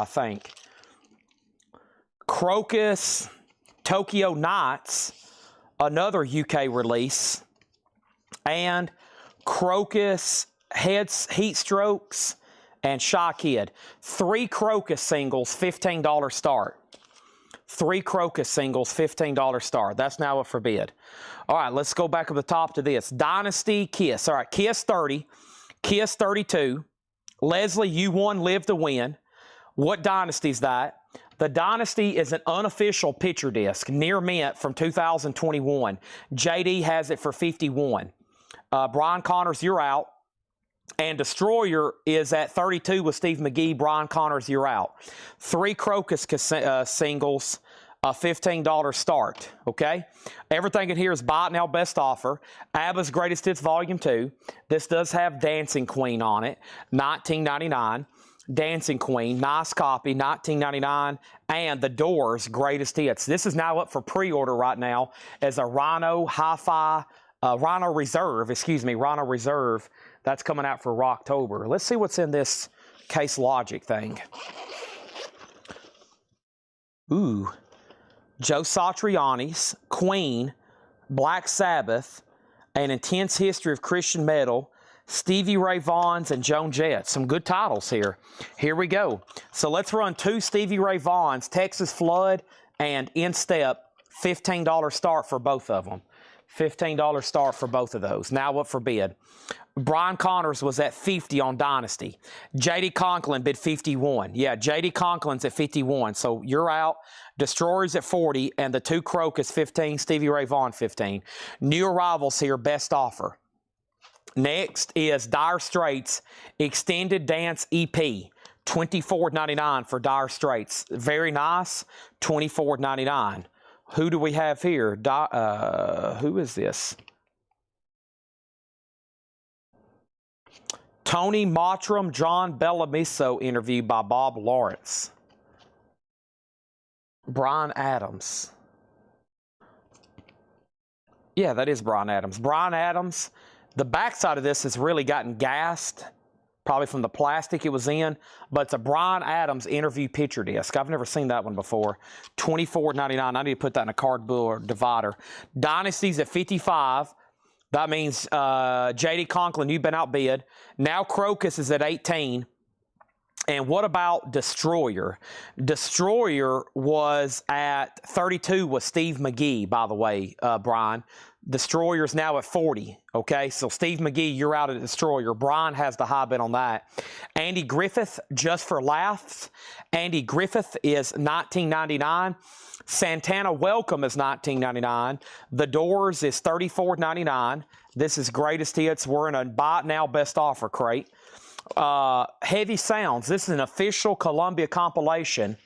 I think. Crocus, Tokyo Nights, another UK release. And Crocus, Heat Strokes, and Shy Kid. 3 Crocus singles, $15 start. 3 Crocus singles, $15 start. That's now up for bid. All right, let's go back up the top to this. Dynasty, KISS. All right, KISS 30, KISS 32, Leslie, you won Live to Win. What dynasty is that? The dynasty is an unofficial picture disc, near mint from 2021. JD has it for 51. Brian Connors, you're out. And Destroyer is at 32 with Steve McGee. Brian Connors, you're out. 3 Crocus singles, a $15 start, okay? Everything in here is buy it now, best offer. ABBA's Greatest Hits Volume 2. This does have Dancing Queen on it, $19.99. Dancing Queen, nice copy, $19.99. And The Doors Greatest Hits. This is now up for pre-order right now as a Rhino Hi-Fi, Rhino Reserve, Rhino Reserve. That's coming out for Rocktober. Let's see what's in this Case Logic thing. Ooh. Joe Satriani's Queen, Black Sabbath, An Intense History of Christian Metal, Stevie Ray Vaughan's, and Joan Jett. Some good titles here. Here we go. So let's run 2 Stevie Ray Vaughan's, Texas Flood and In Step, $15 start for both of them. $15 start for both of those. Now up for bid. Brian Connors was at 50 on Dynasty. J.D. Conklin bid 51. Yeah, J.D. Conklin's at 51, so you're out. Destroyer's at 40, and the 2 Crocus 15, Stevie Ray Vaughan 15. New arrivals here, best offer. Next is Dire Straits Extended Dance EP, $24.99 for Dire Straits. Very nice, $24.99. Who do we have here? Who is this? Tony Mottram, John Bellamiso interview by Bob Lawrence. Bryan Adams. Yeah, that is Bryan Adams. Bryan Adams. The backside of this has really gotten gassed, probably from the plastic it was in, but it's a Bryan Adams interview picture disc. I've never seen that one before. $24.99. I need to put that in a cardboard divider. Dynasty's at 55. That means J.D. Conklin, you've been outbid. Now Crocus is at 18. And what about Destroyer? Destroyer was at 32 with Steve McGee, by the way, Brian. Destroyer's now at 40, okay? So Steve McGee, you're out at Destroyer. Brian has the high bid on that. Andy Griffith, Just for Laughs. Andy Griffith is $19.99. Santana Welcome is $19.99. The Doors is $34.99. This is Greatest Hits. We're in a buy it now, best offer crate. Heavy Sounds. This is an official Columbia compilation.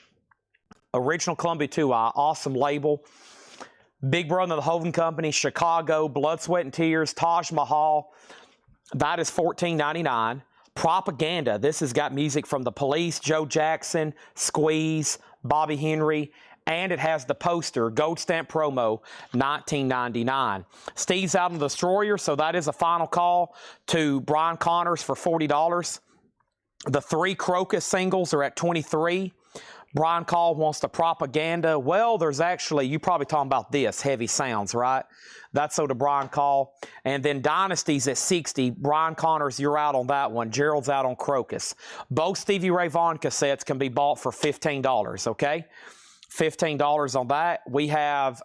Original Columbia 2i. Awesome label. Big Brother of the Hoven Company, Chicago, Blood, Sweat, and Tears, Taj Mahal. That is $14.99. Propaganda. This has got music from The Police, Joe Jackson, Squeeze, Bobby Henry, and it has the poster, Gold Stamp Promo, $19.99. Steve's out on the Destroyer, so that is a final call to Brian Connors for $40. The 3 Crocus singles are at $23. Brian Call wants the Propaganda. Well, there's actually, you probably talking about this, Heavy Sounds, right? That's so to Brian Call. And then Dynasty's at 60. Brian Connors, you're out on that one. Gerald's out on Crocus. Both Stevie Ray Vaughan cassettes can be bought for $15, okay? $15 on that. We have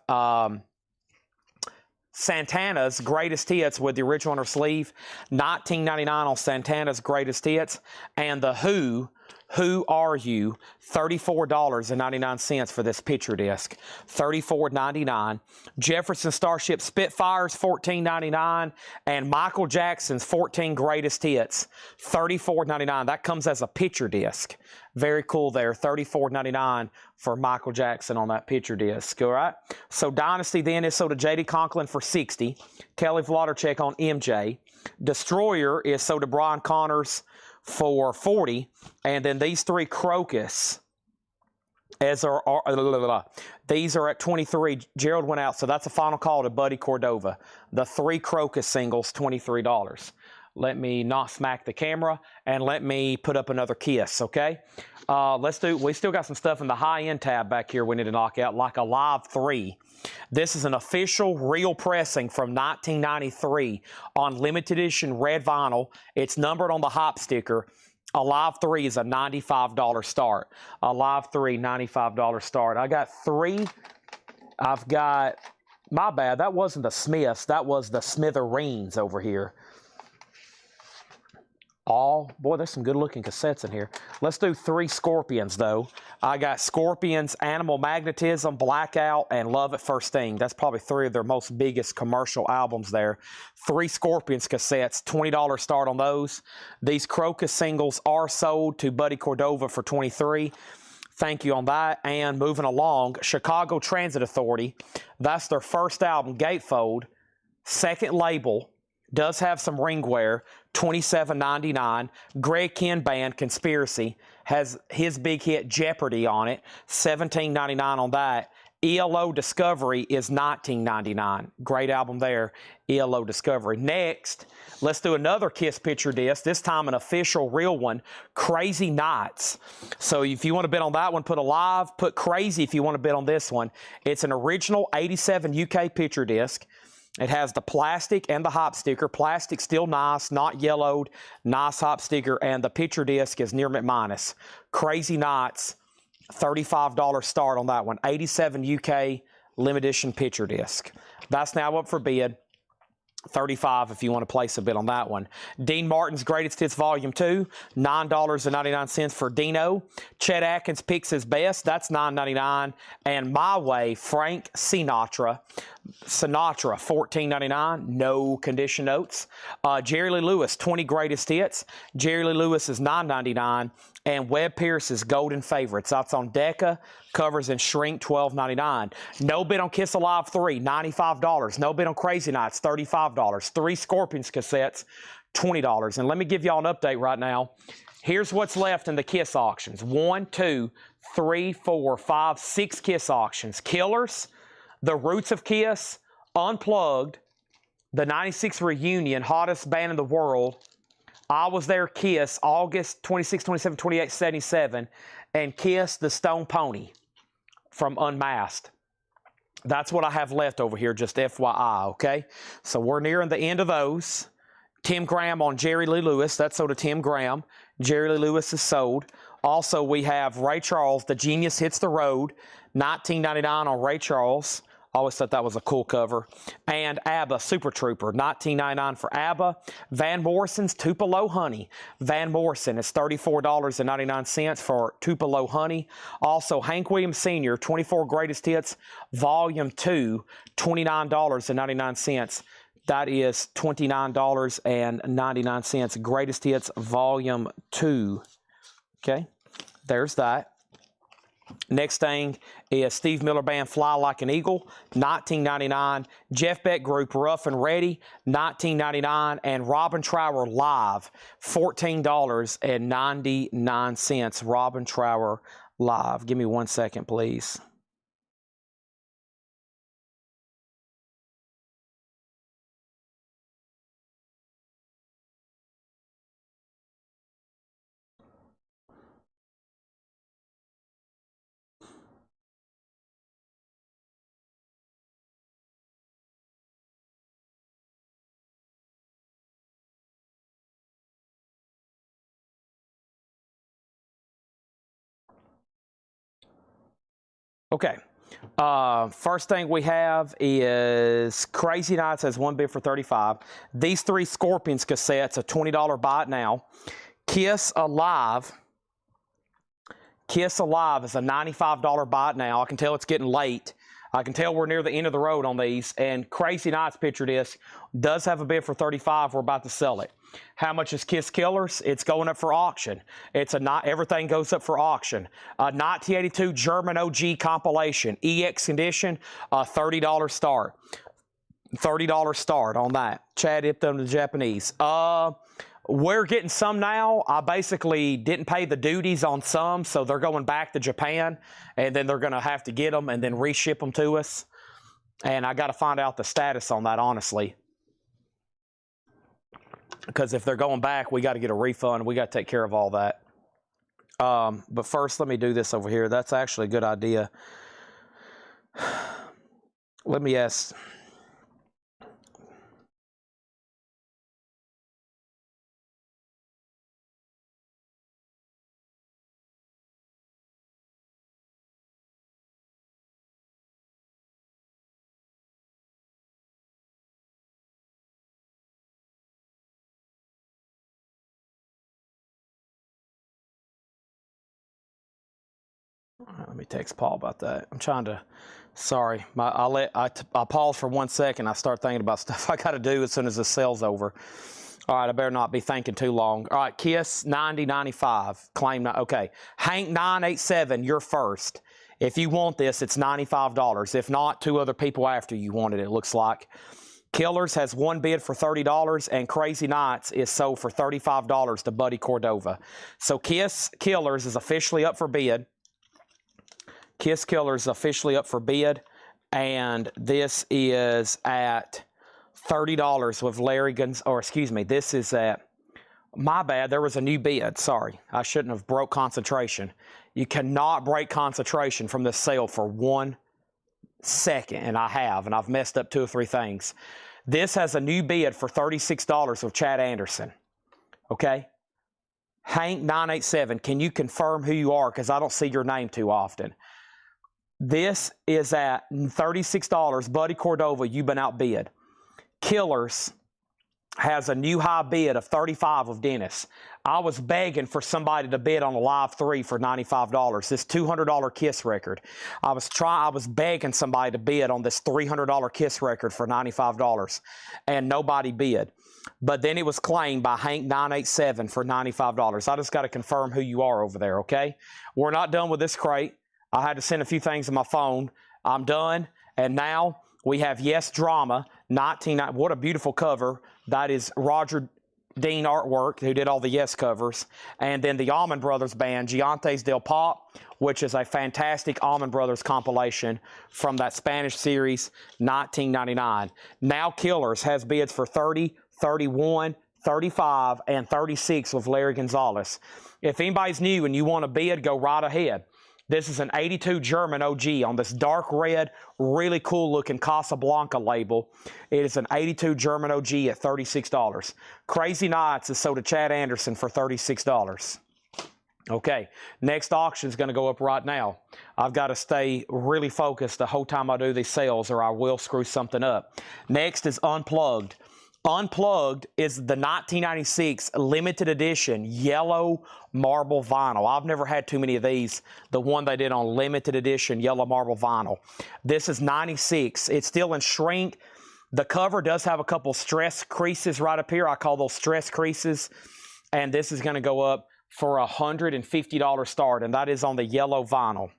Santana's Greatest Hits with the original on her sleeve. $19.99 on Santana's Greatest Hits. And the Who Are You? $34.99 for this picture disc. $34.99. Jefferson Starship Spitfires, $14.99. And Michael Jackson's 14 Greatest Hits, $34.99. That comes as a picture disc. Very cool there. $34.99 for Michael Jackson on that picture disc. All right. So Dynasty then is sold to J.D. Conklin for $60. Kelly Vladerchek on MJ. Destroyer is sold to Brian Connors for $40, and then these 3 Crocus, these are at $23. Gerald went out, so that's a final call to Buddy Cordova. The 3 Crocus singles, $23. Let me not smack the camera, and let me put up another kiss, okay? We still got some stuff in the high-end tab back here we need to knock out, like a Live 3. This is an official real pressing from 1993 on limited edition red vinyl. It's numbered on the hop sticker. A Live 3 is a $95 start. A Live 3, $95 start. I got 3. I've got, my bad, that wasn't the Smiths. That was the Smithereens over here. Boy, there's some good looking cassettes in here. Let's do 3 Scorpions though. I got Scorpions, Animal Magnetism, Blackout, and Love at First Sting. That's probably 3 of their most biggest commercial albums there. 3 Scorpions cassettes, $20 start on those. These Crocus singles are sold to Buddy Cordova for $23. Thank you on that. And moving along, Chicago Transit Authority. That's their first album, Gatefold. Second label. Does have some ringware, $27.99. Greg Kihn Band, Conspiracy, has his big hit Jeopardy on it, $17.99 on that. ELO Discovery is $19.99. Great album there, ELO Discovery. Next, let's do another KISS picture disc, this time an official real one, Crazy Nights. So if you want to bid on that one, put Alive, put Crazy if you want to bid on this one. It's an original 87 UK picture disc. It has the plastic and the hop sticker. Plastic still nice, not yellowed, nice hop sticker, and the picture disc is near minus. Crazy Nights, $35 start on that one. 87 UK limited edition picture disc. That's now up for bid. $35 if you want to place a bid on that one. Dean Martin's Greatest Hits Volume 2, $9.99 for Dino. Chet Atkins Picks His Best, that's $9.99. And My Way, Frank Sinatra, $14.99, no condition notes. Jerry Lee Lewis, 20 Greatest Hits. Jerry Lee Lewis is $9.99. And Webb Pierce's Golden Favorites. That's on Decca. Covers in shrink, $12.99. No bid on Kiss Alive 3, $95. No bid on Crazy Nights, $35. 3 Scorpions cassettes, $20. And let me give y'all an update right now. Here's what's left in the Kiss auctions. 1, 2, 3, 4, 5, 6 Kiss auctions. Killers, The Roots of Kiss, Unplugged, the 96 Reunion, Hottest Band in the World, I Was There Kiss, August 26, 27, 28, 77, and Kiss the Stone Pony from Unmasked. That's what I have left over here, just FYI, okay? So we're nearing the end of those. Tim Graham on Jerry Lee Lewis. That's sold to Tim Graham. Jerry Lee Lewis is sold. Also, we have Ray Charles, The Genius Hits the Road, $19.99 on Ray Charles. Always thought that was a cool cover. And ABBA, Super Trooper, $19.99 for ABBA. Van Morrison's Tupelo Honey. Van Morrison is $34.99 for Tupelo Honey. Also, Hank Williams Sr., 24 Greatest Hits, Volume 2, $29.99. That is $29.99. Greatest Hits, Volume 2. Okay, there's that. Next thing is Steve Miller Band, Fly Like an Eagle, $19.99. Jeff Beck Group, Rough and Ready, $19.99. And Robin Trower Live, $14.99. Robin Trower Live. Give me 1 second, please. Okay. First thing we have is Crazy Nights has 1 bid for $35. These 3 Scorpions cassettes, a $20 buy it now. Kiss Alive. Kiss Alive is a $95 buy it now. I can tell it's getting late. I can tell we're near the end of the road on these. And Crazy Nights picture disc does have a bid for $35. We're about to sell it. How much is Kiss Killers? It's going up for auction. Everything goes up for auction. 1982 German OG compilation, EX condition, $30 start. $30 start on that. Chad hipped them to the Japanese. We're getting some now. I basically didn't pay the duties on some, so they're going back to Japan, and then they're going to have to get them and then reship them to us. And I got to find out the status on that, honestly. Because if they're going back, we got to get a refund. We got to take care of all that. But first, let me do this over here. That's actually a good idea. Let me ask. All right, let me text Paul about that. I'm trying to, sorry, I pause for 1 second. I start thinking about stuff I got to do as soon as the sale's over. All right, I better not be thinking too long. All right, KISS 9095, claim, okay. Hank 987, you're first. If you want this, it's $95. If not, 2 other people after you wanted it looks like. Killers has 1 bid for $30, and Crazy Nights is sold for $35 to Buddy Cordova. So KISS Killers is officially up for bid. KISS Killers is officially up for bid, and this is at $30 with Larry Guns, or excuse me, this is at, my bad, there was a new bid. Sorry, I shouldn't have broke concentration. You cannot break concentration from this sale for 1 second, and I have, and I've messed up 2 or 3 things. This has a new bid for $36 with Chad Anderson. Okay? Hank 987, can you confirm who you are? Because I don't see your name too often. This is at $36. Buddy Cordova, you've been outbid. Killers has a new high bid of $35 of Dennis. I was begging for somebody to bid on a live 3 for $95. This $200 KISS record. I was begging somebody to bid on this $300 KISS record for $95, and nobody bid. But then it was claimed by Hank 987 for $95. I just got to confirm who you are over there, okay? We're not done with this crate. I had to send a few things to my phone. I'm done, and now we have Yes Drama 19. What a beautiful cover. That is Roger Dean artwork, who did all the Yes covers. And then the Allman Brothers Band, Giantes del Pop, which is a fantastic Allman Brothers compilation from that Spanish series, 1999. Now Killers has bids for 30, 31, 35, and 36 with Larry Gonzalez. If anybody's new and you want to bid, go right ahead. This is an 82 German OG on this dark red, really cool looking Casablanca label. It is an 82 German OG at $36. Crazy Nights is sold to Chad Anderson for $36. Okay, next auction is going to go up right now. I've got to stay really focused the whole time I do these sales, or I will screw something up. Next is Unplugged. Unplugged is the 1996 limited edition yellow marble vinyl. I've never had too many of these. The one they did on limited edition yellow marble vinyl. This is 96. It's still in shrink. The cover does have a couple stress creases right up here. I call those stress creases. And this is going to go up for a $150 start, and that is on the yellow vinyl.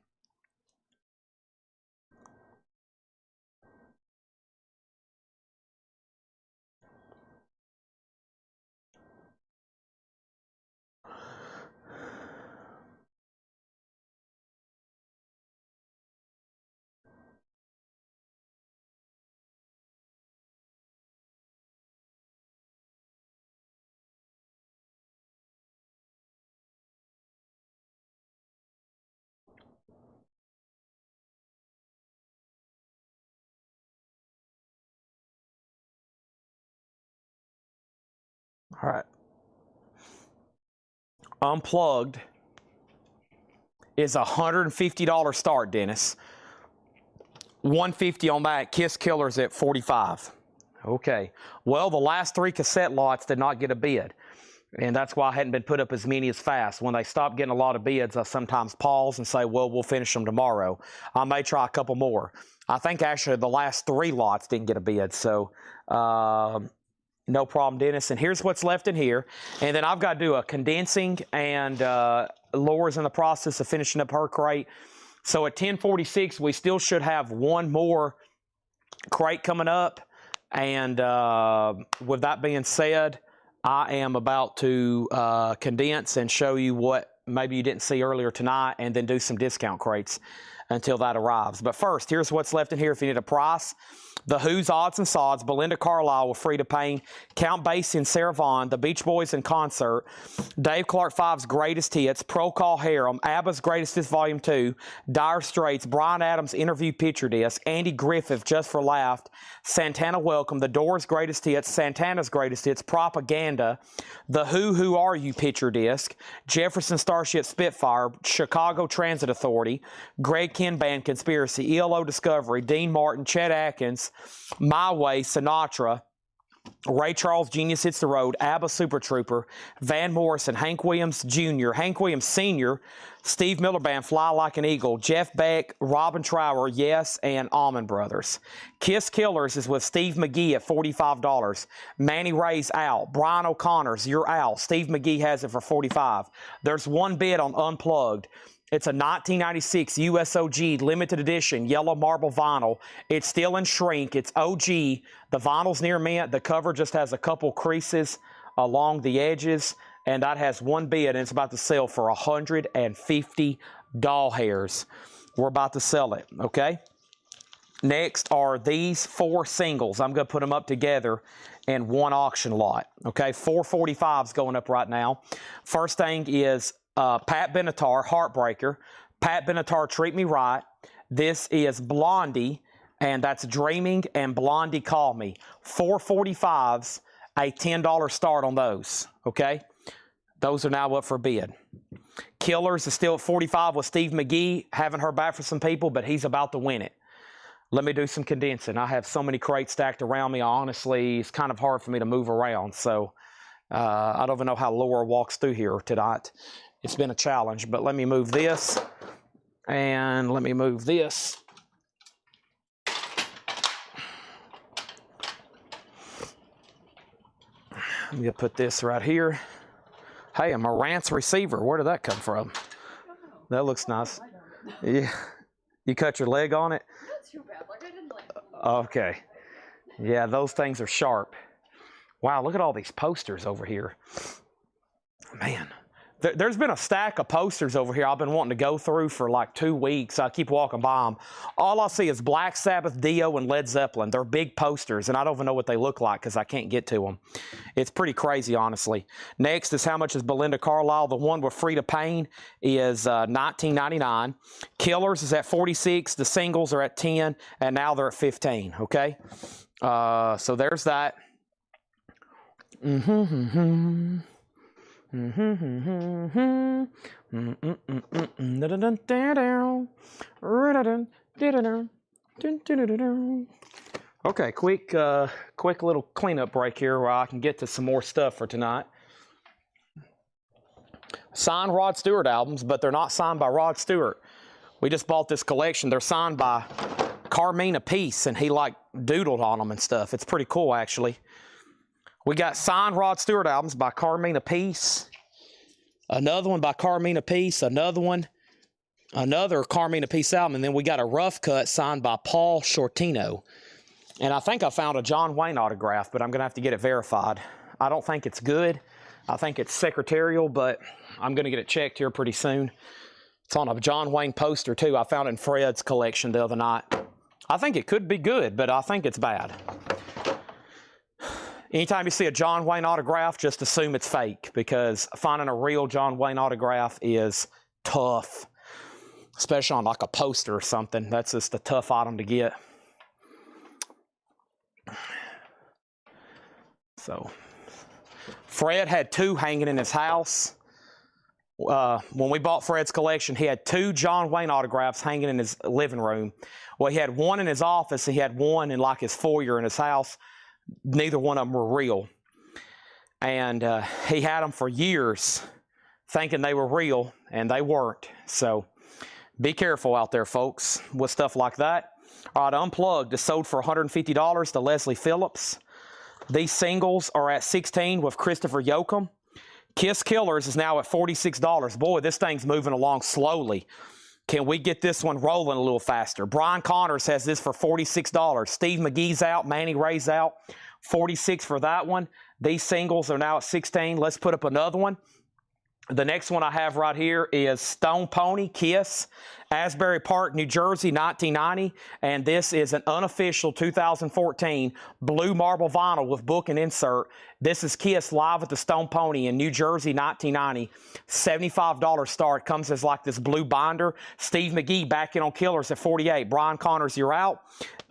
All right. Unplugged is a $150 start, Dennis. $150 on that. KISS Killers at $45. Okay. Well, the last 3 cassette lots did not get a bid, and that's why I hadn't been put up as many as fast. When they stop getting a lot of bids, I sometimes pause and say, well, we'll finish them tomorrow. I may try a couple more. I think actually the last 3 lots didn't get a bid, so no problem, Dennis. And here's what's left in here. And then I've got to do a condensing, and Laura's in the process of finishing up her crate. So at 10:46, we still should have 1 more crate coming up. And with that being said, I am about to condense and show you what maybe you didn't see earlier tonight, and then do some discount crates until that arrives. But first, here's what's left in here if you need a price. The Who's Odds and Sods, Belinda Carlisle with Frida Payne, Count Basie and Sarah Vaughan, The Beach Boys in concert, Dave Clark 5's Greatest Hits, Pro Call Harem, ABBA's Greatest Hits Volume 2, Dire Straits, Bryan Adams Interview Picture Disc, Andy Griffith Just for Laugh, Santana Welcome, The Doors Greatest Hits, Santana's Greatest Hits, Propaganda, The Who Are You Picture Disc, Jefferson Starship Spitfire, Chicago Transit Authority, Greg Ken Band Conspiracy, ELO Discovery, Dean Martin, Chet Atkins, My Way, Sinatra, Ray Charles, Genius Hits the Road, ABBA Super Trooper, Van Morrison, Hank Williams Jr., Hank Williams Sr., Steve Miller Band, Fly Like an Eagle, Jeff Beck, Robin Trower, Yes, and Allman Brothers. Kiss Killers is with Steve McGee at $45. Manny Ray's out. Brian O'Connor's You're Out. Steve McGee has it for $45. There's one bid on Unplugged. It's a 1996 USOG limited edition yellow marble vinyl. It's still in shrink. It's OG. The vinyl's near mint. The cover just has a couple creases along the edges, and that has one bid, and it's about to sell for 150 doll hairs. We're about to sell it, okay? Next are these 4 singles. I'm going to put them up together in one auction lot, okay? 445's going up right now. First thing is Pat Benatar, Heartbreaker. Pat Benatar, Treat Me Right. This is Blondie, and that's Dreaming and Blondie Call Me. 445's, a $10 start on those, okay? Those are now up for bid. Killers is still at 45 with Steve McGee. Haven't heard back from some people, but he's about to win it. Let me do some condensing. I have so many crates stacked around me. Honestly, it's kind of hard for me to move around, so I don't even know how Laura walks through here tonight. It's been a challenge, but let me move this, and let me move this. I'm going to put this right here. Hey, a Marantz receiver. Where did that come from? That looks nice. Yeah. You cut your leg on it? Not too bad. Like, I didn't like. Okay. Yeah, those things are sharp. Wow, look at all these posters over here. Man. There's been a stack of posters over here I've been wanting to go through for like 2 weeks. I keep walking by them. All I see is Black Sabbath, Dio, and Led Zeppelin. They're big posters, and I don't even know what they look like because I can't get to them. It's pretty crazy, honestly. Next is how much is Belinda Carlisle. The one with Frida Payne is $19.99. Killers is at $46. The singles are at $10, and now they're at $15, okay? So there's that. Okay, quick little cleanup break here where I can get to some more stuff for tonight. Signed Rod Stewart albums, but they're not signed by Rod Stewart. We just bought this collection. They're signed by Carmina Peace, and he like doodled on them and stuff. It's pretty cool, actually. We got signed Rod Stewart albums by Carmina Peace. Another one by Carmina Peace. Another Carmina Peace album. And then we got a rough cut signed by Paul Shortino. And I think I found a John Wayne autograph, but I'm going to have to get it verified. I don't think it's good. I think it's secretarial, but I'm going to get it checked here pretty soon. It's on a John Wayne poster, too. I found it in Fred's collection the other night. I think it could be good, but I think it's bad. Anytime you see a John Wayne autograph, just assume it's fake, because finding a real John Wayne autograph is tough, especially on like a poster or something. That's just a tough item to get. So, Fred had 2 hanging in his house. When we bought Fred's collection, he had 2 John Wayne autographs hanging in his living room. Well, he had one in his office, and he had one in like his foyer in his house. Neither one of them were real. And he had them for years thinking they were real, and they weren't. So be careful out there, folks, with stuff like that. All right, Unplugged is sold for $150 to Leslie Phillips. These singles are at $16 with Christopher Yoakum. Kiss Killers is now at $46. Boy, this thing's moving along slowly. Can we get this one rolling a little faster? Brian Connors has this for $46. Steve McGee's out. Manny Ray's out. $46 for that one. These singles are now at $16. Let's put up another one. The next one I have right here is Stone Pony, Kiss, Asbury Park, New Jersey, 1990. And this is an unofficial 2014 blue marble vinyl with book and insert. This is Kiss live at the Stone Pony in New Jersey, 1990. $75 start. Comes as like this blue binder. Steve McGee back in on Killers at $48. Brian Connors, you're out.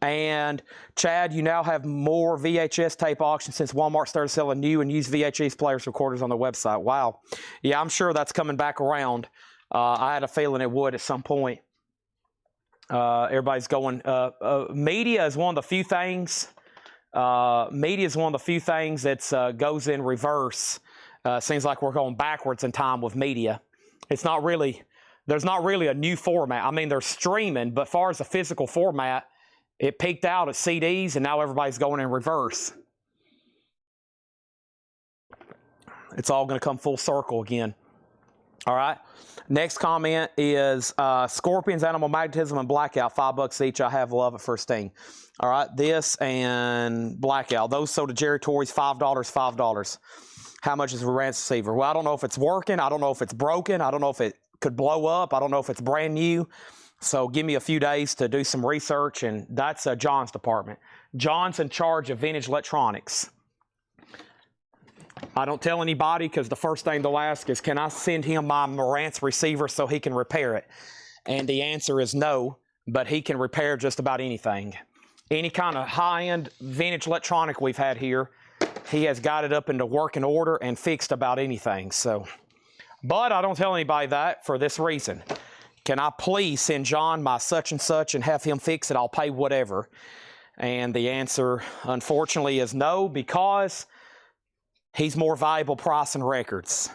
And Chad, you now have more VHS tape auctions since Walmart started selling new and used VHS players recorders on their website. Wow. Yeah, I'm sure that's coming back around. I had a feeling it would at some point. Everybody's going. Media is one of the few things Media is one of the few things that goes in reverse. Seems like we're going backwards in time with media. It's not really, there's not really a new format. I mean, they're streaming, but as far as the physical format, it peaked out at CDs, and now everybody's going in reverse. It's all going to come full circle again. All right. Next comment is Scorpions, Animal Magnetism, and Blackout. $5 each. I have Love at First Thing. All right. This and Blackout. Those sold to Jerry Torrey's $5. $5. How much is a ranch receiver? Well, I don't know if it's working. I don't know if it's broken. I don't know if it could blow up. I don't know if it's brand new. So give me a few days to do some research, and that's John's department. John's in charge of vintage electronics. I don't tell anybody because the first thing they'll ask is, can I send him my Marantz receiver so he can repair it? And the answer is no, but he can repair just about anything. Any kind of high-end vintage electronic we've had here, he has got it up into working order and fixed about anything. So, but I don't tell anybody that for this reason. Can I please send John my such and such and have him fix it? I'll pay whatever. And the answer, unfortunately, is no, because he's more valuable pricing records.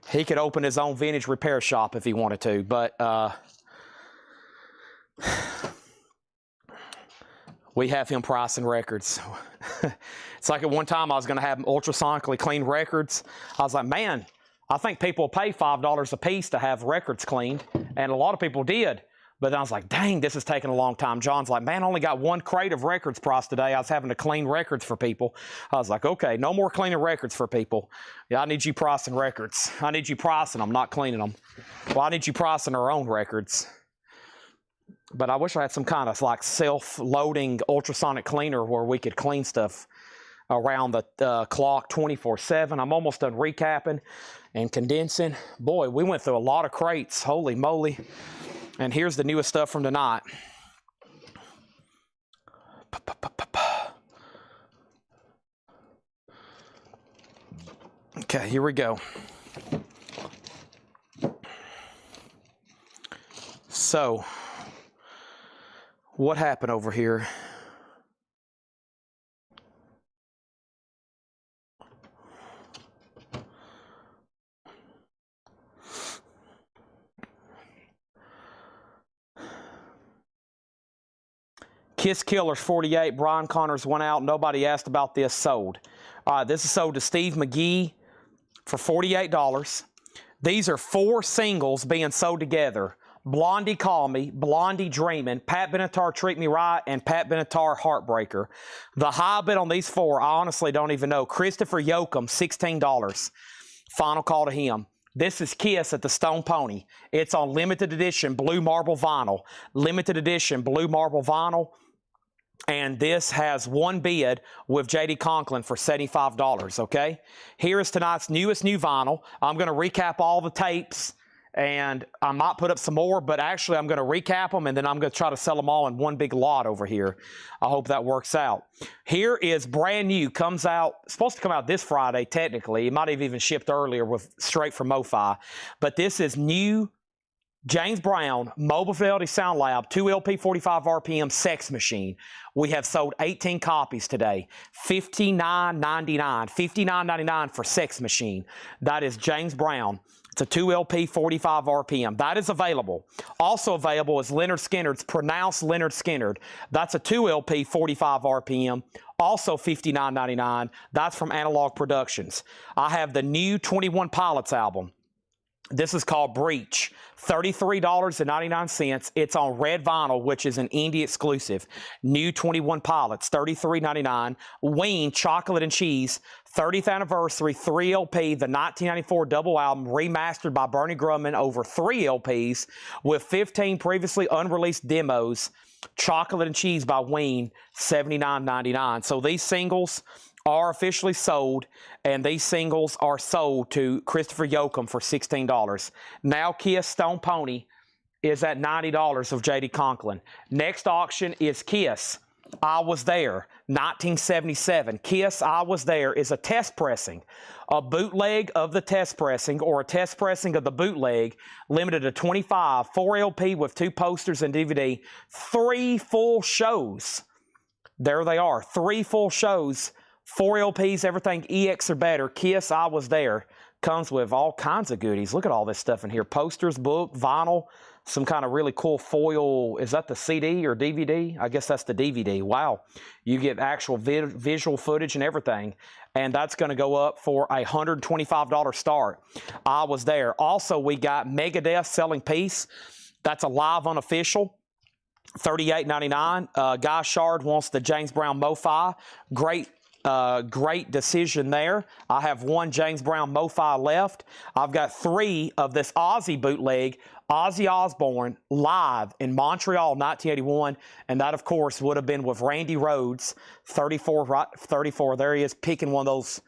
He could open his own vintage repair shop if he wanted to, but we have him pricing records. It's like at one time I was going to have him ultrasonically clean records. I was like, man, I think people will pay $5 a piece to have records cleaned, and a lot of people did. But then I was like, dang, this is taking a long time. John's like, man, I only got one crate of records priced today. I was having to clean records for people. I was like, okay, no more cleaning records for people. Yeah, I need you pricing records. I need you pricing them, not cleaning them. Well, I need you pricing our own records. But I wish I had some kind of like self-loading ultrasonic cleaner where we could clean stuff around the clock 24/7. I'm almost done recapping and condensing. Boy, we went through a lot of crates. Holy moly. And here's the newest stuff from tonight. Okay, here we go. So, what happened over here? KISSCH Killers 48, Brian Connors went out. Nobody asked about this, sold. This is sold to Steve McGee for $48. These are 4 singles being sold together. Blondie Call Me, Blondie Dreamin', Pat Benatar Treat Me Right, and Pat Benatar Heartbreaker. The high bid on these 4, I honestly don't even know. Christopher Yoakum, $16. Final call to him. This is KISS at the Stone Pony. It's on limited edition blue marble vinyl. Limited edition blue marble vinyl. And this has one bid with J.D. Conklin for $75, okay? Here is tonight's newest new vinyl. I'm going to recap all the tapes, and I might put up some more, but actually I'm going to recap them, and then I'm going to try to sell them all in one big lot over here. I hope that works out. Here is brand new. Comes out, supposed to come out this Friday, technically. It might have even shipped earlier with straight from MoFi. But this is new James Brown, Mobile Fidelity Sound Lab, 2 LP 45 RPM Sex Machine. We have sold 18 copies today. $59.99. $59.99 for Sex Machine. That is James Brown. It's a 2 LP 45 RPM. That is available. Also available is Leonard Skinnard's Pronounced Leonard Skinnard. That's a 2 LP 45 RPM. Also $59.99. That's from Analog Productions. I have the new 21 Pilots album. This is called Breach, $33.99. It's on red vinyl, which is an indie exclusive. New 21 Pilots, $33.99. Ween, Chocolate and Cheese, 30th Anniversary, 3 LP, the 1994 double album, remastered by Bernie Grumman over 3 LPs with 15 previously unreleased demos. Chocolate and Cheese by Ween, $79.99. So these singles are officially sold, and these singles are sold to Christopher Yoakum for $16. Now KISS Stone Pony is at $90 of J.D. Conklin. Next auction is KISS I Was There, 1977. KISS I Was There is a test pressing, a bootleg of the test pressing, or a test pressing of the bootleg, limited to 25, 4 LP with 2 posters and DVD, 3 full shows. There they are. 3 full shows, 4 LPs, everything EX or better. KISS, I Was There. Comes with all kinds of goodies. Look at all this stuff in here. Posters, book, vinyl, some kind of really cool foil. Is that the CD or DVD? I guess that's the DVD. Wow. You get actual visual footage and everything. And that's going to go up for a $125 start. I Was There. Also, we got Megadeth Selling Peace. That's a live unofficial. $38.99. Guy Shard wants the James Brown Mo-Fi. Great decision there. I have 1 James Brown Mo-Fi left. I've got 3 of this Ozzy bootleg, Ozzy Osbourne, live in Montreal, 1981. And that, of course, would have been with Randy Rhoads, 34. There he is, picking one of those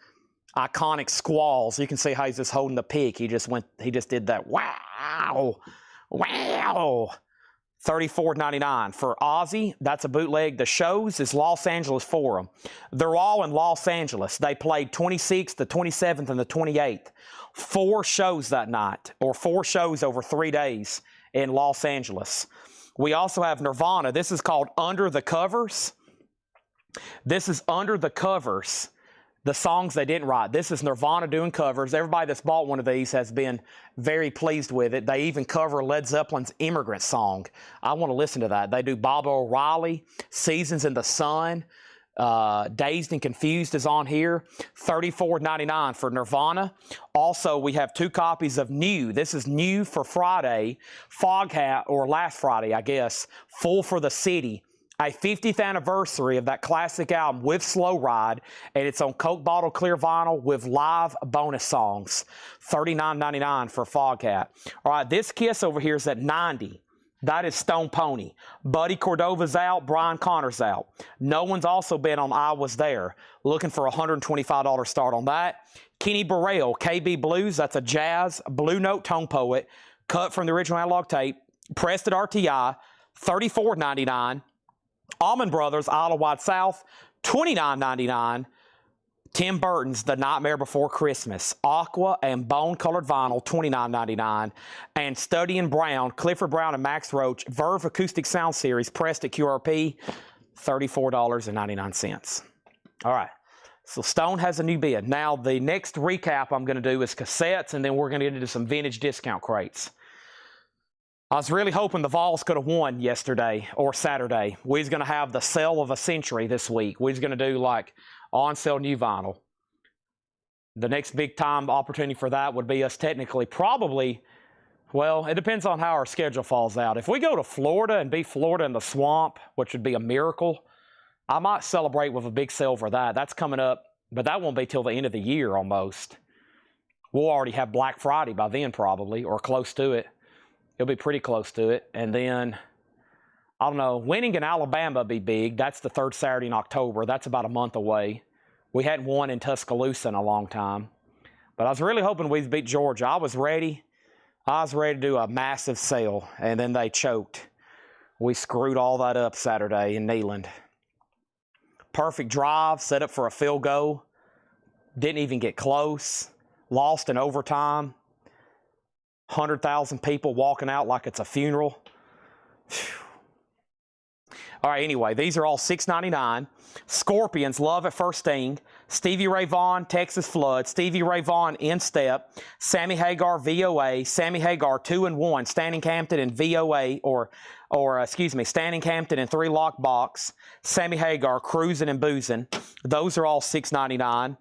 iconic squalls. You can see how he's just holding the pick. He just did that. Wow. Wow. $34.99 for Ozzy. That's a bootleg. The shows is Los Angeles Forum. They're all in Los Angeles. They played 26th, the 27th, and the 28th. 4 shows that night, or 4 shows over 3 days in Los Angeles. We also have Nirvana. This is called Under the Covers. This is Under the Covers. The songs they didn't write. This is Nirvana doing covers. Everybody that's bought one of these has been very pleased with it. They even cover Led Zeppelin's Immigrant Song. I want to listen to that. They do Bob O'Reilly, Seasons in the Sun, Dazed and Confused is on here. $34.99 for Nirvana. Also, we have 2 copies of New. This is new for Friday. Foghat, or last Friday, I guess. Full for the City. A 50th anniversary of that classic album with Slow Ride, and it's on Coke bottle clear vinyl with live bonus songs. $39.99 for Foghat. All right, this KISS over here is at $90. That is Stone Pony. Buddy Cordova's out. Brian Connor's out. No one's also been on I Was There. Looking for a $125 start on that. Kenny Burrell, KB Blues. That's a jazz Blue Note tone poet. Cut from the original analog tape. Pressed at RTI. $34.99. Allman Brothers, Isle of Wight South, $29.99. Tim Burton's The Nightmare Before Christmas, Aqua and bone-colored vinyl, $29.99. And Studdy and Brown, Clifford Brown and Max Roach, Verve Acoustic Sound Series, pressed at QRP, $34.99. All right, so Stone has a new bid. Now, the next recap I'm going to do is cassettes, and then we're going to get into some vintage discount crates. I was really hoping the Vols could have won yesterday or Saturday. We was going to have the sale of a century this week. We was going to do like on sale new vinyl. The next big time opportunity for that would be us technically probably, well, it depends on how our schedule falls out. If we go to Florida and beat Florida in the swamp, which would be a miracle, I might celebrate with a big sale for that. That's coming up, but that won't be till the end of the year almost. We'll already have Black Friday by then probably, or close to it. It'll be pretty close to it. And then, I don't know, winning in Alabama would be big. That's the 3rd Saturday in October. That's about a month away. We hadn't won in Tuscaloosa in a long time. But I was really hoping we'd beat Georgia. I was ready. I was ready to do a massive sale, and then they choked. We screwed all that up Saturday in Neyland. Perfect drive, set up for a field goal. Didn't even get close. Lost in overtime. 100,000 people walking out like it's a funeral. All right, anyway, these are all $6.99. Scorpions, Love at First Sting. Stevie Ray Vaughan, Texas Flood. Stevie Ray Vaughan, In Step. Sammy Hagar, VOA. Sammy Hagar, 2 and 1. Standing Hampton and VOA, Standing Hampton and 3 Lock Box. Sammy Hagar, Cruising and Boozing. Those are all $6.99.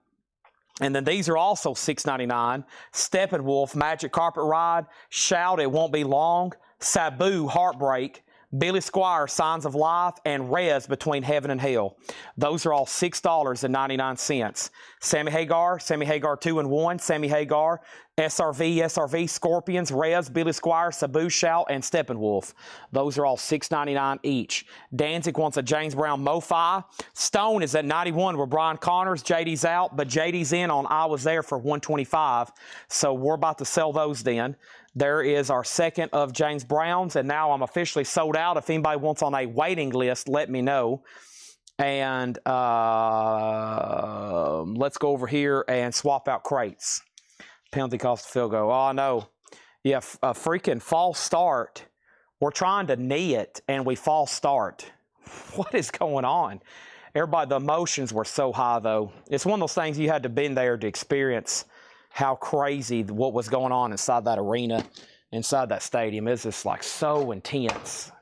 And then these are also $6.99. Steppenwolf, Magic Carpet Ride. Shout, It Won't Be Long. Sabu, Heartbreak. Billy Squire, Signs of Life, and Rez, Between Heaven and Hell. Those are all $6.99. Sammy Hagar 2 and 1, Sammy Hagar, SRV, Scorpions, Rez, Billy Squire, Sabu, Shout, and Steppenwolf. Those are all $6.99 each. Danzig wants a James Brown Mo-Fi. Stone is at 91 with Brian Connors. JD's out, but JD's in on I Was There for $125. So we're about to sell those then. There is our second of James Brown's, and now I'm officially sold out. If anybody wants on a waiting list, let me know. And let's go over here and swap out crates. Penalty cost field goal. Oh, no. Yeah, a freaking false start. We're trying to knee it, and we false start. What is going on? everybody, the emotions were so high, though. It's one of those things you had to been there to experience how crazy what was going on inside that arena, inside that stadium. It's just like so intense.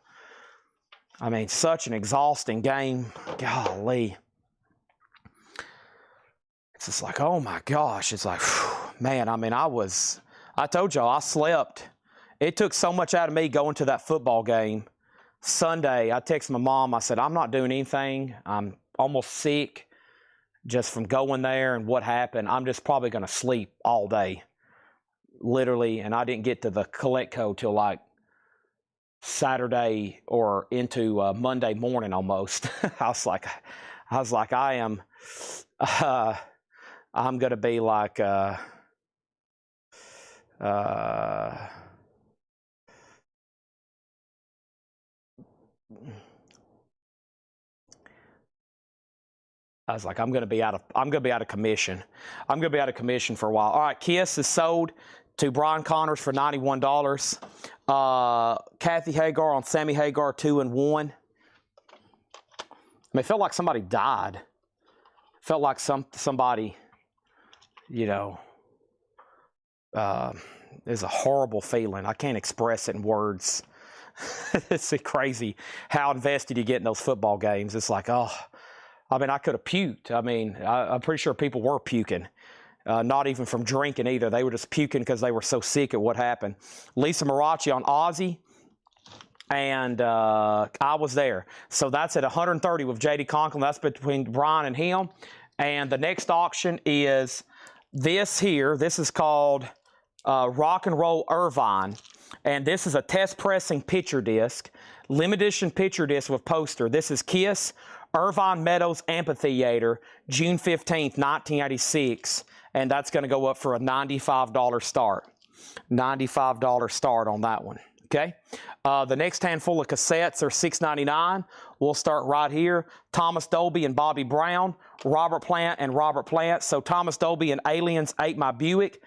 I mean, such an exhausting game. Golly. It's just like, oh my gosh. It's like, whew, man, I mean, I told y'all, I slept. It took so much out of me going to that football game. Sunday, I texted my mom. I said, I'm not doing anything. I'm almost sick just from going there and what happened. I'm just probably going to sleep all day, literally. And I didn't get to the Collectibles till like Saturday or into Monday morning almost. I was like, I'm going to be like, I was like, I'm going to be out of commission. I'm going to be out of commission for a while. All right, KISS is sold to Brian Connors for $91. Kathy Hagar on Sammy Hagar 2 and 1. I mean, it felt like somebody died. It felt like somebody, you know, it's a horrible feeling. I can't express it in words. It's crazy how invested you get in those football games. It's like, oh, I mean, I could have puked. I mean, I'm pretty sure people were puking. Not even from drinking either. They were just puking because they were so sick at what happened. Lisa Marachi on Ozzy. And I was there. So that's at 130 with J.D. Conklin. That's between Brian and him. And the next auction is this here. This is called Rock and Roll Irvine. And this is a test pressing picture disc. Limited edition picture disc with poster. This is KISS Irvine Meadows Amphitheater, June 15th, 1986. And that's going to go up for a $95 start. $95 start on that one. Okay. The next handful of cassettes are $6.99. We'll start right here. Thomas Dolby and Bobby Brown, Robert Plant and Robert Plant. So Thomas Dolby and Aliens Ate My Buick.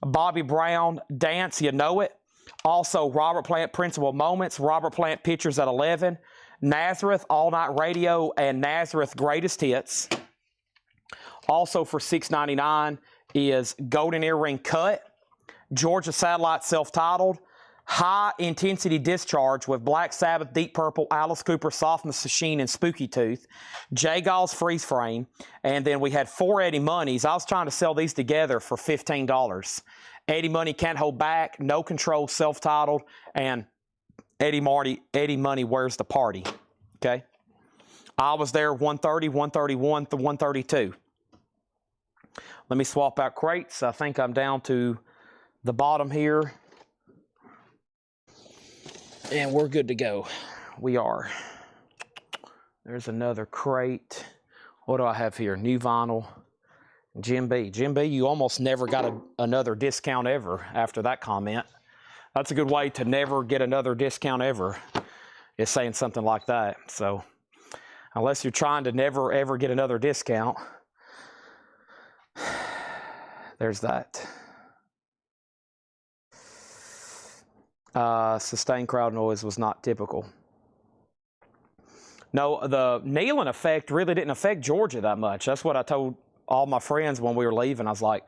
Bobby Brown, Dance, You Know It. Also, Robert Plant, Principal Moments. Robert Plant, Pictures at 11. Nazareth, All Night Radio, and Nazareth Greatest Hits. Also for $6.99 is Golden Earring Cut. Georgia Satellite Self-Titled. High Intensity Discharge with Black Sabbath, Deep Purple, Alice Cooper, Softness Machine, and Spooky Tooth. J. Gall's Freeze Frame. And then we had 4 Eddie Moneys. I was trying to sell these together for $15. Eddie Money, Can't Hold Back, No Control, Self-Titled, and Eddie Money, Where's the Party? Okay. I was there 130, 131 to 132. Let me swap out crates. I think I'm down to the bottom here. And we're good to go. We are. There's another crate. What do I have here? New vinyl. Jim B. Jim B, you almost never got another discount ever after that comment. That's a good way to never get another discount ever, is saying something like that. So unless you're trying to never ever get another discount, there's that. Sustained crowd noise was not typical. No, the kneeling effect really didn't affect Georgia that much. That's what I told all my friends when we were leaving. I was like,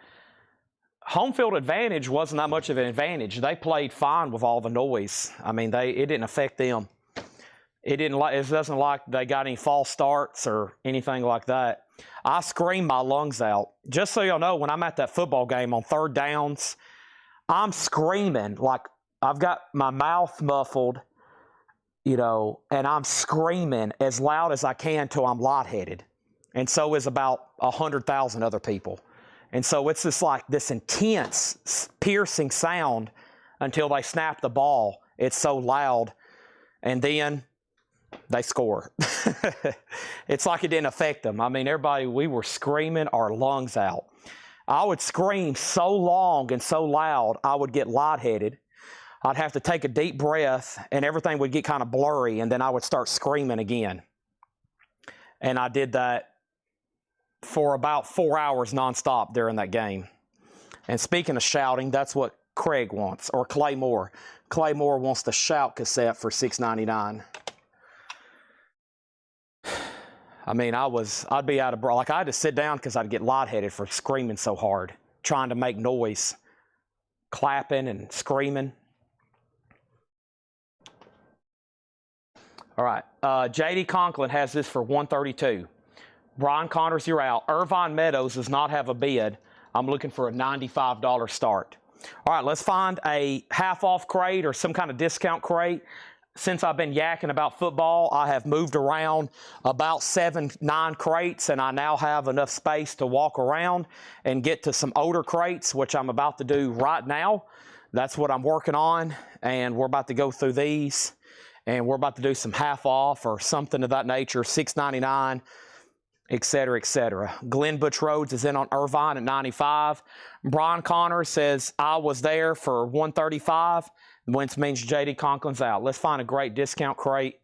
home field advantage wasn't that much of an advantage. They played fine with all the noise. I mean, it didn't affect them. It doesn't like they got any false starts or anything like that. I screamed my lungs out. Just so y'all know, when I'm at that football game on third downs, I'm screaming like I've got my mouth muffled, you know, and I'm screaming as loud as I can till I'm lightheaded. And so is about 100,000 other people. And so it's just like this intense, piercing sound until they snap the ball. It's so loud. And then they score. It's like it didn't affect them. I mean, everybody, we were screaming our lungs out. I would scream so long and so loud, I would get lightheaded. I'd have to take a deep breath, and everything would get kind of blurry, and then I would start screaming again. And I did that for about 4 hours nonstop during that game. And speaking of shouting, that's what Craig wants, or Clay Moore. Clay Moore wants the Shout cassette for $6.99. I mean, I'd be out of breath. Like, I had to sit down because I'd get lightheaded for screaming so hard, trying to make noise, clapping and screaming. All right, J.D. Conklin has this for $132. Brian Connors, you're out. Irvine Meadows does not have a bid. I'm looking for a $95 start. All right, let's find a half-off crate or some kind of discount crate. Since I've been yakking about football, I have moved around about 7-9 crates, and I now have enough space to walk around and get to some older crates, which I'm about to do right now. That's what I'm working on, and we're about to go through these, and we're about to do some half-off or something of that nature, $6.99, etc., etc. Glenn Butch Rhodes is in on Irvine at 95. Brian Connors says, I was there for 135, which means J.D. Conklin's out. Let's find a great discount crate.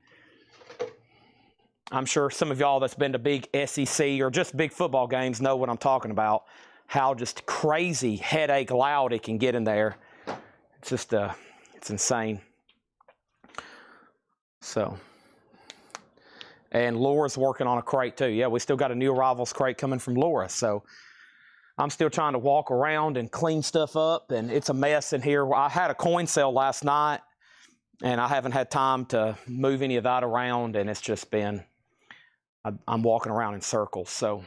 I'm sure some of y'all that's been to big SEC or just big football games know what I'm talking about, how just crazy headache loud it can get in there. It's just, it's insane. So... and Laura's working on a crate too. Yeah, we still got a new arrivals crate coming from Laura. So I'm still trying to walk around and clean stuff up, and it's a mess in here. I had a coin sale last night, and I haven't had time to move any of that around, and it's just been, I'm walking around in circles. So,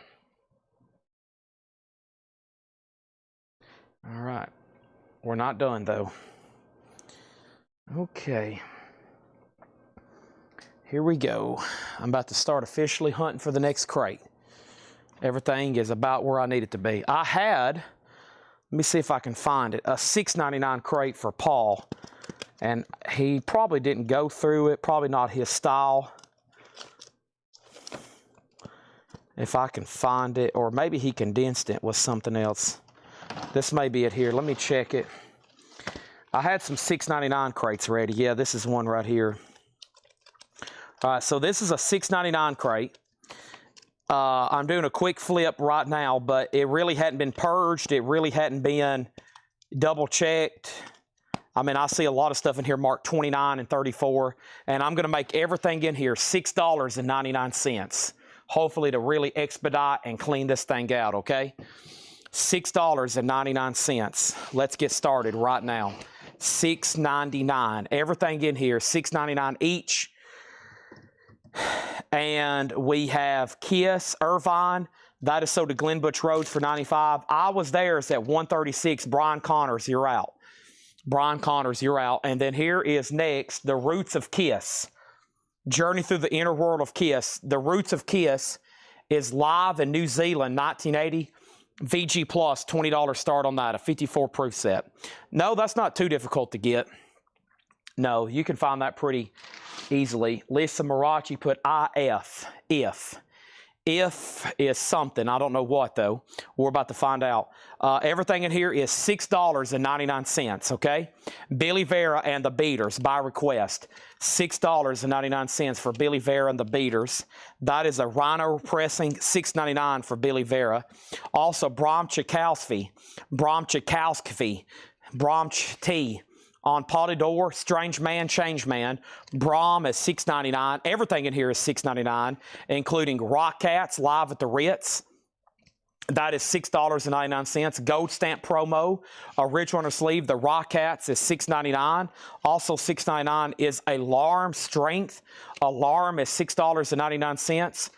all right, we're not done though. Okay. Here we go. I'm about to start officially hunting for the next crate. Everything is about where I need it to be. I had, let me see if I can find it, a $6.99 crate for Paul. And he probably didn't go through it, probably not his style. If I can find it, or maybe he condensed it with something else. This may be it here. Let me check it. I had some $6.99 crates ready. Yeah, this is one right here. All right, so this is a $6.99 crate. I'm doing a quick flip right now, but it really hadn't been purged. It really hadn't been double checked. I mean, I see a lot of stuff in here marked 29 and 34, and I'm going to make everything in here $6.99, hopefully to really expedite and clean this thing out, okay? $6.99. Let's get started right now. $6.99. Everything in here, $6.99 each. And we have KISS, Irvine. That is sold to Glenn Butch Rhodes for 95. I was there. It's at 136. Brian Connors, you're out. Brian Connors, you're out. And then here is next, the Roots of KISS. Journey through the inner world of KISS. The Roots of KISS is live in New Zealand, 1980. VG Plus, $20 start on that, a 54 proof set. No, that's not too difficult to get. No, you can find that pretty easily. Lisa Marachi put IF, if. If is something. I don't know what, though. We're about to find out. Everything in here is $6.99, okay? Billy Vera and the Beaters, by request. $6.99 for Billy Vera and the Beaters. That is a Rhino pressing, $6.99 for Billy Vera. Also, Bram Tchaikovsky, T. On Polydor, Strange Man, Change Man. Brahm is $6.99. Everything in here is $6.99, including Rock Cats live at the Ritz. That is $6.99. Gold stamp promo, original on the sleeve. The Rock Cats is $6.99. Also $6.99 is Alarm Strength. Alarm is $6.99.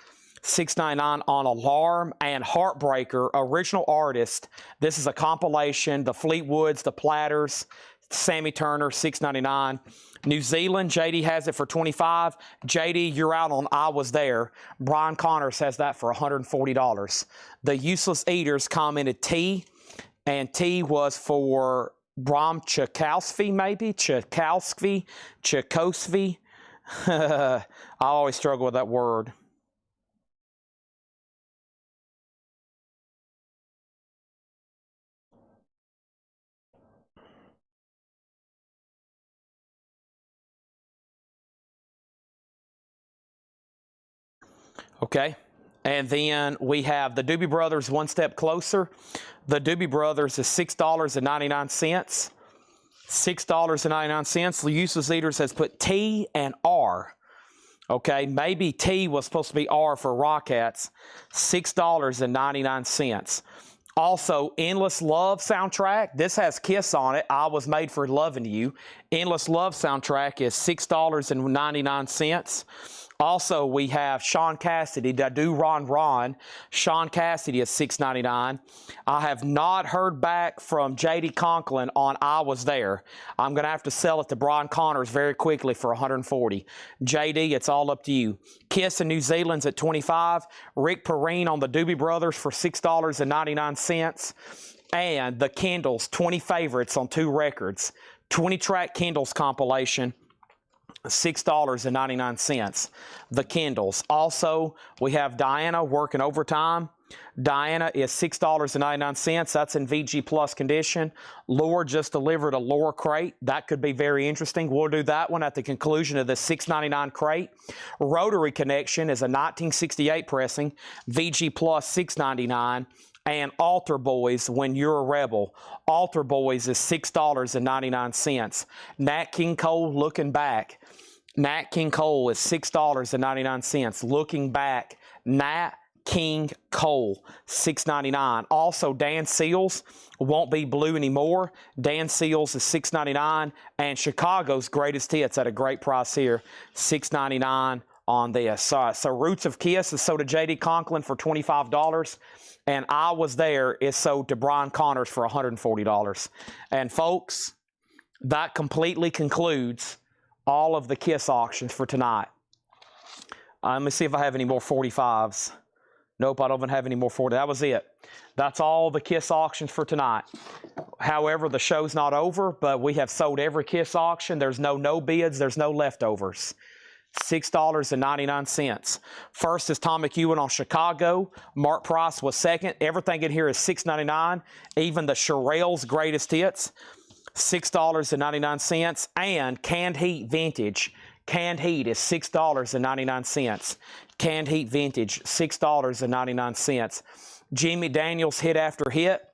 $6.99 on Alarm and Heartbreaker, original artist. This is a compilation. The Fleetwoods, the Platters, Sammy Turner, $6.99. New Zealand, JD has it for $25. JD, you're out on I Was There. Brian Connors has that for $140. The Useless Eaters commented T, and T was for Bram Tchaikovsky, maybe? Tchaikovsky? I always struggle with that word. Okay, and then we have the Doobie Brothers One Step Closer. The Doobie Brothers is $6.99. $6.99. The Useless Eaters has put T and R. Okay, maybe T was supposed to be R for Rockettes. $6.99. Also, Endless Love soundtrack. This has Kiss on it. I Was Made for Loving You. Endless Love soundtrack is $6.99. Also, we have Sean Cassidy, Da Do Ron Ron. Sean Cassidy is $6.99. I have not heard back from J.D. Conklin on I Was There. I'm going to have to sell it to Brian Connors very quickly for $140. J.D., it's all up to you. Kiss in New Zealand's at $25. Rick Perrine on the Doobie Brothers for $6.99. And the Kindles, 20 favorites on 2 records. 20-track Kindles compilation. $6.99. The Kindles. Also, we have Diana working overtime. Diana is $6.99. That's in VG Plus condition. Lore just delivered a Lore crate. That could be very interesting. We'll do that one at the conclusion of the $6.99 crate. Rotary Connection is a 1968 pressing. VG Plus $6.99. And Altar Boys, When You're a Rebel. Altar Boys is $6.99. Nat King Cole, Looking Back. Nat King Cole is $6.99. Looking Back, Nat King Cole, $6.99. Also, Dan Seals, Won't Be Blue Anymore. Dan Seals is $6.99. And Chicago's Greatest Hits at a great price here, $6.99 on this. So Roots of Kiss is sold to J.D. Conklin for $25. And I Was There is sold to Brian Connors for $140. And folks, that completely concludes all of the Kiss auctions for tonight. Let me see if I have any more 45s. Nope, I don't even have any more 40. That was it. That's all the Kiss auctions for tonight. However, the show's not over, but we have sold every Kiss auction. There's no bids. There's no leftovers. $6.99. First is Tom McEwen on Chicago. Mark Price was second. Everything in here is $6.99. Even the Shirelles Greatest Hits, $6.99. And Canned Heat Vintage. Canned Heat is $6.99. Canned Heat Vintage, $6.99. Gene McDaniels Hit After Hit.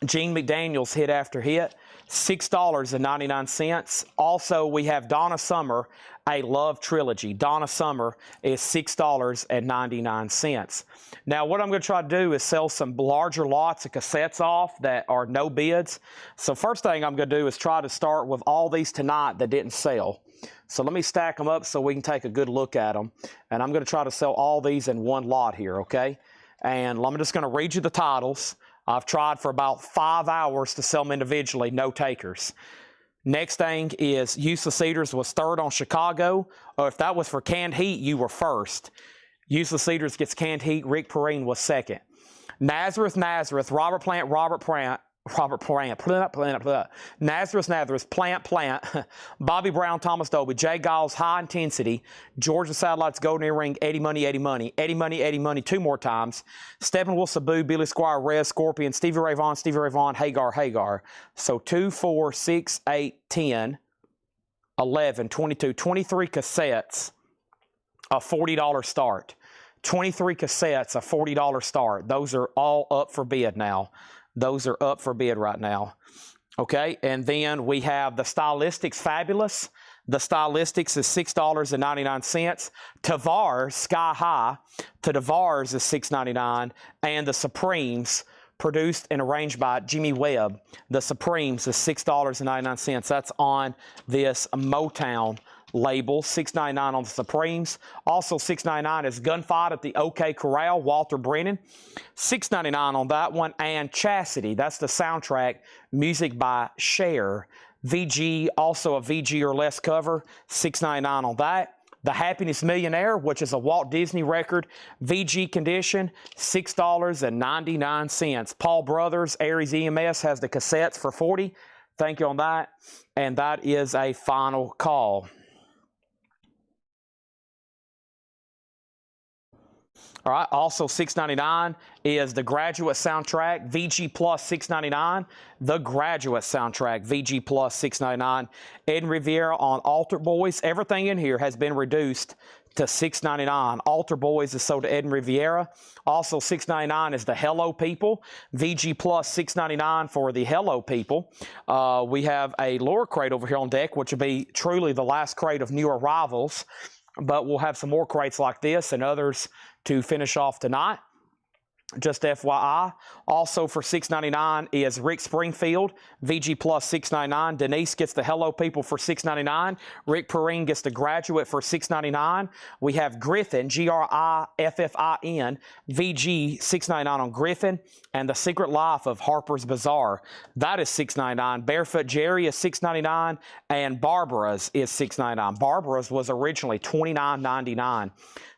Gene McDaniels Hit After Hit, $6.99. Also, we have Donna Summer, a Love Trilogy. Donna Summer is $6.99. Now, what I'm going to try to do is sell some larger lots of cassettes off that are no bids. So first thing I'm going to do is try to start with all these tonight that didn't sell. So let me stack them up so we can take a good look at them. And I'm going to try to sell all these in one lot here, okay? And I'm just going to read you the titles. I've tried for about 5 hours to sell them individually, no takers. Next thing is Useless Eaters was third on Chicago. Or if that was for Canned Heat, you were first. Useless Eaters gets Canned Heat. Rick Perrine was second. Nazareth, Robert Plant, Nazareth, Plant, Bobby Brown, Thomas Dolby, Jay Giles, High Intensity, Georgia Satellites, Golden Earring, Eddie Money, 2 more times, Steppenwolf, Sabu, Billy Squire, Rez, Scorpion, Stevie Ray Vaughan, Hagar. So 2, 4, 6, 8, 10, 11, 22, 23 cassettes, a $40 start. 23 cassettes, a $40 start. Those are all up for bid now. Those are up for bid right now. Okay, and then we have the Stylistics Fabulous. The Stylistics is $6.99. Tavares Sky High to Tavares is $6.99. And the Supremes, produced and arranged by Jimmy Webb. The Supremes is $6.99. That's on this Motown label, $6.99 on the Supremes. Also $6.99 is Gunfight at the OK Corral, Walter Brennan. $6.99 on that one. And Chastity, that's the soundtrack, music by Cher. VG, also a VG or less cover, $6.99 on that. The Happiness Millionaire, which is a Walt Disney record, VG condition, $6.99. Paul Brothers, Aries EMS has the cassettes for $40. Thank you on that. And that is a final call. All right, also $6.99 is The Graduate soundtrack, VG Plus $6.99. The Graduate soundtrack, VG Plus $6.99. Ed Riviera on Altar Boys. Everything in here has been reduced to $6.99. Altar Boys is sold to Ed Riviera. Also $6.99 is The Hello People. VG Plus $6.99 for The Hello People. We have a lower crate over here on deck, which will be truly the last crate of new arrivals. but we'll have some more crates like this and others to finish off tonight. Just FYI, also for $6.99 is Rick Springfield, VG Plus $6.99. Denise gets the Hello People for $6.99. Rick Perrine gets the Graduate for $6.99. We have Griffin, Griffin, VG $6.99 on Griffin. And The Secret Life of Harper's Bazaar, that is $6.99. Barefoot Jerry is $6.99. And Barbara's is $6.99. Barbara's was originally $29.99.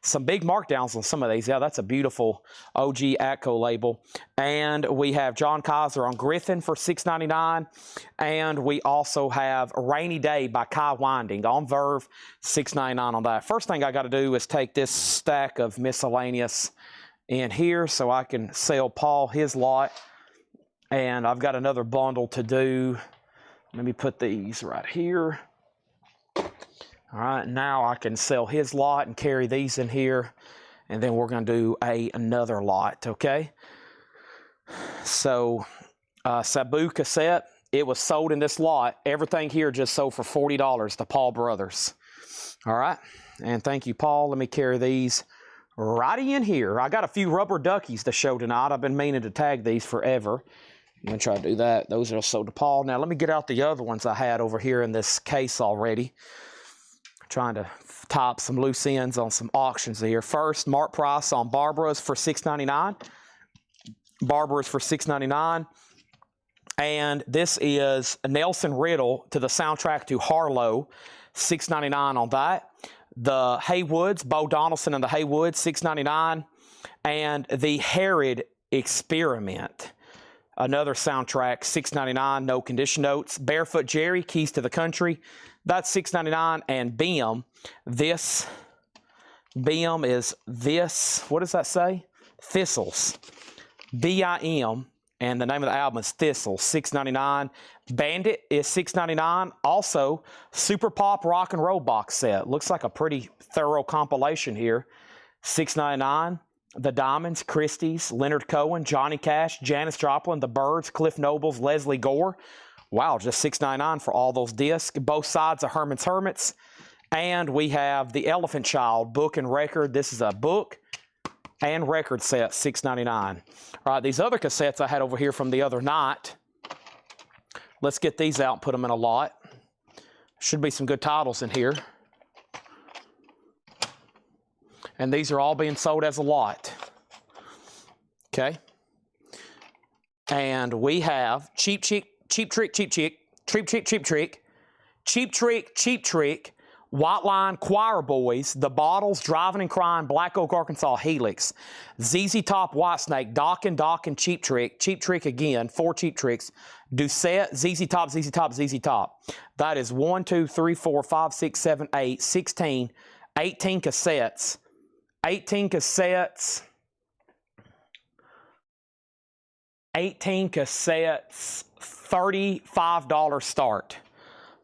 Some big markdowns on some of these. Yeah, that's a beautiful OG Atco label. And we have John Kaiser on Griffin for $6.99. And we also have Rainy Day by Kai Winding on Verve, $6.99 on that. First thing I got to do is take this stack of miscellaneous in here so I can sell Paul his lot. And I've got another bundle to do. Let me put these right here. All right, now I can sell his lot and carry these in here, and then we're going to do another lot, okay? So, Sabu cassette, it was sold in this lot. Everything here just sold for $40, the Paul Brothers. All right, and thank you, Paul. Let me carry these right in here. I got a few rubber duckies to show tonight. I've been meaning to tag these forever. I'm going to try to do that. Those are sold to Paul. Now, let me get out the other ones I had over here in this case already. Trying to top some loose ends on some auctions here. First, mark price on Barbara's for $6.99. Barbara's for $6.99. And this is Nelson Riddle to the soundtrack to Harlow, $6.99 on that. The Haywoods, Bo Donaldson and the Haywoods, $6.99. And the Herod Experiment, another soundtrack, $6.99, no condition notes. Barefoot Jerry, Keys to the Country, that's $6.99. And BIM, BIM is this, what does that say? Thistles, BIM, and the name of the album is Thistle, $6.99. Bandit is $6.99. Also, Super Pop Rock and Roll box set. Looks like a pretty thorough compilation here, $6.99. The Diamonds, Christie's, Leonard Cohen, Johnny Cash, Janis Joplin, The Byrds, Cliff Nobles, Leslie Gore. Wow, just $6.99 for all those discs. Both sides of Herman's Hermits. And we have The Elephant Child, book and record. This is a book and record set, $6.99. All right, these other cassettes I had over here from the other night. Let's get these out and put them in a lot. Should be some good titles in here. And these are all being sold as a lot. Okay. And we have Cheap Trick, White Line, Choir Boys, The Bottles, Driving and Crying, Black Oak, Arkansas, Helix, ZZ Top, Whitesnake, Dock, Cheap Trick again, 4 Cheap Tricks, Doucette, ZZ Top. That is 1, 2, 3, 4, 5, 6, 7, 8, 16, 18 cassettes. 18 cassettes, $35 start.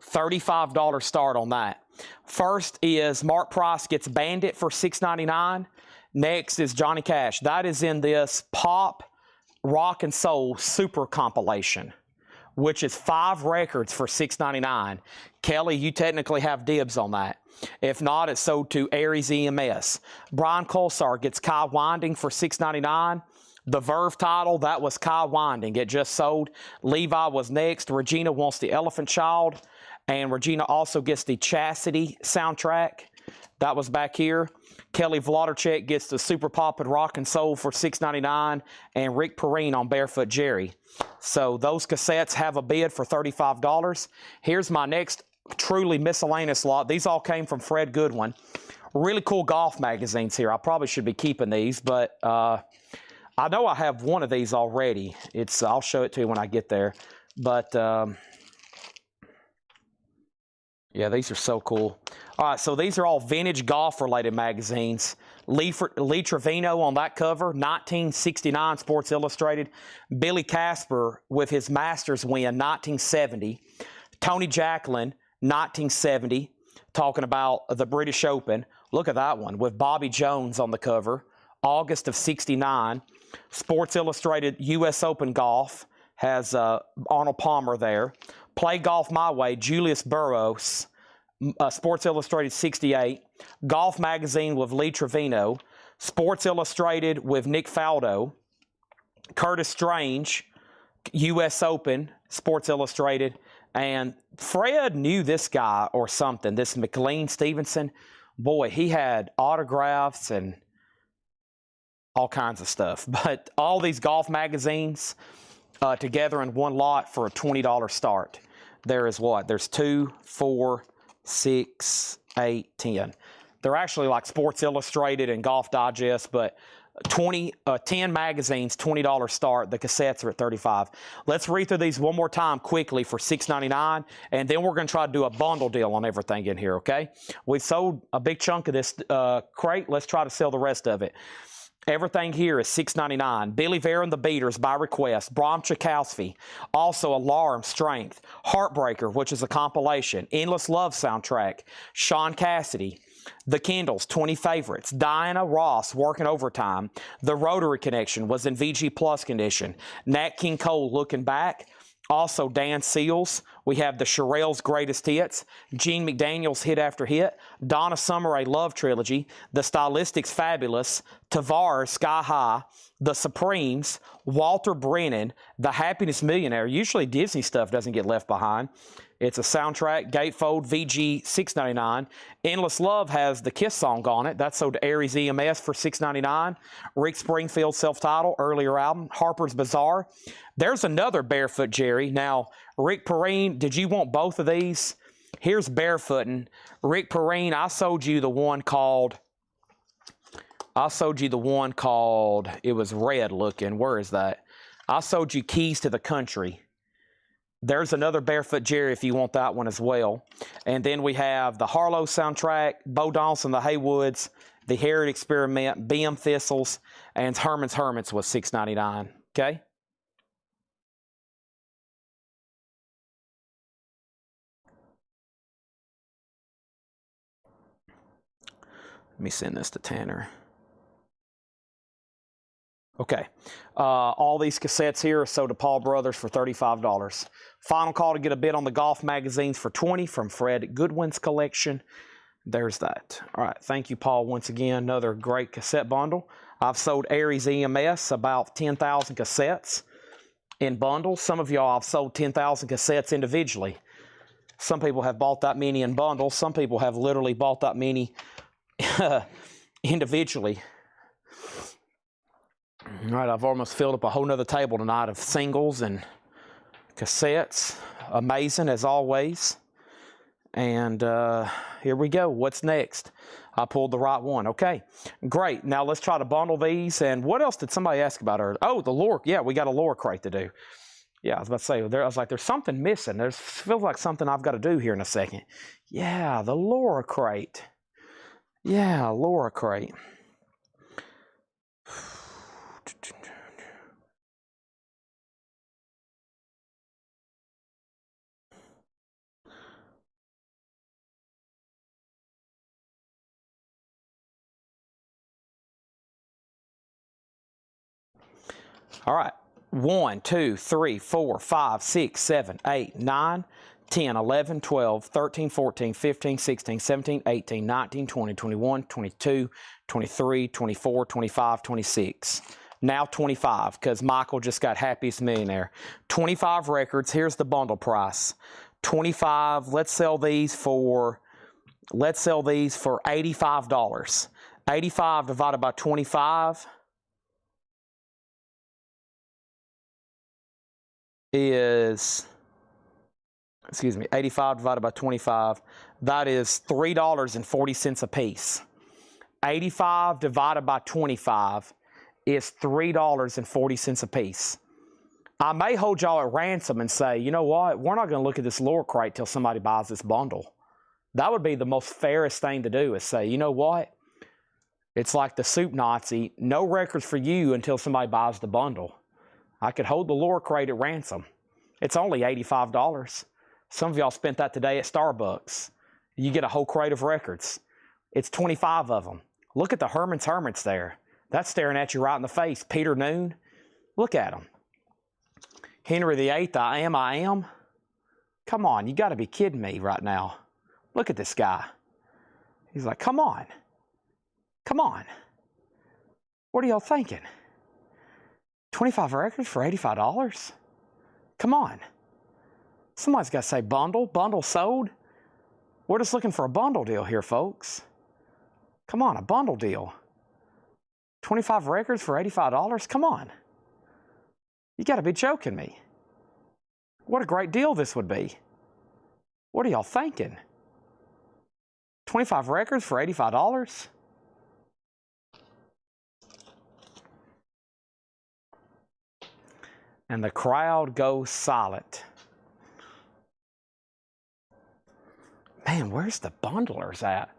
$35 start on that. First is Mark Price gets Bandit for $6.99. Next is Johnny Cash. That is in this Pop, Rock, and Soul Super compilation, which is 5 records for $6.99. Kelly, you technically have dibs on that. If not, it's sold to Aries EMS. Brian Colsar gets Kai Winding for $6.99. The Verve title, that was Kai Winding. It just sold. Levi was next. Regina wants the Elephant Child. And Regina also gets the Chastity soundtrack. That was back here. Kelly Vlodarchek gets the Super Pop and Rock and Soul for $6.99. And Rick Perrine on Barefoot Jerry. So those cassettes have a bid for $35. Here's my next truly miscellaneous lot. These all came from Fred Goodwin. Really cool golf magazines here. I probably should be keeping these, but I know I have one of these already. I'll show it to you when I get there. But yeah, these are so cool. All right, so these are all vintage golf-related magazines. Lee Trevino on that cover, 1969 Sports Illustrated. Billy Casper with his Masters win, 1970. Tony Jacklin, 1970, talking about the British Open. Look at that one with Bobby Jones on the cover, August of '69. Sports Illustrated U.S. Open Golf has Arnold Palmer there. Play Golf My Way, Julius Burroughs, Sports Illustrated 68, Golf Magazine with Lee Trevino, Sports Illustrated with Nick Faldo, Curtis Strange, U.S. Open, Sports Illustrated, and Fred knew this guy or something, this McLean Stevenson. Boy, he had autographs and all kinds of stuff. But all these golf magazines together in one lot for a $20 start. There is what? There's 2, 4, 6, 8, 10. They're actually like Sports Illustrated and Golf Digest, but 10 magazines, $20 start. The cassettes are at $35. Let's read through these one more time quickly for $6.99, and then we're going to try to do a bundle deal on everything in here, okay? We've sold a big chunk of this crate. Let's try to sell the rest of it. Everything here is $6.99. Billy Vare and the Beaters by request. Bram Tchaikovsky. Also Alarm, Strength. Heartbreaker, which is a compilation. Endless Love soundtrack. Sean Cassidy. The Kindles, 20 favorites. Diana Ross, Working Overtime. The Rotary Connection was in VG Plus condition. Nat King Cole, Looking Back. Also Dan Seals. We have the Shirelles Greatest Hits. Gene McDaniel's Hit After Hit. Donna Summer, A Love Trilogy. The Stylistics Fabulous. Tavares, Sky High. The Supremes. Walter Brennan. The Happiness Millionaire. Usually Disney stuff doesn't get left behind. It's a soundtrack, gatefold, VG, $6.99. Endless Love has the KISS song on it. That's sold to Aries EMS for $6.99. Rick Springfield, self-titled, earlier album. Harper's Bazaar. There's another Barefoot Jerry. Now, Rick Perrine, did you want both of these? Here's Barefootin'. Rick Perrine, I sold you the one called, it was red looking. Where is that? I sold you Keys to the Country. There's another Barefoot Jerry if you want that one as well. And then we have the Harlow soundtrack, Bo Donaldson, the Haywoods, the Herod Experiment, BM Thistles, and Herman's Hermits was $6.99. Okay? Let me send this to Tanner. Okay. All these cassettes here are sold to Paul Brothers for $35. Final call to get a bid on the golf magazines for $20 from Fred Goodwin's collection. There's that. All right. Thank you, Paul, once again. Another great cassette bundle. I've sold Aries EMS about 10,000 cassettes in bundles. Some of y'all have sold 10,000 cassettes individually. Some people have bought that many in bundles. Some people have literally bought that many individually. All right, I've almost filled up a whole nother table tonight of singles and cassettes. Amazing as always. And here we go. What's next? I pulled the right one. Okay, great. Now let's try to bundle these. And what else did somebody ask about earlier? Oh, the lure. Yeah, we got a lure crate to do. Yeah, I was about to say, I was like, there's something missing. Feels like something I've got to do here in a second. Yeah, the lure crate. Yeah, lure crate. All right. 1, 2, 3, 4, 5, 6, 7, 8, 9, 10, 11, 12, 13, 14, 15, 16, 17, 18, 19, 20, 21, 22, 23, 24, 25, 26. Now 25, because Michael just got Happiest Millionaire. 25 records. Here's the bundle price. 25. Let's sell these for $85. 85 divided by 25 is, 85 divided by 25, that is $3.40 a piece. 85 divided by 25 is $3.40 a piece. I may hold y'all at ransom and say, you know what, we're not going to look at this lure crate till somebody buys this bundle. That would be the most fairest thing to do, is say, you know what, it's like the soup Nazi, no records for you until somebody buys the bundle. I could hold the lure crate at ransom. It's only $85. Some of y'all spent that today at Starbucks. You get a whole crate of records. It's 25 of them. Look at the Herman's Hermits there. That's staring at you right in the face. Peter Noon. Look at him. Henry VIII, I Am. Come on, you got to be kidding me right now. Look at this guy. He's like, come on. Come on. What are y'all thinking? 25 records for $85? Come on. Somebody's got to say bundle. Bundle sold. We're just looking for a bundle deal here, folks. Come on, a bundle deal. 25 records for $85? Come on. You got to be joking me. What a great deal this would be. What are y'all thinking? 25 records for $85? And the crowd goes silent. Man, where's the bundlers at?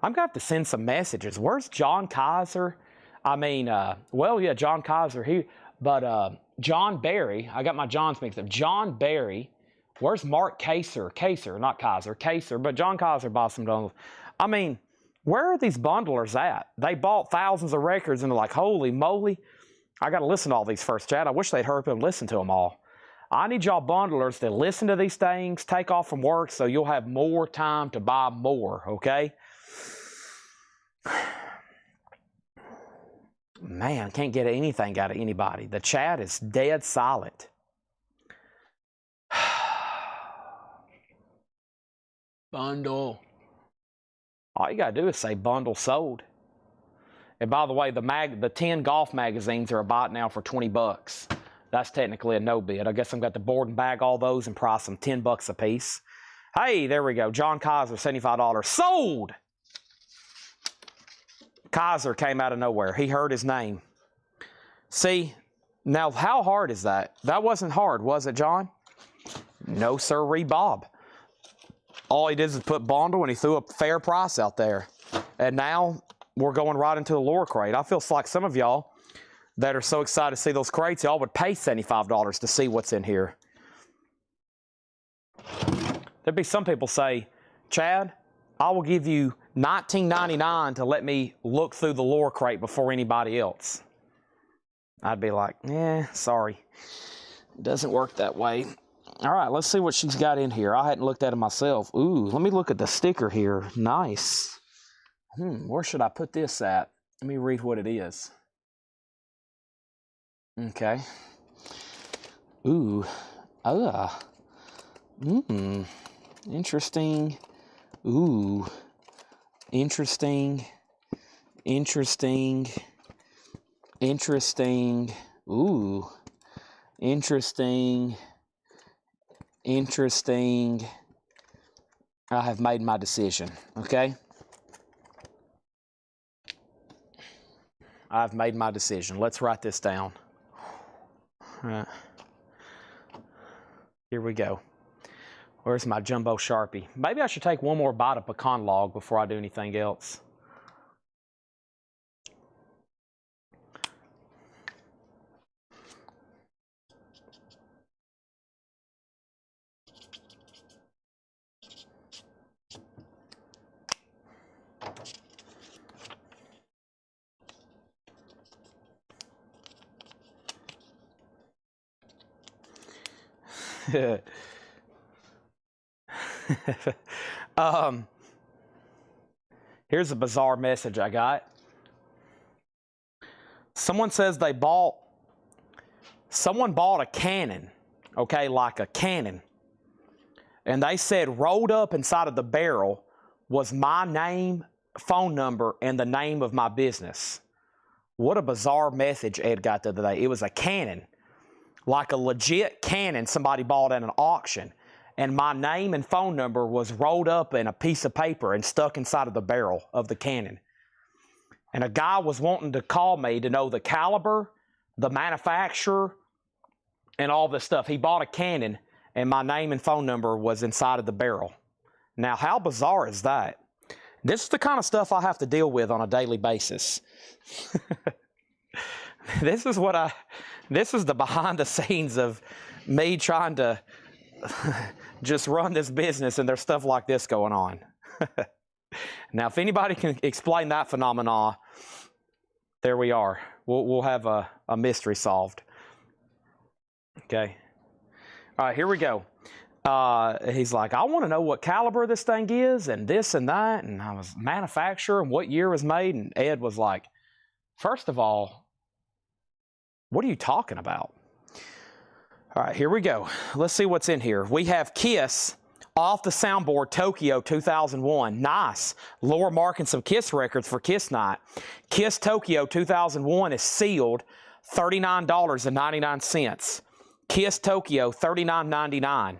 I'm going to have to send some messages. Where's John Kaiser? I mean, well, yeah, John Kaiser. But John Barry, I got my Johns mixed up. John Barry. Where's Mark Kaser? Kaser, not Kaiser. Kaser, but John Kaiser bought some bundles. I mean, where are these bundlers at? They bought thousands of records and they're like, holy moly. I got to listen to all these first, Chad. I wish they'd hurry up and listen to them all. I need y'all bundlers to listen to these things, take off from work so you'll have more time to buy more, okay? Man, can't get anything out of anybody. The chat is dead silent. Bundle. All you got to do is say bundle sold. And by the way, the 10 golf magazines are about now for $20. That's technically a no bid. I guess I'm got to board and bag all those and price them $10 a piece. Hey, there we go. John Kaiser, $75. Sold! Kaiser came out of nowhere. He heard his name. See, now how hard is that? That wasn't hard, was it, John? No, sirree, Bob. All he did is put bundle and he threw a fair price out there. And now we're going right into the lure crate. I feel like some of y'all that are so excited to see those crates, y'all would pay $75 to see what's in here. There'd be some people say, Chad, I will give you $19.99 to let me look through the lure crate before anybody else. I'd be like, sorry. It doesn't work that way. All right, let's see what she's got in here. I hadn't looked at it myself. Ooh, let me look at the sticker here. Nice. Where should I put this at? Let me read what it is. Okay. Ooh. Interesting. Ooh. Interesting. Interesting. Interesting. Ooh. Interesting. Interesting. I have made my decision, okay? I've made my decision. Let's write this down. All right. Here we go. Where's my jumbo Sharpie? Maybe I should take one more bite of pecan log before I do anything else. Here's a bizarre message I got. Someone says someone bought a cannon, okay, like a cannon. And they said rolled up inside of the barrel was my name, phone number, and the name of my business. What a bizarre message Ed got the other day. It was a cannon. Like a legit cannon somebody bought at an auction. And my name and phone number was rolled up in a piece of paper and stuck inside of the barrel of the cannon. And a guy was wanting to call me to know the caliber, the manufacturer, and all this stuff. He bought a cannon and my name and phone number was inside of the barrel. Now, how bizarre is that? This is the kind of stuff I have to deal with on a daily basis. This is the behind the scenes of me trying to just run this business and there's stuff like this going on. Now, if anybody can explain that phenomena, there we are. We'll have a mystery solved. Okay. All right, here we go. He's like, I want to know what caliber this thing is and this and that. And I was manufacturer and what year it was made. And Ed was like, first of all, what are you talking about? All right, here we go. Let's see what's in here. We have KISS off the soundboard, Tokyo 2001. Nice. Laura marking some KISS records for KISS night. KISS Tokyo 2001 is sealed, $39.99. KISS Tokyo, $39.99.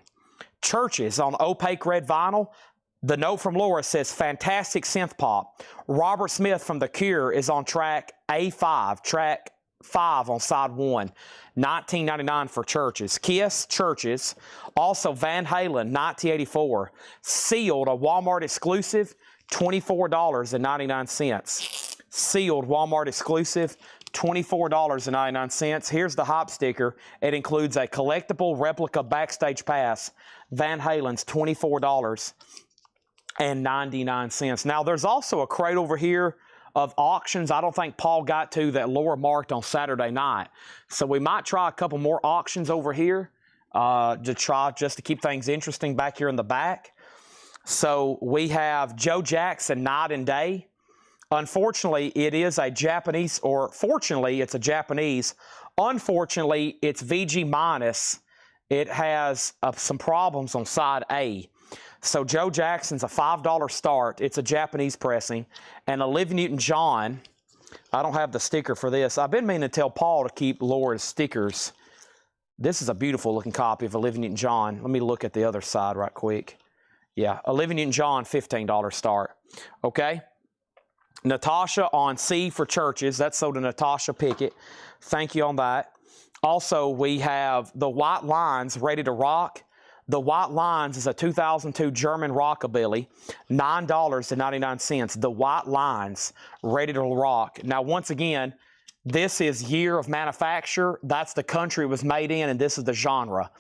Churches on opaque red vinyl. The note from Laura says, fantastic synth pop. Robert Smith from The Cure is on track A5, track 5 on side 1. $19.99 for Churches. KISS, Churches. Also Van Halen, 1984. Sealed, a Walmart exclusive, $24.99. Sealed, Walmart exclusive, $24.99. Here's the hop sticker. It includes a collectible replica backstage pass. Van Halen's $24.99. Now, there's also a crate over here of auctions I don't think Paul got to that Laura marked on Saturday night. So we might try a couple more auctions over here just to keep things interesting back here in the back. So we have Joe Jackson, Night and Day. Unfortunately, it is a Japanese, or fortunately, it's a Japanese. Unfortunately, it's VG minus. It has some problems on side A. So Joe Jackson's a $5 start. It's a Japanese pressing. And Olivia Newton-John, I don't have the sticker for this. I've been meaning to tell Paul to keep Laura's stickers. This is a beautiful looking copy of Olivia Newton-John. Let me look at the other side right quick. Yeah, Olivia Newton-John, $15 start. Okay. Natasha on C for Churches. That's sold to Natasha Pickett. Thank you on that. Also, we have the White Lines, Ready to Rock. The White Lines is a 2002 German rockabilly, $9.99. The White Lines, Ready to Rock. Now, once again, this is year of manufacture. That's the country it was made in, and this is the genre.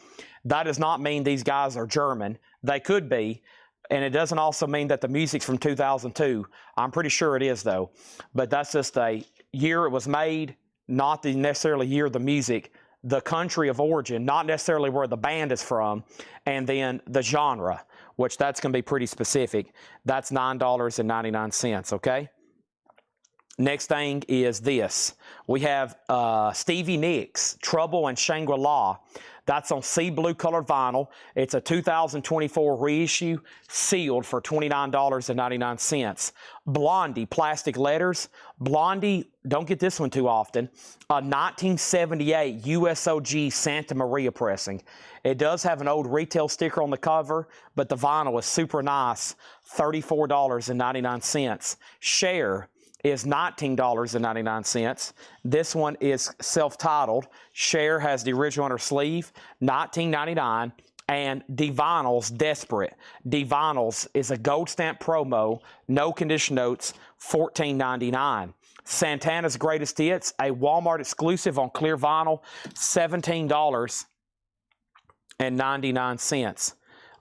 That does not mean these guys are German. They could be. And it doesn't also mean that the music's from 2002. I'm pretty sure it is, though. But that's just a year it was made, not the necessarily year of the music, the country of origin, not necessarily where the band is from, and then the genre, which that's going to be pretty specific. That's $9.99, okay? Next thing is this. We have Stevie Nicks, Trouble and Shangri-La. That's on sea blue colored vinyl. It's a 2024 reissue, sealed for $29.99. Blondie, plastic letters. Blondie, don't get this one too often. A 1978 USOG Santa Maria pressing. It does have an old retail sticker on the cover, but the vinyl is super nice. $34.99. Cher is $19.99. This one is self-titled. Cher has the original on her sleeve, $19.99. And D-Vinyl's Desperate. D-Vinyl's is a gold stamp promo, no condition notes, $14.99. Santana's Greatest Hits, a Walmart exclusive on clear vinyl, $17.99.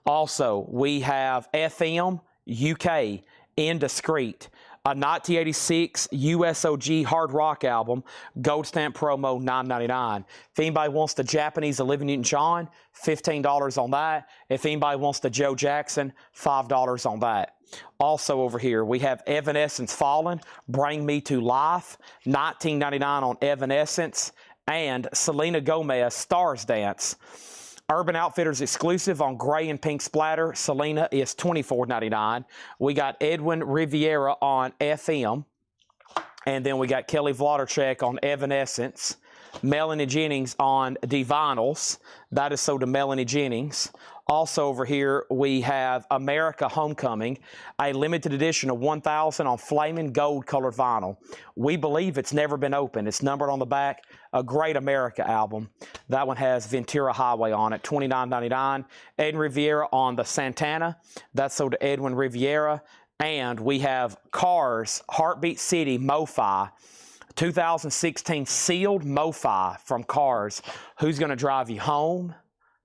Also, we have FM UK, Indiscreet. A 1986 USOG hard rock album, gold stamp promo, $9.99. If anybody wants the Japanese Olivia Newton-John, $15 on that. If anybody wants the Joe Jackson, $5 on that. Also over here, we have Evanescence Fallen, Bring Me to Life, $19.99 on Evanescence, and Selena Gomez, Stars Dance. Urban Outfitters exclusive on gray and pink splatter. Selena is $24.99. We got Edwin Riviera on FM. And then we got Kelly Wlodarczyk on Evanescence. Melanie Jennings on D-Vinyls. That is sold to Melanie Jennings. Also over here, we have America Homecoming, a limited edition of 1,000 on flaming gold colored vinyl. We believe it's never been opened. It's numbered on the back. A great America album. That one has Ventura Highway on it, $29.99. Edwin Riviera on the Santana. That's sold to Edwin Riviera. And we have Cars, Heartbeat City, MoFi. 2016 sealed MoFi from Cars. Who's going to drive you home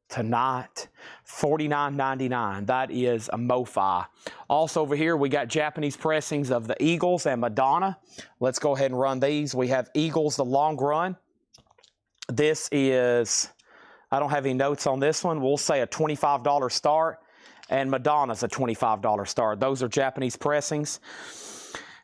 tonight? $49.99. That is a MoFi. Also over here, we got Japanese pressings of the Eagles and Madonna. Let's go ahead and run these. We have Eagles, The Long Run. This is I don't have any notes on this one. We'll say a $25 start, and Madonna's a $25 start. Those are Japanese pressings.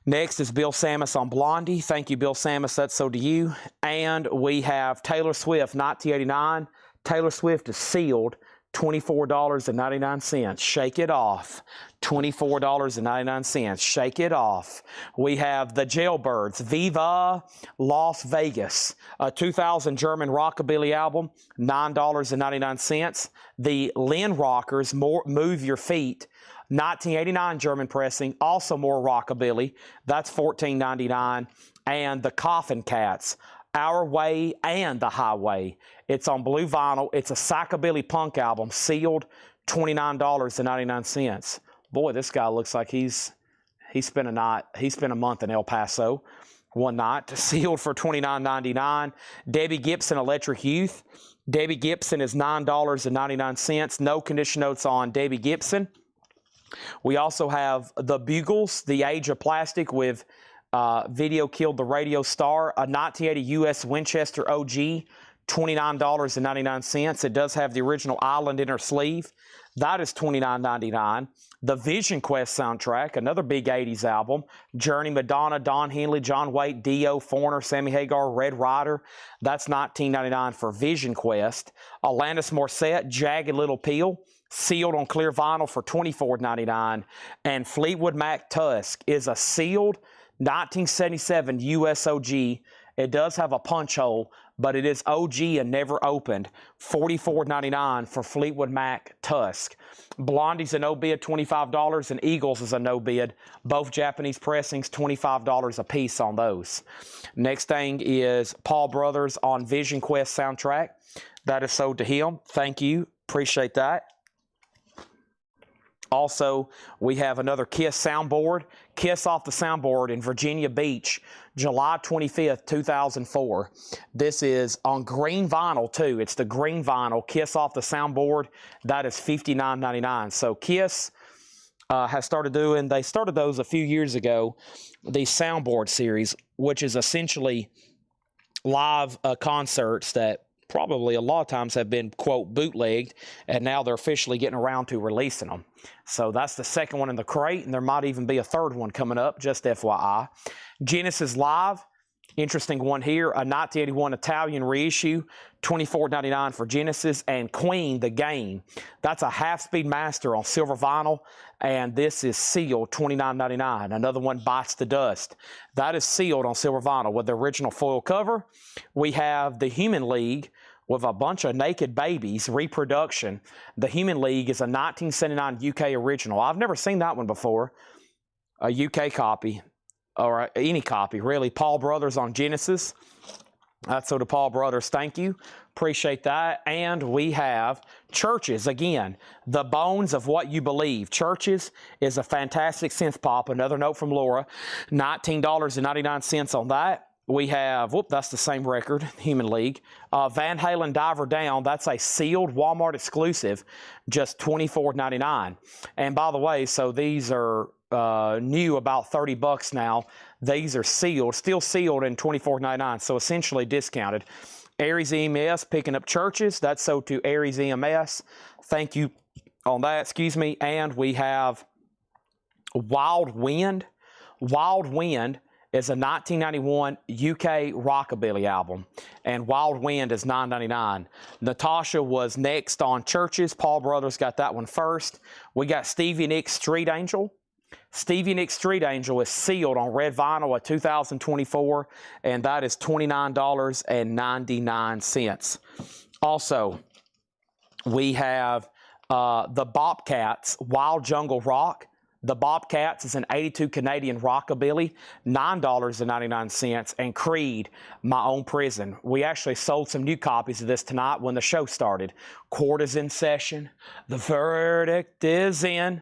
Next is Bill Samus on Blondie. Thank you, Bill Samus. That's so to you. And we have Taylor Swift, 1989. Taylor Swift is sealed, $24.99. Shake it off. $24.99. Shake it off. We have the Jailbirds, Viva Las Vegas, a 2000 German rockabilly album, $9.99. The Lynn Rockers, Move Your Feet, 1989 German pressing, also more rockabilly. That's $14.99. And the Coffin Cats, Our Way and the Highway. It's on blue vinyl. It's a psychobilly punk album, sealed, $29.99. Boy, this guy looks like he spent a night. He spent a month in El Paso one night, sealed for $29.99. Debbie Gibson, Electric Youth. Debbie Gibson is $9.99. No condition notes on Debbie Gibson. We also have the Bugles, The Age of Plastic with Video Killed the Radio Star, a 1980 U.S. Winchester OG, $29.99. It does have the original island in her sleeve. That is $29.99. The Vision Quest soundtrack, another big 80s album. Journey, Madonna, Don Henley, John Waite, Dio, Foreigner, Sammy Hagar, Red Rider. That's $19.99 for Vision Quest. Alanis Morissette, Jagged Little Pill, sealed on clear vinyl for $24.99. And Fleetwood Mac Tusk is a sealed 1977 US OG. It does have a punch hole, but it is OG and never opened. $44.99 for Fleetwood Mac Tusk. Blondie's a no bid, $25, and Eagles is a no bid. Both Japanese pressings, $25 a piece on those. Next thing is Paul Brothers on Vision Quest soundtrack. That is sold to him. Thank you. Appreciate that. Also, we have another KISS soundboard. KISS off the soundboard in Virginia Beach, July 25th, 2004. This is on green vinyl, too. It's the green vinyl, KISS off the soundboard. That is $59.99. So KISS has started doing, they started those a few years ago, the soundboard series, which is essentially live concerts that probably a lot of times have been, quote, bootlegged, and now they're officially getting around to releasing them. So that's the second one in the crate, and there might even be a third one coming up, just FYI. Genesis Live, interesting one here, a 1981 Italian reissue, $24.99 for Genesis. And Queen, The Game, that's a half-speed master on silver vinyl, and this is sealed, $29.99. Another one, Bites the Dust. That is sealed on silver vinyl with the original foil cover. We have The Human League with a bunch of naked babies, reproduction. The Human League is a 1979 UK original. I've never seen that one before, a UK copy, or any copy, really. Paul Brothers on Genesis. That's so to Paul Brothers, thank you. Appreciate that. And we have Churches, again, The Bones of What You Believe. Churches is a fantastic synth pop. Another note from Laura, $19.99 on that. We have, whoop, that's the same record, Human League. Van Halen, Diver Down, that's a sealed Walmart exclusive, just $24.99. And by the way, so these are new, about $30 now. These are sealed, still sealed, in $24.99, so essentially discounted. Aries EMS picking up Churches. That's sold to Aries EMS. Thank you on that, excuse me. And we have Wild Wind. Wild Wind is a 1991 UK rockabilly album, and Wild Wind is $9.99. Natasha was next on Churches. Paul Brothers got that one first. We got Stevie Nicks Street Angel. Stevie Nicks Street Angel is sealed on red vinyl at 2024, and that is $29.99. Also, we have the Bobcats, Wild Jungle Rock. The Bobcats is an 82 Canadian rockabilly, $9.99. And Creed, My Own Prison. We actually sold some new copies of this tonight when the show started. Court is in session. The verdict is in.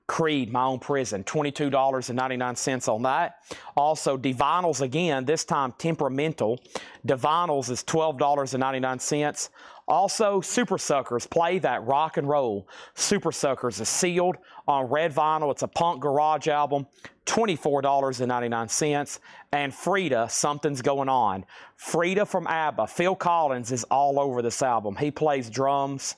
Creed, My Own Prison, $22.99 on that. Also, Divinyls again, this time Temperamental. Divinyls is $12.99. Also, Super Suckers, Play That Rock and Roll. Super Suckers is sealed on red vinyl. It's a punk garage album, $24.99. And Frida, Something's Going On. Frida from ABBA. Phil Collins is all over this album. He plays drums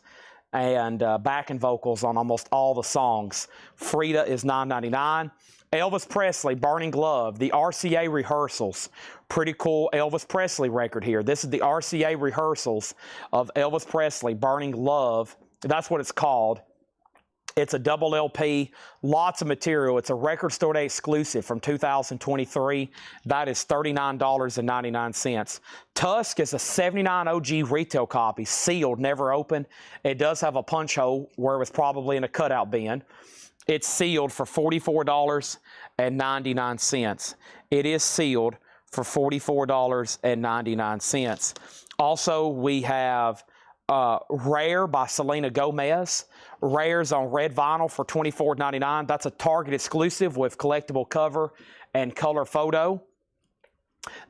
and backing vocals on almost all the songs. Frida is $9.99. Elvis Presley, Burning Love, the RCA rehearsals. Pretty cool Elvis Presley record here. This is the RCA rehearsals of Elvis Presley, Burning Love. That's what it's called. It's a double LP, lots of material. It's a Record Store Day exclusive from 2023. That is $39.99. Tusk is a 79 OG retail copy, sealed, never opened. It does have a punch hole where it was probably in a cutout bin. It's sealed for $44.99. It is sealed for $44.99. Also, we have Rare by Selena Gomez. Rare's on red vinyl for $24.99. That's a Target exclusive with collectible cover and color photo.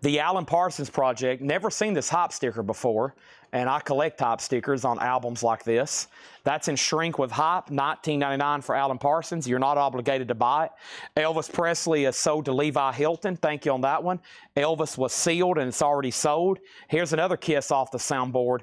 The Alan Parsons Project. Never seen this hop sticker before, and I collect hop stickers on albums like this. That's in shrink with hop, $19.99 for Alan Parsons. You're not obligated to buy it. Elvis Presley is sold to Levi Hilton. Thank you on that one. Elvis was sealed, and it's already sold. Here's another Kiss off the soundboard.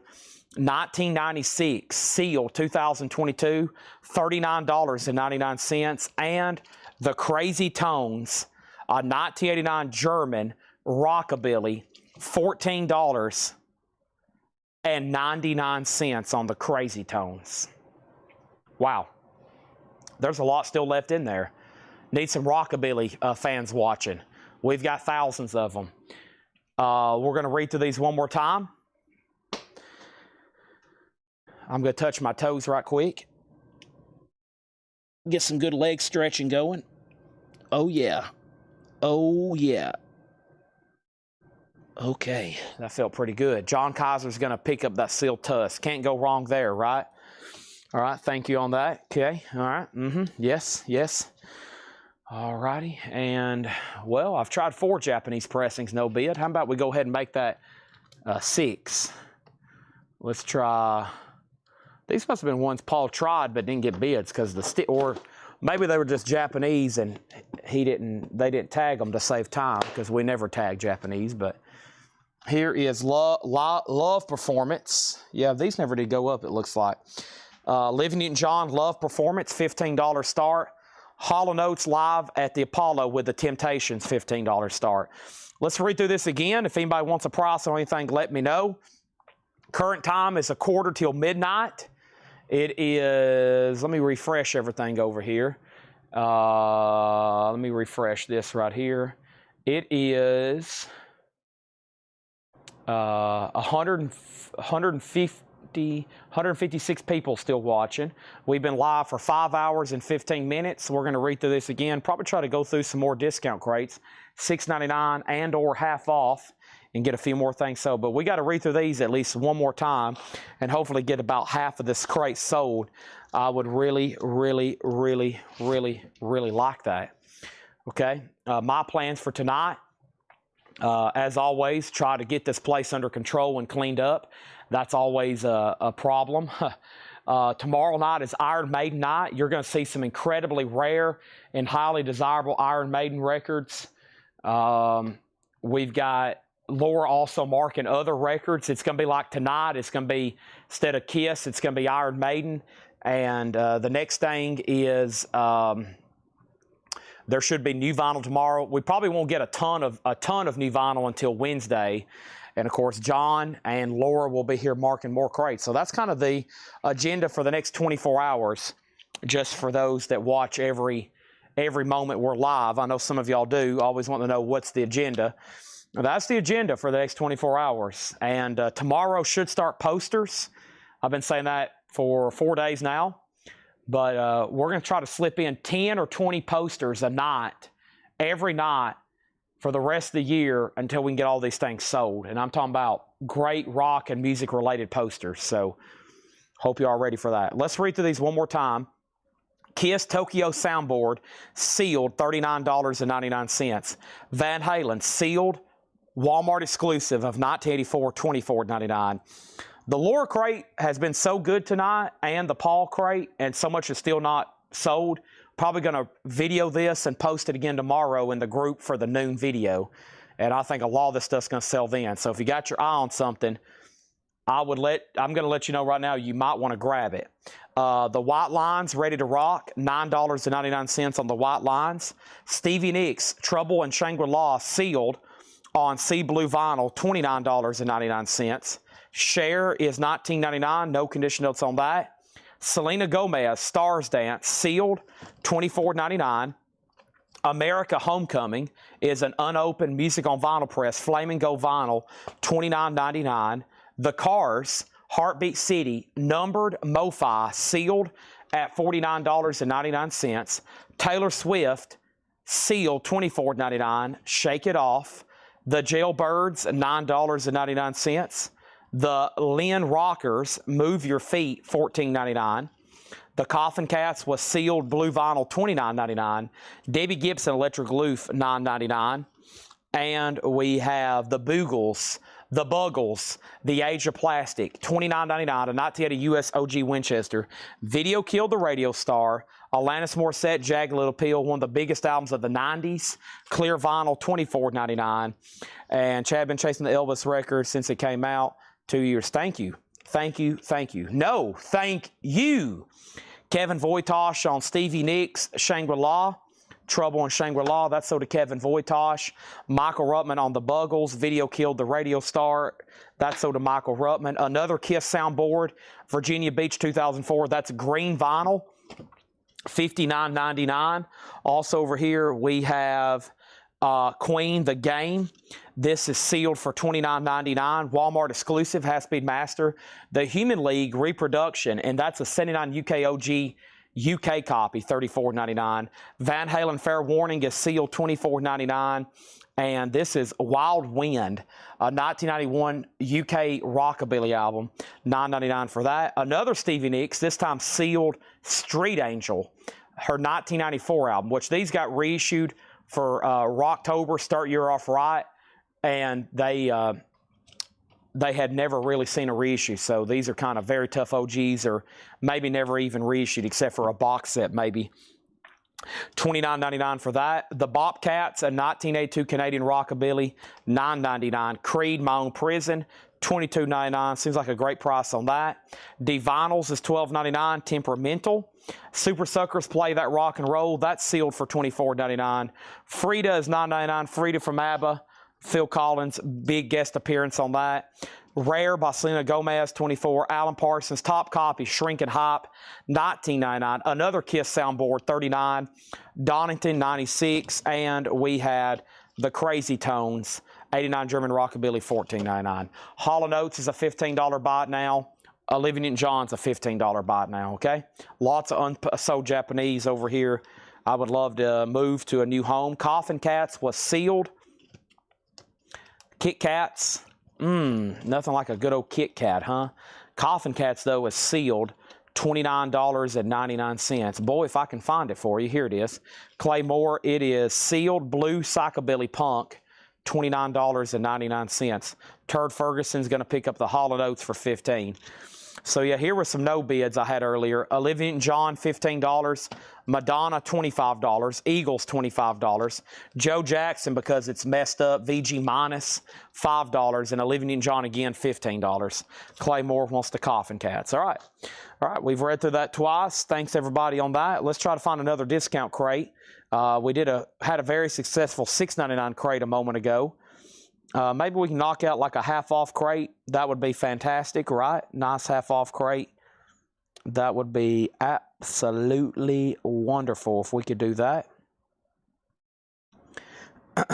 1996, sealed, 2022, $39.99. And The Crazy Tones, a 1989 German rockabilly, $14.99 on The Crazy Tones. Wow. There's a lot still left in there. Need some rockabilly fans watching. We've got thousands of them. We're going to read through these one more time. I'm going to touch my toes right quick. Get some good leg stretching going. Oh, yeah. Oh, yeah. Okay, that felt pretty good. John Kaiser's going to pick up that sealed tusk. Can't go wrong there, right? All right, thank you on that. Okay, all right. Yes, yes. All righty. And, well, I've tried 4 Japanese pressings, no bid. How about we go ahead and make that 6? Let's try... These must have been ones Paul tried but didn't get bids because or maybe they were just Japanese and they didn't tag them to save time because we never tag Japanese. But here is Love Performance. Yeah, these never did go up, it looks like. Olivia Newton-John, Love Performance, $15 start. Hall & Oates live at the Apollo with the Temptations, $15 start. Let's read through this again. If anybody wants a price on anything, let me know. Current time is 1/4 till midnight. It is, let me refresh everything over here. Let me refresh this right here. It is 156 people still watching. We've been live for 5 hours and 15 minutes. We're going to read through this again. Probably try to go through some more discount crates, $6.99 and or half off, and get a few more things sold. But we got to read through these at least one more time and hopefully get about half of this crate sold. I would really, really, really, really, really like that. Okay, my plans for tonight, as always, try to get this place under control and cleaned up. That's always a problem. Tomorrow night is Iron Maiden night. You're going to see some incredibly rare and highly desirable Iron Maiden records. We've got Laura also marking other records. It's going to be like tonight. It's going to be, instead of Kiss, it's going to be Iron Maiden. And the next thing is there should be new vinyl tomorrow. We probably won't get a ton of new vinyl until Wednesday. And, of course, John and Laura will be here marking more crates. So that's kind of the agenda for the next 24 hours, just for those that watch every moment we're live. I know some of y'all do always want to know what's the agenda. That's the agenda for the next 24 hours. And tomorrow should start posters. I've been saying that for 4 days now. But we're going to try to slip in 10 or 20 posters a night, every night, for the rest of the year until we can get all these things sold. And I'm talking about great rock and music-related posters. So hope you are ready for that. Let's read through these one more time. Kiss Tokyo Soundboard, sealed, $39.99. Van Halen, sealed, Walmart exclusive of 1984, $24.99. The Laura crate has been so good tonight, and the Paul crate, and so much is still not sold. Probably going to video this and post it again tomorrow in the group for the noon video. And I think a lot of this stuff's going to sell then. So if you got your eye on something, I'm going to let you know right now, you might want to grab it. The white lines, ready to rock, $9.99 on the white lines. Stevie Nicks, Trouble and Shangri-La, sealed on sea blue vinyl, $29.99. Cher is $19.99, no condition notes on that. Selena Gomez, Stars Dance, sealed, $24.99. America Homecoming is an unopened music on vinyl press, Flamingo vinyl, $29.99. The Cars, Heartbeat City, numbered MoFi, sealed at $49.99. Taylor Swift, sealed, $24.99. Shake It Off. The Jailbirds, $9.99. The Lynn Rockers, Move Your Feet, $14.99. The Coffin Cats was sealed blue vinyl, $29.99. Debbie Gibson Electric Loof, $9.99. And we have the Boogles, the Buggles, The Age of Plastic, $29.99. A 1980 US OG Winchester. Video Killed the Radio Star. Alanis Morissette, Jagged Little Pill, one of the biggest albums of the 90s. Clear vinyl, $24.99. And Chad been chasing the Elvis record since it came out. 2 years. Thank you. Thank you. Thank you. No, thank you. Kevin Voitosh on Stevie Nicks, Shangri-La. Trouble in Shangri-La. That's so to Kevin Voitosh. Michael Ruttman on the Buggles. Video Killed the Radio Star. That's so to Michael Ruttman. Another KISS soundboard. Virginia Beach 2004. That's green vinyl. $59.99. Also over here we have Queen, The Game. This is sealed for $29.99. Walmart exclusive, Half-Speed Master. The Human League Reproduction, and that's a 79 UK OG UK copy, $34.99. Van Halen Fair Warning is sealed, $24.99. And this is Wild Wind, a 1991 UK rockabilly album, $9.99 for that. Another Stevie Nicks, this time sealed, Street Angel, her 1994 album, which these got reissued for Rocktober, Start Your Off Right, and they had never really seen a reissue, so these are kind of very tough OGs, or maybe never even reissued except for a box set maybe. $29.99 for that. The Bobcats, a 1982 Canadian rockabilly, $9.99. Creed, My Own Prison, $22.99. Seems like a great price on that. D-Vinyls is $12.99. Temperamental. Super Suckers, Play That Rock and Roll. That's sealed for $24.99. Frida is $9.99. Frida from ABBA. Phil Collins, big guest appearance on that. Rare by Selena Gomez, $24. Alan Parsons, top copy, Shrink and Hop, $19.99. Another KISS soundboard, $39. Donington, $96. And we had the Crazy Tones, $89 German Rockabilly, $14.99. Hall & Oates is a $15 buy it now. Olivia Newton-John's a $15 buy it now, okay? Lots of unsold Japanese over here. I would love to move to a new home. Coffin Cats was sealed. Kit Kats, nothing like a good old Kit Kat, huh? Coffin Cats, though, is sealed, $29.99. Boy, if I can find it for you, here it is. Claymore, it is sealed blue psychobilly punk, $29.99. Turd Ferguson's going to pick up the Hall & Oates for $15. So, yeah, here were some no bids I had earlier. Olivia Newton-John, $15. Madonna, $25. Eagles, $25. Joe Jackson, because it's messed up, VG minus, $5. And Olivia Newton-John again, $15. Claymore wants the Coffin Cats. All right. All right, we've read through that twice. Thanks, everybody, on that. Let's try to find another discount crate. We had a very successful $6.99 crate a moment ago. Maybe we can knock out like a half-off crate. That would be fantastic, right? Nice half-off crate. That would be absolutely wonderful if we could do that. All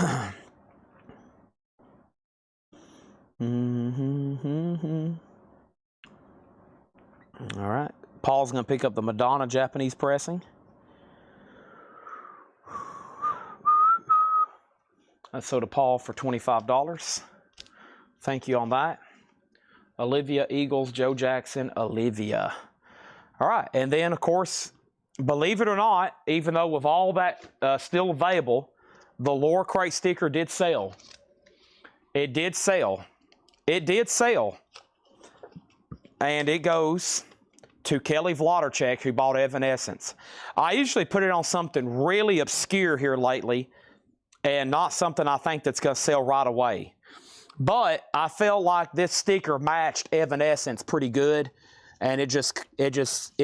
right. Paul's going to pick up the Madonna Japanese pressing. That's sold to Paul for $25. Thank you on that. Olivia, Eagles, Joe Jackson, Olivia. All right. And then, of course, believe it or not, even though with all that still available, the Lore Crate sticker did sell. It did sell. It did sell. And it goes to Kelly Vlodarchek, who bought Evanescence. I usually put it on something really obscure here lately and not something I think that's going to sell right away. But I felt like this sticker matched Evanescence pretty good, and it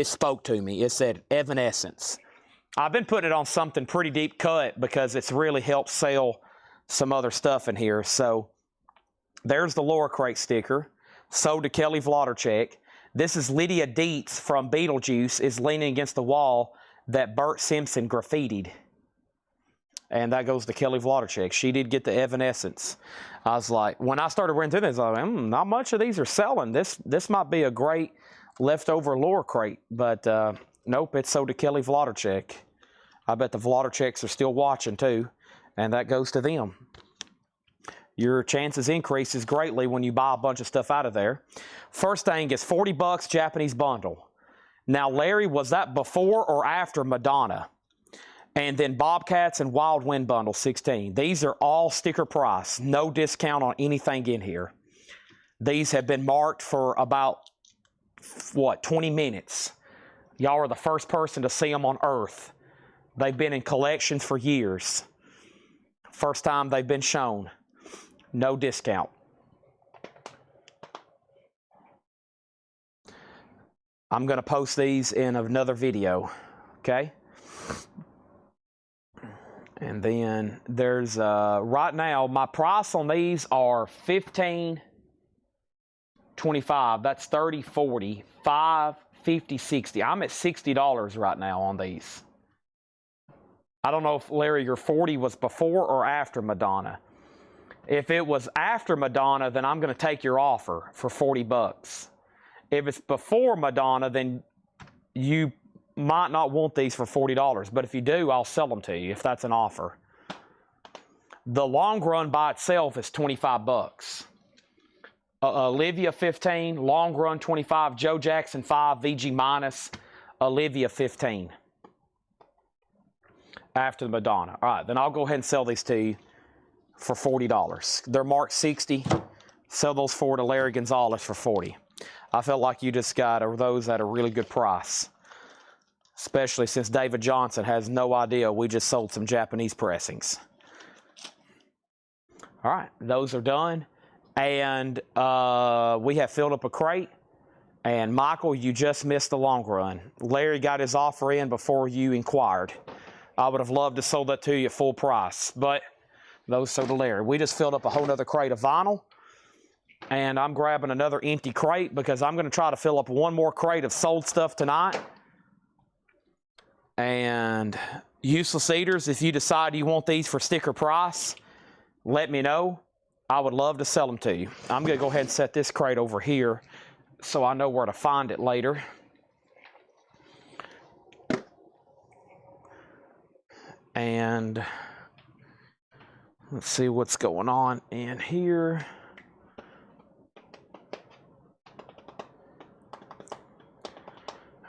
spoke to me. It said Evanescence. I've been putting it on something pretty deep cut because it's really helped sell some other stuff in here. So there's the Laura Crate sticker, sold to Kelly Vlodarchek. This is Lydia Dietz from Beetlejuice is leaning against the wall that Bert Simpson graffitied. And that goes to Kelly Vlodarchek. She did get the Evanescence. I was like, when I started reading through this, I was like, not much of these are selling. This might be a great leftover Laura Crate. But nope, it's sold to Kelly Vlodarchek. I bet the Vlodarcheks are still watching too. And that goes to them. Your chances increases greatly when you buy a bunch of stuff out of there. First thing is $40 Japanese bundle. Now, Larry, was that before or after Madonna? And then Bobcats and Wild Wind bundle, 16. These are all sticker price. No discount on anything in here. These have been marked for about, 20 minutes. Y'all are the first person to see them on Earth. They've been in collections for years. First time they've been shown. No discount. I'm going to post these in another video, okay? And then there's, right now, my price on these are $15.25. That's $30, $40, $5, $50, $60. I'm at $60 right now on these. I don't know if, Larry, your 40 was before or after Madonna. If it was after Madonna, then I'm going to take your offer for $40. If it's before Madonna, then you might not want these for $40, but if you do, I'll sell them to you if that's an offer. The long run by itself is $25. Olivia 15, long run 25, Joe Jackson 5, VG minus, Olivia 15. After the Madonna. All right, then I'll go ahead and sell these to you for $40. They're marked 60. Sell those to Larry Gonzalez for 40. I felt like you just got those at a really good price. Especially since David Johnson has no idea we just sold some Japanese pressings. All right, those are done. And we have filled up a crate. And Michael, you just missed the long run. Larry got his offer in before you inquired. I would have loved to sold that to you at full price, but those sold to Larry. We just filled up a whole nother crate of vinyl. And I'm grabbing another empty crate because I'm going to try to fill up one more crate of sold stuff tonight. And Useless Eaters, if you decide you want these for sticker price, let me know. I would love to sell them to you. I'm going to go ahead and set this crate over here so I know where to find it later. And let's see what's going on in here.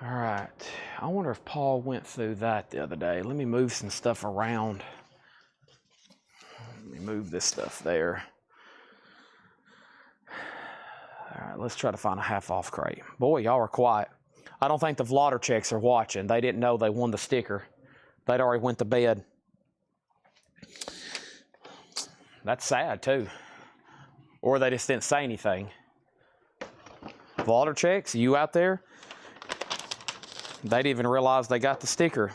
All right. I wonder if Paul went through that the other day. Let me move some stuff around. Let me move this stuff there. All right, let's try to find a half-off crate. Boy, y'all are quiet. I don't think the Vlodarcheks are watching. They didn't know they won the sticker. They'd already went to bed. That's sad, too. Or they just didn't say anything. Vlodarcheks, you out there? They didn't even realize they got the sticker.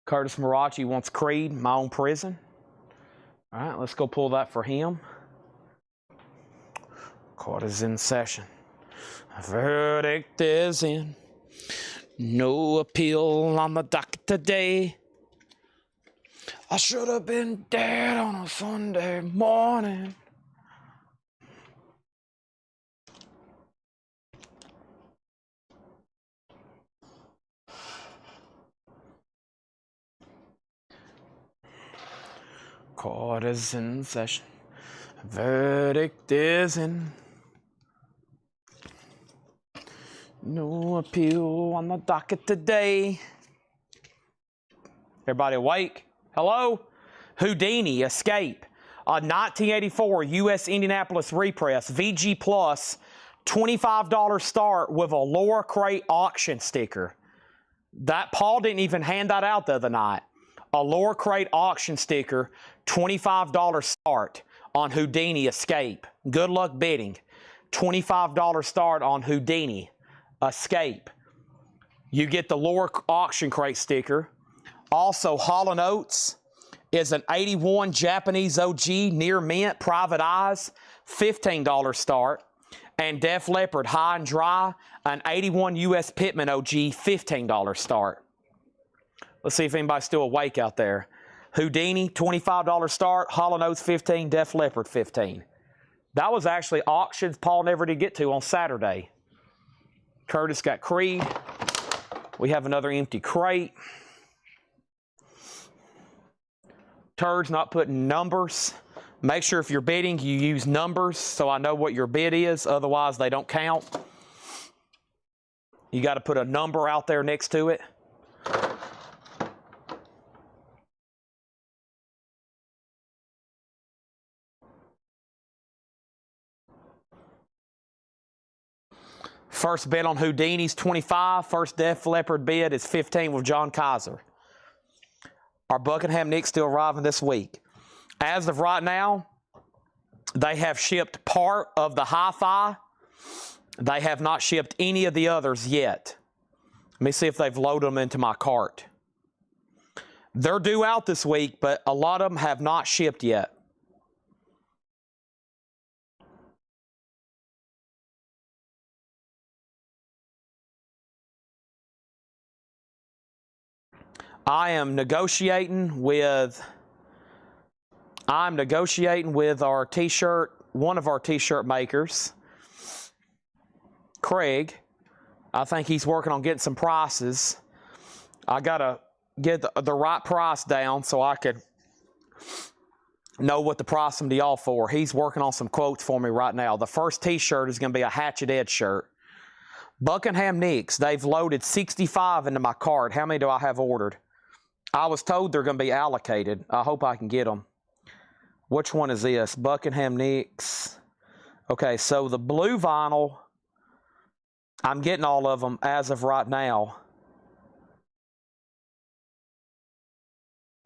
Curtis Marachi wants Creed, My Own Prison. All right, let's go pull that for him. Court is in session. A verdict is in. No appeal on the docket today. I should have been dead on a Sunday morning. Court is in session. Verdict is in. No appeal on the docket today. Everybody awake? Hello? Houdini, Escape. A 1984 U.S. Indianapolis repress, VG Plus, $25 start with a Laura Crate auction sticker. That Paul didn't even hand that out the other night. A Laura Crate auction sticker, $25 start on Houdini Escape. Good luck bidding. $25 start on Houdini Escape. You get the Laura auction crate sticker. Also, Hall & Oates is an 81 Japanese OG near mint, private eyes, $15 start. And Def Leppard High and Dry, an 81 US Pittman OG, $15 start. Let's see if anybody's still awake out there. Houdini, $25 start. Hall & Oates, $15. Def Leppard, $15. That was actually auctions Paul never did get to on Saturday. Curtis got Creed. We have another empty crate. Turd's not putting numbers. Make sure if you're bidding, you use numbers so I know what your bid is. Otherwise, they don't count. You got to put a number out there next to it. First bid on Houdini's 25. First Def Leppard bid is 15 with John Kaiser. Our Buckingham Nicks still arriving this week. As of right now, they have shipped part of the Hi-Fi. They have not shipped any of the others yet. Let me see if they've loaded them into my cart. They're due out this week, but a lot of them have not shipped yet. I'm negotiating with our t-shirt, one of our t-shirt makers, Craig. I think he's working on getting some prices. I got to get the right price down so I could know what to price them to y'all for. He's working on some quotes for me right now. The first t-shirt is going to be a Hatchet Edge shirt. Buckingham Nicks, they've loaded 65 into my cart. How many do I have ordered? I was told they're going to be allocated. I hope I can get them. Which one is this? Buckingham Nicks. Okay, so the blue vinyl, I'm getting all of them as of right now.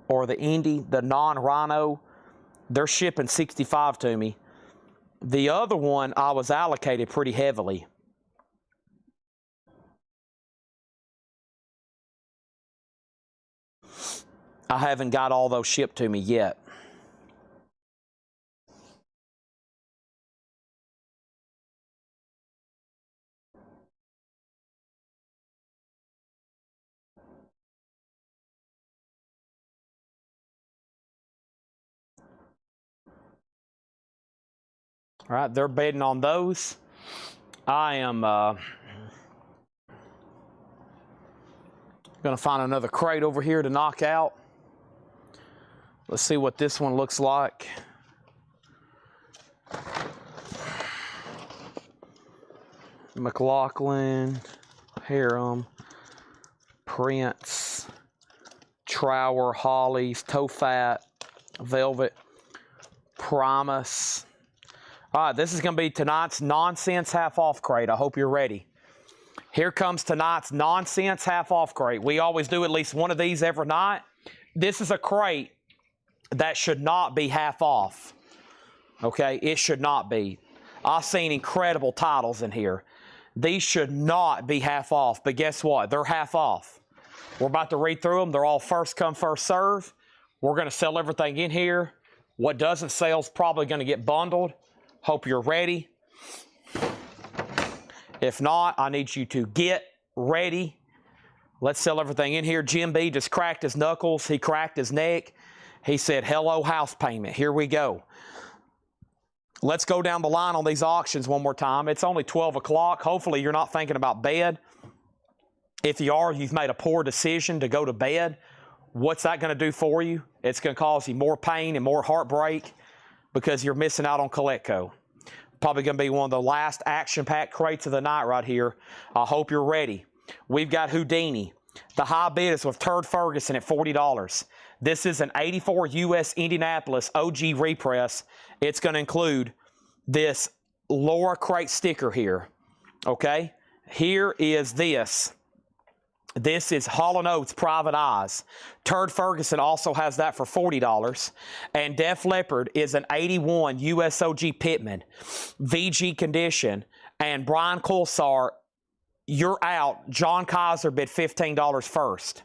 Or the Indy, the non-Rhino, they're shipping 65 to me. The other one, I was allocated pretty heavily. I haven't got all those shipped to me yet. All right, they're bidding on those. I am going to find another crate over here to knock out. Let's see what this one looks like. McLaughlin, Harem, Prince, Trower, Hollies, Tofat, Velvet, Promise. All right, this is going to be tonight's nonsense half-off crate. I hope you're ready. Here comes tonight's nonsense half-off crate. We always do at least one of these every night. This is a crate that should not be half off. Okay, it should not be. I've seen incredible titles in here. These should not be half off, but guess what? They're half off. We're about to read through them. They're all first come, first serve. We're going to sell everything in here. What doesn't sell is probably going to get bundled. Hope you're ready. If not, I need you to get ready. Let's sell everything in here. Jim B just cracked his knuckles. He cracked his neck. He said, hello, house payment. Here we go. Let's go down the line on these auctions one more time. It's only 12 o'clock. Hopefully you're not thinking about bed. If you are, you've made a poor decision to go to bed. What's that going to do for you? It's going to cause you more pain and more heartbreak because you're missing out on Collecco. Probably going to be one of the last action-packed crates of the night right here. I hope you're ready. We've got Houdini. The high bid is with Turd Ferguson at $40. This is an 84 US Indianapolis OG repress. It's going to include this Laura crate sticker here. Okay? Here is this. This is Hall & Oates Private Eyes. Turd Ferguson also has that for $40. And Def Leppard is an 81 USOG Pittman, VG condition. And Brian Colsar, you're out. John Kaiser bid $15 first.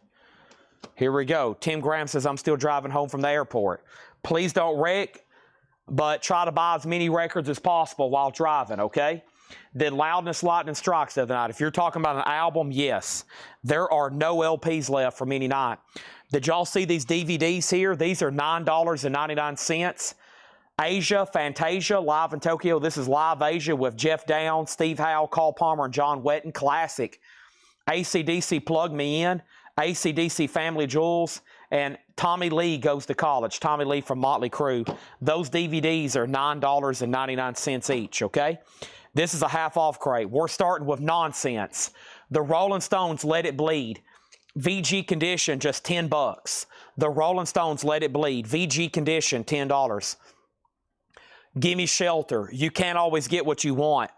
Here we go. Tim Graham says, I'm still driving home from the airport. Please don't wreck, but try to buy as many records as possible while driving, okay? Did Loudness, Lightning Strikes the other night. If you're talking about an album, yes. There are no LPs left from any night. Did y'all see these DVDs here? These are $9.99. Asia, Fantasia, live in Tokyo. This is Live Asia with Jeff Downs, Steve Howe, Carl Palmer, and John Wetton. Classic. AC/DC Plug Me In. AC/DC Family Jewels. And Tommy Lee Goes to College. Tommy Lee from Motley Crue. Those DVDs are $9.99 each, okay? This is a half-off crate. We're starting with nonsense. The Rolling Stones, Let It Bleed. VG condition, just $10. The Rolling Stones, Let It Bleed. VG condition, $10. Gimme Shelter. You can't always get what you want.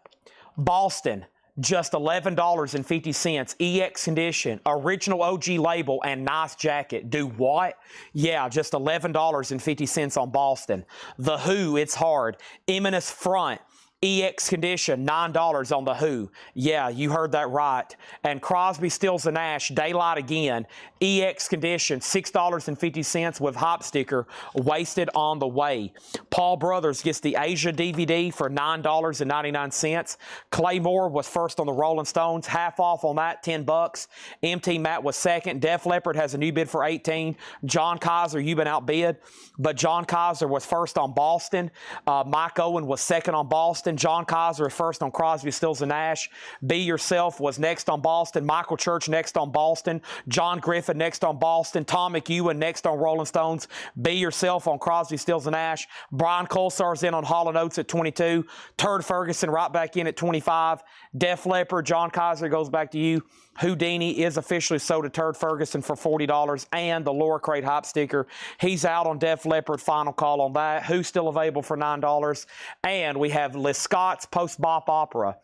Boston, just $11.50. EX condition, original OG label, and nice jacket. Do what? Yeah, just $11.50 on Boston. The Who, It's Hard. Eminence Front. EX condition, $9 on the Who. Yeah, you heard that right. And Crosby, Stills & Nash, Daylight Again. EX condition, $6.50 with hop sticker, Wasted on the Way. Paul Brothers gets the Asia DVD for $9.99. Claymore was first on the Rolling Stones, half off on that, $10. MT Matt was second. Def Leppard has a new bid for $18. John Kaiser, you've been outbid, but John Kaiser was first on Boston. Mike Owen was second on Boston. John Kaiser is first on Crosby, Stills & Nash. Be Yourself was next on Boston. Michael Church next on Boston. John Griffin next on Boston. Tom McEwen next on Rolling Stones. Be Yourself on Crosby, Stills & Nash. Brian Colsar's in on Hall & Oates at 22. Turd Ferguson right back in at 25. Def Leppard, John Kaiser goes back to you. Houdini is officially sold to Turd Ferguson for $40, and the Laura Crate Hop sticker. He's out on Def Leppard. Final call on that. Who's still available for $9? And we have Liz Scott's Post Bop Opera,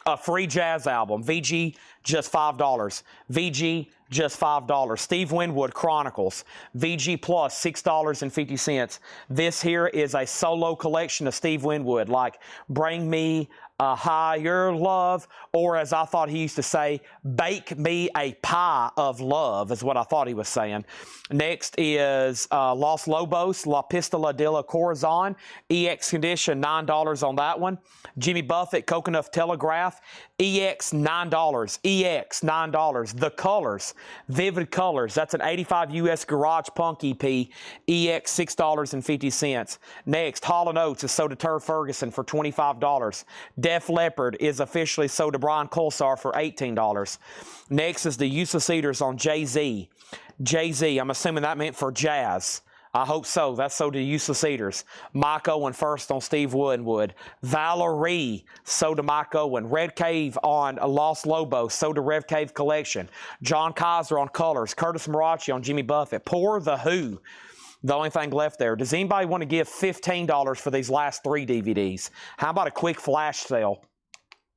a free jazz album. VG, just $5. VG, just $5. Steve Winwood Chronicles, VG Plus, $6.50. This here is a solo collection of Steve Winwood, like Bring Me a Higher Love, or as I thought he used to say, Bake Me a Pie of Love, is what I thought he was saying. Next is Los Lobos, La Pistola de la Corazon, EX condition, $9 on that one. Jimmy Buffett, Coconut Telegraph, EX, $9. EX, $9. The Colors, Vivid Colors, that's an 85 US Garage Punk EP, EX, $6.50. Next, Hall & Oates is sold to Turd Ferguson for $25. Def Leppard is officially sold to Brian Colsar for $18. Next is the Useless Eaters on Jay-Z. Jay-Z, I'm assuming that meant for jazz. I hope so. That's sold to Useless Eaters. Mike Owen first on Steve Winwood. Valerie, sold to Mike Owen. Red Cave on Los Lobos, sold to Rev Cave Collection. John Kaiser on Colors. Curtis Marachi on Jimmy Buffett. Pour the Who. The only thing left there. Does anybody want to give $15 for these last 3 DVDs? How about a quick flash sale?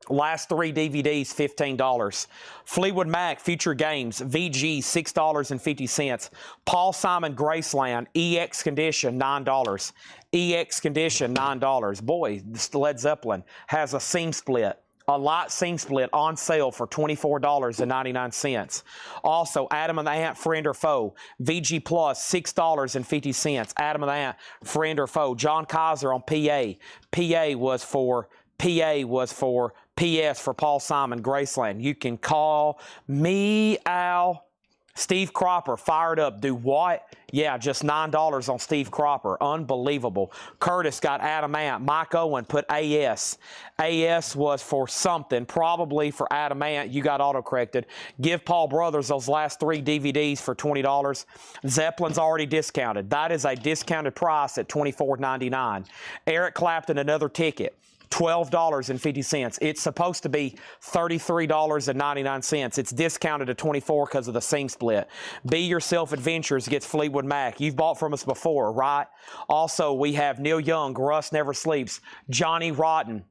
Last 3 DVDs, $15. Fleetwood Mac, Future Games, VG, $6.50. Paul Simon, Graceland, EX condition, $9. EX condition, $9. Boy, Led Zeppelin has a seam split. A light seam split on sale for $24.99. Also, Adam and the Ant, Friend or Foe. VG Plus, $6.50. Adam and the Ant, Friend or Foe. John Kaiser on PA. PA was for PS for Paul Simon, Graceland. You can call me Al. Steve Cropper, Fired Up. Do what? Yeah, just $9 on Steve Cropper. Unbelievable. Curtis got Adam Ant. Mike Owen put AS. AS was for something, probably for Adam Ant. You got autocorrected. Give Paul Brothers those last 3 DVDs for $20. Zeppelin's already discounted. That is a discounted price at $24.99. Eric Clapton, another ticket. $12.50. It's supposed to be $33.99. It's discounted to $24 because of the seam split. Be Yourself Adventures gets Fleetwood Mac. You've bought from us before, right? Also, we have Neil Young, Rust Never Sleeps, Johnny Rotten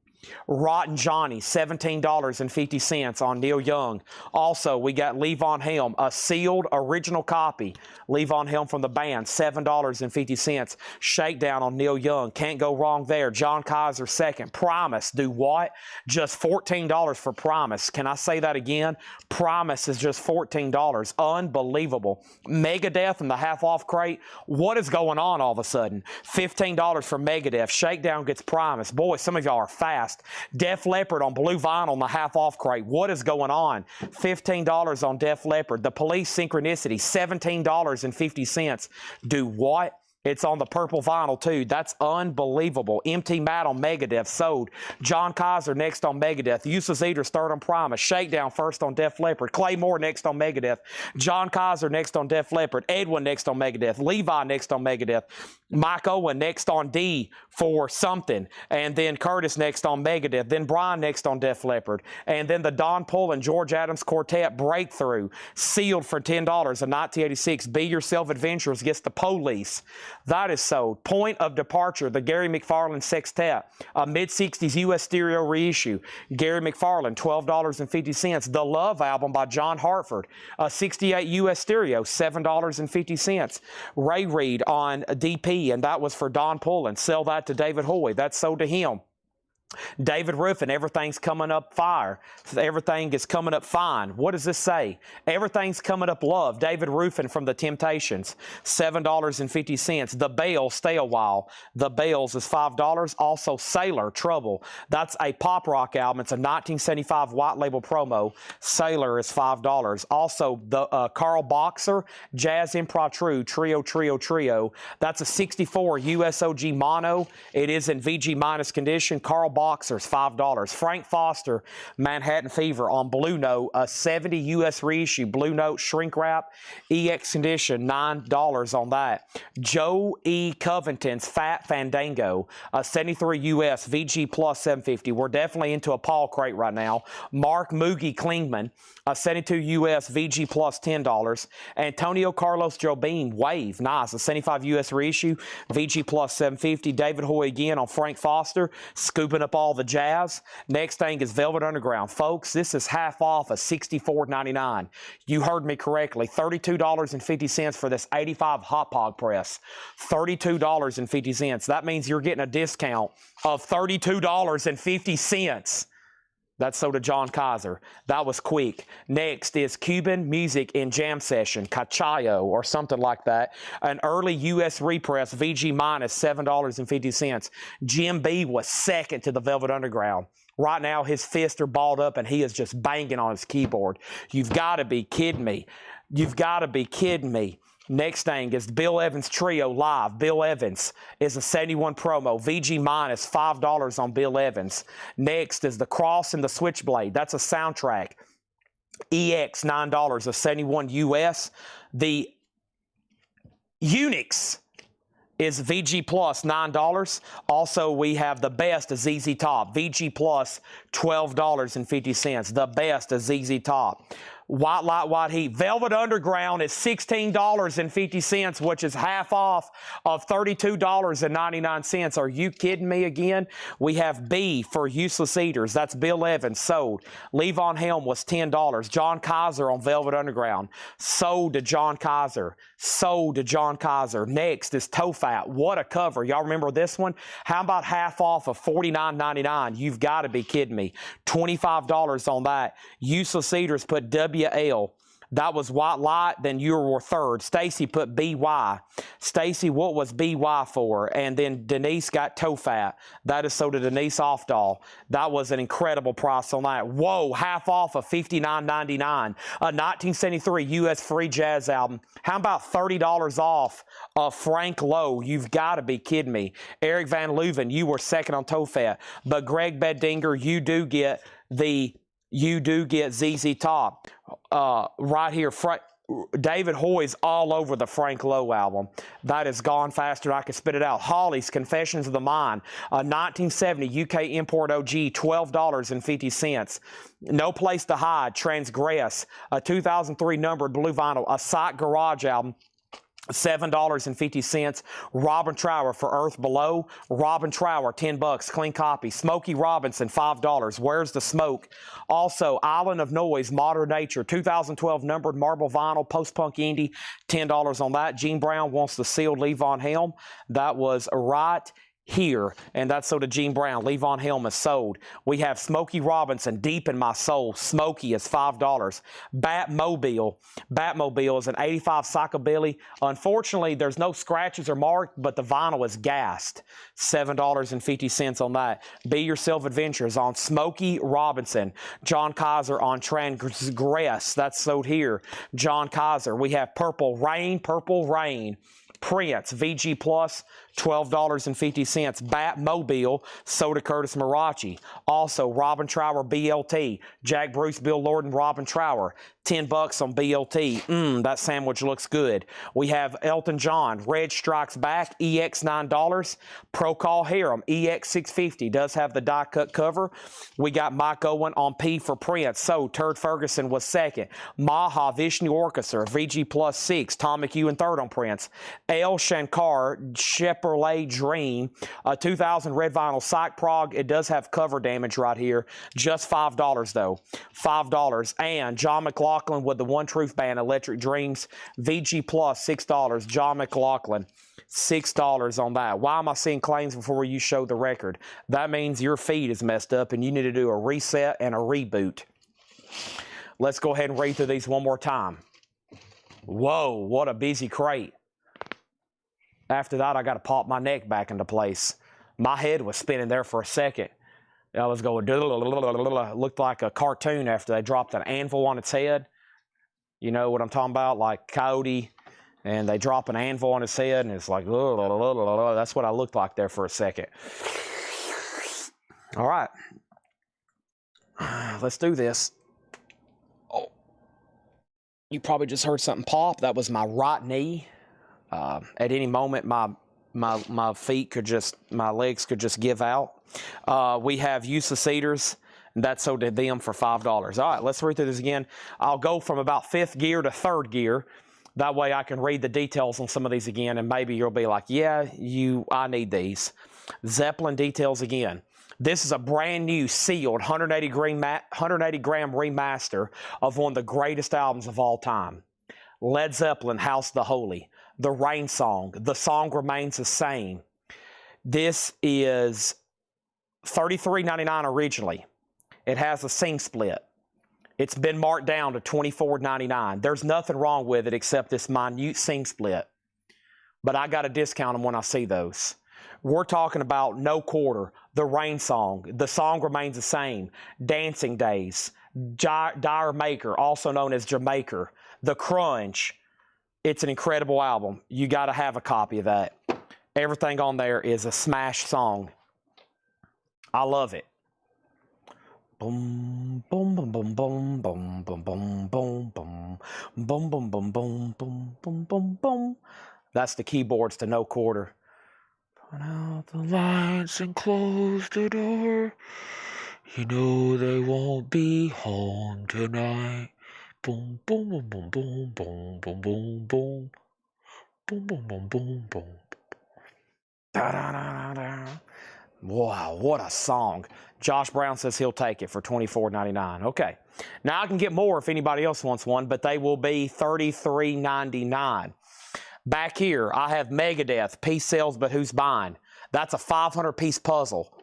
Johnny, $17.50 on Neil Young. Also, we got Levon Helm, a sealed original copy. Levon Helm from the band, $7.50. Shakedown on Neil Young. Can't go wrong there. John Kaiser, second. Promise, do what? Just $14 for Promise. Can I say that again? Promise is just $14. Unbelievable. Megadeth in the half-off crate. What is going on all of a sudden? $15 for Megadeth. Shakedown gets Promise. Boy, some of y'all are fast. Def Leppard on blue vinyl in the half-off crate. What is going on? $15 on Def Leppard. The Police Synchronicity, $17.50. Do what? It's on the purple vinyl, too. That's unbelievable. Empty Mat on Megadeth, sold. John Kaiser next on Megadeth. Useless Eaters third on Promise. Shakedown first on Def Leppard. Clay Moore next on Megadeth. John Kaiser next on Def Leppard. Edwin next on Megadeth. Levi next on Megadeth. Mike Owen next on D for something. And then Curtis next on Megadeth. Then Brian next on Def Leppard. And then the Don Pohl and George Adams Quartet Breakthrough. Sealed for $10 in 1986. Be Yourself Adventures gets the Police. That is sold. Point of Departure, the Gary McFarlane Sextet, a mid-60s U.S. stereo reissue. Gary McFarlane, $12.50. The Love album by John Hartford, a 68 U.S. stereo, $7.50. Ray Reid on DP, and that was for Don Pullen. Sell that to David Hoy. That's sold to him. David Ruffin, everything's coming up fire. Everything is coming up fine. What does this say? Everything's coming up love. David Ruffin from The Temptations, $7.50. The Bells, Stay a While. The Bells is $5. Also, Sailor, Trouble. That's a pop rock album. It's a 1975 white label promo. Sailor is $5. Also, the Carl Boxer, Jazz Improv Trio. That's a 64 USOG mono. It is in VG minus condition. Carl Boxers, $5. Frank Foster, Manhattan Fever on Blue Note, a 70 U.S. reissue, Blue Note shrink wrap, EX condition, $9 on that. Joe E. Covington's Fat Fandango, a 73 U.S. VG Plus 750. We're definitely into a Paul crate right now. Mark Moogie Klingman, a 72 U.S. VG Plus $10. Antonio Carlos Jobim, Wave, nice, a 75 U.S. reissue, VG Plus 750. David Hoy again on Frank Foster, scooping up all the jazz. Next thing is Velvet Underground. Folks, this is half off of $64.99. You heard me correctly. $32.50 for this 85 Hot Pog press. $32.50. That means you're getting a discount of $32.50. That's sold to John Kaiser. That was quick. Next is Cuban Music in Jam Session, Cachayo or something like that. An early U.S. repress, VG minus, $7.50. Jim B was second to the Velvet Underground. Right now, his fists are balled up and he is just banging on his keyboard. You've got to be kidding me. You've got to be kidding me. Next thing is Bill Evans Trio Live. Bill Evans is a 71 promo. VG minus, $5 on Bill Evans. Next is The Cross and the Switchblade. That's a soundtrack. EX, $9, a 71 US. The Unix is VG Plus, $9. Also, we have The Best of ZZ Top. VG Plus, $12.50. The Best of ZZ Top. White Light, White Heat. Velvet Underground is $16.50, which is half off of $32.99. Are you kidding me again? We have B for Useless Eaters. That's Bill Evans, sold. Levon Helm was $10. John Kaiser on Velvet Underground, sold to John Kaiser. Sold to John Kaiser. Next is Toe Fat. What a cover. Y'all remember this one? How about half off of $49.99? You've got to be kidding me. $25 on that. Useless Eaters put WL. That was White Light, then you were third. Stacy put BY. Stacy, what was BY for? And then Denise got Toe Fat. That is sold to Denise Offdahl. That was an incredible price on that. Whoa, half off of $59.99. A 1973 U.S. free jazz album. How about $30 off of Frank Lowe? You've got to be kidding me. Eric Van Leuven, you were second on Toe Fat. But Greg Beddinger, you do get ZZ Top. Right here, David Hoy's all over the Frank Lowe album. That is Gone Faster Than I Can Spit It Out. Holly's Confessions of the Mind, a 1970 UK import OG, $12.50. No Place to Hide, Transgress, a 2003 numbered blue vinyl, a Psych Garage album, $7.50. Robin Trower for Earth Below. Robin Trower, $10, clean copy. Smokey Robinson, $5. Where's the Smoke? Also, Island of Noise, Modern Nature, 2012 numbered marble vinyl, post-punk indie, $10 on that. Gene Brown Wants the Sealed Levon Helm. That was right here, and that's sold to Gene Brown. Levon Helm is sold. We have Smokey Robinson, Deep in My Soul. Smokey is $5. Batmobile is an 85 psychobilly. Unfortunately, there's no scratches or marks, but the vinyl is gassed. $7.50 on that. Be Yourself Adventures on Smokey Robinson. John Kaiser on Transgress. That's sold here. John Kaiser. We have Purple Rain. Prince, VG Plus, $12.50. Batmobile, sold to Curtis Marachi. Also, Robin Trower, BLT. Jack Bruce, Bill Lord, and Robin Trower, $10 on BLT. That sandwich looks good. We have Elton John, Red Strikes Back, EX $9. Procol Harum, EX $650. Does have the die cut cover. We got Mike Owen on P for Prince. So, Turd Ferguson was second. Maha Vishnu Orchestra, VG Plus 6. Tom McEwen third on Prince. El Shankar, Chevrolet Dream, a 2000 red vinyl, Psych Prog. It does have cover damage right here. Just $5 though. $5. And John McLaughlin with the One Truth Band, Electric Dreams, VG Plus, $6. John McLaughlin, $6 on that. Why am I seeing claims before you show the record? That means your feed is messed up and you need to do a reset and a reboot. Let's go ahead and read through these one more time. Whoa, what a busy crate. After that, I got to pop my neck back into place. My head was spinning there for a second. I was going, looked like a cartoon after they dropped an anvil on its head. You know what I'm talking about? Like Coyote, and they drop an anvil on his head, and it's like, that's what I looked like there for a second. All right. Let's do this. Oh, you probably just heard something pop. That was my right knee. At any moment, my feet could just, my legs could just give out. We have Useless Cedars, and that's sold to them for $5. All right, let's read through this again. I'll go from about 5th gear to 3rd gear. That way I can read the details on some of these again, and maybe you'll be like, yeah, I need these. Zeppelin details again. This is a brand new sealed 180 gram remaster of one of the greatest albums of all time. Led Zeppelin, House of the Holy. The Rain Song. The Song Remains the Same. This is $33.99 originally. It has a sing split. It's been marked down to $24.99. There's nothing wrong with it except this minute sing split. But I got to discount them when I see those. We're talking about No Quarter, The Rain Song, The Song Remains the Same, Dancing Days, Dire Maker, also known as Jamaica, The Crunch. It's an incredible album. You got to have a copy of that. Everything on there is a smash song. I love it. Boom, boom, boom, boom, boom, boom, boom, boom, boom, boom, boom, boom, boom, boom, boom, boom, boom, boom. That's the keyboards to No Quarter. Put out the lights and close the door. You know they won't be home tonight. Boom, boom, boom, boom, boom, boom, boom, boom, boom. Boom, boom, boom, boom, boom. Da, da, da, da. Wow, what a song. Josh Brown says he'll take it for $24.99. Okay. Now I can get more if anybody else wants one, but they will be $33.99. Back here, I have Megadeth, Peace Sells, But Who's Buying? That's a 500-piece puzzle.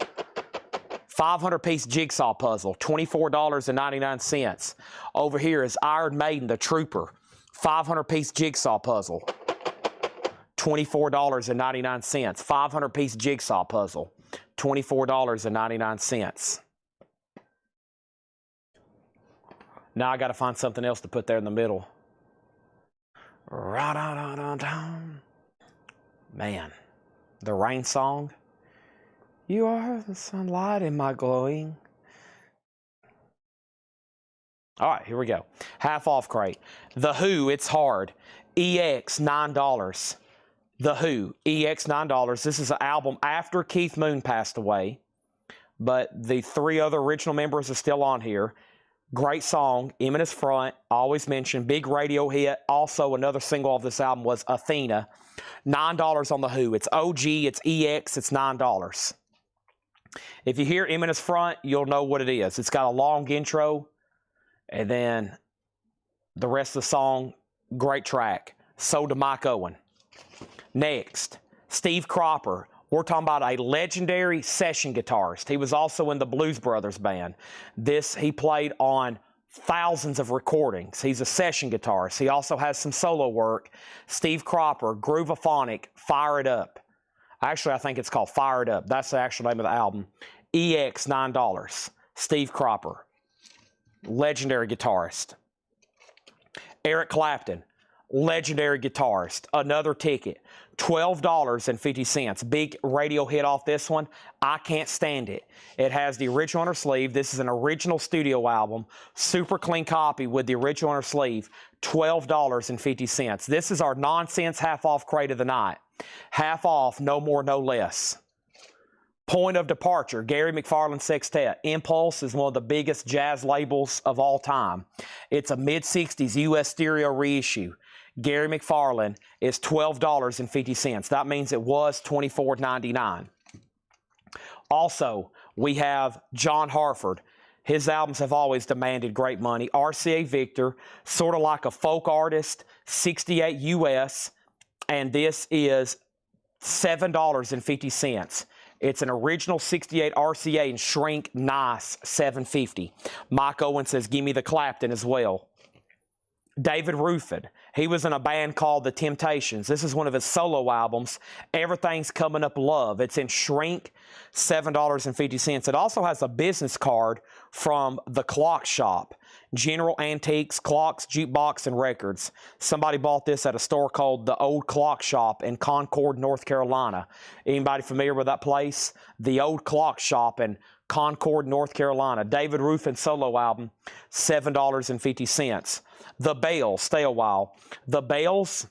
500-piece jigsaw puzzle, $24.99. Over here is Iron Maiden, The Trooper, 500-piece jigsaw puzzle, $24.99. 500-piece jigsaw puzzle, $24.99. Now I got to find something else to put there in the middle. Man, The Rain Song. You are the sunlight in my glowing. All right, here we go. Half off crate. The Who, It's Hard. EX, $9. The Who, EX, $9. This is an album after Keith Moon passed away, but the 3 other original members are still on here. Great song, Eminence Front, always mentioned, big radio hit. Also, another single of this album was Athena. $9 on The Who. It's OG, it's EX, it's $9. If you hear Eminence Front, you'll know what it is. It's got a long intro, and then the rest of the song, great track. Sold to Mike Owen. Next, Steve Cropper. We're talking about a legendary session guitarist. He was also in the Blues Brothers band. He played on thousands of recordings. He's a session guitarist. He also has some solo work. Steve Cropper, Groovaphonic, Fire It Up. Actually, I think it's called Fire It Up. That's the actual name of the album. EX, $9. Steve Cropper, legendary guitarist. Eric Clapton, legendary guitarist. Another ticket. $12.50. Big radio hit off this one. I Can't Stand It. It has the original on her sleeve. This is an original studio album. Super clean copy with the original on her sleeve. $12.50. This is our nonsense half off crate of the night. Half off, no more, no less. Point of Departure, Gary McFarland Sextet. Impulse is one of the biggest jazz labels of all time. It's a mid-60s U.S. stereo reissue. Gary McFarland is $12.50. That means it was $24.99. Also, we have John Hartford. His albums have always demanded great money. RCA Victor, sort of like a folk artist, 68 US, and this is $7.50. It's an original 68 RCA and shrink, nice, $7.50. Mike Owen says, give me the Clapton as well. David Ruffin, he was in a band called The Temptations. This is one of his solo albums. Everything's Coming Up Love. It's in shrink, $7.50. It also has a business card from The Clock Shop. General Antiques, Clocks, Jukebox, and Records. Somebody bought this at a store called The Old Clock Shop in Concord, North Carolina. Anybody familiar with that place? The Old Clock Shop in Concord, North Carolina. David Ruffin solo album, $7.50. The Bells, stay a while. The Bells,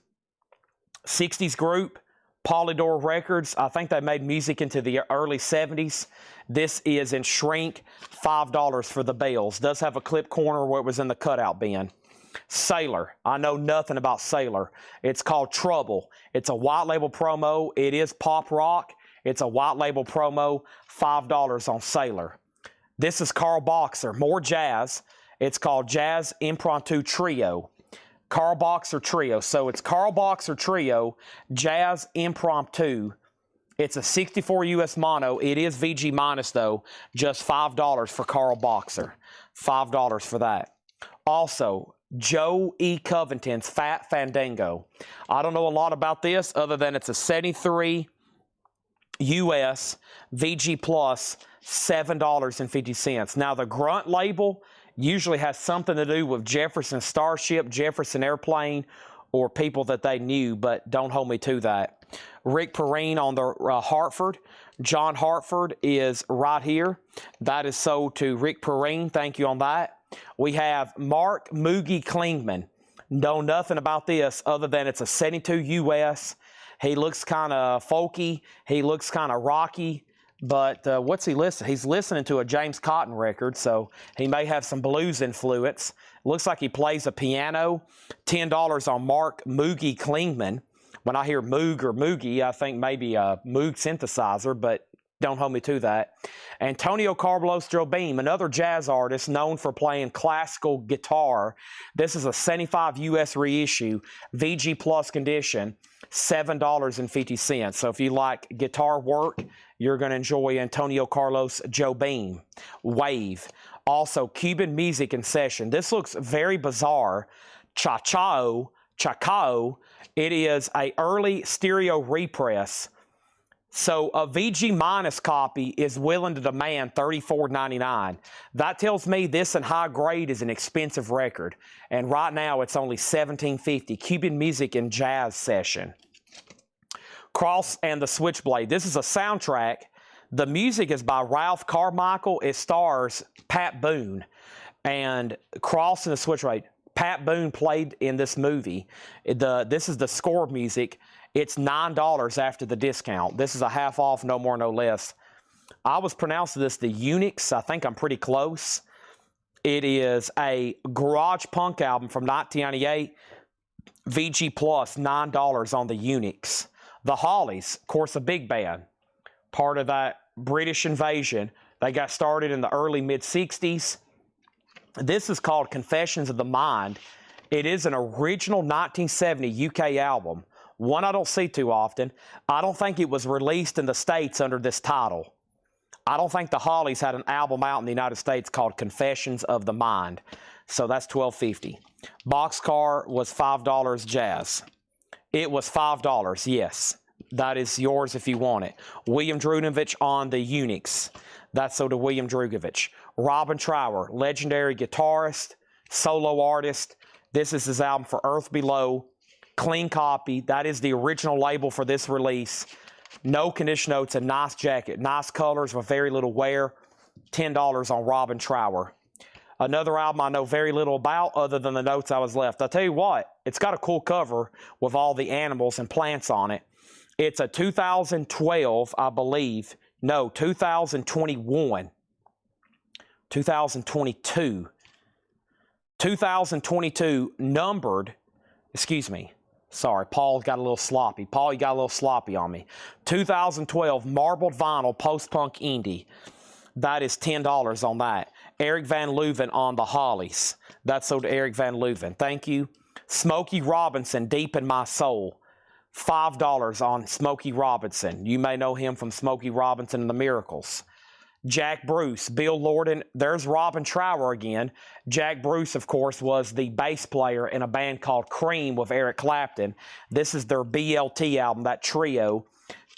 60s group, Polydor Records. I think they made music into the early 70s. This is in shrink, $5 for The Bells. Does have a clip corner where it was in the cutout bin. Sailor, I know nothing about Sailor. It's called Trouble. It's a white label promo. It is pop rock. It's a white label promo, $5 on Sailor. This is Carl Boxer, more jazz. It's called Jazz Impromptu Trio. Carl Boxer Trio. So it's Carl Boxer Trio, Jazz Impromptu. It's a 64 US mono. It is VG minus though, just $5 for Carl Boxer. $5 for that. Also, Joe E. Covington's Fat Fandango. I don't know a lot about this other than it's a 73 US VG Plus, $7.50. Now the Grunt label usually has something to do with Jefferson Starship, Jefferson Airplane, or people that they knew, but don't hold me to that. Rick Perrine on the Hartford. John Hartford is right here. That is sold to Rick Perrine. Thank you on that. We have Mark Moogie Klingman. Know nothing about this other than it's a 72 US. He looks kind of folky. He looks kind of rocky. But what's he listening? He's listening to a James Cotton record, so he may have some blues influence. Looks like he plays a piano. $10 on Mark Moogie Klingman. When I hear Moog or Moogie, I think maybe a Moog synthesizer, but don't hold me to that. Antonio Carlos Jobim, another jazz artist known for playing classical guitar. This is a 75 US reissue, VG Plus condition, $7.50. So if you like guitar work, you're going to enjoy Antonio Carlos Jobim. Wave. Also, Cuban Music in Session. This looks very bizarre. Chacao. It is a early stereo repress. So a VG minus copy is willing to demand $34.99. That tells me this in high grade is an expensive record. And right now it's only $17.50. Cuban Music in Jazz Session. Cross and the Switchblade. This is a soundtrack. The music is by Ralph Carmichael. It stars Pat Boone. And Crossing the Switch Right. Pat Boone played in this movie. This is the score music. It's $9 after the discount. This is a half off, no more, no less. I was pronouncing this the Unix. I think I'm pretty close. It is a garage punk album from 1998. VG Plus, $9 on the Unix. The Hollies, of course, a big band. Part of that British invasion. They got started in the early mid-60s. This is called Confessions of the Mind. It is an original 1970 UK album. One I don't see too often. I don't think it was released in the States under this title. I don't think the Hollies had an album out in the United States called Confessions of the Mind. So that's $12.50. Boxcar was $5 jazz. It was $5, yes. That is yours if you want it. William Drunovich on the Unix. That's so to William Drugovich. Robin Trower, legendary guitarist, solo artist. This is his album For Earth Below. Clean copy. That is the original label for this release. No condition notes, a nice jacket. Nice colors with very little wear. $10 on Robin Trower. Another album I know very little about other than the notes I was left. I'll tell you what, it's got a cool cover with all the animals and plants on it. It's a 2012, I believe. No, 2021. 2022. 2022 numbered, excuse me. Sorry, Paul got a little sloppy. Paul, you got a little sloppy on me. 2012 marbled vinyl post-punk indie. That is $10 on that. Eric Van Leuven on the Hollies. That's sold to Eric Van Leuven. Thank you. Smokey Robinson, Deep in My Soul. $5 on Smokey Robinson. You may know him from Smokey Robinson and the Miracles. Jack Bruce, Bill Lorden. There's Robin Trower again. Jack Bruce, of course, was the bass player in a band called Cream with Eric Clapton. This is their BLT album, that trio.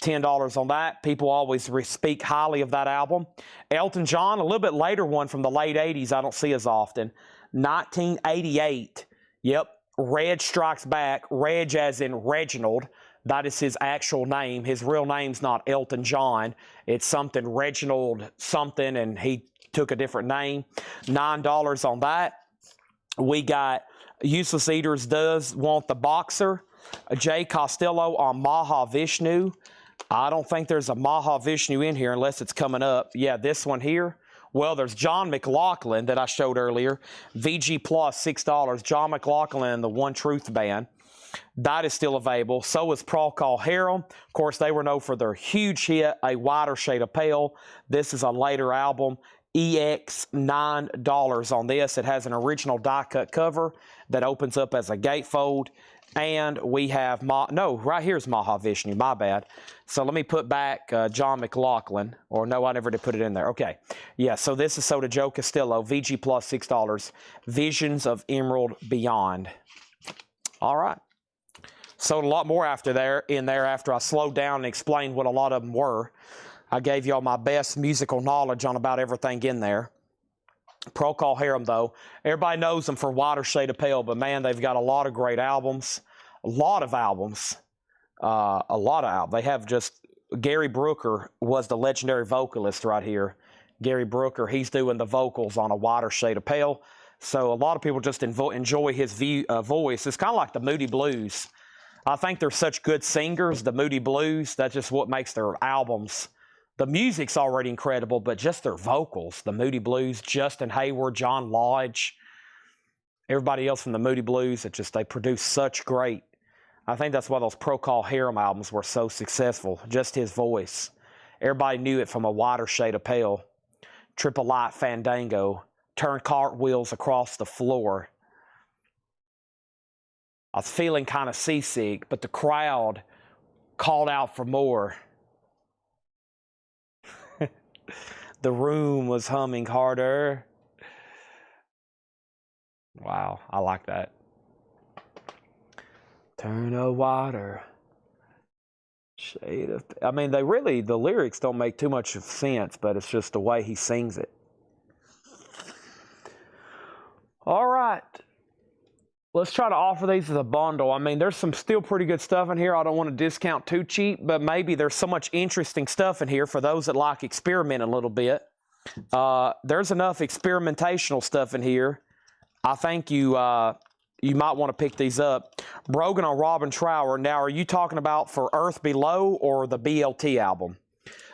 $10 on that. People always speak highly of that album. Elton John, a little bit later one from the late 80s, I don't see as often. 1988. Yep. Reg Strikes Back. Reg as in Reginald. That is his actual name. His real name's not Elton John. It's something Reginald something, and he took a different name. $9 on that. We got Useless Eaters Does Want the Boxer. Jay Costello on Mahavishnu. I don't think there's a Mahavishnu in here unless it's coming up. Yeah, this one here. Well, there's John McLaughlin that I showed earlier. VG Plus, $6. John McLaughlin and the One Truth Band. That is still available. So is Procol Harum. Of course, they were known for their huge hit, A Wider Shade of Pale. This is a later album. EX, $9 on this. It has an original die-cut cover that opens up as a gatefold. And we have, right here's Mahavishnu, my bad. So let me put back John McLaughlin. Or no, I never did put it in there. Okay. Yeah, so this is sold to Joe Castillo. VG Plus, $6. Visions of Emerald Beyond. All right. Sold a lot more after I slowed down and explained what a lot of them were. I gave y'all my best musical knowledge on about everything in there. Procol Harum, though, everybody knows them for Wider Shade of Pale, but man, they've got a lot of great albums. A lot of albums. They have just, Gary Brooker was the legendary vocalist right here. Gary Brooker, he's doing the vocals on A Wider Shade of Pale. So a lot of people just enjoy his voice. It's kind of like the Moody Blues. I think they're such good singers, the Moody Blues. That's just what makes their albums. The music's already incredible, but just their vocals. The Moody Blues, Justin Hayward, John Lodge, everybody else from the Moody Blues, they produce such great. I think that's why those Procol Harum albums were so successful. Just his voice. Everybody knew it from A Wider Shade of Pale. Triple Light Fandango. Turn cartwheels across the floor. I was feeling kind of seasick, but the crowd called out for more. The room was humming harder. Wow, I like that. Turn a wider shade of... I mean, the lyrics don't make too much of sense, but it's just the way he sings it. All right. Let's try to offer these as a bundle. I mean, there's some still pretty good stuff in here. I don't want to discount too cheap, but maybe there's so much interesting stuff in here for those that like experimenting a little bit. There's enough experimentational stuff in here. I think you you might want to pick these up. Brogan on Robin Trower. Now, are you talking about for Earth Below or the BLT album?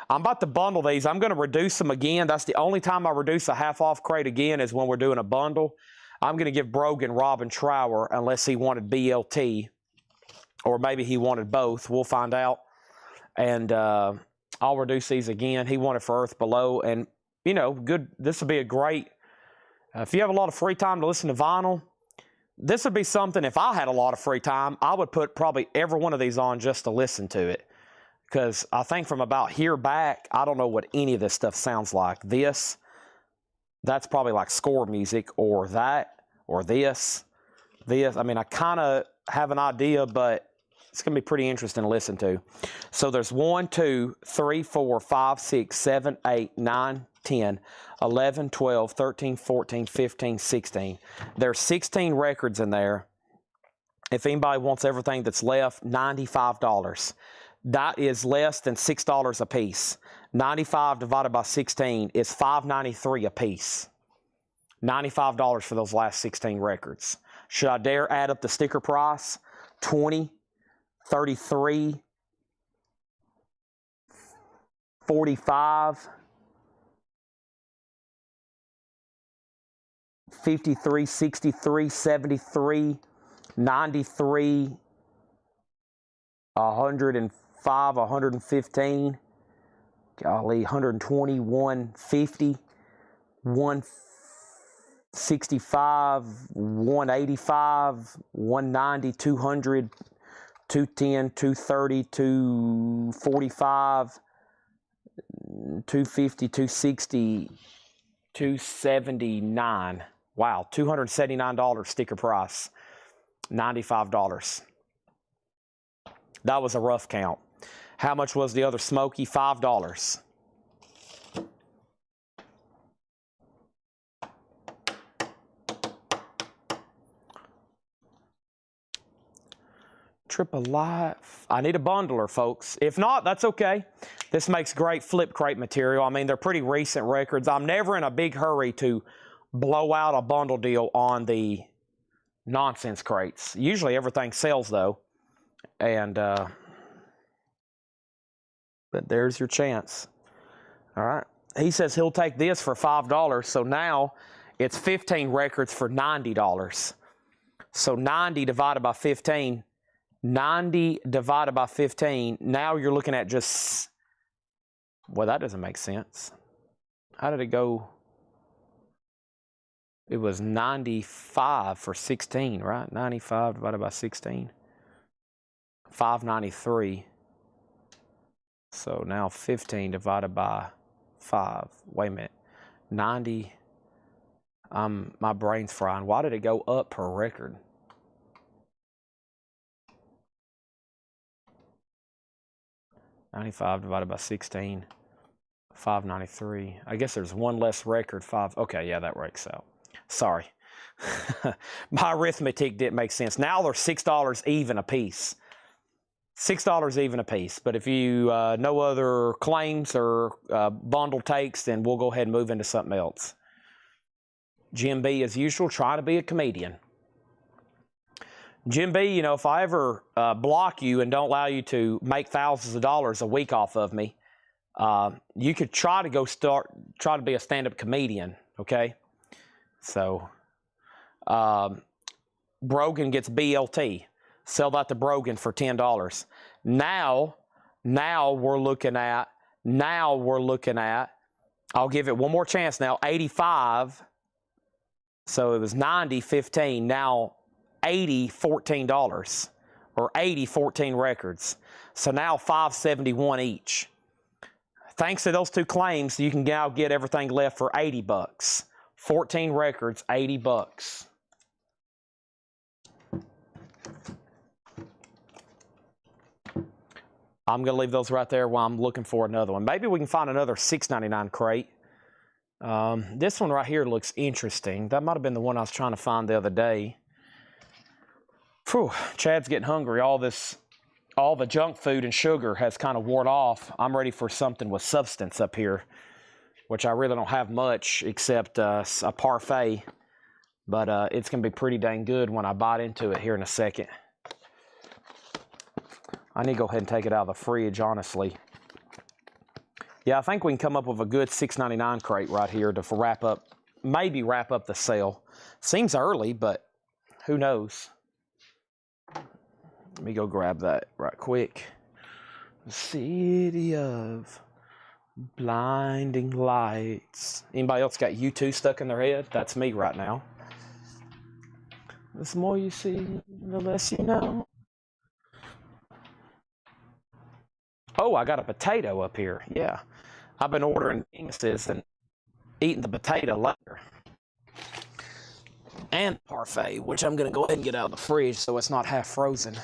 I'm about to bundle these. I'm going to reduce them again. That's the only time I reduce a half-off crate again is when we're doing a bundle. I'm going to give Brogan Robin Trower unless he wanted BLT or maybe he wanted both. We'll find out. And I'll reduce these again. He wanted for Earth Below. And, you know, good. This would be a great, if you have a lot of free time to listen to vinyl, this would be something, if I had a lot of free time, I would put probably every one of these on just to listen to it. Because I think from about here back, I don't know what any of this stuff sounds like. This, that's probably like score music, or that, or this. I mean, I kind of have an idea, but it's going to be pretty interesting to listen to. So there's 1, 2, 3, 4, 5, 6, 7, 8, 9, 10, 11, 12, 13, 14, 15, 16. There's 16 records in there. If anybody wants everything that's left, $95. That is less than $6 a piece. 95 divided by 16 is $5.93 a piece. $95 for those last 16 records. Should I dare add up the sticker price? 20, 33, 45, 53, 63, 73, 93, 105, 115, golly, 120, 150, 165, 185, 190, 200, 210, 230, 245, 250, 260, 279. Wow, $279 sticker price, $95. That was a rough count. How much was the other Smoky? $5. Triple Life. I need a bundler, folks. If not, that's okay. This makes great flip crate material. I mean, they're pretty recent records. I'm never in a big hurry to blow out a bundle deal on the nonsense crates. Usually everything sells, though. And, but there's your chance. All right. He says he'll take this for $5. So now it's 15 records for $90. So 90 divided by 15. 90 divided by 15. Now you're looking at just, well, that doesn't make sense. How did it go? It was 95 for 16, right? 95 divided by 16. 593. So now 15 divided by 5. Wait a minute. 90. My brain's frying. Why did it go up per record? $95 divided by 16. 593. I guess there's one less record. 5. Okay, yeah, that works out. Sorry. My arithmetic didn't make sense. Now they're $6 even a piece. $6 even a piece. But if you no other claims or bundle takes, then we'll go ahead and move into something else. Jim B, as usual, trying to be a comedian. Jim B, you know, if I ever block you and don't allow you to make thousands of dollars a week off of me, you could try to be a stand-up comedian, okay? So, Brogan gets BLT. Sell that to Brogan for $10. Now we're looking at, I'll give it one more chance now, 85. So it was 90, 15. Now 80, $14. Or 80, 14 records. So now 571 each. Thanks to those two claims, you can now get everything left for $80. 14 records, $80. I'm going to leave those right there while I'm looking for another one. Maybe we can find another $6.99 crate. This one right here looks interesting. That might have been the one I was trying to find the other day. Phew, Chad's getting hungry. All the junk food and sugar has kind of worn off. I'm ready for something with substance up here. which I really don't have much except a parfait. But it's going to be pretty dang good when I bite into it here in a second. I need to go ahead and take it out of the fridge, honestly. Yeah, I think we can come up with a good $6.99 crate right here to wrap up, maybe wrap up the sale. Seems early, but who knows? Let me go grab that right quick. City of blinding lights. Anybody else got U2 stuck in their head? That's me right now. The more you see, the less you know. Oh, I got a potato up here. Yeah. I've been ordering penises and eating the potato later. And parfait, which I'm going to go ahead and get out of the fridge so it's not half frozen.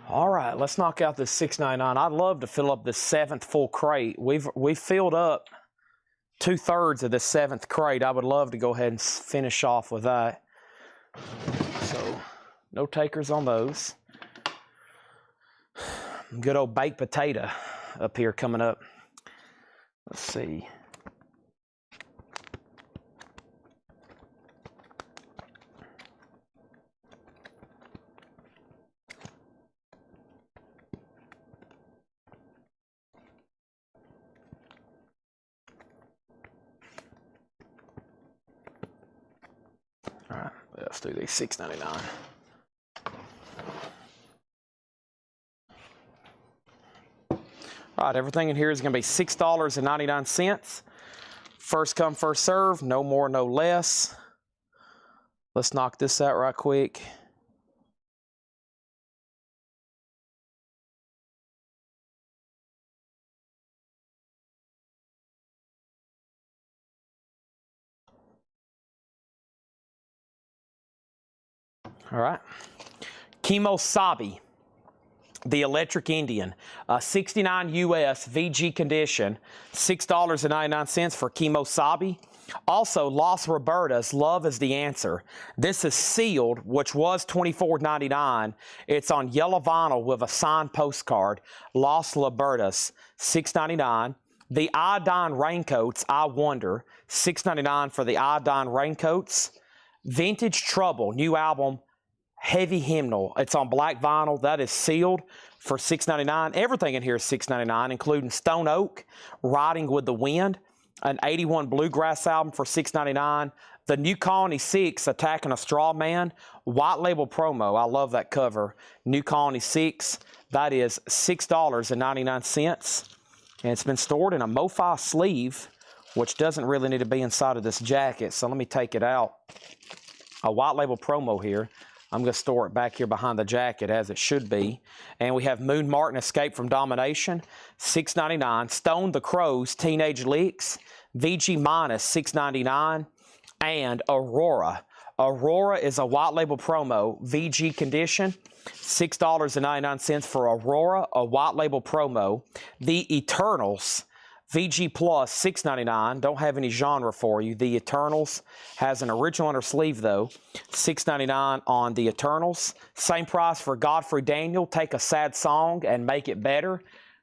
All right, let's knock out this $6.99. I'd love to fill up this 7th full crate. We've filled up 2/3 of this 7th crate. I would love to go ahead and finish off with that. So, no takers on those. Good old baked potato up here coming up. Let's see. All right, let's do these $6.99. All right, everything in here is going to be $6.99. First come, first serve, no more, no less. Let's knock this out right quick. All right. Kimosabi, the Electric Indian, 69 US VG condition, $6.99 for Kimosabi. Also, Las Robertas, Love is the Answer. This is sealed, which was $24.99. It's on yellow vinyl with a signed postcard. Las Robertas, $6.99. The Iodine Raincoats, I Wonder, $6.99 for the Iodine Raincoats. Vintage Trouble, new album, Heavy Hymnal. It's on black vinyl. That is sealed for $6.99. Everything in here is $6.99, including Stone Oak, Riding with the Wind, an 81 Bluegrass album for $6.99. The New Colony 6, Attacking a Straw Man, white label promo. I love that cover. New Colony 6, that is $6.99. And it's been stored in a MoFi sleeve, which doesn't really need to be inside of this jacket. So let me take it out. A white label promo here. I'm going to store it back here behind the jacket as it should be. And we have Moon Martin, Escape from Domination, $6.99. Stone the Crows, Teenage Licks, VG Minus, $6.99. And Aurora. Aurora is a white label promo, VG condition, $6.99 for Aurora, a white label promo. The Eternals, VG Plus, $6.99. Don't have any genre for you. The Eternals has an original on her sleeve, though. $6.99 on the Eternals. Same price for Godfrey Daniel, Take a Sad Song and Make It Better.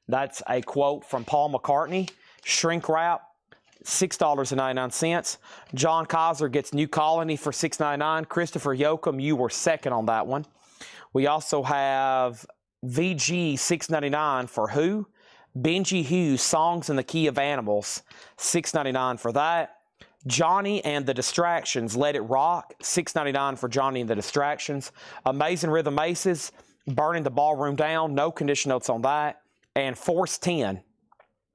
That's a quote from Paul McCartney. Shrink Wrap, $6.99. John Kaiser gets New Colony for $6.99. Christopher Yoakum, you were second on that one. We also have VG $6.99 for Who? Benji Hughes, Songs in the Key of Animals, $6.99 for that. Johnny and the Distractions, Let It Rock, $6.99 for Johnny and the Distractions. Amazing Rhythm Aces, Burning the Ballroom Down, no condition notes on that. And Force 10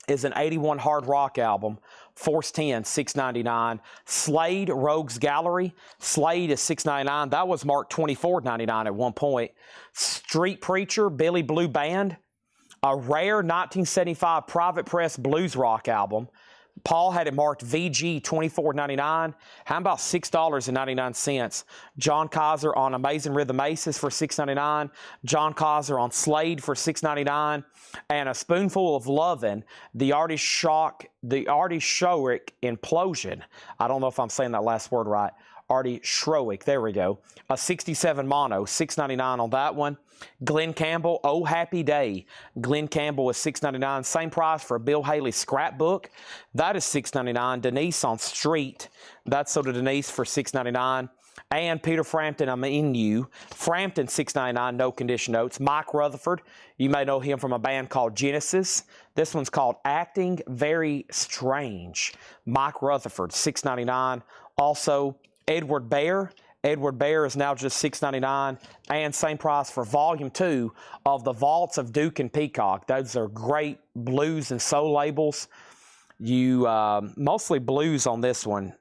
is an 81 hard rock album. Force 10, $6.99. Slade, Rogues Gallery. Slade is $6.99. That was marked $24.99 at one point. Street Preacher, Billy Blue Band. A rare 1975 Private Press blues rock album. Paul had it marked VG $24.99. How about $6.99? John Kaiser on Amazing Rhythm Aces for $6.99. John Kaiser on Slade for $6.99. And a spoonful of lovin', the Artie Showick Implosion. I don't know if I'm saying that last word right. Artie Schrowick, there we go. A 67 mono, $6.99 on that one. Glenn Campbell, Oh Happy Day. Glenn Campbell is $6.99. Same price for a Bill Haley scrapbook. That is $6.99. Denise on Street. That's sold to Denise for $6.99. And Peter Frampton, I'm in you. Frampton, $6.99, no condition notes. Mike Rutherford, you may know him from a band called Genesis. This one's called Acting Very Strange. Mike Rutherford, $6.99. Also, Edward Bear. Edward Bear is now just $6.99, and same price for Volume 2 of the Vaults of Duke and Peacock. Those are great blues and soul labels. You mostly blues on this one,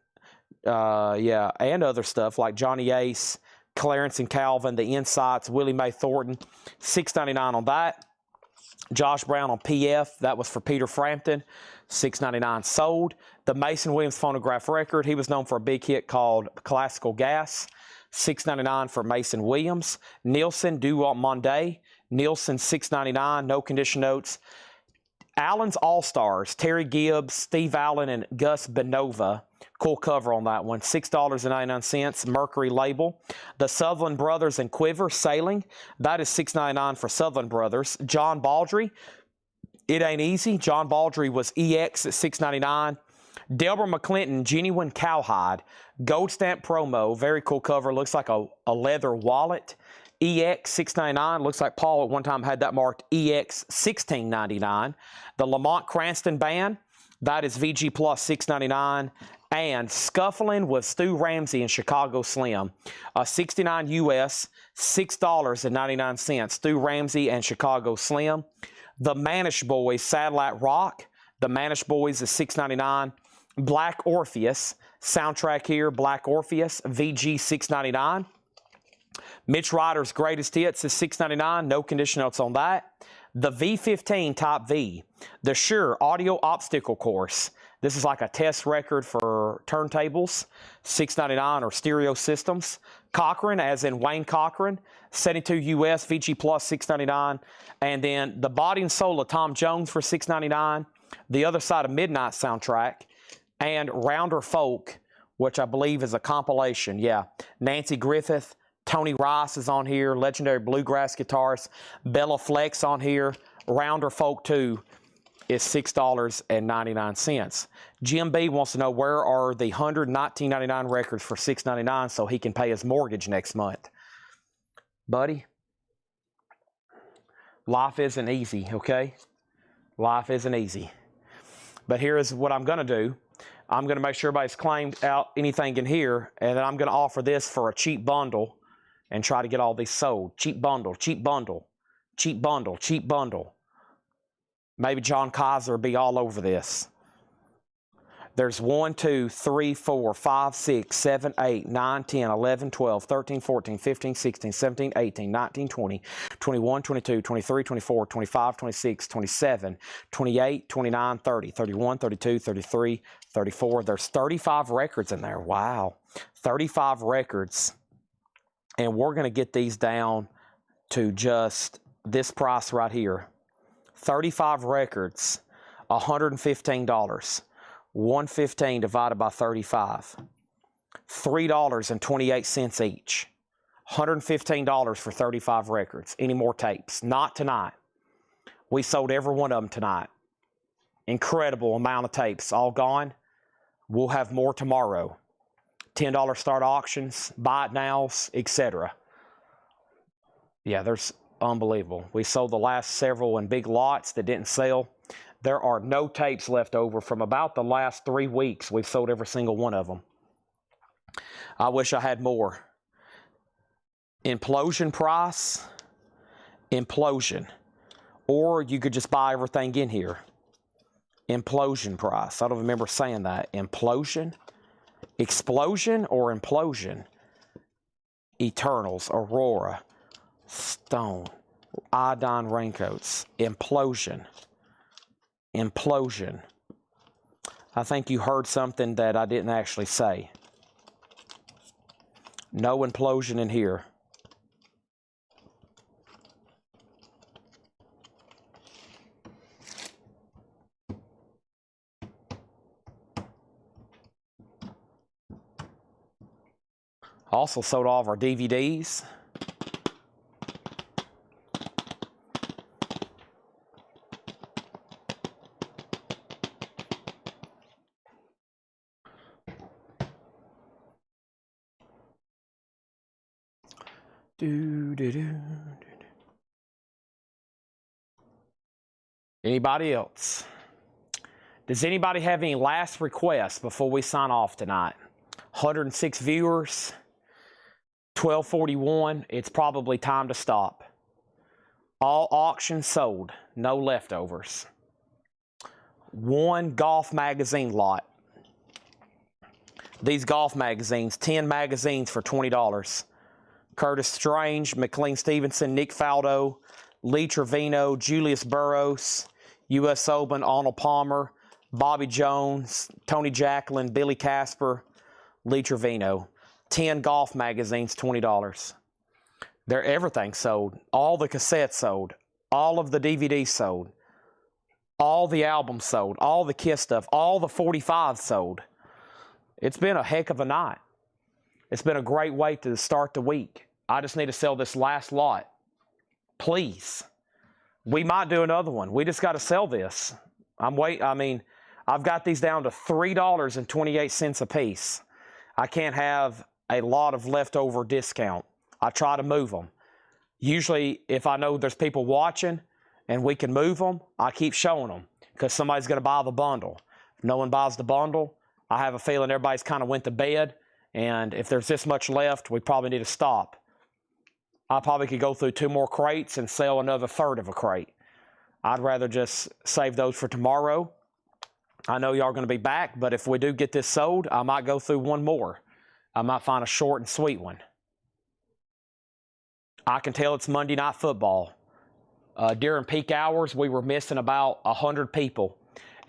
yeah, and other stuff like Johnny Ace, Clarence and Calvin, The Insights, Willie Mae Thornton, $6.99 on that. Josh Brown on PF, that was for Peter Frampton, $6.99 sold. The Mason Williams phonograph record, he was known for a big hit called Classical Gas, $6.99 for Mason Williams. Nielsen, Du Monday, Nielsen, $6.99, no condition notes. Allen's All-Stars, Terry Gibbs, Steve Allen, and Gus Benova. Cool cover on that one, $6.99, Mercury label. The Sutherland Brothers and Quiver, Sailing, that is $6.99 for Sutherland Brothers. John Baldry, It Ain't Easy. John Baldry was EX at $6.99. Delbert McClinton, Genuine Cowhide, Gold Stamp Promo, very cool cover, looks like a leather wallet. EX $6.99. Looks like Paul at one time had that marked EX $16.99. The Lamont Cranston Band, that is VG Plus $6.99. And Scuffling with Stu Ramsey and Chicago Slim, 69 US, $6.99. Stu Ramsey and Chicago Slim. The Manish Boys Satellite Rock, the Manish Boys is $6.99. Black Orpheus soundtrack here, Black Orpheus, VG $6.99. Mitch Ryder's Greatest Hits is $6.99. No condition notes on that. The V15 Type V, the Shure Audio Obstacle Course. This is like a test record for turntables, $6.99, or stereo systems. Cochran, as in Wayne Cochran, 72 US, VG Plus $6.99. And then The Body and Soul of Tom Jones for $6.99. The Other Side of Midnight soundtrack. And Rounder Folk, which I believe is a compilation. Yeah, Nancy Griffith, Tony Rice is on here, legendary bluegrass guitarist. Bella Flex on here. Rounder Folk 2 is $6.99. Jim B wants to know where are the 119.99 records for $6.99 so he can pay his mortgage next month. Buddy, life isn't easy, okay? Life isn't easy. But here is what I'm going to do. I'm going to make sure everybody's claimed out anything in here, and then I'm going to offer this for a cheap bundle and try to get all these sold. Cheap bundle, cheap bundle, cheap bundle, cheap bundle. Maybe John Kaiser will be all over this. There's 1, 2, 3, 4, 5, 6, 7, 8, 9, 10, 11, 12, 13, 14, 15, 16, 17, 18, 19, 20, 21, 22, 23, 24, 25, 26, 27, 28, 29, 30, 31, 32, 33, 34. There's 35 records in there. Wow. 35 records. And we're going to get these down to just this price right here. 35 records, $115. 115 divided by 35. $3.28 each. $115 for 35 records. Any more tapes? Not tonight. We sold every one of them tonight. Incredible amount of tapes. All gone. We'll have more tomorrow. $10 start auctions, buy it nows, etc. Yeah, there's unbelievable. We sold the last several in big lots that didn't sell. There are no tapes left over from about the last 3 weeks. We've sold every single one of them. I wish I had more. Implosion price. Implosion. Or you could just buy everything in here. Implosion price. I don't remember saying that. Implosion? Explosion or implosion? Eternals. Aurora. Stone. Iodine raincoats. Implosion. Implosion. I think you heard something that I didn't actually say. No implosion in here. Also sold all of our DVDs. Anybody else? Does anybody have any last requests before we sign off tonight? 106 viewers, 12:41. It's probably time to stop. All auctions sold, no leftovers. One golf magazine lot. These golf magazines, 10 magazines for $20. Curtis Strange, McLean Stevenson, Nick Faldo, Lee Trevino, Julius Burrows, U.S. Open, Arnold Palmer, Bobby Jones, Tony Jacklin, Billy Casper, Lee Trevino. 10 golf magazines, $20. Everything sold. All the cassettes sold. All of the DVDs sold. All the albums sold. All the KISS stuff. All the 45s sold. It's been a heck of a night. It's been a great way to start the week. I just need to sell this last lot. Please. We might do another one. We just got to sell this. I've got these down to $3.28 a piece. I can't have a lot of leftover discount. I try to move them. Usually, if I know there's people watching and we can move them, I keep showing them because somebody's going to buy the bundle. If no one buys the bundle, I have a feeling everybody's kind of went to bed, and if there's this much left, we probably need to stop. I probably could go through 2 more crates and sell another third of a crate. I'd rather just save those for tomorrow. I know y'all are going to be back, but if we do get this sold, I might go through 1 more. I might find a short and sweet one. I can tell it's Monday Night Football. During peak hours, we were missing about 100 people.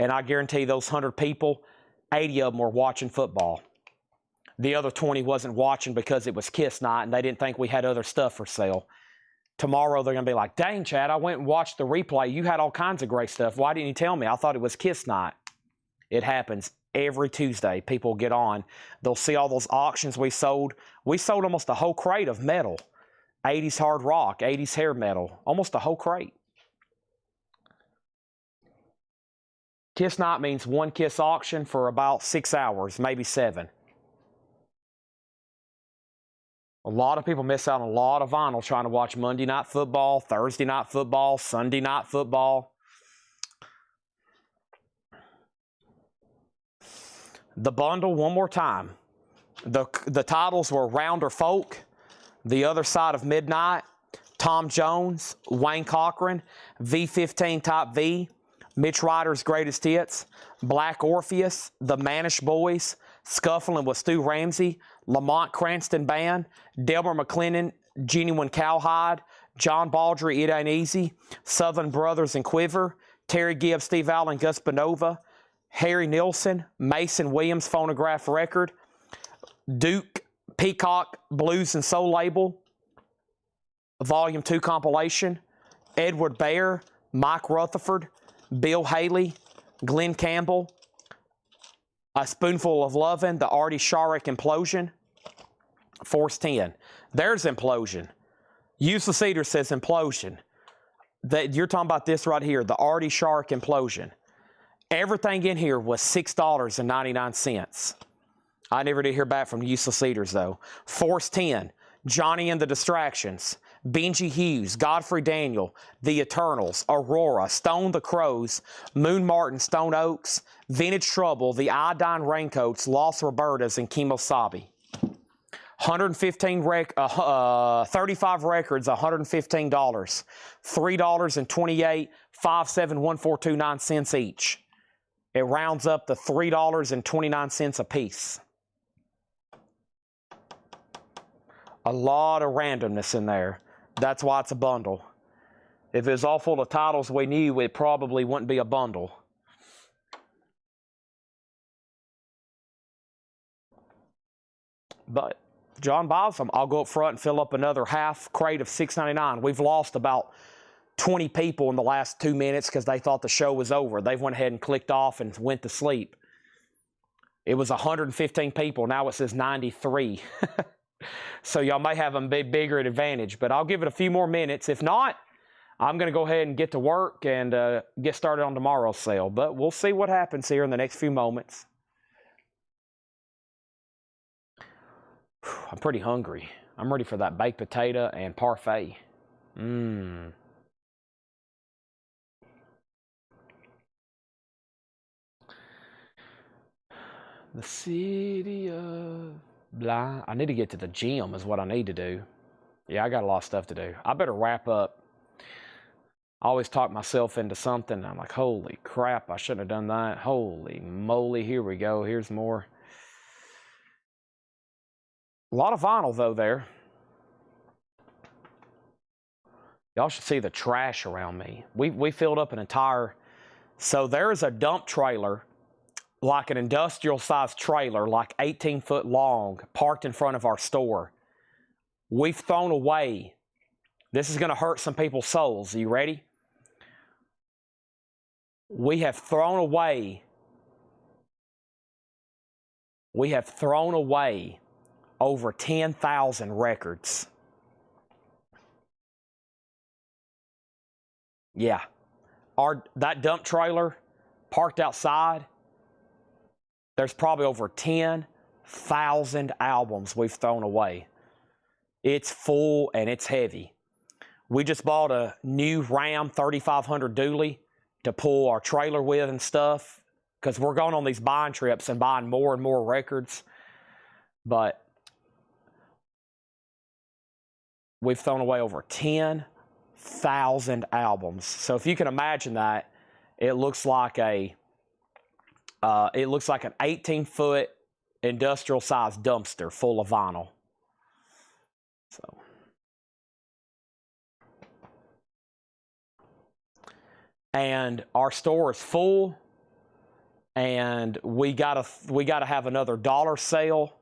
And I guarantee those 100 people, 80 of them were watching football. The other 20 wasn't watching because it was KISS night and they didn't think we had other stuff for sale. Tomorrow they're going to be like, dang, Chad, I went and watched the replay. You had all kinds of great stuff. Why didn't you tell me? I thought it was KISS night. It happens every Tuesday. People get on. They'll see all those auctions we sold. We sold almost a whole crate of metal. 80s hard rock, 80s hair metal. Almost a whole crate. KISS night means 1 KISS auction for about 6 hours, maybe 7. A lot of people miss out on a lot of vinyl trying to watch Monday Night Football, Thursday Night Football, Sunday Night Football. The bundle, one more time. The titles were Rounder Folk, The Other Side of Midnight, Tom Jones, Wayne Cochran, V15 Type V, Mitch Ryder's Greatest Hits, Black Orpheus, The Manish Boys, Scuffling with Stu Ramsey, Lamont Cranston Band, Delmer McLennan, Genuine Cowhide, John Baldry, It Ain't Easy, Southern Brothers and Quiver, Terry Gibbs, Steve Allen, Gus Bonova, Harry Nilsson, Mason Williams Phonograph Record, Duke Peacock Blues and Soul Label, Volume 2 compilation, Edward Bear, Mike Rutherford, Bill Haley, Glenn Campbell, A Spoonful of Lovin', the Artie Sharrock Implosion, Force 10. There's Implosion. Useless Eater says Implosion. You're talking about this right here, the Artie Sharrock Implosion. Everything in here was $6.99. I never did hear back from Useless Eaters, though. Force 10, Johnny and the Distractions, Benji Hughes, Godfrey Daniel, The Eternals, Aurora, Stone the Crows, Moon Martin, Stone Oaks, Vintage Trouble, The Iodine Raincoats, Los Robertas, and Kemosabe. 35 records, $115. $3.28, 57142.9 each. It rounds up to $3.29 a piece. A lot of randomness in there. That's why it's a bundle. If it was all full of titles we knew, it probably wouldn't be a bundle. But John buys them. I'll go up front and fill up another half crate of $6.99. We've lost about 20 people in the last 2 minutes because they thought the show was over. They went ahead and clicked off and went to sleep. It was 115 people. Now it says 93. So y'all may have a bigger advantage, but I'll give it a few more minutes. If not, I'm going to go ahead and get to work and get started on tomorrow's sale. But we'll see what happens here in the next few moments. I'm pretty hungry. I'm ready for that baked potato and parfait. The city of blind. I need to get to the gym is what I need to do. Yeah, I got a lot of stuff to do. I better wrap up. I always talk myself into something. I'm like, holy crap, I shouldn't have done that. Holy moly, here we go. Here's more. A lot of vinyl, though, there. Y'all should see the trash around me. We filled up an entire... So there's a dump trailer, like an industrial-sized trailer, like 18 foot long, parked in front of our store. We've thrown away. This is going to hurt some people's souls. Are you ready? We have thrown away. We have thrown away over 10,000 records. Yeah. That dump trailer parked outside, there's probably over 10,000 albums we've thrown away. It's full and it's heavy. We just bought a new Ram 3500 dually to pull our trailer with and stuff because we're going on these buying trips and buying more and more records. But we've thrown away over 10,000 albums. So if you can imagine that, it looks like an 18-foot industrial-sized dumpster full of vinyl. So, and our store is full, and we gotta have another dollar sale,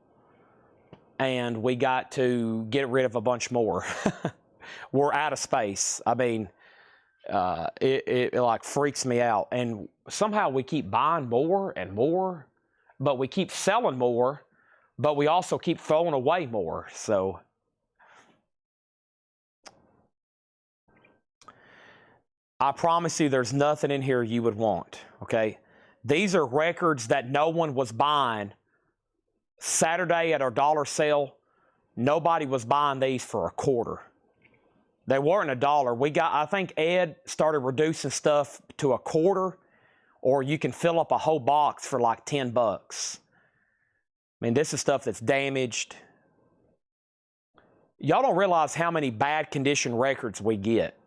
and we got to get rid of a bunch more. We're out of space. I mean, it like freaks me out. And somehow we keep buying more and more, but we keep selling more, but we also keep throwing away more. So I promise you there's nothing in here you would want, okay? These are records that no one was buying. Saturday at our dollar sale, nobody was buying these for a quarter. They weren't $1. I think Ed started reducing stuff to a quarter, or you can fill up a whole box for like $10. I mean, this is stuff that's damaged. Y'all don't realize how many bad condition records we get.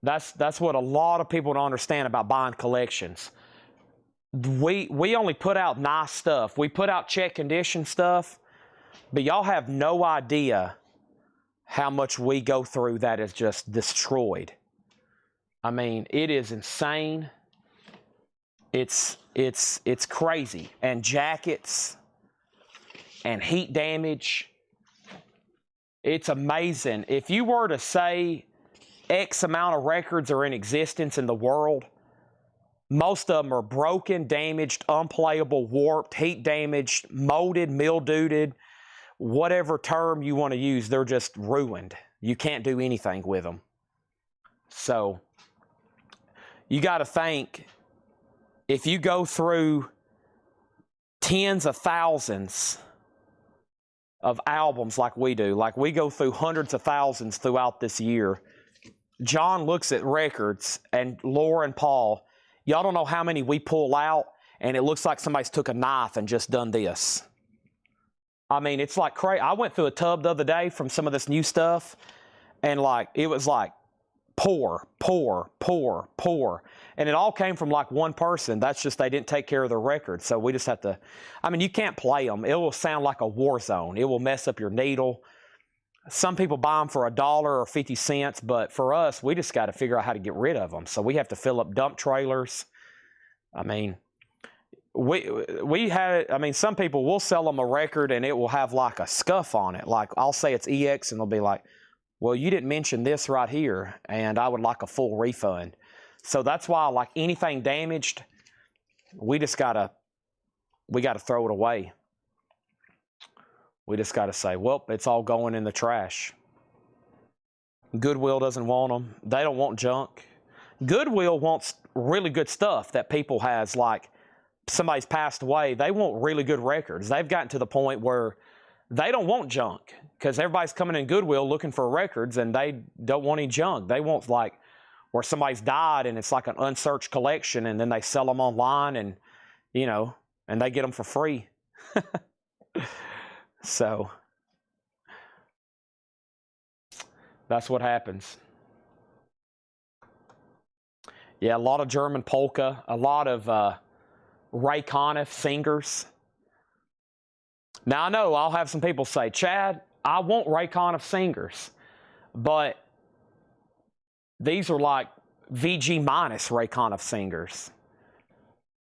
That's what a lot of people don't understand about buying collections. We only put out nice stuff. We put out check condition stuff, but y'all have no idea how much we go through that is just destroyed. I mean, it is insane. It's crazy. And jackets and heat damage. It's amazing. If you were to say X amount of records are in existence in the world, most of them are broken, damaged, unplayable, warped, heat damaged, molded, mildewed, whatever term you want to use, they're just ruined. You can't do anything with them. So you got to think, if you go through tens of thousands of albums like we do, like we go through hundreds of thousands throughout this year, John looks at records, and Laura and Paul, y'all don't know how many we pull out, and it looks like somebody's took a knife and just done this. I mean, it's like crazy. I went through a tub the other day from some of this new stuff, and like it was like pour. And it all came from like one person. That's just they didn't take care of their records. So we just have to, I mean, you can't play them. It will sound like a war zone. It will mess up your needle. Some people buy them for $1 or 50 cents, but for us, we just got to figure out how to get rid of them. So we have to fill up dump trailers. I mean, we had, I mean, some people will sell them a record and it will have like a scuff on it. Like I'll say it's EX and they'll be like, well, you didn't mention this right here and I would like a full refund. So that's why like anything damaged, we gotta throw it away. We just gotta say, well, it's all going in the trash. Goodwill doesn't want them. They don't want junk. Goodwill wants really good stuff that people has, like somebody's passed away. They want really good records. They've gotten to the point where they don't want junk because everybody's coming in Goodwill looking for records and they don't want any junk. They want like where somebody's died and it's like an unsearched collection and then they sell them online and, you know, and they get them for free. So that's what happens. Yeah, a lot of German polka, a lot of Ray Conniff singers. Now I know I'll have some people say, Chad, I want Ray Conniff singers, but these are like VG minus Ray Conniff singers.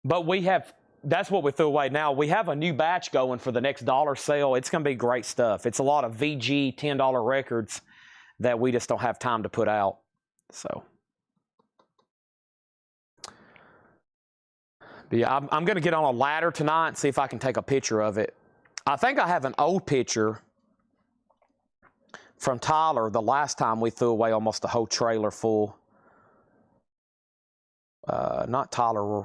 But we have, that's what we threw away. Now we have a new batch going for the next dollar sale. It's going to be great stuff. It's a lot of VG $10 records that we just don't have time to put out. So, but yeah, I'm going to get on a ladder tonight and see if I can take a picture of it. I think I have an old picture from Tyler the last time we threw away almost a whole trailer full. Not Tyler.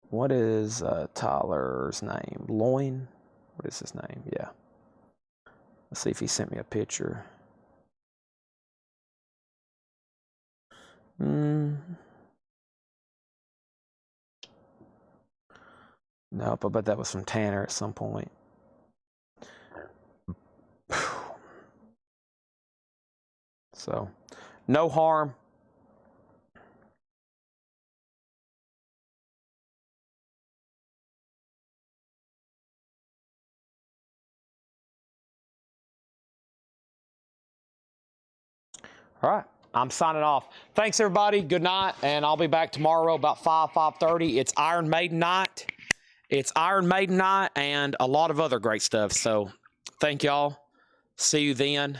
What is Tyler's name? Loin? What is his name? Yeah. Let's see if he sent me a picture. Nope, I bet that was from Tanner at some point. So, no harm. All right, I'm signing off. Thanks, everybody. Good night, and I'll be back tomorrow about 5:30. It's Iron Maiden night. It's Iron Maiden night and a lot of other great stuff. So, thank y'all. See you then.